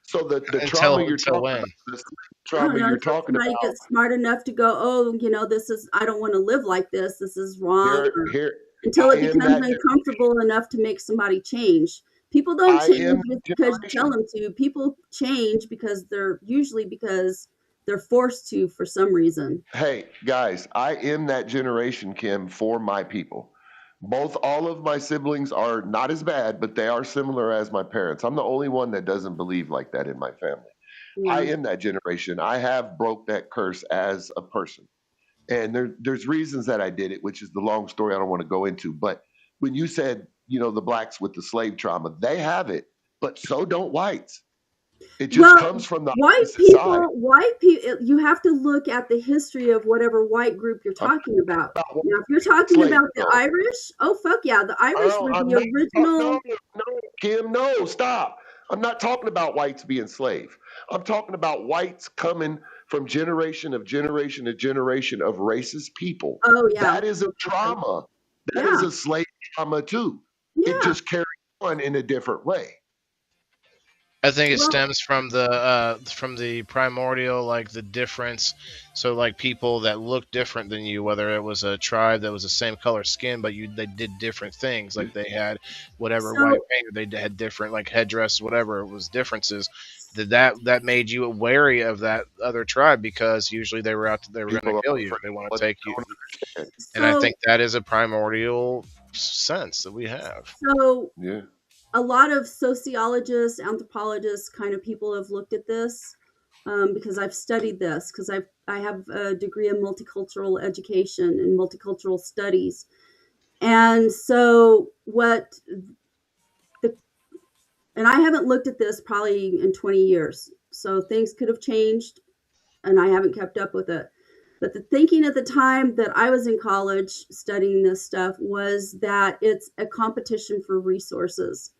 so the trauma you're Until talking when? about, the I don't trauma know you're until talking somebody about, gets smart enough to go, oh, this is, I don't want to live like this. This is wrong. Or here until I it am becomes that uncomfortable enough to make somebody change. People don't I am change just that because you tell generation. them to. People change because they're forced to for some reason. Hey, guys, I am that generation, Kim, for my people. All of my siblings are not as bad, but they are similar as my parents. I'm the only one that doesn't believe like that in my family. I Yeah. am that generation. I have broke that curse as a person. And there's reasons that I did it, which is the long story I don't want to go into. But when you said, the blacks with the slave trauma, they have it, but so don't whites. It just Well, comes from the opposite side. white people, you have to look at the history of whatever white group you're I'm talking about. talking about Now, if you're talking slaves, about the though. Irish, oh, fuck yeah, the Irish Oh, were I'm the not. original. No, Kim, no, stop. I'm not talking about whites being slave. I'm talking about whites coming from generation of generation to generation of racist people. Oh, yeah. That is a trauma. That is Yeah. a slave trauma too. It Yeah. just carries on in a different way. I think it Well, stems from the primordial, like the difference. So like people that look different than you, whether it was a tribe that was the same color skin, but they did different things. Like they had whatever white so, paint, they had different like headdress, whatever it was differences. That made you wary of that other tribe because usually they were going People to are kill you. afraid They want of to what they take you, don't understand. and I so, think that is a primordial sense that we have. so Yeah. a lot of sociologists, anthropologists, kind of people have looked at this because I've studied this because I have a degree in multicultural education and multicultural studies, and so and I haven't looked at this probably in 20 years, so things could have changed, and I haven't kept up with it. But the thinking at the time that I was in college studying this stuff was that it's a competition for resources.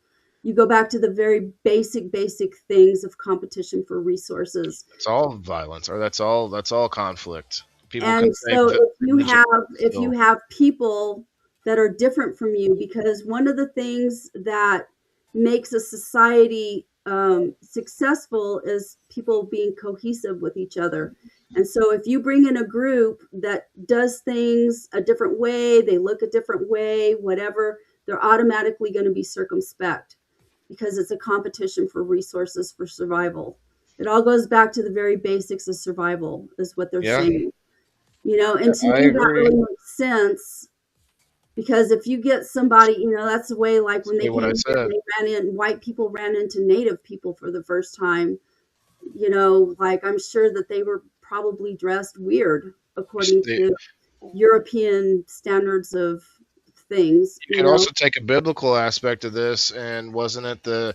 You go back to the very basic things of competition for resources. It's all violence, or that's all conflict. People can And say so religion if you still. have people that are different from you, because one of the things that makes a society successful is people being cohesive with each other. And so if you bring in a group that does things a different way, they look a different way, whatever, they're automatically going to be circumspect because it's a competition for resources for survival. It all goes back to the very basics of survival, is what they're Yeah, saying. And to I me, that agree. really makes sense because if you get somebody, that's the way, like when they Say what came I here said. and white people ran into native people for the first time, like I'm sure that they were probably dressed weird according The- to European standards of things, You could also take a biblical aspect of this, and wasn't it the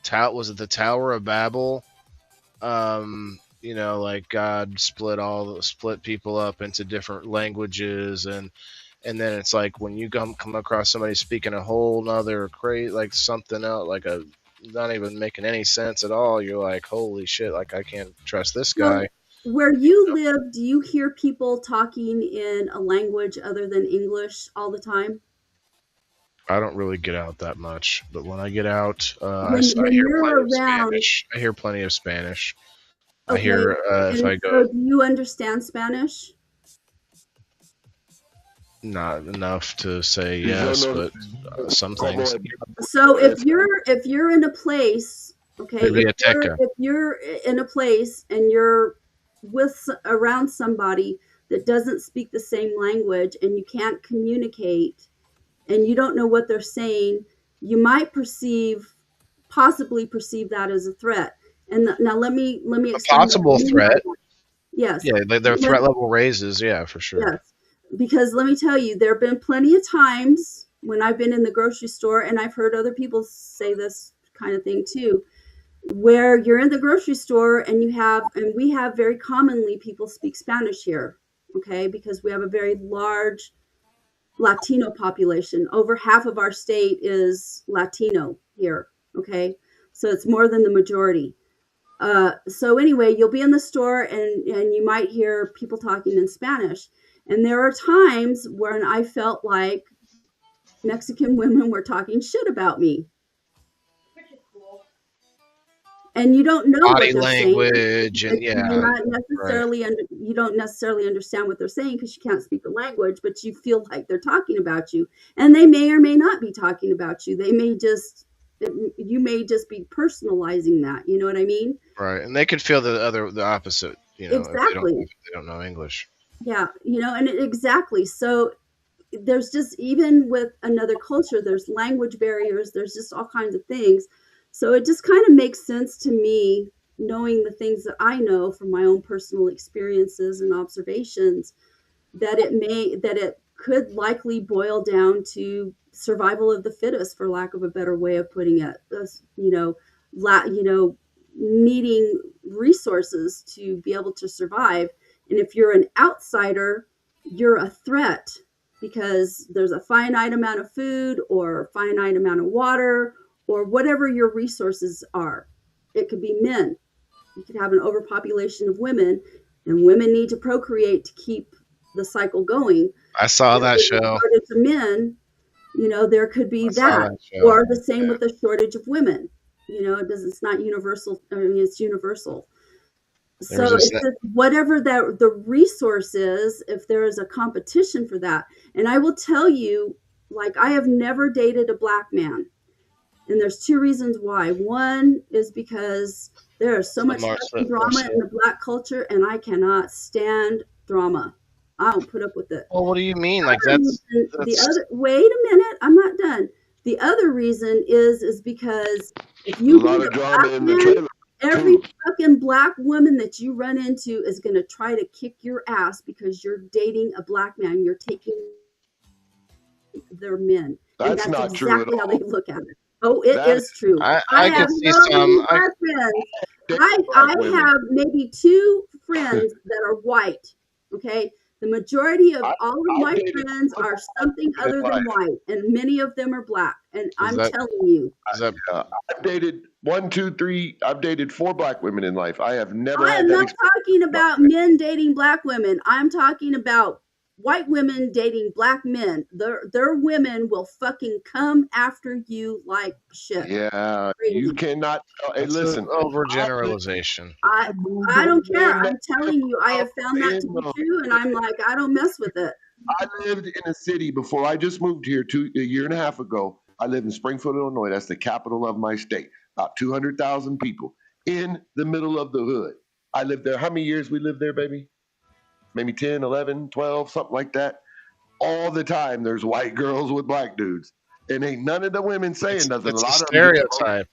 Tower of Babel? like God split people up into different languages, and then it's like when you come across somebody speaking a whole nother crazy, like something else, like a not even making any sense at all. You're like, holy shit! Like I can't trust this guy. Where you live, do you hear people talking in a language other than English all the time? I don't really get out that much, but when I get out, I When hear you're plenty of around, Spanish. I hear plenty of Spanish. I okay. hear if I And go, so do you understand Spanish? not enough to say yes, but some things. So if you're in a place, okay, Biblioteca. if you're in a place and you're around somebody that doesn't speak the same language and you can't communicate and you don't know what they're saying, you might possibly perceive that as a threat. And now let me A explain possible threat. Yes. Yeah, their threat level raises. Yeah, for sure. Yes, because let me tell you, there have been plenty of times when I've been in the grocery store, and I've heard other people say this kind of thing too, where you're in the grocery store and we have very commonly people speak Spanish here, okay, because we have a very large Latino population. Over half of our state is Latino here, okay, so it's more than the majority. So anyway, you'll be in the store and you might hear people talking in Spanish. And there are times when I felt like Mexican women were talking shit about me. And you don't know body what they're language saying. and yeah, You don't necessarily understand what they're saying because you can't speak the language, but you feel like they're talking about you. And they may or may not be talking about you. You may just be personalizing that. You know what I mean? right. And they could feel the opposite. Exactly. If they don't know English. Yeah, exactly. So there's just, even with another culture, there's language barriers, there's just all kinds of things. So it just kind of makes sense to me, knowing the things that I know from my own personal experiences and observations, that it could likely boil down to survival of the fittest, for lack of a better way of putting it. Needing resources to be able to survive. And if you're an outsider, you're a threat because there's a finite amount of food or a finite amount of water or whatever your resources are. It could be men. You could have an overpopulation of women, and women need to procreate to keep the cycle going. I saw that show. Shortage of men, there could be that, or the same with the shortage of women. It's not universal. I mean, it's universal. So it's just whatever that the resource is, if there is a competition for that. And I will tell you, like, I have never dated a black man. And there's two reasons why. One is because there is so much drama in the black culture, and I cannot stand drama. I don't put up with it. Well, what do you mean? Like that's the other. Wait a minute, I'm not done. The other reason is because if you date a black man, every fucking black woman that you run into is going to try to kick your ass because you're dating a black man. You're taking their men. That's not true at all. How they look at it. Oh, it is true. I have some black friends. I have maybe two friends that are white. Okay. The majority of all of my friends are something other than white, and many of them are black. And I'm telling you, I've dated 1, 2, 3. I've dated 4 black women in life. I have never. I'm not talking about men dating black women. I'm talking about white women dating black men. Their women will fucking come after you like shit. Yeah, you cannot. Hey, listen, overgeneralization. I don't care. I'm telling you, I have found that to be true, and I'm like, I don't mess with it. I lived in a city before I just moved here a year and a half ago. I lived in Springfield, Illinois. That's the capital of my state. About 200,000 people in the middle of the hood. I lived there. How many years we lived there, baby? Maybe 10, 11, 12, something like that. All the time, there's white girls with black dudes. And ain't none of the women saying nothing. It's a stereotype.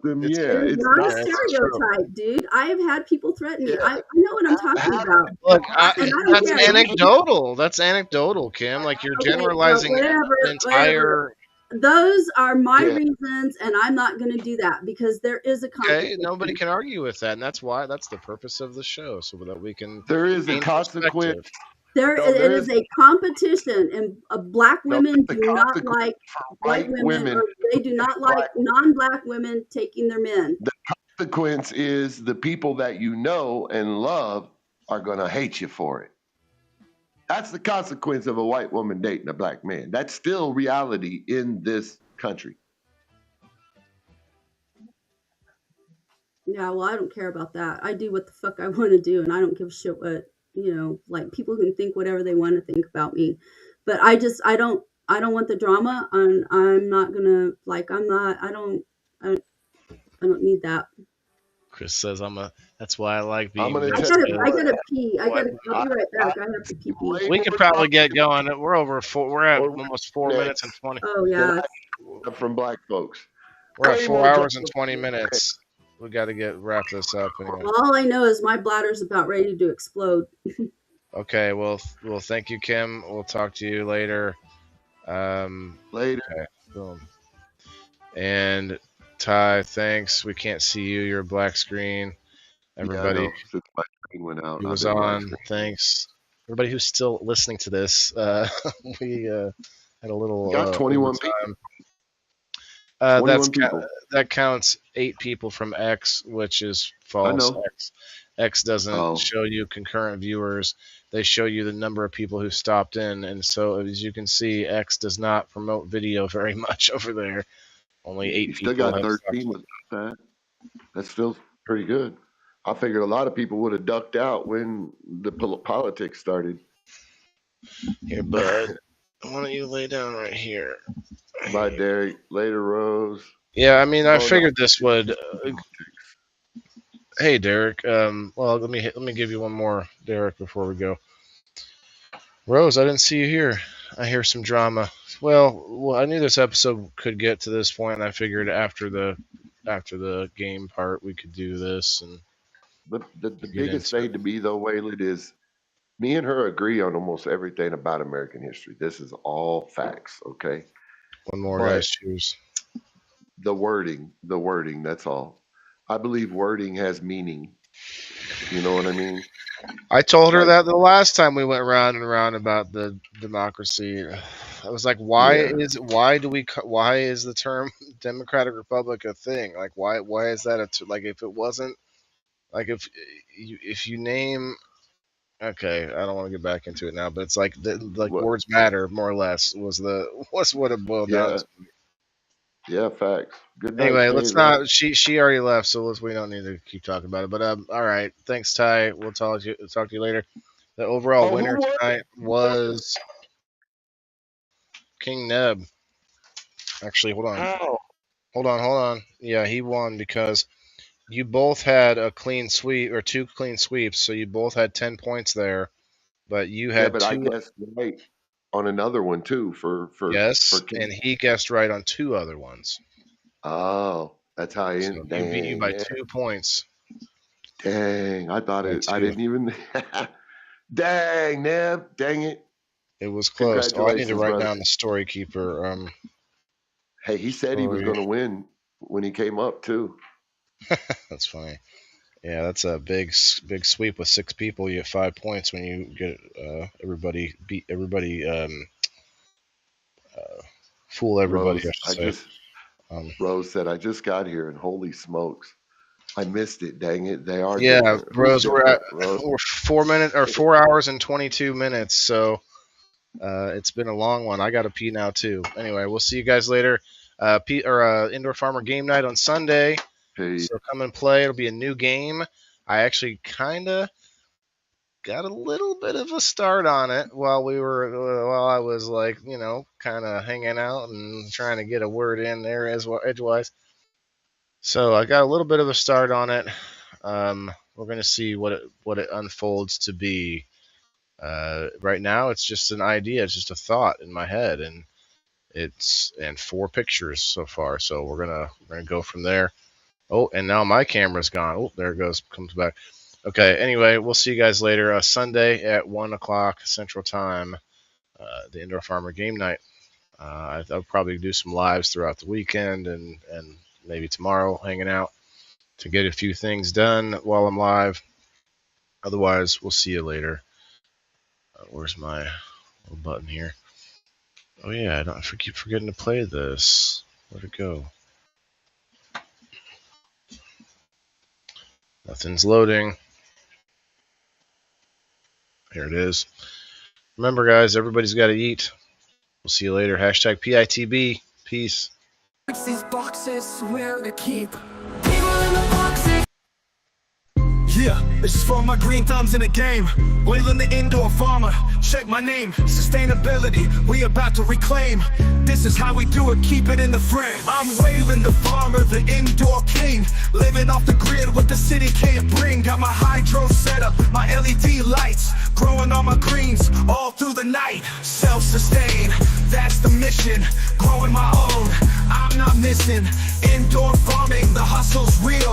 It's not a stereotype, dude. I have had people threaten me. I know what I'm talking about. Look, that's anecdotal. That's anecdotal, Kim. Like you're generalizing the entire those are my reasons, and I'm not going to do that because there is a competition. Okay, nobody can argue with that, and that's the purpose of the show, so that we can. There is a consequence. It is a competition, and black women do not like white women, or they do not like non-black women taking their men. The consequence is the people that you know and love are going to hate you for it. That's the consequence of a white woman dating a black man. That's still reality in this country. Yeah, well, I don't care about that. I do what the fuck I want to do, and I don't give a shit what, like, people can think whatever they want to think about me. But I don't want the drama, and I'm not gonna, like, I don't need that. Chris says that's why I like being. I gotta pee. I'll be right back. I have to pee. We can probably get going. We're at almost 4 minutes and 20. Oh yeah. From black folks. We're at 4 hours and 20 minutes. We got to wrap this up. Anyway. Well, all I know is my bladder's about ready to explode. Okay. Well, thank you, Kim. We'll talk to you later. Later. Okay, boom. And Ty, thanks. We can't see you. You're a black screen. Everybody my screen went out. Who was on, thanks. Everybody who's still listening to this, we had a little. Got 21 people. That counts 8 people from X, which is false. X doesn't show you concurrent viewers. They show you the number of people who stopped in, and so as you can see, X does not promote video very much over there. Only 8 people. Still got 13 with that. That's still pretty good. I figured a lot of people would have ducked out when the politics started. Here, bud. Why don't you lay down right here? Bye, Derek. Later, Rose. Yeah, I mean, I figured this would. Hey, Derek. Well, let me give you one more, Derek, before we go. Rose, I didn't see you here. I hear some drama. Well, I knew this episode could get to this point, and I figured after the game part we could do this. And the biggest thing to me, though, Waylon, is me and her agree on almost everything about American history. This is all facts, okay? One more, guys, choose. The wording, that's all. I believe wording has meaning. You know what I mean? I told her that the last time we went round and round about the democracy. I was like, why is the term Democratic Republic a thing? Like, why is that like, if it wasn't, like, if you name, okay, I don't want to get back into it now, but it's like words matter, more or less, was what it boiled down to. Yeah, facts. Good night. Anyway, let's not. She already left, so we don't need to keep talking about it. But all right, thanks, Ty. We'll talk to you later. The overall winner tonight was King Neb. Actually, hold on. Yeah, he won because you both had a clean sweep or 2 clean sweeps, so you both had 10 points there. But you had I guessed right on another one too for and he guessed right on 2 other ones. Oh, that's how he beat you by 2 points. Dang, I thought it. I didn't even. Dang, Neb. Dang it. It was close. I need to write down the story keeper. Hey, he said he was going to win when he came up too. That's funny. Yeah, that's a big sweep with 6 people. You get 5 points when you get everybody fool everybody. Rose said, "I just got here, and holy smokes, I missed it. Dang it, they are." Yeah, different. Rose, we're 4 hours and 22 minutes. So it's been a long one. I got to pee now too. Anyway, we'll see you guys later. Indoor Farmer Game Night on Sunday. Hey. So come and play. It'll be a new game. I actually kind of got a little bit of a start on it while I was like, kind of hanging out and trying to get a word in there edgewise. So I got a little bit of a start on it. We're going to see what it unfolds to be. Right now, it's just an idea. It's just a thought in my head, and it's 4 pictures so far. So we're gonna go from there. Oh, and now my camera's gone. Oh, there it goes. Comes back. Okay. Anyway, we'll see you guys later. Sunday at 1:00 Central Time. The Indoor Farmer Game Night. I'll probably do some lives throughout the weekend and maybe tomorrow hanging out to get a few things done while I'm live. Otherwise, we'll see you later. Where's my little button here? Oh yeah, I keep forgetting to play this. Where'd it go? Nothing's loading. Here it is. Remember, guys, everybody's got to eat. We'll see you later. Hashtag PITB. Peace. These boxes where to keep people in the boxes. Yeah, this is for my green thumbs in the game. Wailing the indoor farmer, check my name. Sustainability, we about to reclaim. This is how we do it, keep it in the frame. I'm wailing the farmer, the indoor king. Living off the grid, what the city can't bring. Got my hydro set up, my LED lights. Growing all my greens, all through the night. Self-sustain, that's the mission. Growing my own, I'm not missing. Indoor farming, the hustle's real.